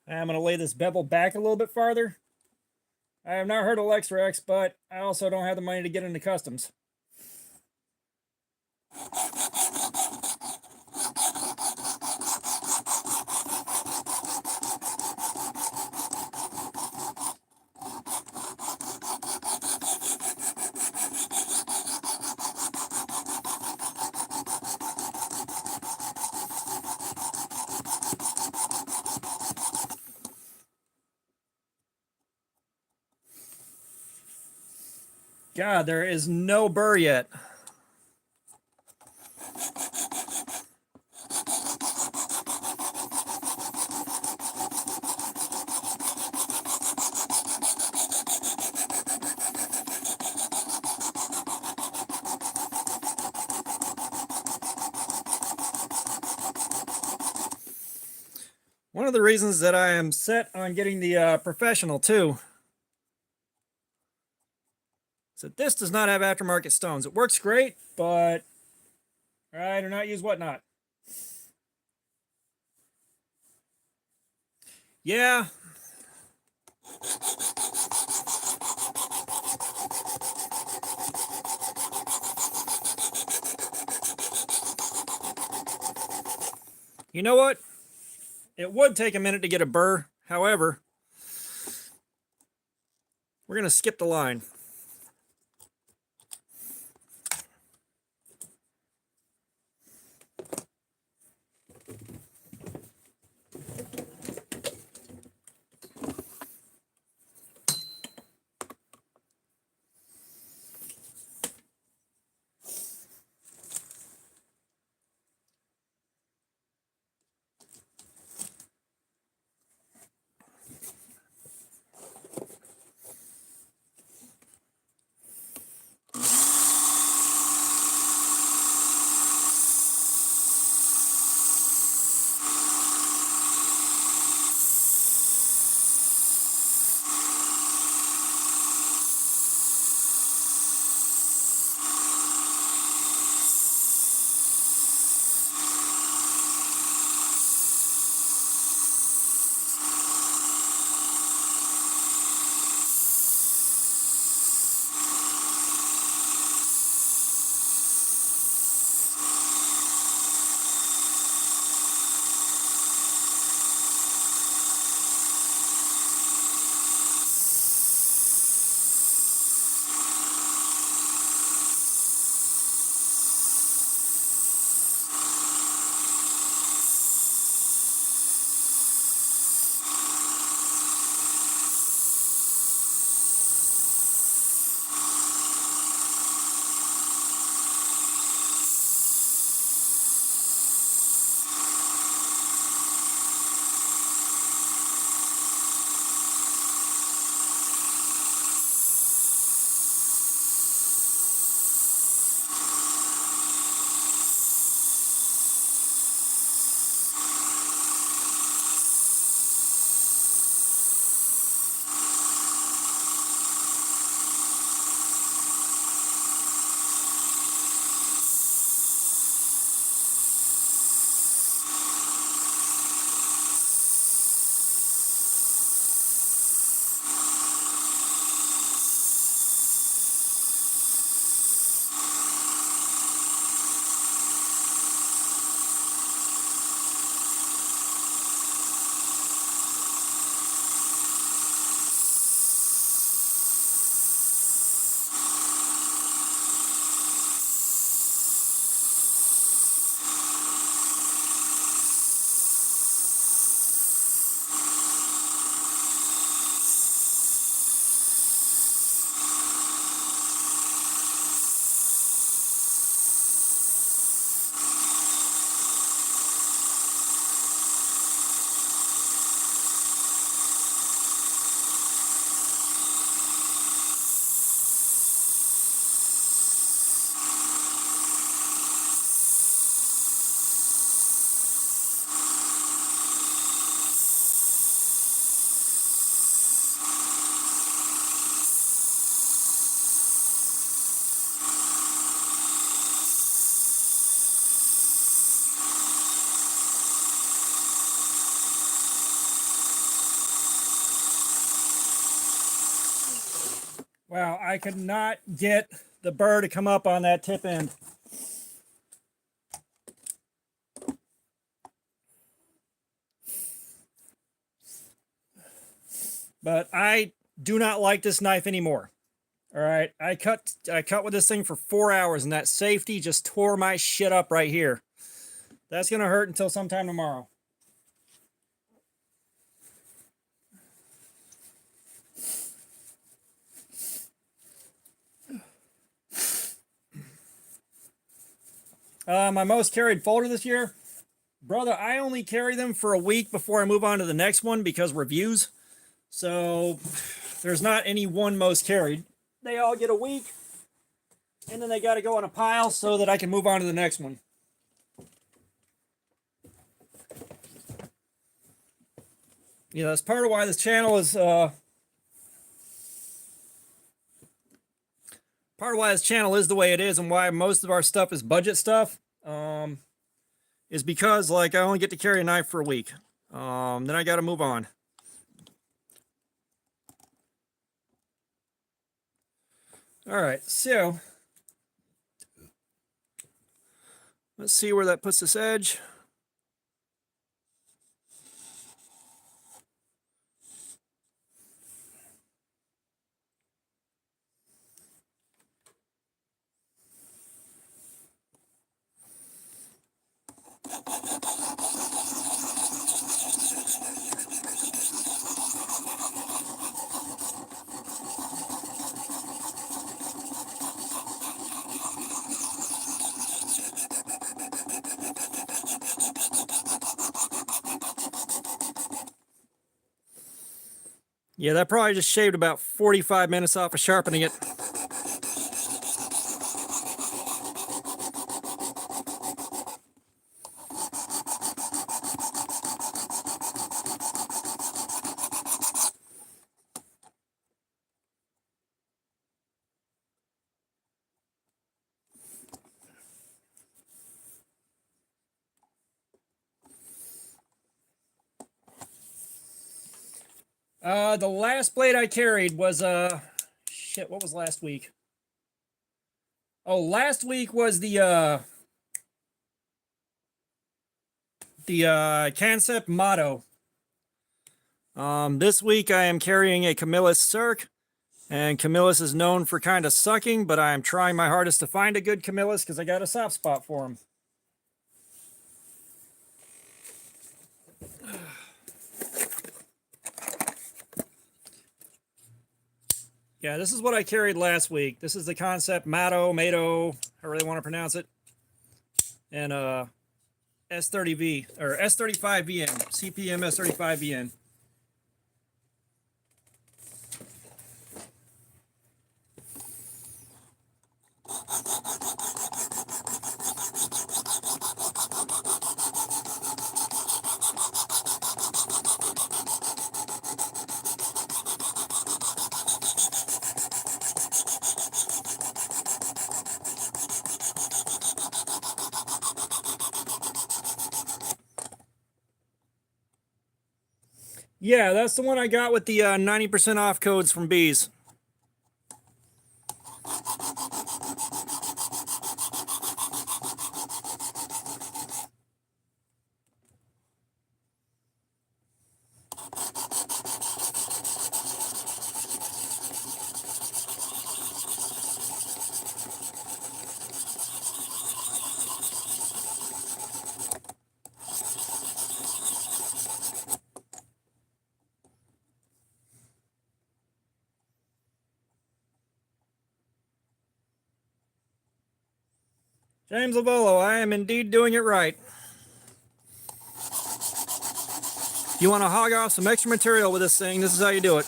I'm going to lay this bevel back a little bit farther. I have not heard of LexRex, but I also don't have the money to get into customs. God, there is no burr yet. One of the reasons that I am set on getting the professional too is that this does not have aftermarket stones. It works great, but I do not use whatnot. Yeah. You know what? It would take a minute to get a burr. However, we're going to skip the line. I could not get the burr to come up on that tip end. But I do not like this knife anymore. All right, I cut with this thing for 4 hours, and that safety just tore my shit up right here. That's gonna hurt until sometime tomorrow. My most carried folder this year, brother, I only carry them for a week before I move on to the next one because reviews. So there's not any one most carried. They all get a week, and then they got to go in a pile so that I can move on to the next one. You know, that's part of why this channel is the way it is, and why most of our stuff is budget stuff. Is because like I only get to carry a knife for a week. Then I got to move on. All right, so let's see where that puts this edge. Yeah, that probably just shaved about 45 minutes off of sharpening it. The last blade I carried was shit, what was last week? Oh, last week was the Concept Motto. This week I am carrying a Camillus Cirque, and Camillus is known for kind of sucking, but I am trying my hardest to find a good Camillus because I got a soft spot for him. Yeah, this is what I carried last week. This is the Concept Motto, however they want to pronounce it. And S30V, or S35VN, CPM S35VN. Yeah, that's the one I got with the 90% off codes from Bees. James Lavolo, I am indeed doing it right. If you want to hog off some extra material with this thing, this is how you do it.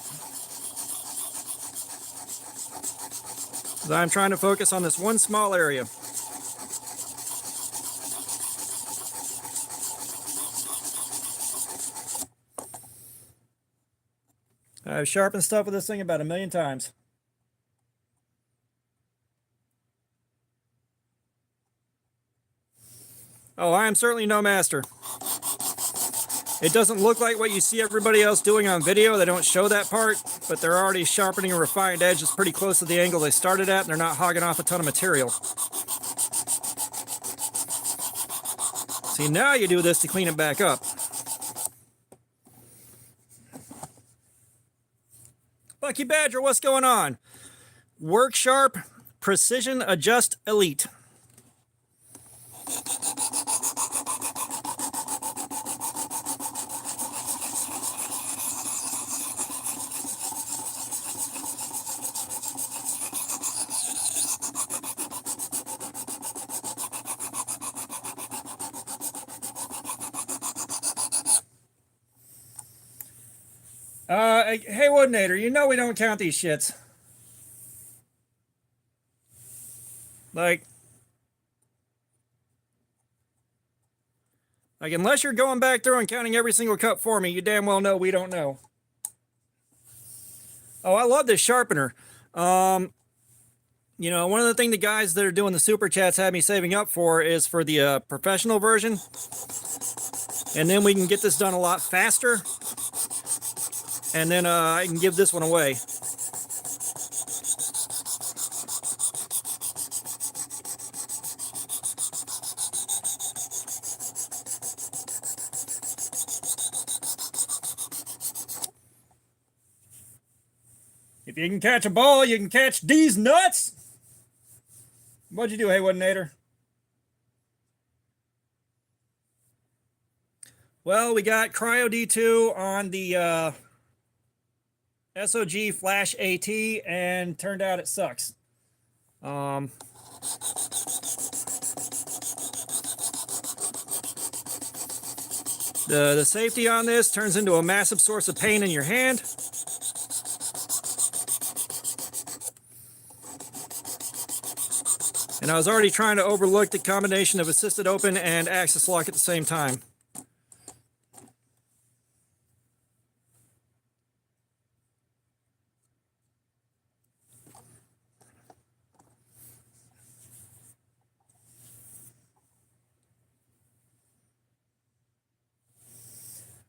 I'm trying to focus on this one small area. I've sharpened stuff with this thing about 1,000,000 times. Oh, I am certainly no master. It doesn't look like what you see everybody else doing on video. They don't show that part, but they're already sharpening a refined edge that's pretty close to the angle they started at, and they're not hogging off a ton of material. See, now you do this to clean it back up. Lucky Badger, what's going on? Work Sharp, Precision Adjust Elite. Hey Woodnator, you know we don't count these shits. Like unless you're going back through and counting every single cut for me, you damn well know we don't know. Oh, I love this sharpener. You know, one of the things the guys that are doing the super chats had me saving up for is for the professional version. And then we can get this done a lot faster. And then I can give this one away. If you can catch a ball, you can catch these nuts. What'd you do, hey Woodnator? Well, we got Cryo D2 on the SOG Flash AT, and turned out it sucks. The safety on this turns into a massive source of pain in your hand. And I was already trying to overlook the combination of assisted open and axis lock at the same time.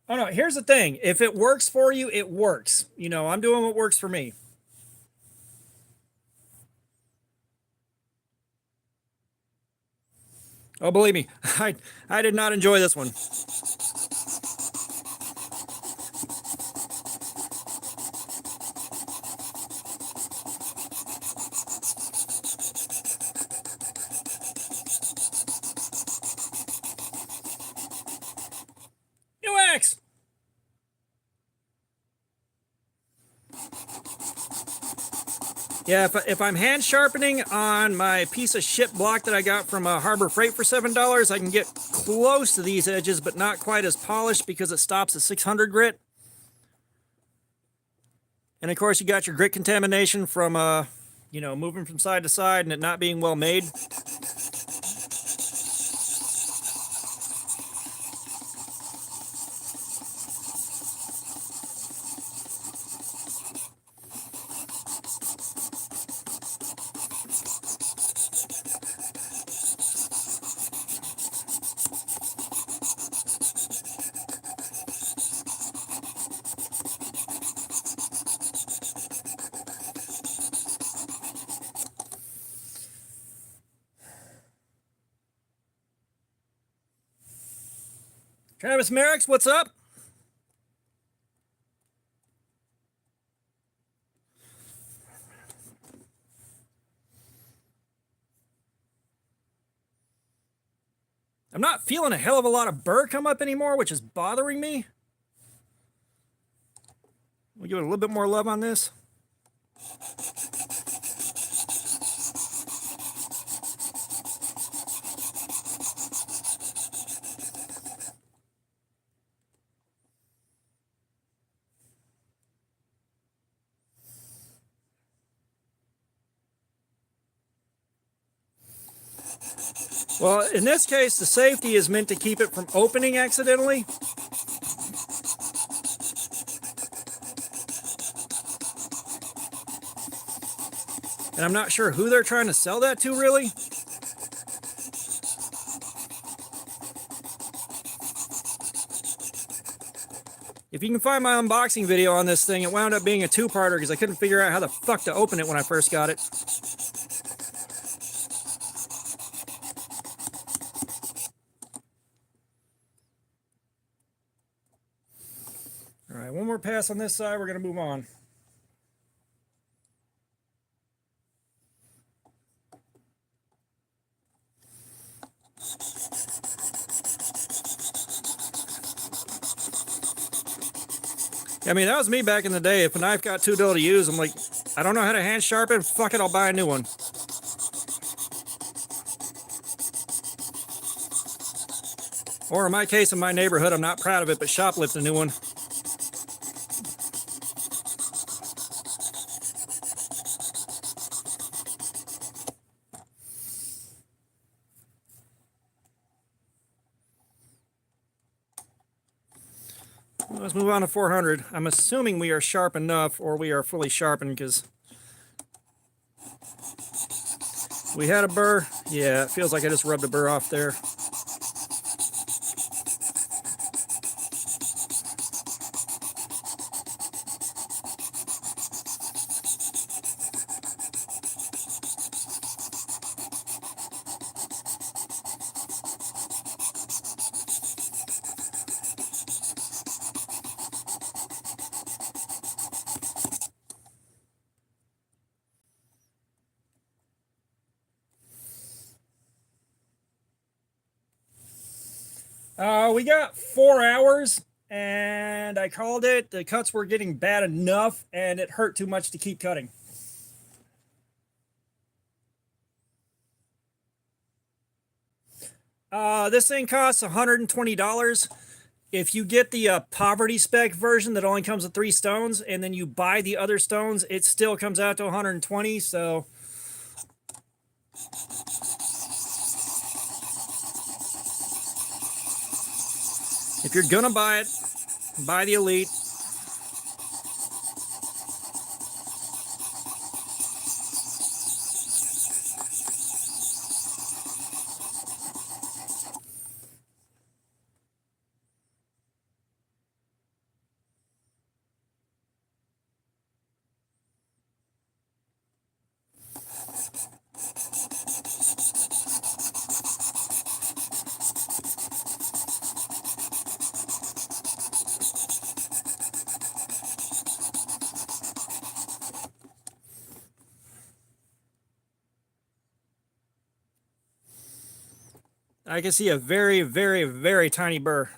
Oh no, here's the thing. If it works for you, it works. You know, I'm doing what works for me. Oh, believe me, I did not enjoy this one. UX! Yeah, if I'm hand sharpening on my piece of shit block that I got from Harbor Freight for $7, I can get close to these edges, but not quite as polished because it stops at 600 grit. And of course, you got your grit contamination from, you know, moving from side to side and it not being well made. Travis Merricks, what's up? I'm not feeling a hell of a lot of burr come up anymore, which is bothering me. We'll give it a little bit more love on this. Well, in this case, the safety is meant to keep it from opening accidentally. And I'm not sure who they're trying to sell that to, really. If you can find my unboxing video on this thing, it wound up being a two-parter because I couldn't figure out how the fuck to open it when I first got it. All right, one more pass on this side, we're going to move on. I mean, that was me back in the day. If a knife got too dull to use, I'm like, I don't know how to hand sharpen. Fuck it, I'll buy a new one. Or in my case, in my neighborhood, I'm not proud of it, but shoplift a new one. Let's move on to 400. I'm assuming we are sharp enough, or we are fully sharpened, because we had a burr. Yeah, it feels like I just rubbed a burr off there. We got 4 hours, and I called it. The cuts were getting bad enough, and it hurt too much to keep cutting. This thing costs $120. If you get the poverty spec version that only comes with 3 stones, and then you buy the other stones, it still comes out to $120. So if you're gonna buy it, buy the Elite. I can see a very, very, very tiny burr.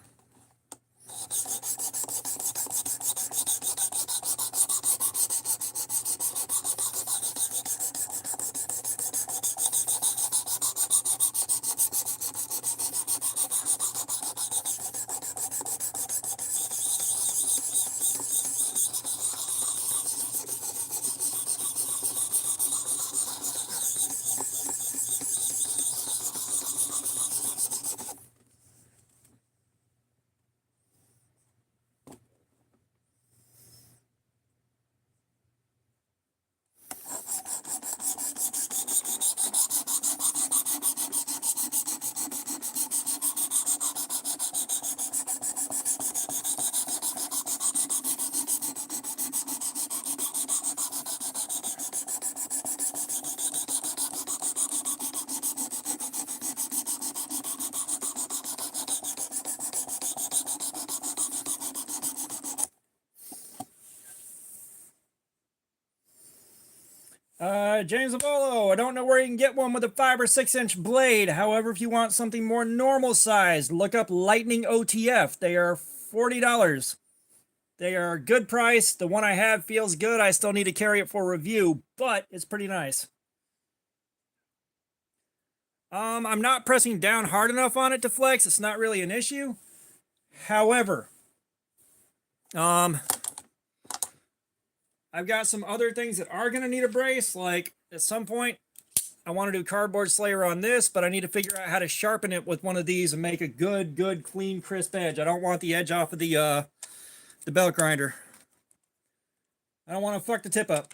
James Avolo, I don't know where you can get one with a 5 or 6-inch blade. However, if you want something more normal sized, look up Lightning OTF. They are $40. They are a good price. The one I have feels good. I still need to carry it for review, but it's pretty nice. I'm not pressing down hard enough on it to flex. It's not really an issue. However, I've got some other things that are going to need a brace. Like at some point, I want to do cardboard slayer on this, but I need to figure out how to sharpen it with one of these and make a good, clean, crisp edge. I don't want the edge off of the belt grinder. I don't want to fuck the tip up.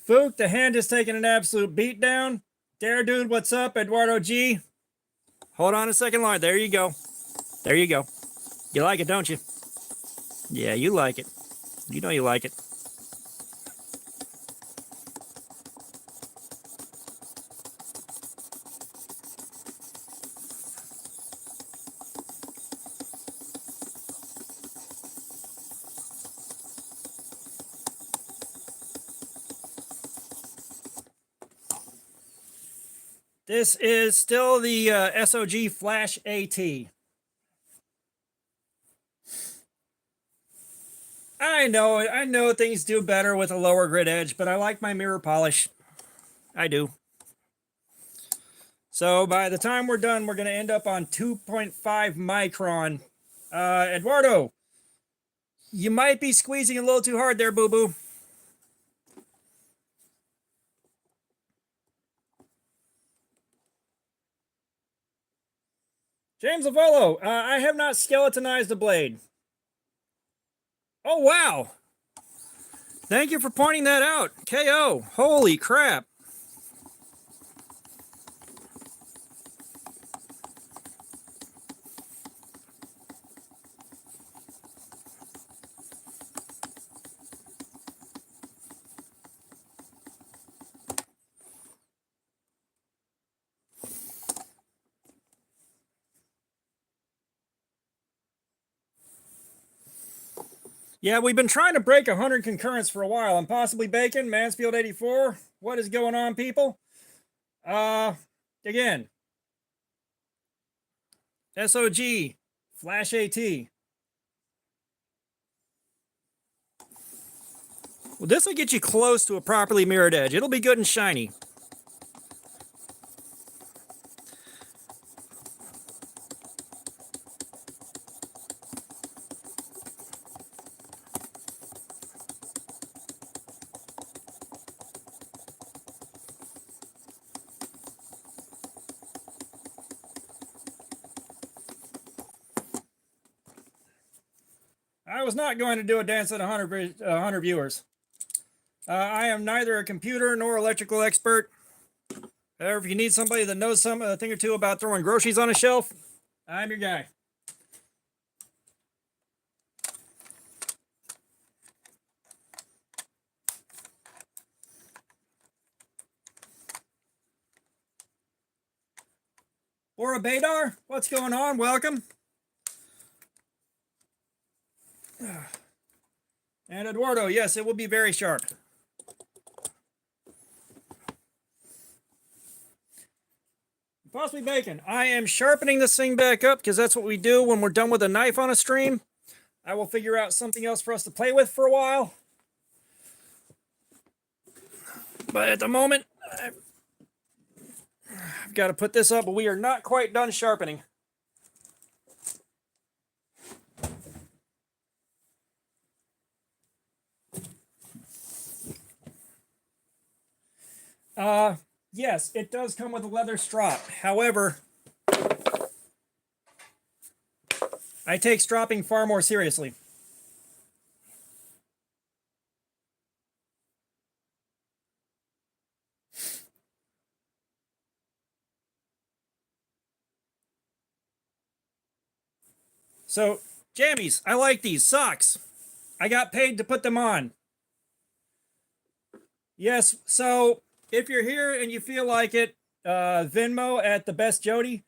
Fook, the hand is taking an absolute beatdown. Dare dude, what's up? Eduardo G. Hold on a second, Lauren. There you go. There you go. You like it, don't you? Yeah, you like it. You know you like it. This is still the SOG Flash AT. I know things do better with a lower grit edge, but I like my mirror polish. I do. So by the time we're done, we're going to end up on 2.5 micron. Eduardo, you might be squeezing a little too hard there, boo-boo. James Avolo, I have not skeletonized the blade. Oh, wow. Thank you for pointing that out. KO. Holy crap. Yeah, we've been trying to break 100 concurrents for a while. I'm possibly Bacon, Mansfield 84. What is going on, people? Again, SOG, Flash AT. Well, this will get you close to a properly mirrored edge. It'll be good and shiny. I was not going to do a dance at 100 viewers. I am neither a computer nor electrical expert. However, if you need somebody that knows a thing or two about throwing groceries on a shelf, I'm your guy. Laura Badar, what's going on? Welcome. And Eduardo, yes, it will be very sharp. Possibly Bacon. I am sharpening this thing back up because that's what we do when we're done with a knife on a stream. I will figure out something else for us to play with for a while. But at the moment, I've got to put this up, but we are not quite done sharpening. Yes, it does come with a leather strop. However, I take stropping far more seriously. So, jammies, I like these socks. I got paid to put them on. Yes, so if you're here and you feel like it, Venmo at the Best Jody.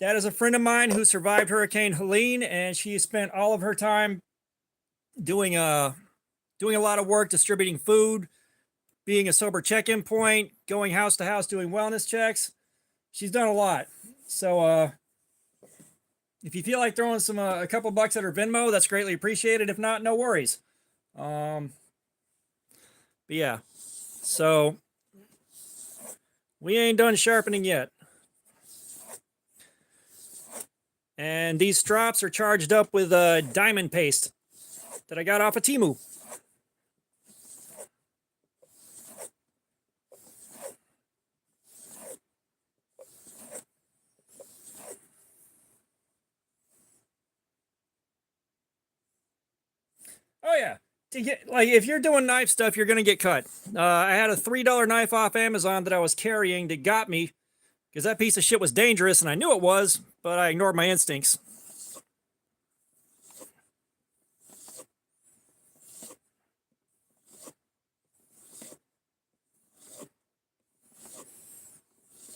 That is a friend of mine who survived Hurricane Helene, and she spent all of her time doing a lot of work distributing food, being a sober check-in point, going house to house doing wellness checks. She's done a lot. So if you feel like throwing some a couple bucks at her Venmo, that's greatly appreciated. If not, no worries. But yeah, so we ain't done sharpening yet. And these strops are charged up with diamond paste that I got off of Temu. Oh yeah, if you're doing knife stuff, you're gonna get cut. I had a $3 knife off Amazon that I was carrying that got me because that piece of shit was dangerous, and I knew it was, but I ignored my instincts.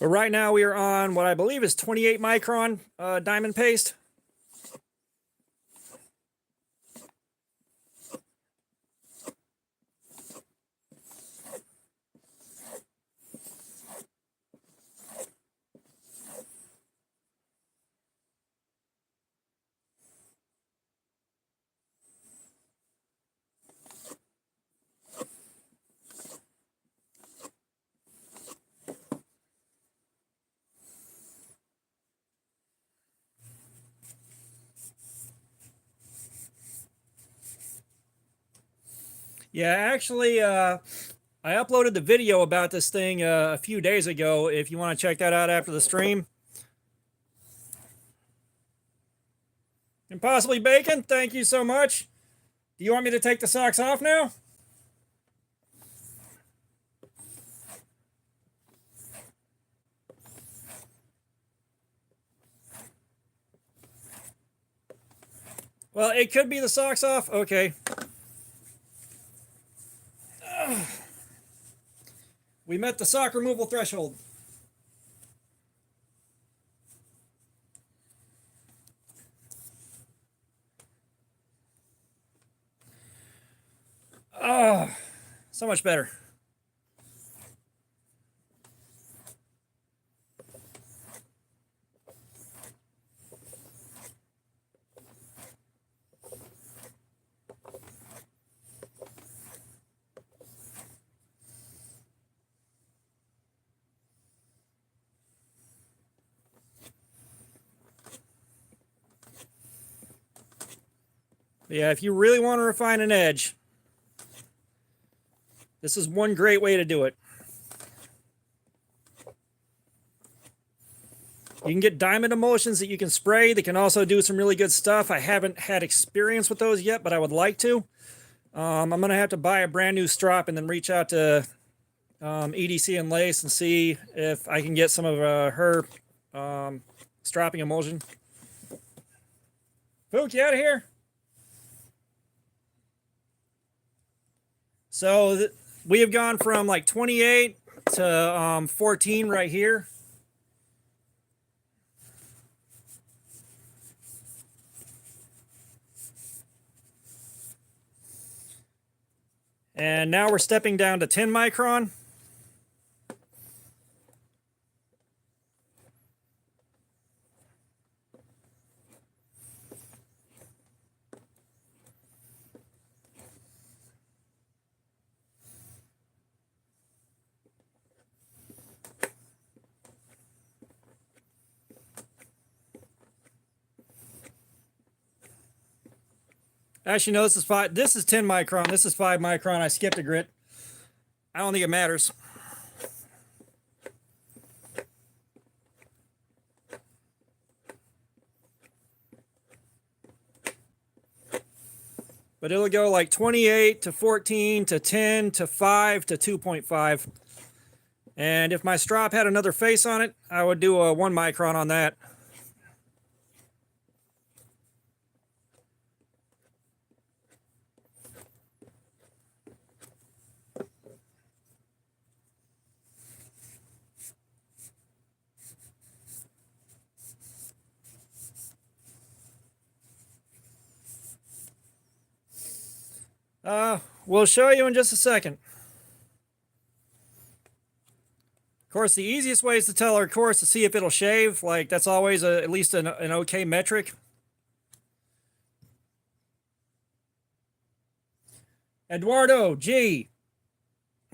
But right now we are on what I believe is 28 micron diamond paste. Yeah, actually, I uploaded the video about this thing a few days ago. If you want to check that out after the stream. And possibly bacon, thank you so much. Do you want me to take the socks off now? Well, it could be the socks off. Okay. We met the sock removal threshold. Oh, so much better. Yeah, if you really want to refine an edge, this is one great way to do it. You can get diamond emulsions that you can spray. They can also do some really good stuff. I haven't had experience with those yet, but I would like to. I'm going to have to buy a brand new strop and then reach out to EDC and Lace and see if I can get some of her stropping emulsion. Fook, you out of here? So we have gone from like 28 to 14 right here. And now we're stepping down to 10 micron. Actually, no, this is 5. This is 10 micron. This is 5 micron. I skipped a grit. I don't think it matters. But it'll go like 28 to 14 to 10 to 5 to 2.5. And if my strop had another face on it, I would do a 1 micron on that. We'll show you in just a second. Of course, the easiest way is to tell our course to see if it'll shave. Like, that's always at least an okay metric. Eduardo, G,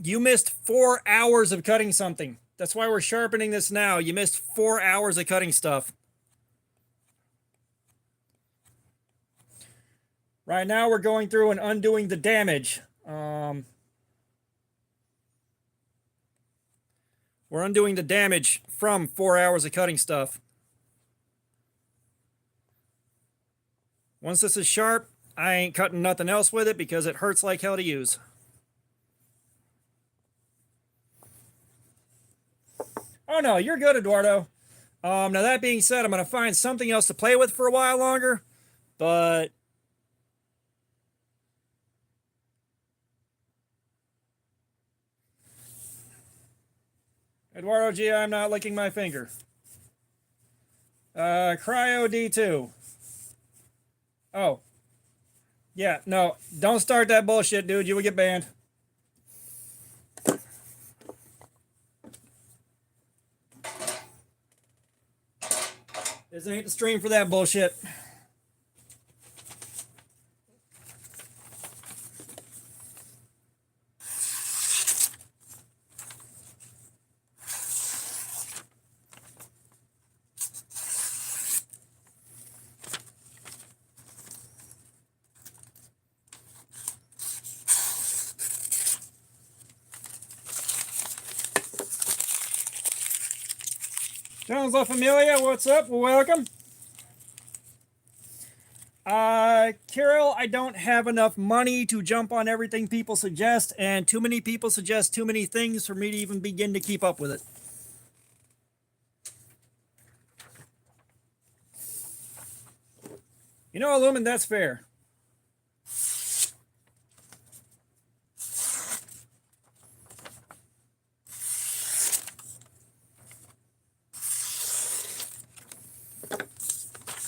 you missed 4 hours of cutting something. That's why we're sharpening this now. You missed 4 hours of cutting stuff. Right now, we're going through and undoing the damage. We're undoing the damage from 4 hours of cutting stuff. Once this is sharp, I ain't cutting nothing else with it because it hurts like hell to use. Oh no, you're good, Eduardo. Now that being said, I'm going to find something else to play with for a while longer, but Eduardo G, I'm not licking my finger. Cryo D2. Oh. Yeah, no, don't start that bullshit, dude. You will get banned. This ain't the stream for that bullshit. Jones La Familia, what's up? Welcome. Carol, I don't have enough money to jump on everything people suggest, and too many people suggest too many things for me to even begin to keep up with it. You know, Lumen, that's fair.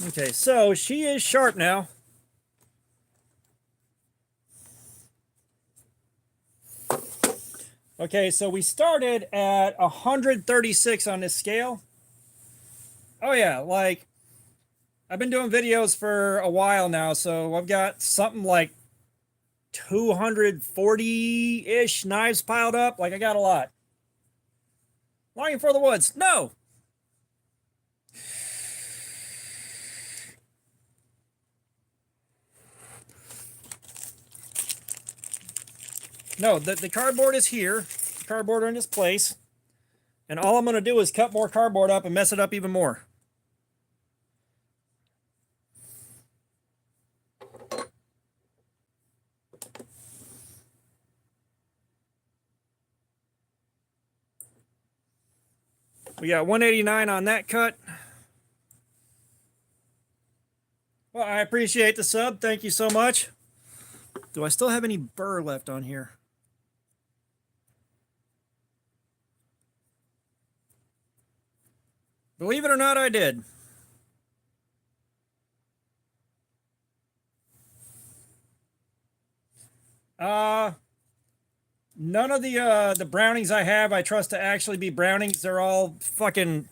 Okay, so she is sharp now. Okay, so we started at 136 on this scale. Oh yeah, like I've been doing videos for a while now, so I've got something like 240-ish knives piled up. Like I got a lot. Longing for the woods. No. No, the cardboard is here. The cardboard in its place. And all I'm going to do is cut more cardboard up and mess it up even more. We got 189 on that cut. Well, I appreciate the sub. Thank you so much. Do I still have any burr left on here? Believe it or not, I did. None of the Brownings I have, I trust to actually be Brownings. They're all fucking...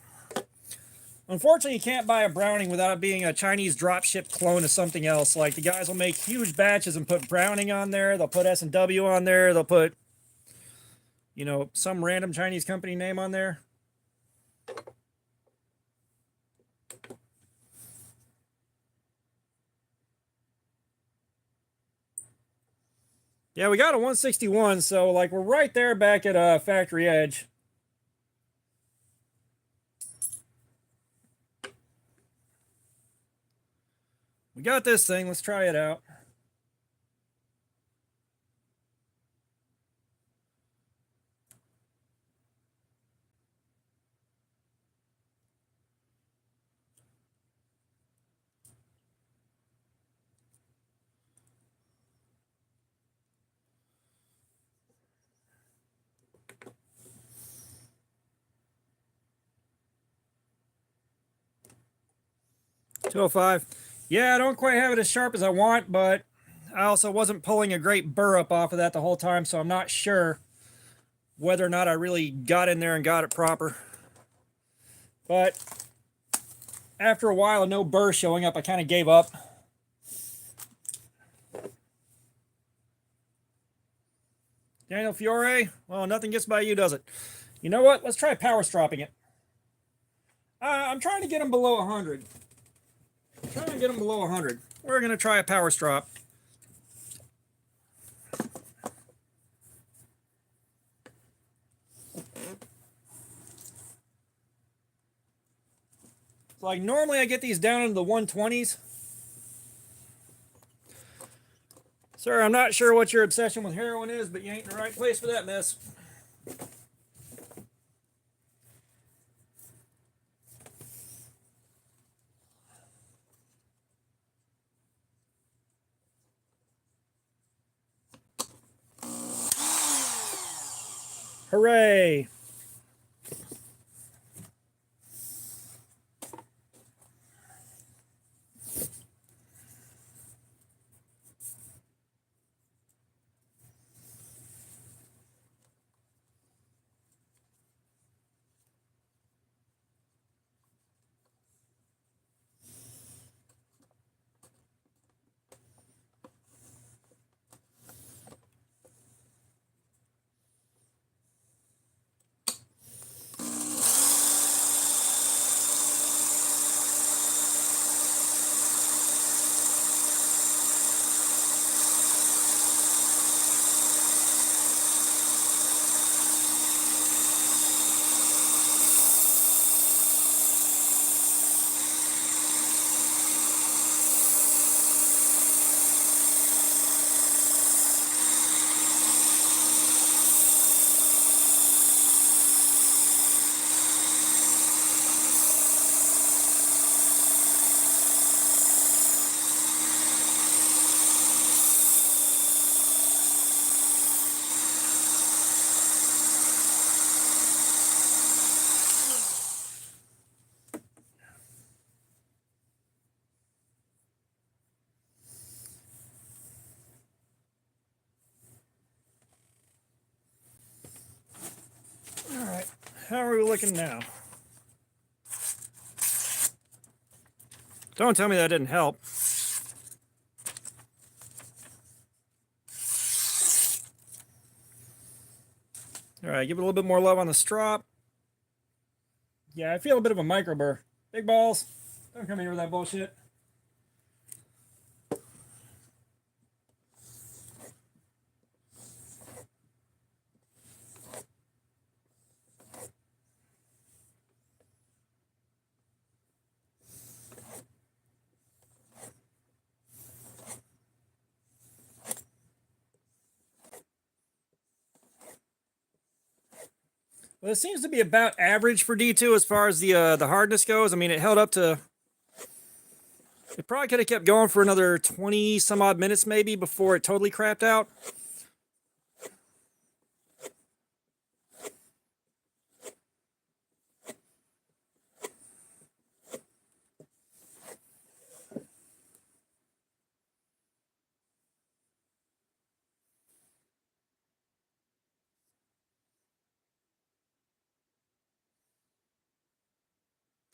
Unfortunately, you can't buy a Browning without it being a Chinese dropship clone of something else. Like, the guys will make huge batches and put Browning on there. They'll put S&W on there. They'll put, you know, some random Chinese company name on there. Yeah, we got a 161, so, like, we're right there back at factory edge. We got this thing. Let's try it out. $205. Yeah, I don't quite have it as sharp as I want, but I also wasn't pulling a great burr up off of that the whole time, so I'm not sure whether or not I really got in there and got it proper. But after a while of no burr showing up, I kind of gave up. Daniel Fiore, well, nothing gets by you, does it? You know what? Let's try power stropping it. I'm trying to get them below 100. Trying to get them below 100. We're going to try a power strop. So like normally I get these down into the 120s. Sir, I'm not sure what your obsession with heroin is, but you ain't in the right place for that mess. Hooray! All right, how are we looking now? Don't tell me that didn't help. All right, give it a little bit more love on the strop. Yeah, I feel a bit of a micro burr. Big balls, don't come here with that bullshit. Well, it seems to be about average for D2 as far as the hardness goes. I mean, it held up to. It probably could have kept going for another 20 some odd minutes maybe before it totally crapped out.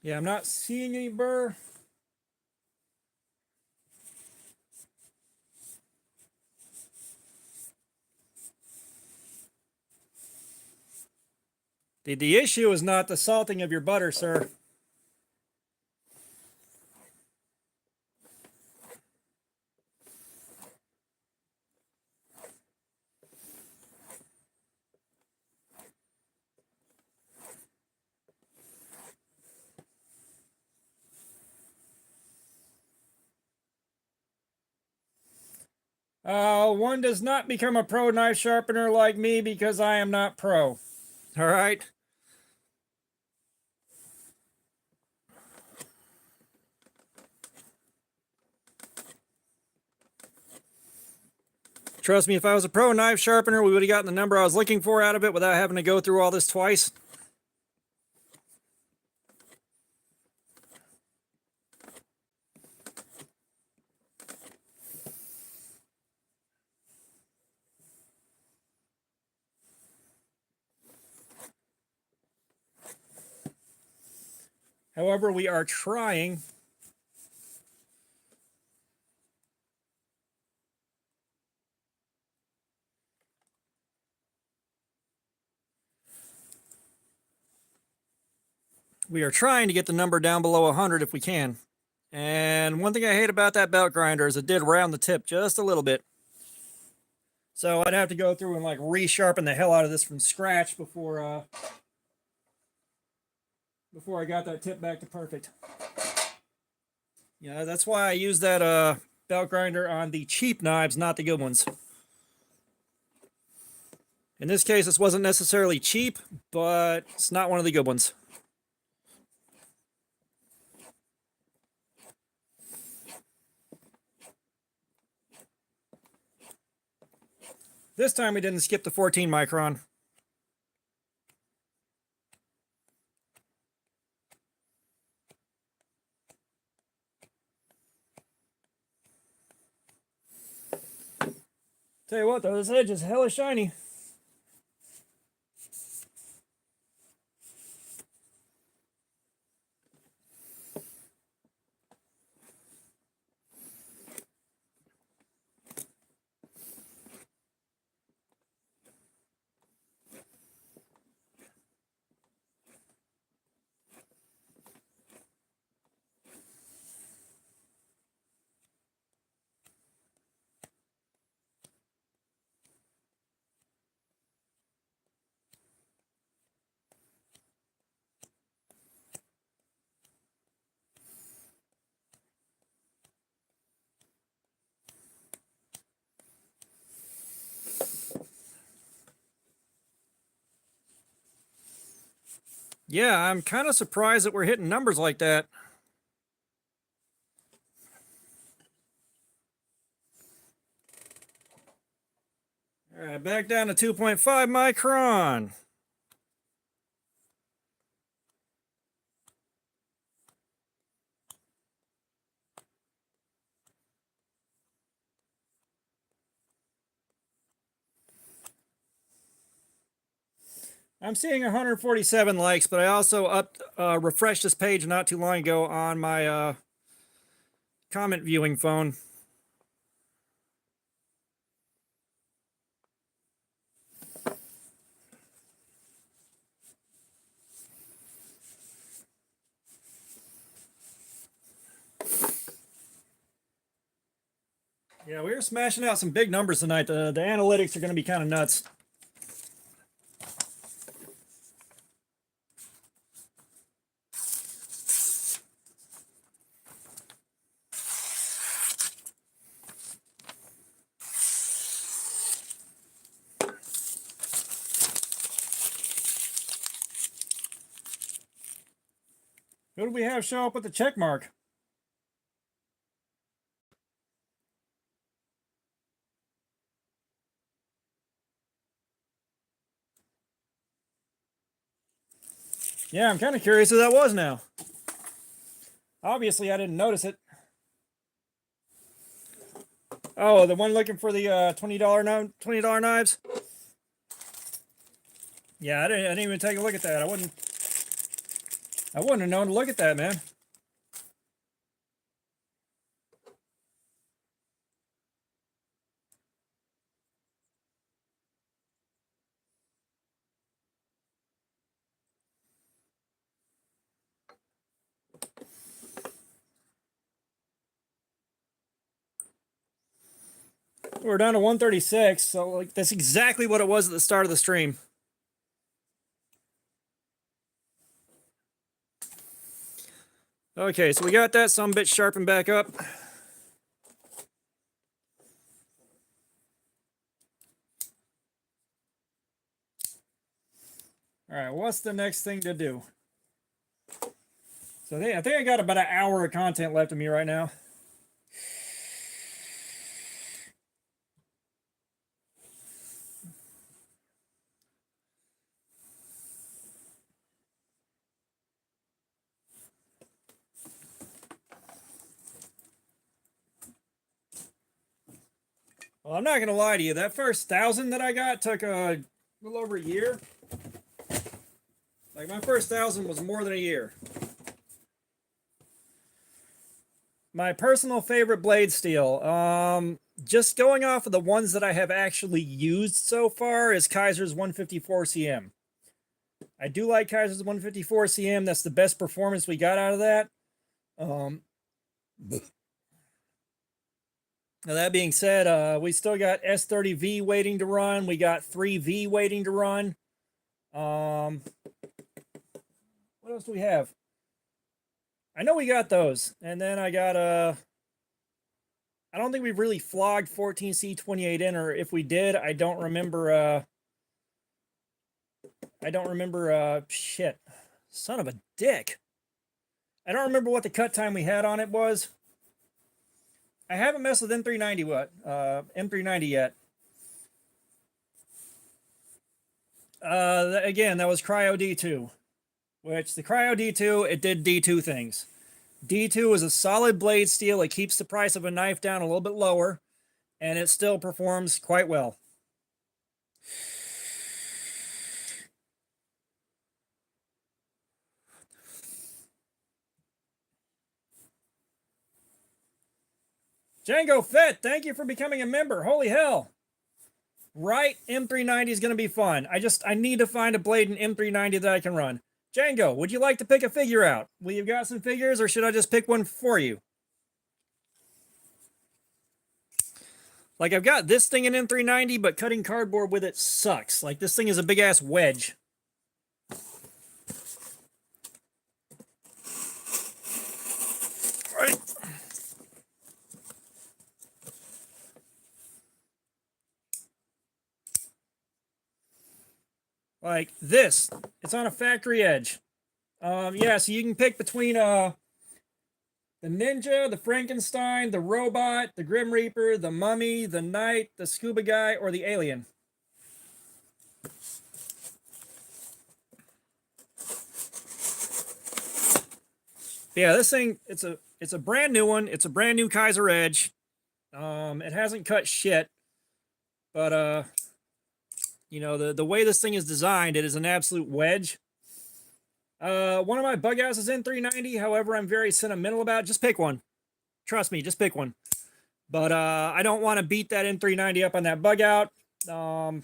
Yeah, I'm not seeing any burr. The issue is not the salting of your butter, sir. One does not become a pro knife sharpener like me because I am not pro. All right. Trust me, if I was a pro knife sharpener, we would have gotten the number I was looking for out of it without having to go through all this twice. However, we are trying. We are trying to get the number down below 100 if we can. And one thing I hate about that belt grinder is it did round the tip just a little bit. So I'd have to go through and like resharpen the hell out of this from scratch before I got that tip back to perfect. Yeah, that's why I use that belt grinder on the cheap knives, not the good ones. In this case, this wasn't necessarily cheap, but it's not one of the good ones. This time we didn't skip the 14 micron. Tell you what though, this edge is hella shiny. Yeah, I'm kind of surprised that we're hitting numbers like that. All right, back down to 2.5 micron. I'm seeing 147 likes, but I also refreshed this page not too long ago on my comment viewing phone. Yeah, we were smashing out some big numbers tonight. The analytics are going to be kind of nuts. Who do we have show up with the check mark? Yeah, I'm kind of curious who that was now. Obviously, I didn't notice it. Oh, the one looking for the $20 knives? Yeah, I didn't even take a look at that. I wouldn't have known to look at that, man. We're down to 136, so like that's exactly what it was at the start of the stream. Okay, so we got that some bit sharpened back up. All right, what's the next thing to do? So I think I got about an hour of content left of me right now. Well, I'm not going to lie to you. That first 1,000 that I got took a little over a year. Like, my first 1,000 was more than a year. My personal favorite blade steel, just going off of the ones that I have actually used so far, is Kaiser's 154 CM. I do like Kaiser's 154 CM. That's the best performance we got out of that. Now, that being said, we still got S30V waiting to run. We got 3V waiting to run. What else do we have? I know we got those. And then I got I don't think we've really flogged 14C28N, or if we did, I don't remember. Shit. Son of a dick. I don't remember what the cut time we had on it was. I haven't messed with M390 yet. Again, that was Cryo D2, which the Cryo D2, it did D2 things. D2 is a solid blade steel. It keeps the price of a knife down a little bit lower, and it still performs quite well. Django Fett, thank you for becoming a member. Holy hell. Right, M390 is going to be fun. I need to find a blade in M390 that I can run. Django, would you like to pick a figure out? Well, you've got some figures, or should I just pick one for you? Like, I've got this thing in M390, but cutting cardboard with it sucks. Like, this thing is a big-ass wedge. All right. Like this, it's on a factory edge. Yeah, so you can pick between the Ninja, the Frankenstein, the Robot, the Grim Reaper, the Mummy, the Knight, the Scuba Guy, or the Alien. Yeah, this thing, it's a brand new one. It's a brand new Kaiser Edge. It hasn't cut shit, but you know, the way this thing is designed, it is an absolute wedge. One of my bug outs is N390. However, I'm very sentimental about it. Just pick one. Trust me, just pick one. But I don't want to beat that N390 up on that bug out. I'm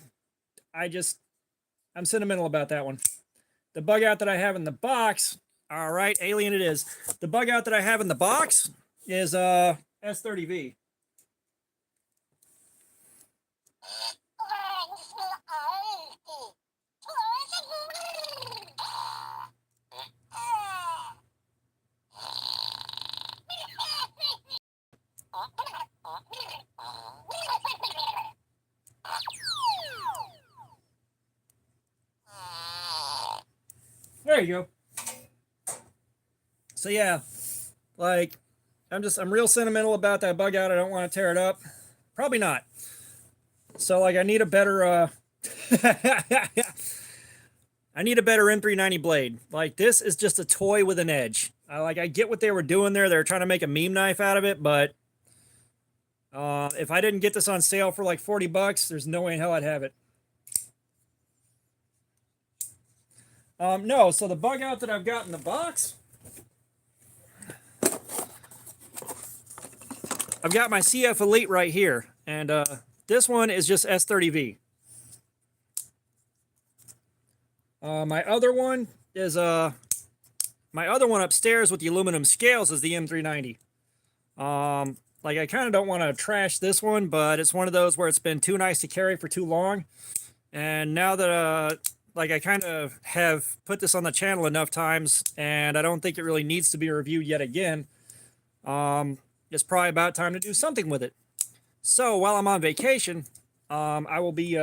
sentimental about that one. The bug out that I have in the box, all right, Alien it is. The bug out that I have in the box is S30V. There you go. So yeah, like I'm real sentimental about that bug out. I don't want to tear it up. Probably not. So like I need a better I need a better M390 blade. Like this is just a toy with an edge. I get what they were doing there. They were trying to make a meme knife out of it, but if I didn't get this on sale for like 40 bucks, there's no way in hell I'd have it. No, so the bug out that I've got in the box, I've got my CF Elite right here, and this one is just S30V. My other one upstairs with the aluminum scales is the M390. Like I kind of don't want to trash this one, but it's one of those where it's been too nice to carry for too long, and now that like I kind of have put this on the channel enough times, and I don't think it really needs to be reviewed yet again. It's probably about time to do something with it. So while I'm on vacation, I'll be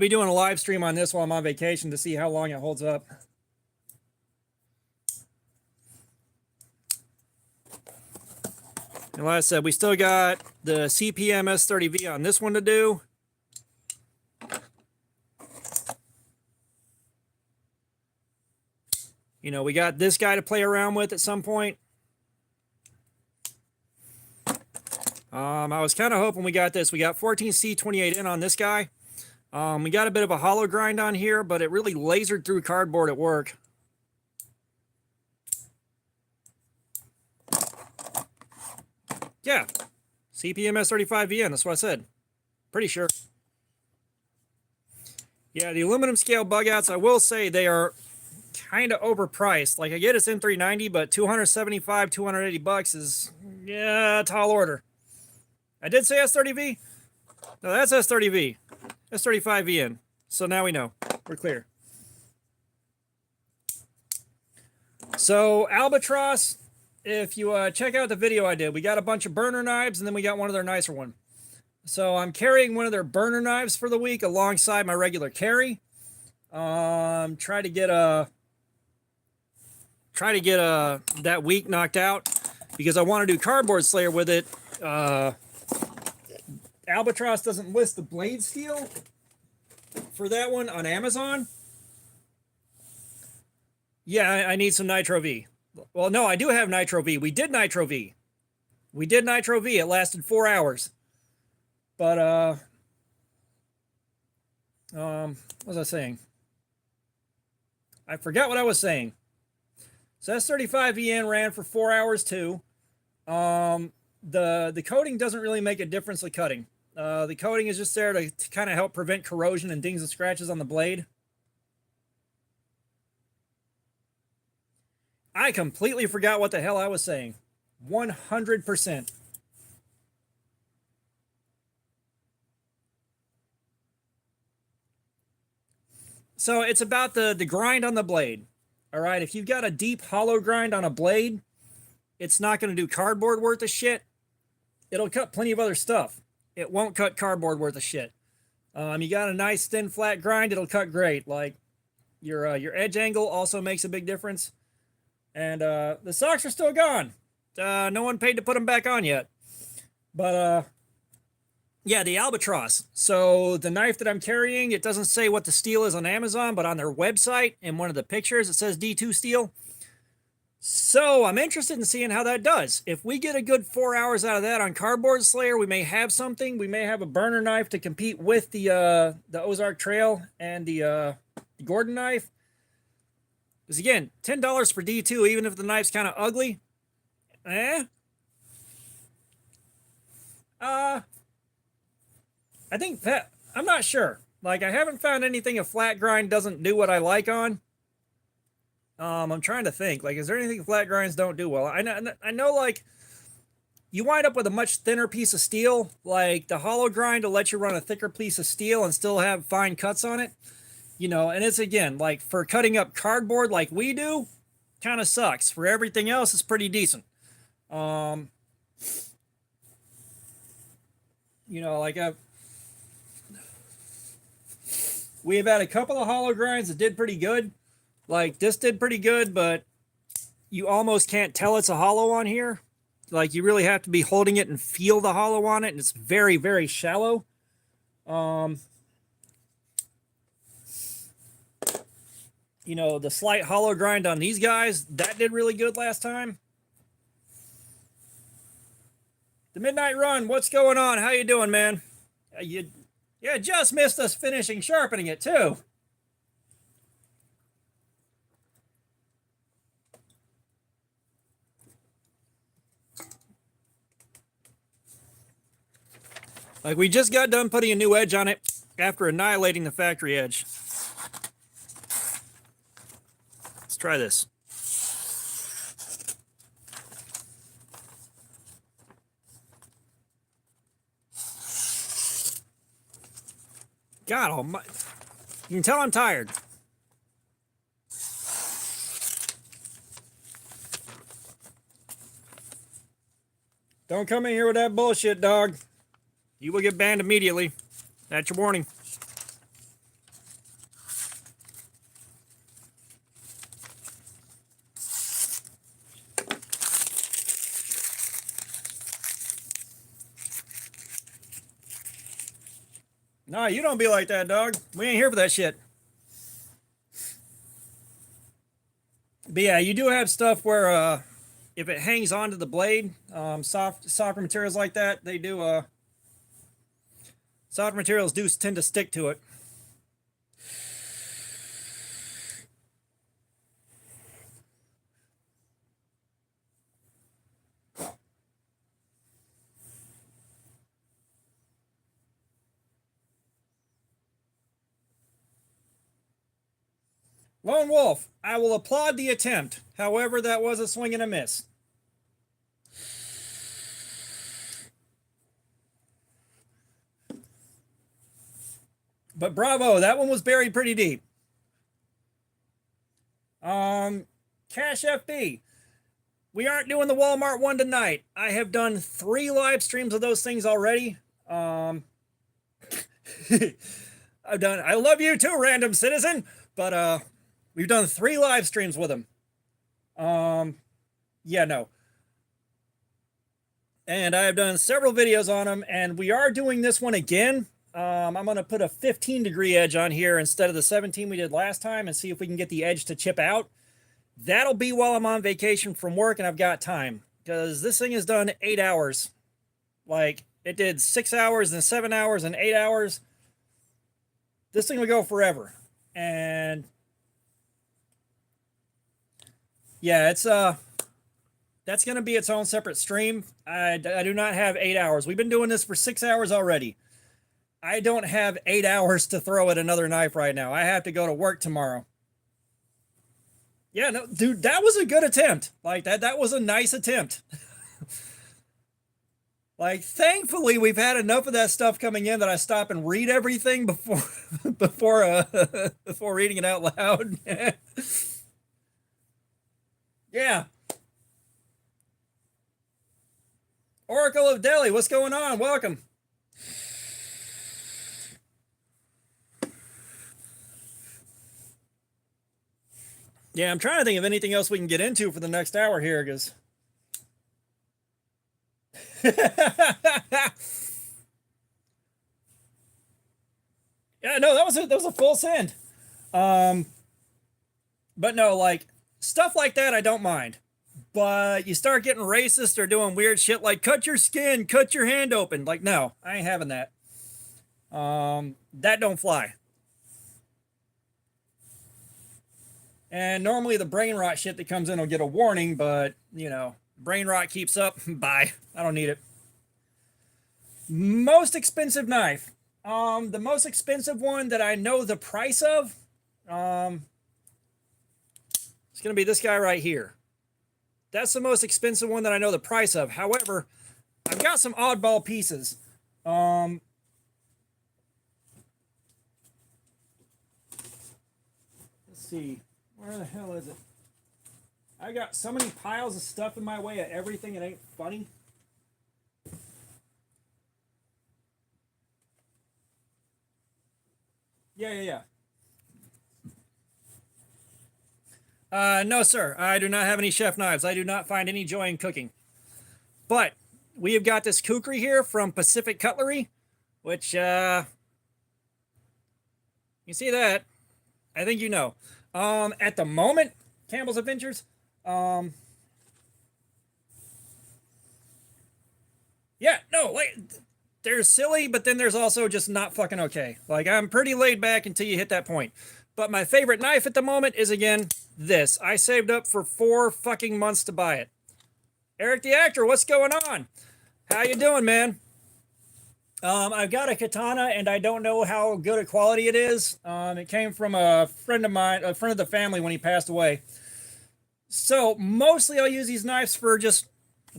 doing a live stream on this while I'm on vacation to see how long it holds up. And like I said, we still got the CPM S30V on this one to do. You know, we got this guy to play around with at some point. I was kind of hoping we got this. We got 14C28N on this guy. We got a bit of a hollow grind on here, but it really lasered through cardboard at work. Yeah, CPM S35VN, that's what I said. Pretty sure. Yeah, the aluminum scale bug outs, I will say they are kind of overpriced. Like I get it's M390, but 275, 280 bucks is, yeah, tall order. I did say S30V? No, that's S30V. S35VN. So now we know. We're clear. So Albatross, if you check out the video I did, we got a bunch of burner knives and then we got one of their nicer one. So I'm carrying one of their burner knives for the week alongside my regular carry. Try to get that week knocked out because I want to do cardboard slayer with it. Albatross doesn't list the blade steel for that one on Amazon. Yeah, I need some Nitro V. Well, no, I do have Nitro V. We did Nitro V. It lasted 4 hours. But what was I saying? I forgot what I was saying. So S35VN ran for 4 hours too. The coating doesn't really make a difference with cutting. The coating is just there to kind of help prevent corrosion and dings and scratches on the blade. I completely forgot what the hell I was saying. 100%. So it's about the grind on the blade. All right, if you've got a deep hollow grind on a blade, it's not going to do cardboard worth of shit. It'll cut plenty of other stuff. It won't cut cardboard worth of shit. You got a nice thin flat grind, it'll cut great. Like your edge angle also makes a big difference. And the socks are still gone. No one paid to put them back on yet. But yeah, the Albatross. So the knife that I'm carrying, it doesn't say what the steel is on Amazon, but on their website, in one of the pictures, it says D2 steel. So I'm interested in seeing how that does. If we get a good 4 hours out of that on Cardboard Slayer, we may have something. We may have a burner knife to compete with the Ozark Trail and the Gordon knife. Because again, $10 for D2, even if the knife's kind of ugly. I think that, I'm not sure. Like, I haven't found anything a flat grind doesn't do what I like on. I'm trying to think. Like, is there anything flat grinds don't do well? I know, like, you wind up with a much thinner piece of steel. Like, the hollow grind will let you run a thicker piece of steel and still have fine cuts on it. You know, and it's, again, like, for cutting up cardboard like we do, kind of sucks. For everything else, it's pretty decent. You know, like, we've had a couple of hollow grinds that did pretty good. Like, this did pretty good, but you almost can't tell it's a hollow on here. Like, you really have to be holding it and feel the hollow on it, and it's very, very shallow. You know, the slight hollow grind on these guys, that did really good last time. The Midnight Run, what's going on? How you doing, man? You just missed us finishing sharpening it, too. Like, we just got done putting a new edge on it after annihilating the factory edge. Let's try this. God almighty. You can tell I'm tired. Don't come in here with that bullshit, dog. You will get banned immediately. That's your warning. Nah, you don't be like that, dog. We ain't here for that shit. But yeah, you do have stuff where if it hangs onto the blade, softer materials like that, they do softer materials do tend to stick to it. Lone Wolf, I will applaud the attempt. However, that was a swing and a miss. But bravo, that one was buried pretty deep. Cash FB. we aren't doing the Walmart one tonight. I have done 3 live streams of those things already. I love you too, random citizen, but we've done 3 live streams with them. Yeah, no. And I have done several videos on them, and we are doing this one again. I'm going to put a 15-degree edge on here instead of the 17 we did last time and see if we can get the edge to chip out. That'll be while I'm on vacation from work and I've got time, because this thing is done 8 hours. Like, it did 6 hours and 7 hours and 8 hours. This thing will go forever. And yeah, it's that's going to be its own separate stream. I do not have 8 hours. We've been doing this for 6 hours already. I don't have 8 hours to throw at another knife right now. I have to go to work tomorrow. Yeah, no, dude, that was a good attempt. Like, that was a nice attempt. Like, thankfully, we've had enough of that stuff coming in that I stop and read everything before before reading it out loud. Yeah. Oracle of Delhi, what's going on? Welcome. Yeah, I'm trying to think of anything else we can get into for the next hour here, because yeah, no, that was a full send. But no, like, stuff like that I don't mind. But you start getting racist or doing weird shit like cut your skin, cut your hand open. Like, no, I ain't having that. That don't fly. And normally the brain rot shit that comes in will get a warning, but, you know, brain rot keeps up. Bye. I don't need it. Most expensive knife. The most expensive one that I know the price of, it's going to be this guy right here. That's the most expensive one that I know the price of. However, I've got some oddball pieces. Let's see. Where the hell is it? I got so many piles of stuff in my way of everything, it ain't funny. Yeah. No, sir. I do not have any chef knives. I do not find any joy in cooking. But we have got this kukri here from Pacific Cutlery, which, you see that? I think you know. At the moment, Campbell's Adventures, yeah, no, like, there's silly, but then there's also just not fucking okay. Like, I'm pretty laid back until you hit that point. But my favorite knife at the moment is, again, this. I saved up for 4 fucking months to buy it. Eric the Actor, what's going on? How you doing, man? I've got a katana, and I don't know how good a quality it is. It came from a friend of mine, a friend of the family when he passed away. So mostly I'll use these knives for just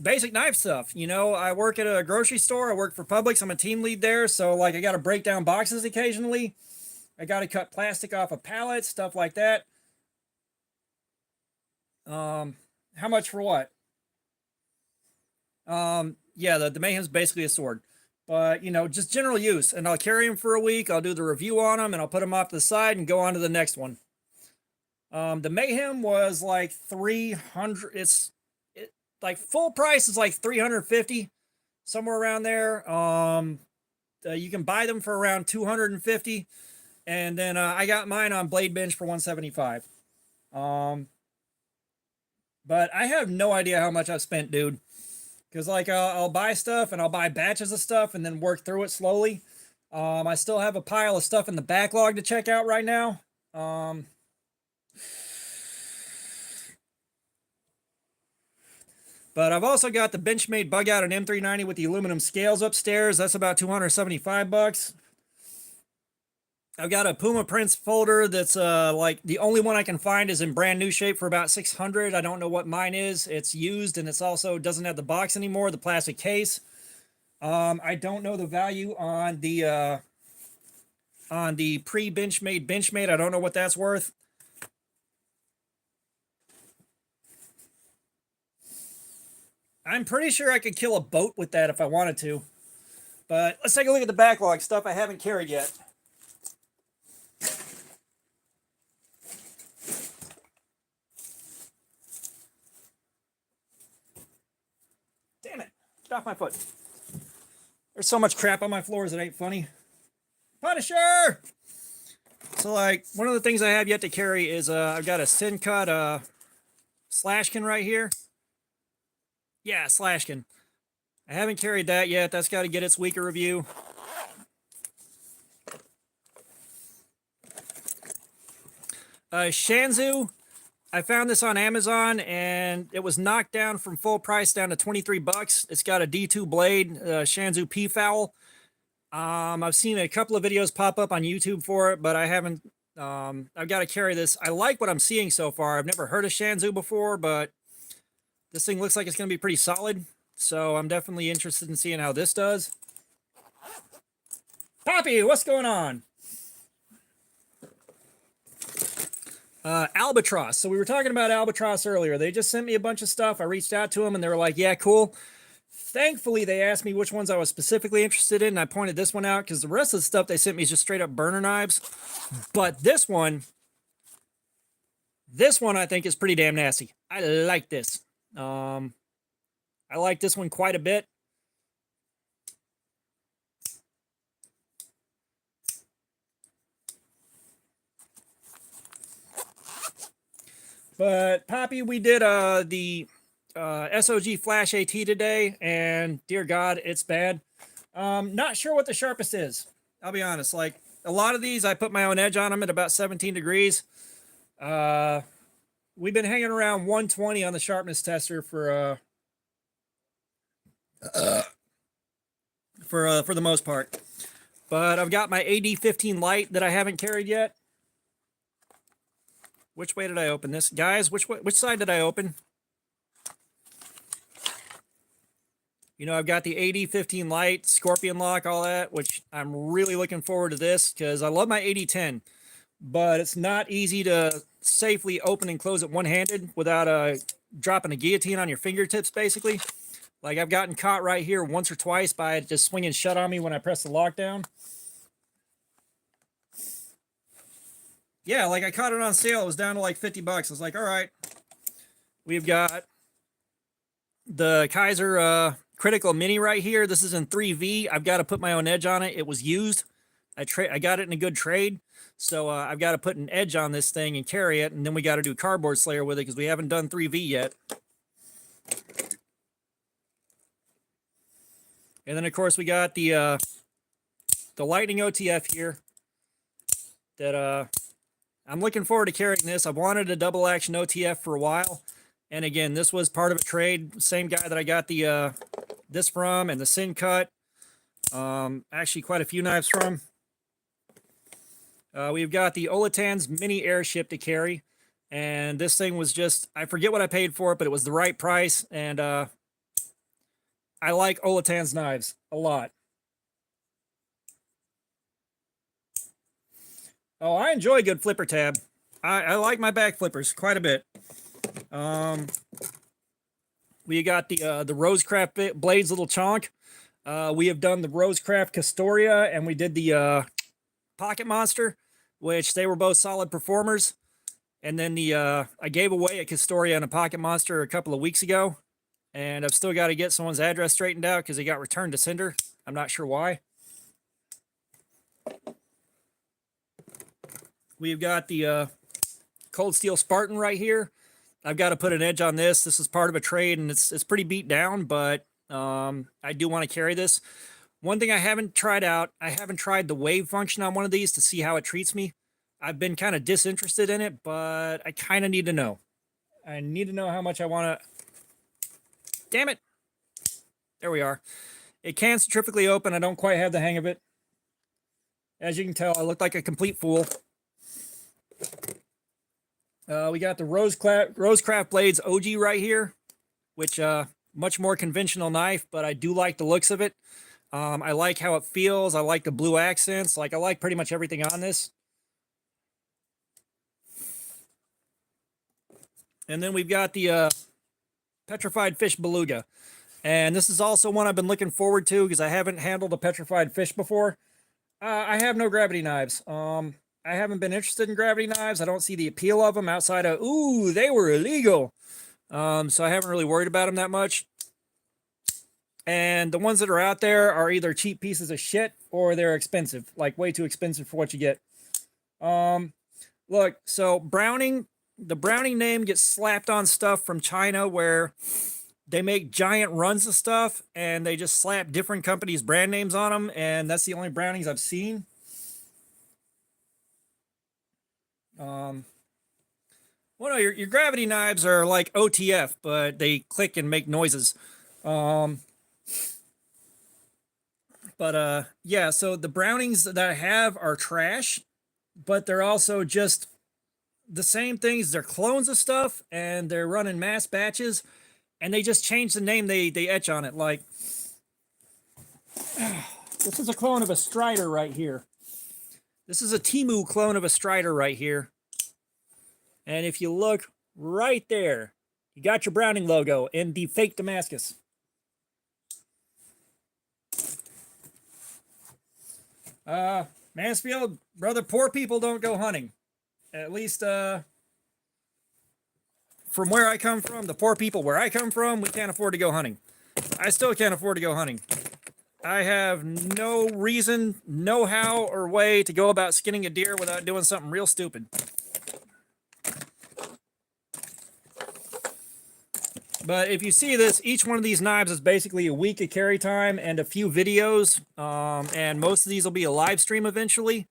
basic knife stuff. You know, I work at a grocery store. I work for Publix. I'm a team lead there. So, like, I got to break down boxes occasionally. I got to cut plastic off of pallets, stuff like that. How much for what? Yeah, the Mayhem's basically a sword. But, you know, just general use. And I'll carry them for a week. I'll do the review on them, and I'll put them off to the side and go on to the next one. The Mayhem was like 300. Like, full price is like 350, somewhere around there. You can buy them for around 250. And then I got mine on Blade Bench for 175. But I have no idea how much I've spent, dude. Because, like, I'll buy stuff, and I'll buy batches of stuff and then work through it slowly. I still have a pile of stuff in the backlog to check out right now. But I've also got the Benchmade Bug Out and M390 with the aluminum scales upstairs. That's about $275. I've got a Puma Prince folder that's like the only one I can find is in brand new shape for about $600. I don't know what mine is. It's used, and it's also doesn't have the box anymore, the plastic case. I don't know the value on the pre-Benchmade. I don't know what that's worth. I'm pretty sure I could kill a boat with that if I wanted to. But let's take a look at the backlog, stuff I haven't carried yet. Damn it. Get off my foot. There's so much crap on my floors it ain't funny. Punisher! So, like, one of the things I have yet to carry is I've got a thin cut slashkin right here. Yeah, slashkin. I haven't carried that yet. That's got to get its weaker review. Shanzu, I found this on Amazon and it was knocked down from full price down to 23 bucks. It's got a D2 blade, Shanzu P-Fowl. I've seen a couple of videos pop up on YouTube for it, but I haven't. I've got to carry this. I like what I'm seeing so far. I've never heard of Shanzu before, but this thing looks like it's going to be pretty solid. So I'm definitely interested in seeing how this does. Poppy, what's going on? Albatross. So we were talking about Albatross earlier. They just sent me a bunch of stuff. I reached out to them and they were like, yeah, cool. Thankfully, they asked me which ones I was specifically interested in, and I pointed this one out because the rest of the stuff they sent me is just straight up burner knives. But this one I think is pretty damn nasty. I like this. I like this one quite a bit. But Poppy, we did the SOG Flash AT today, and dear God, it's bad. Not sure what the sharpest is. I'll be honest. Like a lot of these, I put my own edge on them at about 17 degrees. We've been hanging around 120 on the sharpness tester for the most part. But I've got my AD15 light that I haven't carried yet. Which way did I open this? Guys, which side did I open? You know, I've got the AD15 light, Scorpion lock, all that, which I'm really looking forward to this because I love my AD10, but it's not easy to safely open and close it one-handed without dropping a guillotine on your fingertips, basically. Like I've gotten caught right here once or twice by it just swinging shut on me when I press the lockdown. Yeah, like I caught it on sale. It was down to like 50 bucks. I was like, all right. We've got the Kaiser Critical Mini right here. This is in 3V. I've got to put my own edge on it. It was used. I got it in a good trade. So I've got to put an edge on this thing and carry it. And then we got to do Cardboard Slayer with it because we haven't done 3V yet. And then, of course, we got the Lightning OTF here that I'm looking forward to carrying this. I've wanted a double action OTF for a while. And again, this was part of a trade. Same guy that I got the this from and the Sin Cut. Actually, quite a few knives from. We've got the Olatan's mini airship to carry. And this thing was just, I forget what I paid for it, but it was the right price. And I like Olatan's knives a lot. Oh, I enjoy a good flipper tab. I like my back flippers quite a bit. We got the Rosecraft Blades little chonk. We have done the Rosecraft Castoria, and we did the Pocket Monster, which they were both solid performers. And then I gave away a Castoria and a Pocket Monster a couple of weeks ago, and I've still got to get someone's address straightened out because they got returned to sender. I'm not sure why. We've got the Cold Steel Spartan right here. I've got to put an edge on this. This is part of a trade, and it's pretty beat down, but I do want to carry this. One thing I haven't tried out, I haven't tried the wave function on one of these to see how it treats me. I've been kind of disinterested in it, but I kind of need to know. I need to know how much I want to... Damn it. There we are. It can centrifugally open. I don't quite have the hang of it. As you can tell, I look like a complete fool. We got the Rosecraft Blades OG right here, which much more conventional knife, but I do like the looks of it. I like how it feels. I like the blue accents. Like I like pretty much everything on this. And then we've got the petrified fish beluga. And this is also one I've been looking forward to because I haven't handled a petrified fish before. I have no gravity knives. I haven't been interested in gravity knives. I don't see the appeal of them outside of, ooh, they were illegal. So I haven't really worried about them that much. And the ones that are out there are either cheap pieces of shit or they're expensive, like way too expensive for what you get. Look, so Browning, the Browning name gets slapped on stuff from China where they make giant runs of stuff and they just slap different companies' brand names on them, and that's the only Brownings I've seen. Well, no, your gravity knives are like OTF, but they click and make noises. Yeah, so the Brownings that I have are trash, but they're also just the same things. They're clones of stuff, and they're running mass batches, and they just change the name they etch on it. Like, this is a clone of a Strider right here. This is a Temu clone of a Strider right here. And if you look right there, you got your Browning logo in the fake Damascus. Mansfield, brother, poor people don't go hunting. At least, from where I come from, the poor people where I come from, we can't afford to go hunting. I still can't afford to go hunting. I have no reason, no how, or way to go about skinning a deer without doing something real stupid. But if you see this, each one of these knives is basically a week of carry time and a few videos. And most of these will be a live stream eventually.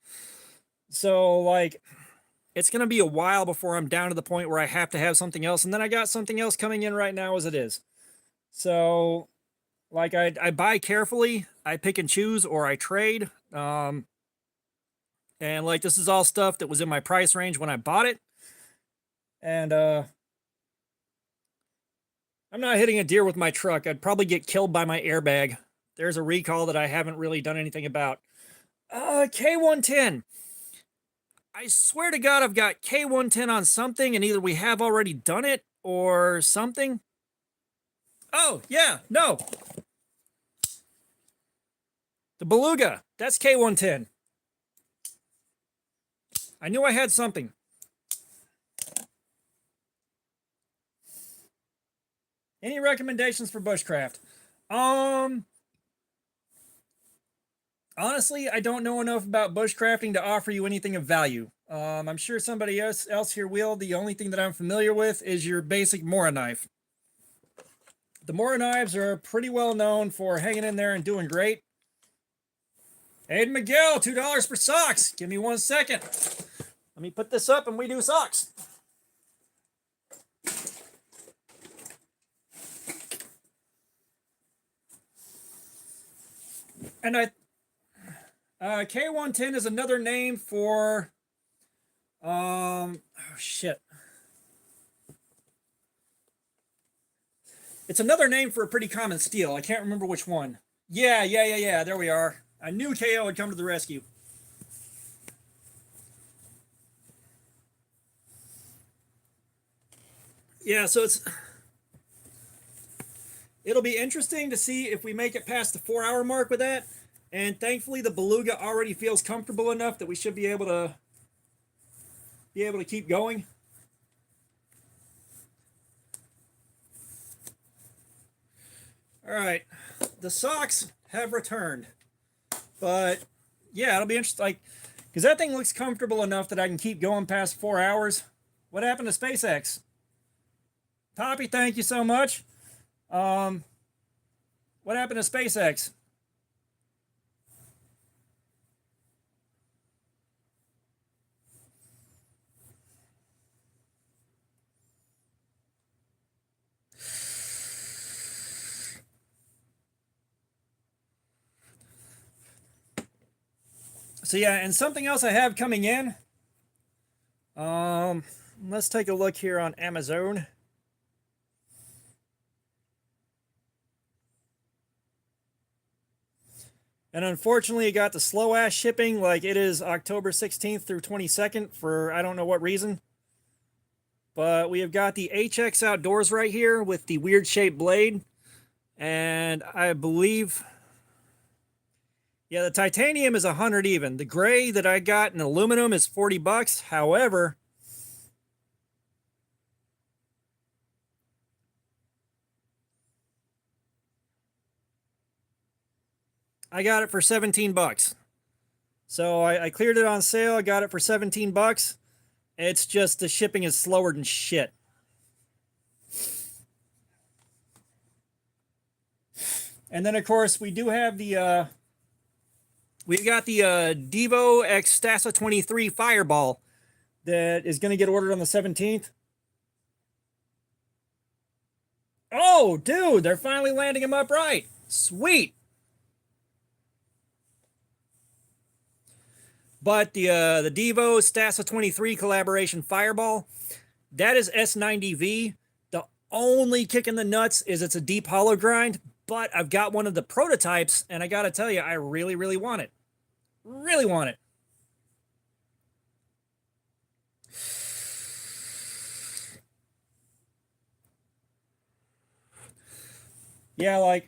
So, like, it's going to be a while before I'm down to the point where I have to have something else. And then I got something else coming in right now as it is. So, like, I buy carefully. I pick and choose, or I trade. And, like, this is all stuff that was in my price range when I bought it. And, I'm not hitting a deer with my truck. I'd probably get killed by my airbag. There's a recall that I haven't really done anything about. K110. I swear to God, I've got K110 on something, and either we have already done it or something. Oh, yeah, no. The Beluga. That's K110. I knew I had something. Any recommendations for bushcraft? Honestly, I don't know enough about bushcrafting to offer you anything of value. I'm sure somebody else here will. The only thing that I'm familiar with is your basic Mora knife. The Mora knives are pretty well known for hanging in there and doing great. Aiden Miguel, $2 for socks. Give me 1 second. Let me put this up and we do socks. And K110 is another name for, oh shit. It's another name for a pretty common steel. I can't remember which one. Yeah. There we are. I knew KO would come to the rescue. Yeah, so it'll be interesting to see if we make it past the 4-hour mark with that. And thankfully, the Beluga already feels comfortable enough that we should be able to keep going. All right, the socks have returned, but yeah, it'll be interesting. Like, because that thing looks comfortable enough that I can keep going past 4 hours. What happened to SpaceX? Poppy, thank you so much. What happened to SpaceX? So yeah, and something else I have coming in. Let's take a look here on Amazon. And unfortunately, it got the slow ass shipping. Like, it is October 16th through 22nd for I don't know what reason. But we have got the HX Outdoors right here with the weird shaped blade. And I believe, yeah, the titanium is 100 even. The gray that I got in aluminum is 40 bucks. However, I got it for 17 bucks. So I cleared it on sale. I got it for 17 bucks. It's just the shipping is slower than shit. And then of course we do have the we've got the Devo X Stasa 23 Fireball that is going to get ordered on the 17th. Oh, dude, they're finally landing them upright. Sweet. But the Devo Stasa 23 collaboration Fireball, that is S90V. The only kick in the nuts is it's a deep hollow grind, but I've got one of the prototypes, and I got to tell you, I really, really want it. Really want it. Yeah, like,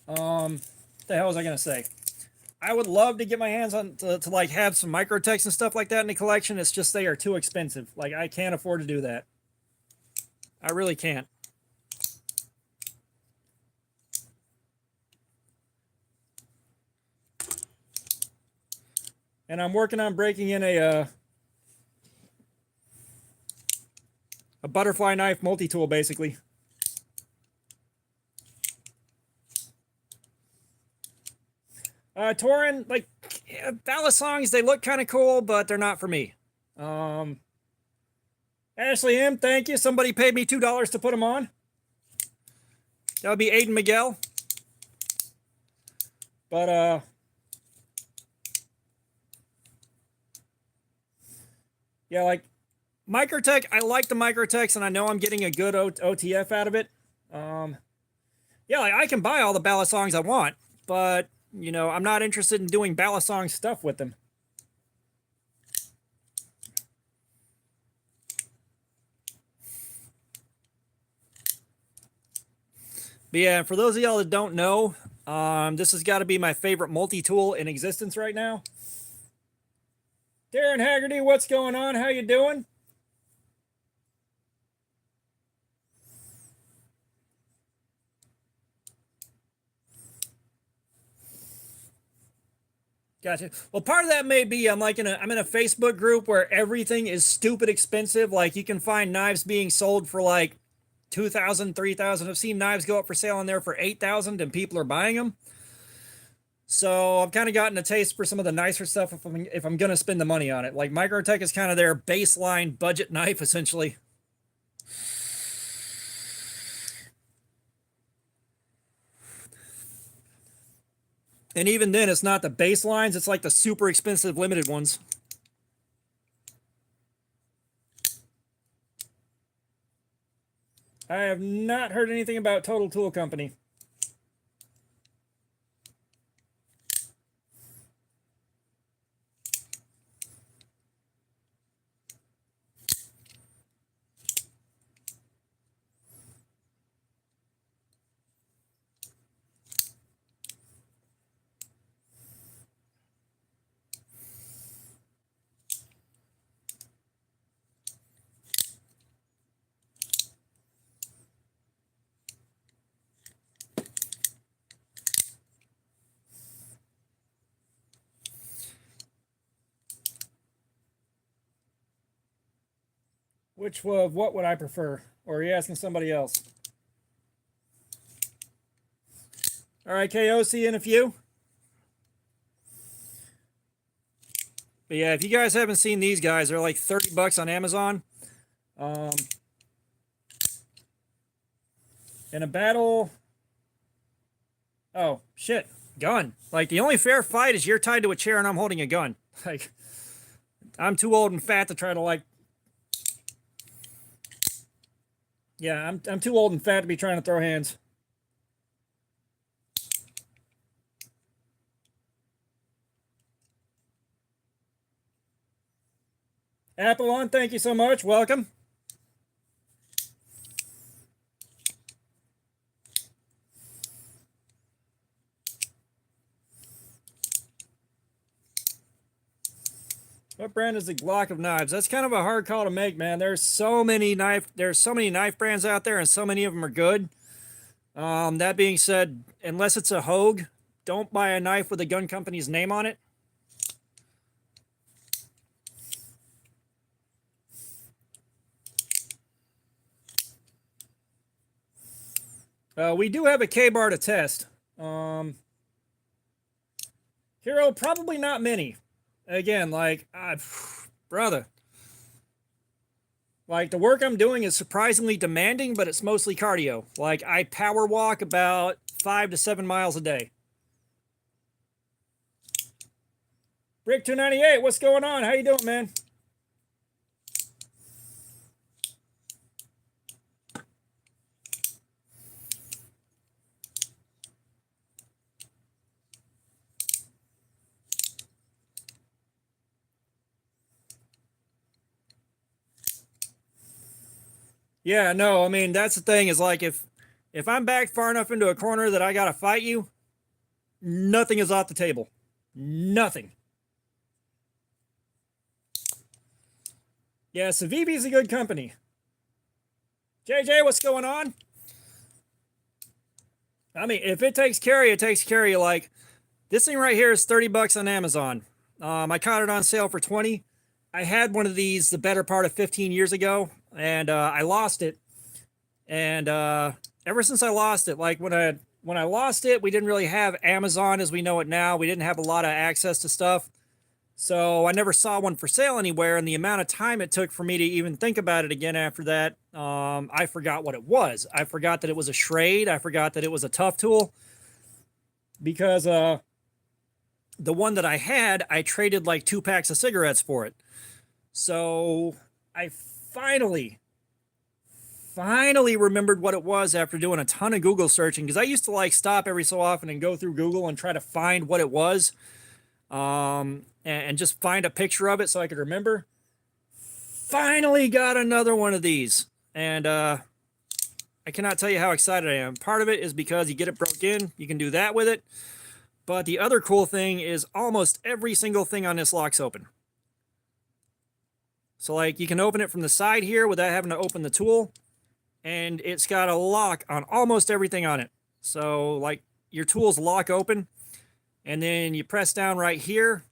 the hell was I gonna say? I would love to get my hands on to like have some microtechs and stuff like that in the collection. It's just they are too expensive. Like I can't afford to do that. I really can't. And I'm working on breaking in a butterfly knife multi-tool, basically. Torin, like, Balisongs, they look kind of cool, but they're not for me. Ashley M, thank you. Somebody paid me $2 to put them on. That would be Aiden Miguel. But, yeah, like, Microtech, I like the Microtechs, and I know I'm getting a good OTF out of it. Yeah, like, I can buy all the Balisongs I want, but, you know, I'm not interested in doing Balisong stuff with them. But yeah, for those of y'all that don't know, this has got to be my favorite multi-tool in existence right now. Darren Haggerty, what's going on? How you doing? Gotcha. Well, part of that may be I'm in a Facebook group where everything is stupid expensive. Like you can find knives being sold for like 2,000, 3,000. I've seen knives go up for sale in there for 8,000 and people are buying them. So I've kind of gotten a taste for some of the nicer stuff if I'm going to spend the money on it. Like Microtech is kind of their baseline budget knife essentially. And even then, it's not the baselines. It's like the super expensive limited ones. I have not heard anything about Total Tool Company. What would I prefer? Or are you asking somebody else? All right, KO, see you in a few. But yeah, if you guys haven't seen these guys, they're like 30 bucks on Amazon. In a battle. Oh, shit. Gun. Like, the only fair fight is you're tied to a chair and I'm holding a gun. Like, I'm too old and fat to try to, like... Yeah, I'm too old and fat to be trying to throw hands. Apple on, thank you so much. Welcome. What brand is the Glock of knives? That's kind of a hard call to make, man. There's so many knife brands out there, and so many of them are good. That being said, unless it's a Hogue, don't buy a knife with a gun company's name on it. We do have a K-bar to test. Hero, probably not many. Again, like, brother. Like, the work I'm doing is surprisingly demanding, but it's mostly cardio. Like, I power walk about 5 to 7 miles a day. Brick 298, what's going on? How you doing, man? Yeah, no, I mean, that's the thing is like if I'm backed far enough into a corner that I gotta fight you, nothing is off the table. Nothing. Yeah, Civivi's a good company. JJ, what's going on? I mean, if it takes care of you, it takes care of you. Like, this thing right here is 30 bucks on Amazon. I caught it on sale for 20. I had one of these the better part of 15 years ago, and I lost it. And ever since I lost it, like when I lost it, we didn't really have Amazon as we know it now. We didn't have a lot of access to stuff. So I never saw one for sale anywhere, and the amount of time it took for me to even think about it again after that, I forgot what it was. I forgot that it was a Schrade. I forgot that it was a Tough Tool. Because the one that I had, I traded like 2 packs of cigarettes for it. So I finally remembered what it was after doing a ton of Google searching, because I used to like stop every so often and go through Google and try to find what it was, and just find a picture of it so I could remember. Finally got another one of these, and I cannot tell you how excited I am. Part of it is because you get it broke in, you can do that with it, but the other cool thing is almost every single thing on this locks open. So like you can open it from the side here without having to open the tool, and it's got a lock on almost everything on it. So like your tools lock open, and then you press down right here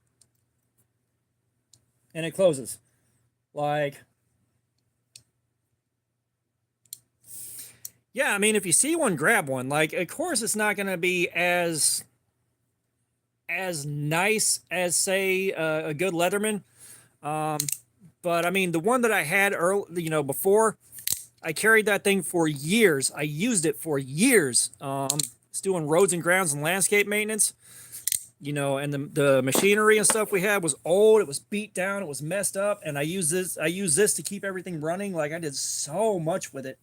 and it closes. Like, yeah, I mean, if you see one, grab one. Like, of course it's not going to be as nice as say a good Leatherman, but I mean the one that I had early, before, I carried that thing for years. I used it for years. It's doing roads and grounds and landscape maintenance, and the machinery and stuff we had was old. It was beat down. It was messed up. And I use this to keep everything running. Like, I did so much with it.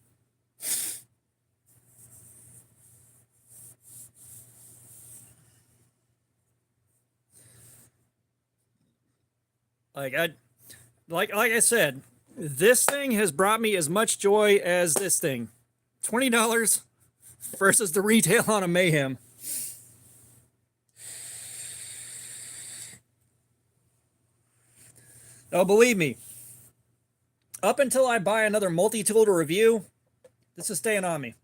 Like I said, this thing has brought me as much joy as this thing. $20 versus the retail on a Mayhem. Oh, believe me, up until I buy another multi-tool to review, this is staying on me.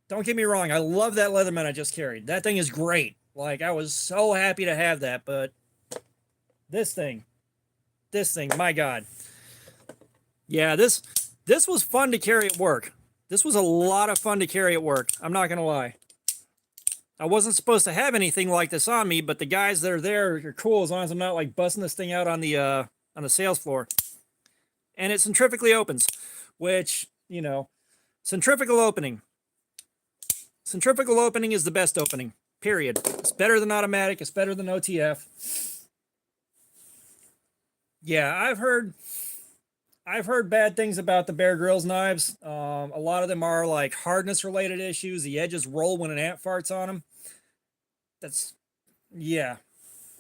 Don't get me wrong, I love that Leatherman I just carried. That thing is great. Like, I was so happy to have that, but this thing, my God. Yeah, this was fun to carry at work. This was a lot of fun to carry at work. I'm not going to lie. I wasn't supposed to have anything like this on me, but the guys that are there are cool as long as I'm not like busting this thing out on the sales floor. And it centrifugally opens, which, centrifugal opening. Centrifugal opening is the best opening, period. It's better than automatic. It's better than OTF. Yeah, I've heard bad things about the Bear Grylls knives. A lot of them are like hardness related issues. The edges roll when an ant farts on them. Yeah.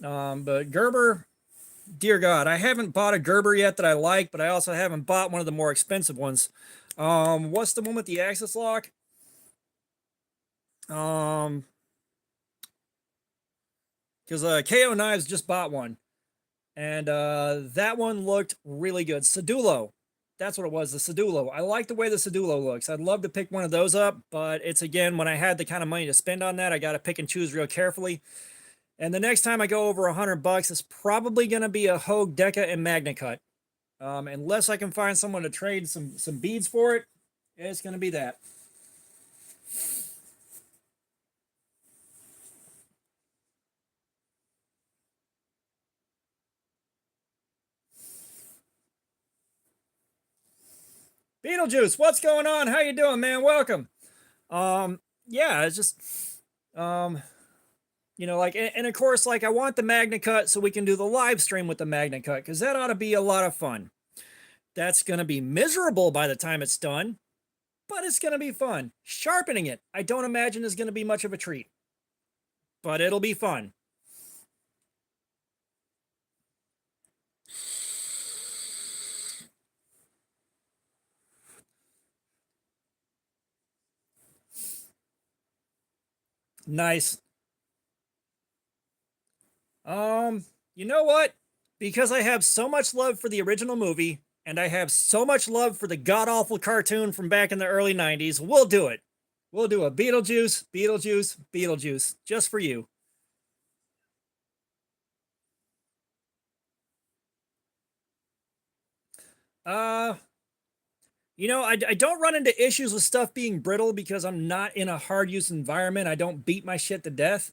But Gerber dear God, I haven't bought a Gerber yet that I like, but I also haven't bought one of the more expensive ones. What's the one with the axis lock? Because KO Knives just bought one, and that one looked really good. Sedulo, that's what it was, the Sedulo. I like the way the Sedulo looks. I'd love to pick one of those up, but it's, again, when I had the kind of money to spend on that, I got to pick and choose real carefully. And the next time I go over $100, it's probably going to be a Hogue Deca and Magna Cut. Unless I can find someone to trade some beads for it, it's going to be that. Beetlejuice, what's going on? How you doing, man? Welcome. Yeah, it's just, like, and of course, like, I want the Magna Cut so we can do the live stream with the Magna Cut, because that ought to be a lot of fun. That's going to be miserable by the time it's done, but it's going to be fun. Sharpening it, I don't imagine is going to be much of a treat, but it'll be fun. Nice. You know what? Because I have so much love for the original movie, and I have so much love for the god-awful cartoon from back in the early 90s, we'll do it. We'll do a Beetlejuice, Beetlejuice, Beetlejuice, just for you. Uh, I don't run into issues with stuff being brittle because I'm not in a hard use environment. I don't beat my shit to death.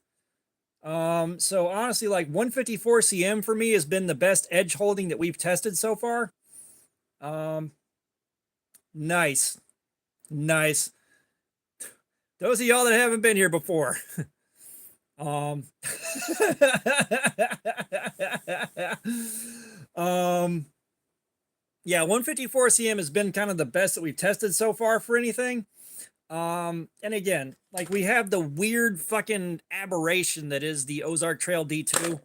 So honestly, like 154 cm for me has been the best edge holding that we've tested so far. Nice. Nice. Those of y'all that haven't been here before. um, yeah, 154 cm has been kind of the best that we've tested so far for anything. And again, like, we have the weird fucking aberration that is the Ozark Trail D2.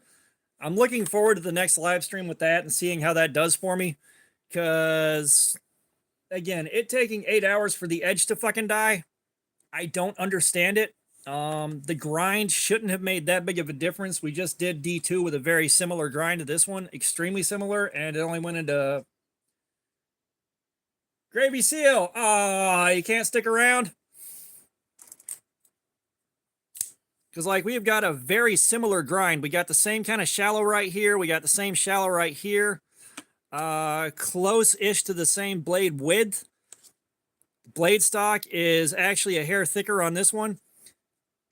I'm looking forward to the next live stream with that and seeing how that does for me. Because, again, it taking 8 hours for the edge to fucking die, I don't understand it. The grind shouldn't have made that big of a difference. We just did D2 with a very similar grind to this one, extremely similar, and it only went into Gravy Seal. You can't stick around. Because, like, we've got a very similar grind. We got the same kind of shallow right here. We got the same shallow right here. Close-ish to the same blade width. Blade stock is actually a hair thicker on this one.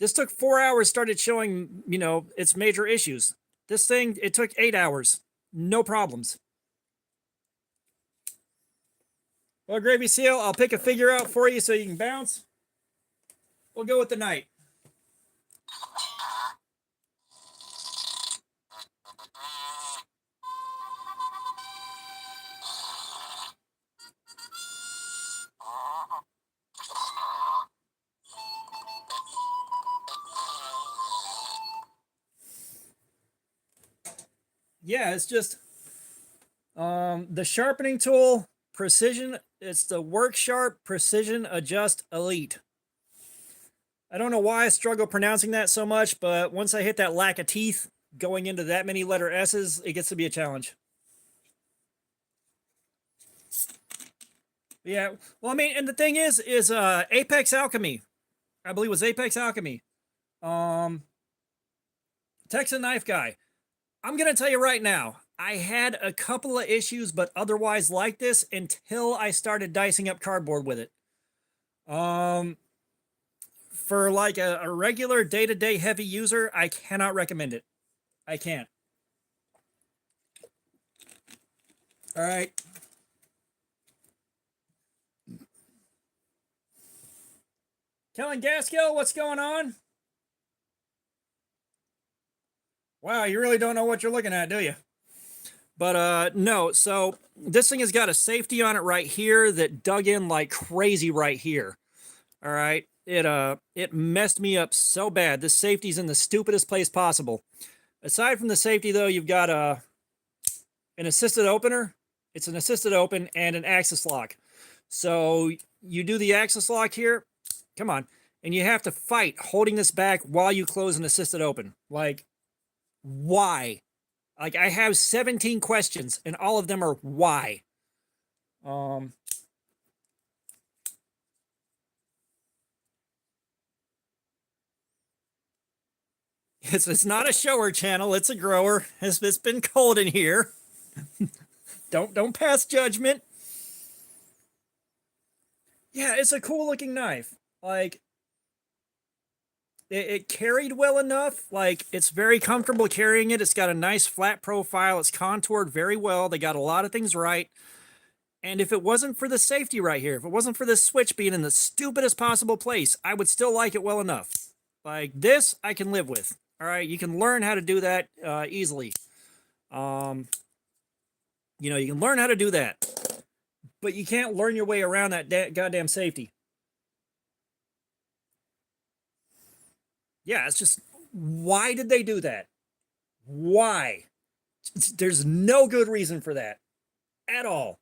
This took 4 hours, started showing, its major issues. This thing, it took 8 hours. No problems. Well, Gravy Seal, I'll pick a figure out for you so you can bounce. We'll go with the knight. Yeah, it's just the sharpening tool, precision. It's the Work Sharp Precision Adjust Elite. I don't know why I struggle pronouncing that so much, but once I hit that lack of teeth going into that many letter S's, it gets to be a challenge. Yeah, well, I mean, and the thing is Apex Alchemy. I believe it was Apex Alchemy. Texan Knife Guy. I'm going to tell you right now, I had a couple of issues, but otherwise like this until I started dicing up cardboard with it. For like a regular day-to-day heavy user, I cannot recommend it. I can't. All right. Kellen Gaskill, what's going on? Wow, you really don't know what you're looking at, do you? But no, so this thing has got a safety on it right here that dug in like crazy right here. All right. It messed me up so bad. This safety's in the stupidest place possible. Aside from the safety, though, you've got an assisted opener, it's an assisted open and an axis lock. So you do the axis lock here, come on, and you have to fight holding this back while you close an assisted open. Like, why? Like, I have 17 questions and all of them are why. It's not a shower channel, it's a grower. It's been cold in here. Don't pass judgment. Yeah, it's a cool looking knife. Like, it carried well enough. Like, it's very comfortable carrying it. It's got a nice flat profile. It's contoured very well. They got a lot of things right. And if it wasn't for the safety right here, if it wasn't for this switch being in the stupidest possible place, I would still like it well enough. Like, this, I can live with. All right, you can learn how to do that easily. You know, you can learn how to do that. But you can't learn your way around that goddamn safety. Yeah, it's just, why did they do that? Why? There's no good reason for that at all.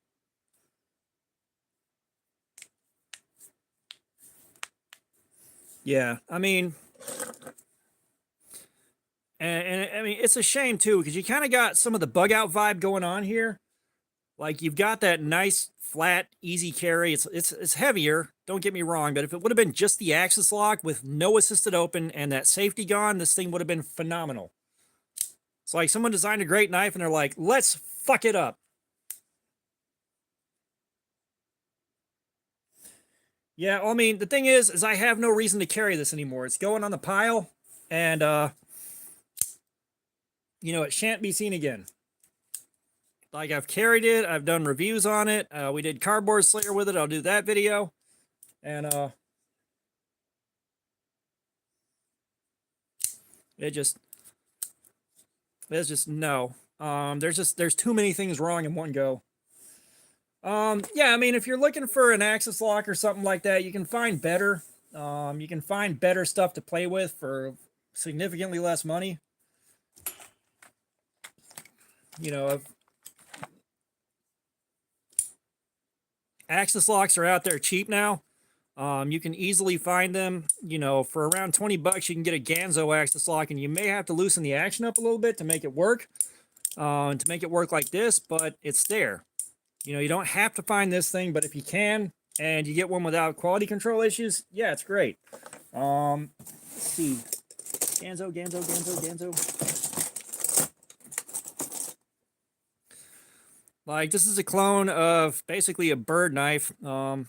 Yeah, I mean, and I mean, it's a shame too, because you kind of got some of the bug out vibe going on here. Like, you've got that nice, flat, easy carry. It's heavier, don't get me wrong, but if it would have been just the axis lock with no assisted open and that safety gone, this thing would have been phenomenal. It's like someone designed a great knife and they're like, let's fuck it up. Yeah, well, I mean, the thing is I have no reason to carry this anymore. It's going on the pile, and you know, it shan't be seen again. Like, I've carried it, I've done reviews on it. We did Cardboard Slayer with it. I'll do that video. And it's just no. There's too many things wrong in one go. Yeah, I mean, if you're looking for an axis lock or something like that, you can find better. You can find better stuff to play with for significantly less money. You know, axis locks are out there cheap now. You can easily find them, you know, for around 20 bucks. You can get a Ganzo axis lock, and you may have to loosen the action up a little bit to make it work, to make it work like this, but it's there. You know, you don't have to find this thing, but if you can, and you get one without quality control issues, yeah, it's great. Let's see. Ganzo. Like, this is a clone of basically a bird knife. The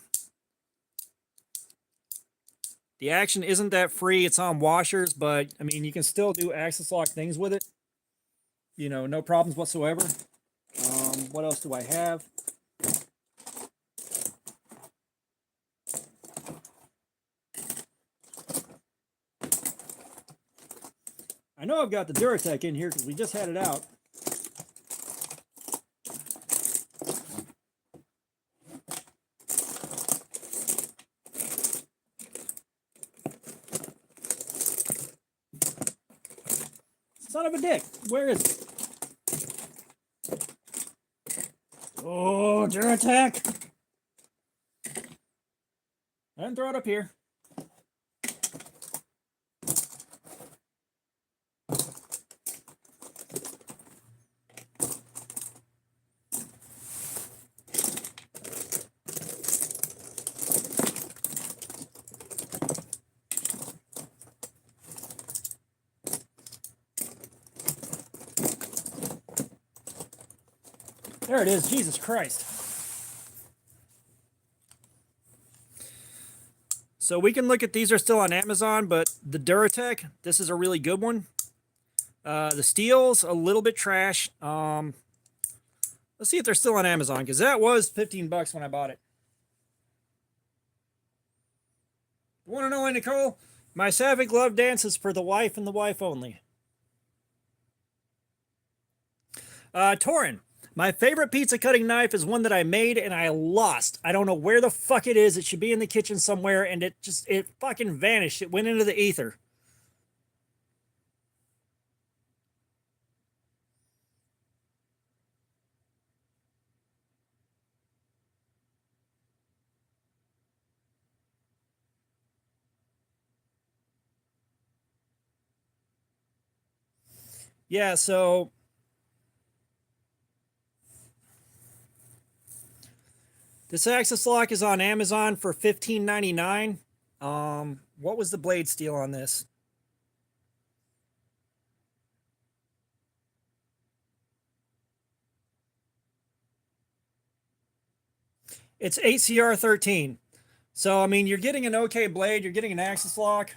action isn't that free. It's on washers, but, I mean, you can still do axis lock things with it. You know, no problems whatsoever. What else do I have? I know I've got the Duratec in here because we just had it out. Son of a dick. Where is it? Oh, Duratec. I didn't throw it up here. There it is. Jesus Christ. So we can look at, these are still on Amazon, but the Duratec, this is a really good one. The steel's a little bit trash. Let's see if they're still on Amazon, because that was 15 bucks when I bought it. You want to know, Nicole? My Savick Love Dance is for the wife and the wife only. Torin. My favorite pizza cutting knife is one that I made and I lost. I don't know where the fuck it is. It should be in the kitchen somewhere, and it fucking vanished. It went into the ether. Yeah, so this axis lock is on Amazon for $15.99. What was the blade steel on this? It's 8CR13. So, I mean, you're getting an okay blade. You're getting an axis lock.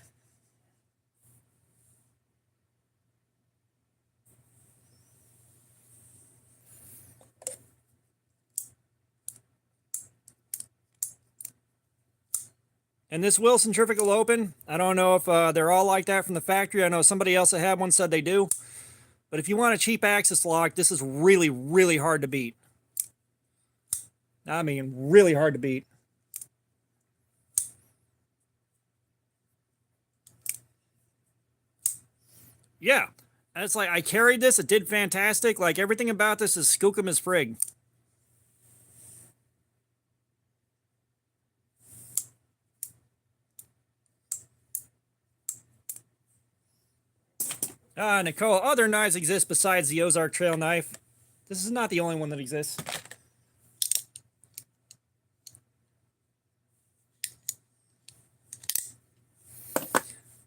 And this will centrifugal open. I don't know if they're all like that from the factory. I know somebody else that had one said they do. But if you want a cheap axis lock, this is really, really hard to beat. I mean, really hard to beat. Yeah. And it's like, I carried this. It did fantastic. Like, everything about this is skookum as frig. Nicole, other knives exist besides the Ozark Trail knife. This is not the only one that exists.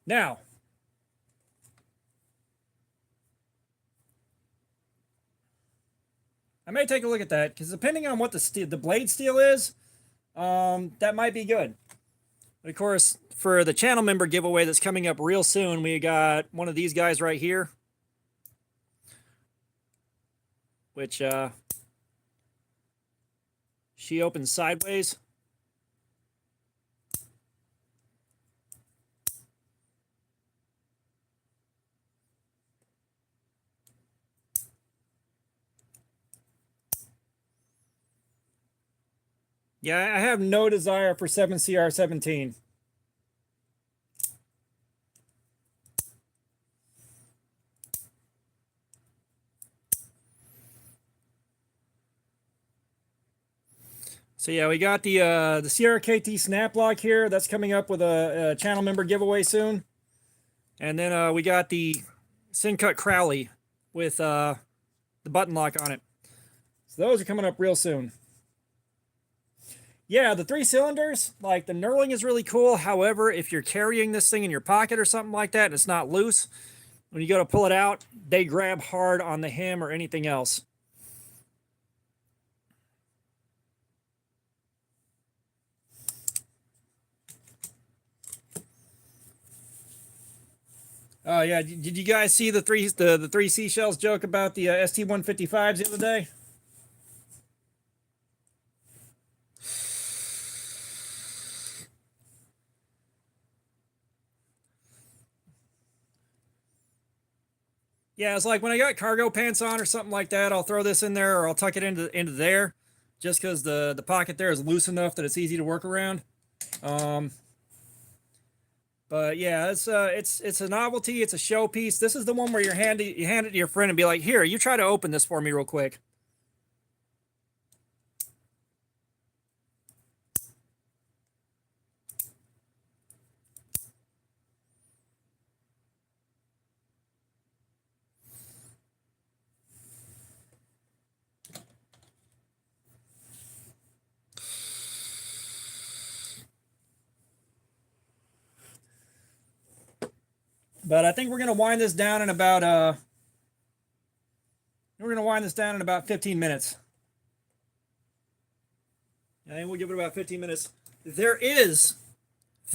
Now, I may take a look at that because depending on what the blade steel is, that might be good. But of course, for the channel member giveaway that's coming up real soon, we got one of these guys right here, which she opens sideways. Yeah, I have no desire for 7CR17. So yeah, we got the CRKT snap lock here. That's coming up with a channel member giveaway soon. And then we got the Syncut Crowley with the button lock on it. So those are coming up real soon. Yeah, the 3 cylinders, like the knurling is really cool. However, if you're carrying this thing in your pocket or something like that and it's not loose, when you go to pull it out, they grab hard on the hem or anything else. Oh yeah, did you guys see the three seashells joke about the ST-155s the other day? Yeah, it's like when I got cargo pants on or something like that, I'll throw this in there or I'll tuck it into there, just because the pocket there is loose enough that it's easy to work around. But yeah, it's a novelty. It's a showpiece. This is the one where you hand it to your friend and be like, "Here, you try to open this for me real quick." But I think we're gonna wind this down in about 15 minutes. I think we'll give it about 15 minutes. There is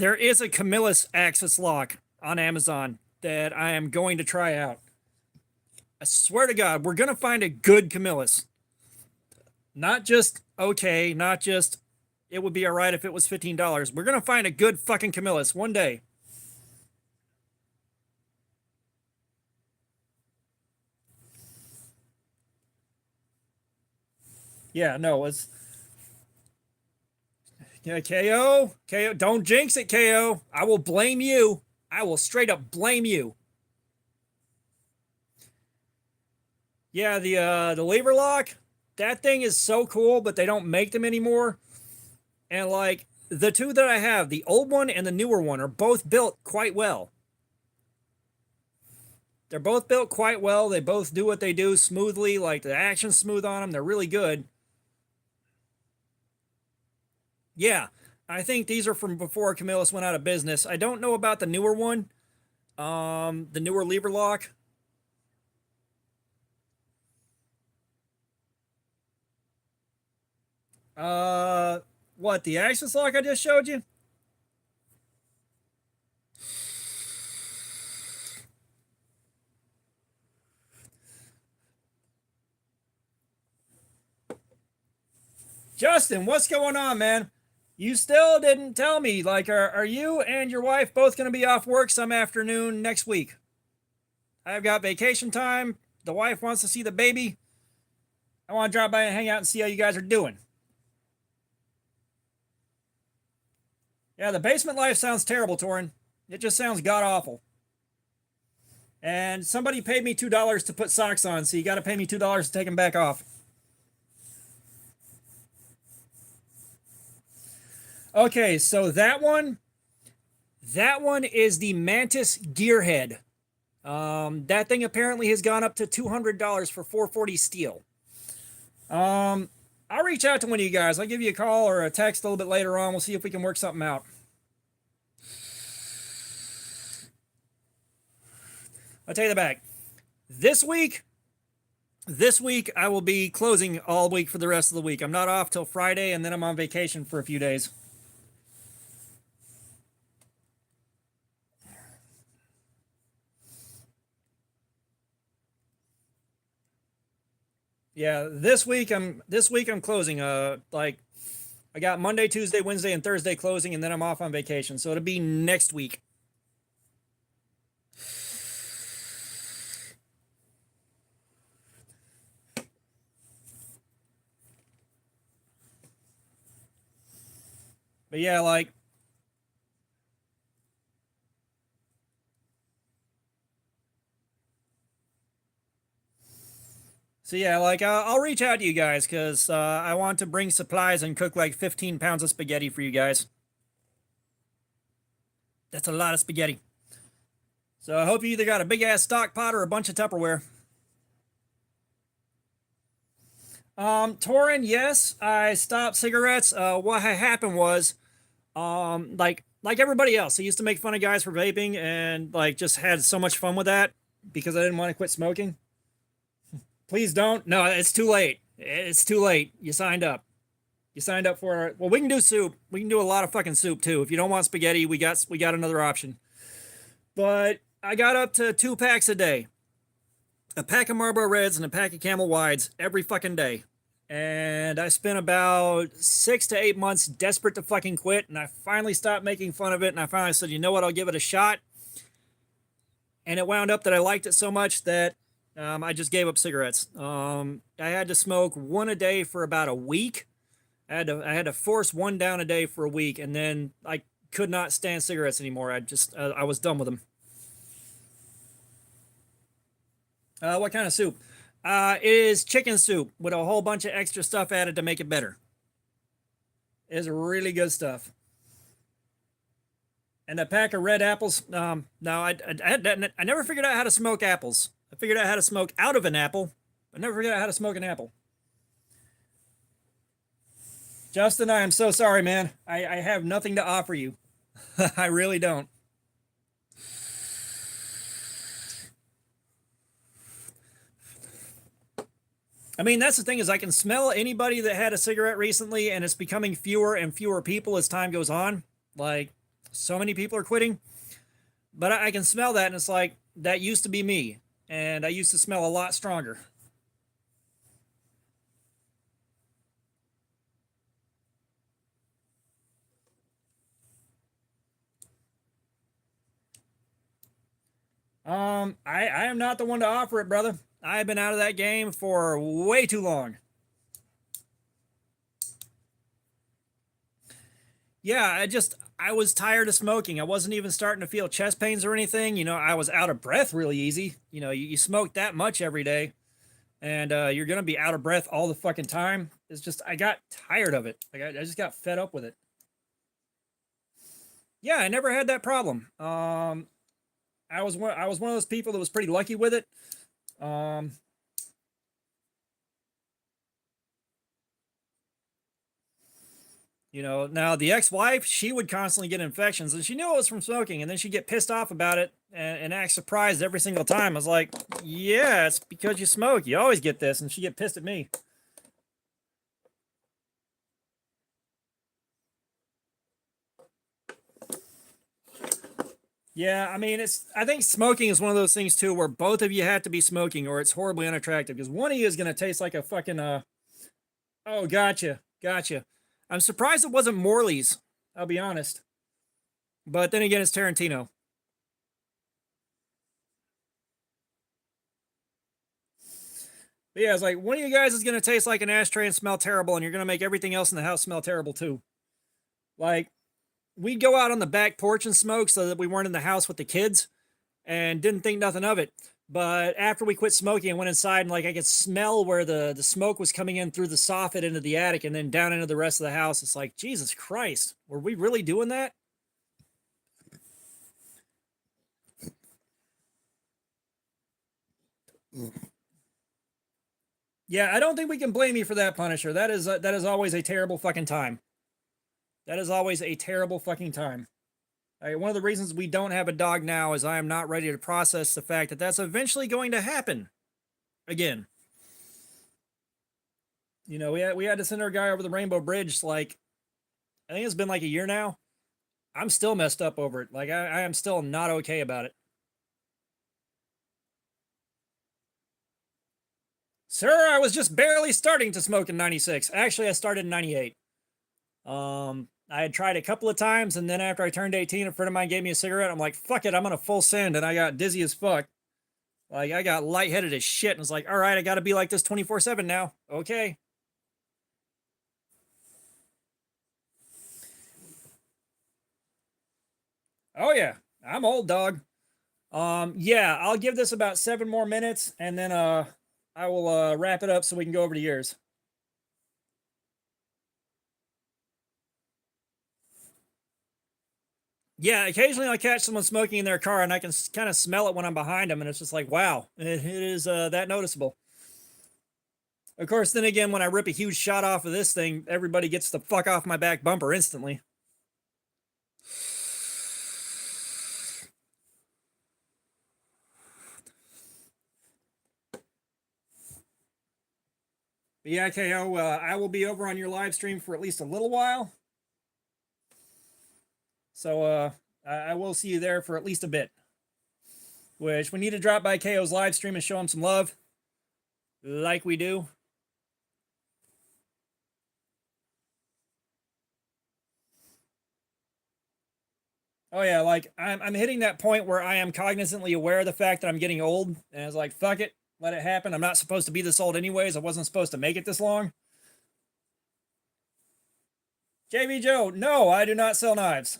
a Camillus axis lock on Amazon that I am going to try out. I swear to God, we're gonna find a good Camillus. Not just okay, not just it would be all right if it was $15. We're gonna find a good fucking Camillus one day. Yeah, no, it's yeah, KO, don't jinx it, KO. I will blame you. I will straight up blame you. Yeah, the lever lock, that thing is so cool, but they don't make them anymore. And like the two that I have, the old one and the newer one, are both built quite well. They're both built quite well. They both do what they do smoothly. Like the action's smooth on them. They're really good. Yeah, I think these are from before Camillus went out of business. I don't know about the newer one, the newer lever lock. Uh, what, the Axis lock I just showed you? Justin, what's going on, man? You still didn't tell me. Like, are you and your wife both going to be off work some afternoon next week? I've got vacation time. The wife wants to see the baby. I want to drop by and hang out and see how you guys are doing. Yeah, the basement life sounds terrible, Torin. It just sounds god awful. And somebody paid me $2 to put socks on, so you got to pay me $2 to take them back off. Okay, so that one is the Mantis Gearhead. That thing apparently has gone up to $200 for 440 steel. I'll reach out to one of you guys. I'll give you a call or a text a little bit later on. We'll see if we can work something out. I'll tell you the back. This week I will be closing all week for the rest of the week. I'm not off till Friday, and then I'm on vacation for a few days. Yeah, this week I'm closing. Like I got Monday, Tuesday, Wednesday, and Thursday closing, and then I'm off on vacation. So it'll be next week. But yeah, like so yeah, like I'll reach out to you guys because I want to bring supplies and cook like 15 pounds of spaghetti for you guys. That's a lot of spaghetti. So I hope you either got a big ass stock pot or a bunch of Tupperware. Torin, yes, I stopped cigarettes. What had happened was, like everybody else, I used to make fun of guys for vaping and like just had so much fun with that because I didn't want to quit smoking. Please don't. No, it's too late. It's too late. You signed up. You signed up for it. Well, we can do soup. We can do a lot of fucking soup too. If you don't want spaghetti, we got another option. But I got up to 2 packs a day. A pack of Marlboro Reds and a pack of Camel Wides every fucking day. And I spent about 6 to 8 months desperate to fucking quit. And I finally stopped making fun of it. And I finally said, you know what? I'll give it a shot. And it wound up that I liked it so much that I just gave up cigarettes. I had to smoke one a day for about a week. I had to force one down a day for a week, and then I could not stand cigarettes anymore. I was done with them. What kind of soup? It is chicken soup with a whole bunch of extra stuff added to make it better. It's really good stuff. And a pack of red apples. No, I never figured out how to smoke apples. I figured out how to smoke out of an apple. I never figured out how to smoke an apple. Justin, I am so sorry, man. I have nothing to offer you. I really don't. I mean, that's the thing is I can smell anybody that had a cigarette recently, and it's becoming fewer and fewer people as time goes on. Like, so many people are quitting. But I can smell that, and it's like, that used to be me. And I used to smell a lot stronger. I am not the one to offer it, brother. I've been out of that game for way too long. Yeah, I was tired of smoking. I wasn't even starting to feel chest pains or anything. I was out of breath really easy. You smoke that much every day, and you're gonna be out of breath all the fucking time. It's just I got tired of it. I just got fed up with it. Yeah, I never had that problem. I was one of those people that was pretty lucky with it. Um, You know, now the ex-wife, she would constantly get infections, and she knew it was from smoking, and then she'd get pissed off about it and act surprised every single time. I was like, "Yeah, it's because you smoke. You always get this," and she'd get pissed at me. Yeah, I mean, it's. I think smoking is one of those things too, where both of you have to be smoking, or it's horribly unattractive. Because one of you is gonna taste like a fucking. Oh, gotcha, gotcha. I'm surprised it wasn't Morley's. I'll be honest. But then again, it's Tarantino. But yeah, it's like one of you guys is gonna taste like an ashtray and smell terrible, and you're gonna make everything else in the house smell terrible too. Like we'd go out on the back porch and smoke so that we weren't in the house with the kids, and didn't think nothing of it. But after we quit smoking and went inside, and like I could smell where the smoke was coming in through the soffit into the attic and then down into the rest of the house. It's like, Jesus Christ, were we really doing that? Yeah, I don't think we can blame you for that, Punisher. That is always a terrible fucking time. That is always a terrible fucking time. One of the reasons we don't have a dog now is I am not ready to process the fact that that's eventually going to happen again. You know, we had to send our guy over the Rainbow Bridge. Like, I think it's been like a year now. I'm still messed up over it. Like, I am still not okay about it. Sir, I was just barely starting to smoke in '96. Actually, I started in '98. I had tried a couple of times, and then after I turned 18, a friend of mine gave me a cigarette. I'm like, fuck it, I'm on a full send, and I got dizzy as fuck. Like, I got lightheaded as shit, and was like, all right, I gotta be like this 24/7 now. Okay. Oh, yeah. I'm old, dog. Yeah, I'll give this about 7 more minutes, and then, I will, wrap it up so we can go over to yours. Yeah, occasionally I catch someone smoking in their car, and I can kind of smell it when I'm behind them, and it's just like, wow, it is that noticeable. Of course, then again, when I rip a huge shot off of this thing, everybody gets the fuck off my back bumper instantly. But yeah, KO, I will be over on your live stream for at least a little while. So I will see you there for at least a bit. Which we need to drop by KO's live stream and show him some love, like we do. Oh yeah, like I'm hitting that point where I am cognizantly aware of the fact that I'm getting old, and it's like, fuck it, let it happen. I'm not supposed to be this old anyways. I wasn't supposed to make it this long. JB Joe, no, I do not sell knives.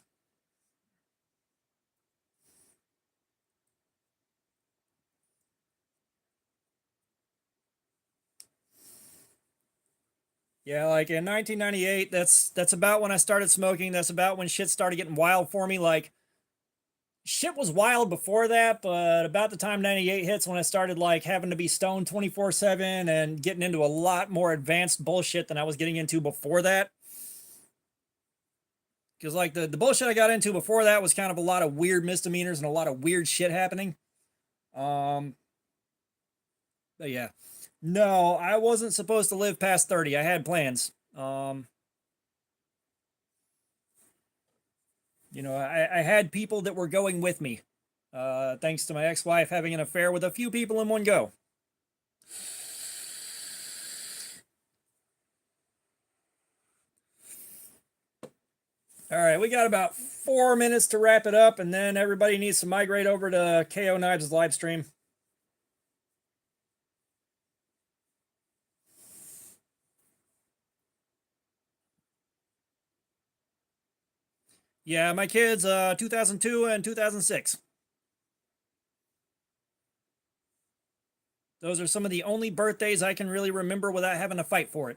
Yeah, like in 1998, that's about when I started smoking. That's about when shit started getting wild for me. Like shit was wild before that, but about the time 98 hits when I started like having to be stoned 24/7 and getting into a lot more advanced bullshit than I was getting into before that. Because like the bullshit I got into before that was kind of a lot of weird misdemeanors and a lot of weird shit happening. Um, but yeah. No, I wasn't supposed to live past 30. I had plans. You know, I had people that were going with me. Thanks to my ex-wife having an affair with a few people in one go. All right, we got about 4 minutes to wrap it up, and then everybody needs to migrate over to KO Knives' live stream. Yeah, my kids, 2002 and 2006. Those are some of the only birthdays I can really remember without having to fight for it.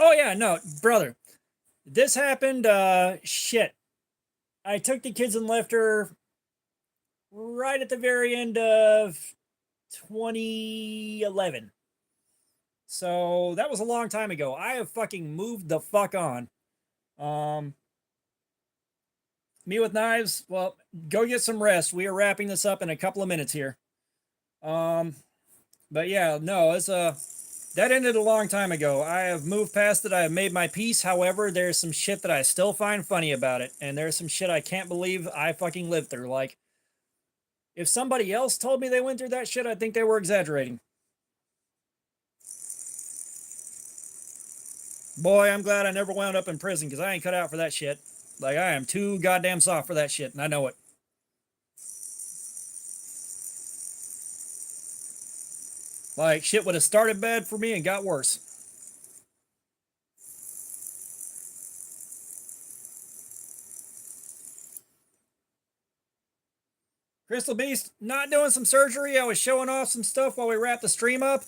Oh yeah, no, brother. This happened, shit. I took the kids and left her right at the very end of 2011. So that was a long time ago. I have fucking moved the fuck on. Um, Me with knives. Well, go get some rest. We are wrapping this up in a couple of minutes here. Um, but yeah, no, it's that ended a long time ago. I have moved past it. I have made my peace. However, there's some shit that I still find funny about it, and there's some shit I can't believe I fucking lived through. Like, if somebody else told me they went through that shit, I think they were exaggerating. Boy, I'm glad I never wound up in prison because I ain't cut out for that shit. Like, I am too goddamn soft for that shit, and I know it. Like, shit would have started bad for me and got worse. Crystal Beast, not doing some surgery. I was showing off some stuff while we wrapped the stream up.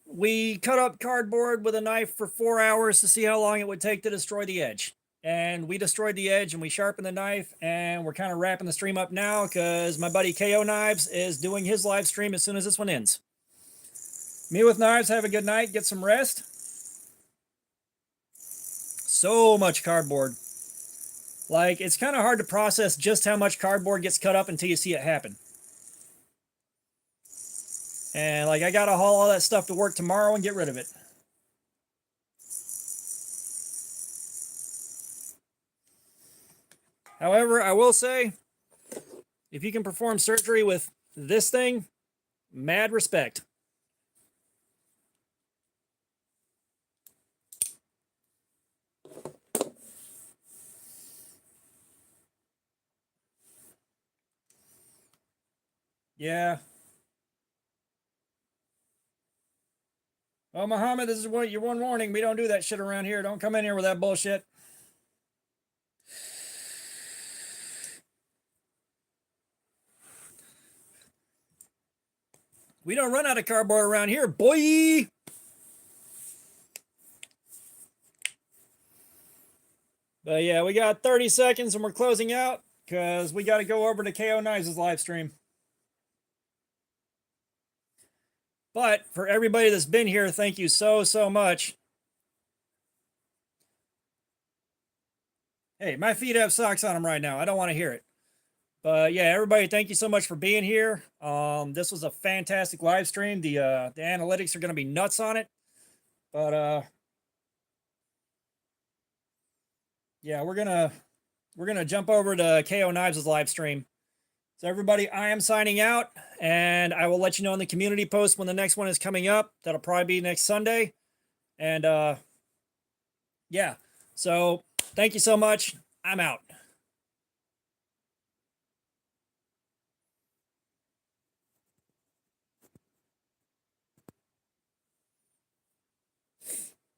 We cut up cardboard with a knife for 4 hours to see how long it would take to destroy the edge. And we destroyed the edge and we sharpened the knife, and we're kind of wrapping the stream up now because my buddy KO Knives is doing his live stream as soon as this one ends. Me with Knives, have a good night, get some rest. So much cardboard. Like, it's kind of hard to process just how much cardboard gets cut up until you see it happen. And like, I gotta haul all that stuff to work tomorrow and get rid of it. However, I will say, if you can perform surgery with this thing, mad respect. Yeah. Oh, Muhammad, this is what your one warning. We don't do that shit around here. Don't come in here with that bullshit. We don't run out of cardboard around here, boy. But yeah, we got 30 seconds and we're closing out because we got to go over to KO Knives' live stream. But for everybody that's been here, thank you so, so much. Hey, my feet have socks on them right now. I don't want to hear it. But yeah, everybody, thank you so much for being here. This was a fantastic live stream. The analytics are going to be nuts on it. But yeah, we're gonna jump over to KO Knives' live stream. So everybody, I am signing out, and I will let you know in the community post when the next one is coming up. That'll probably be next Sunday. And yeah, so thank you so much. I'm out.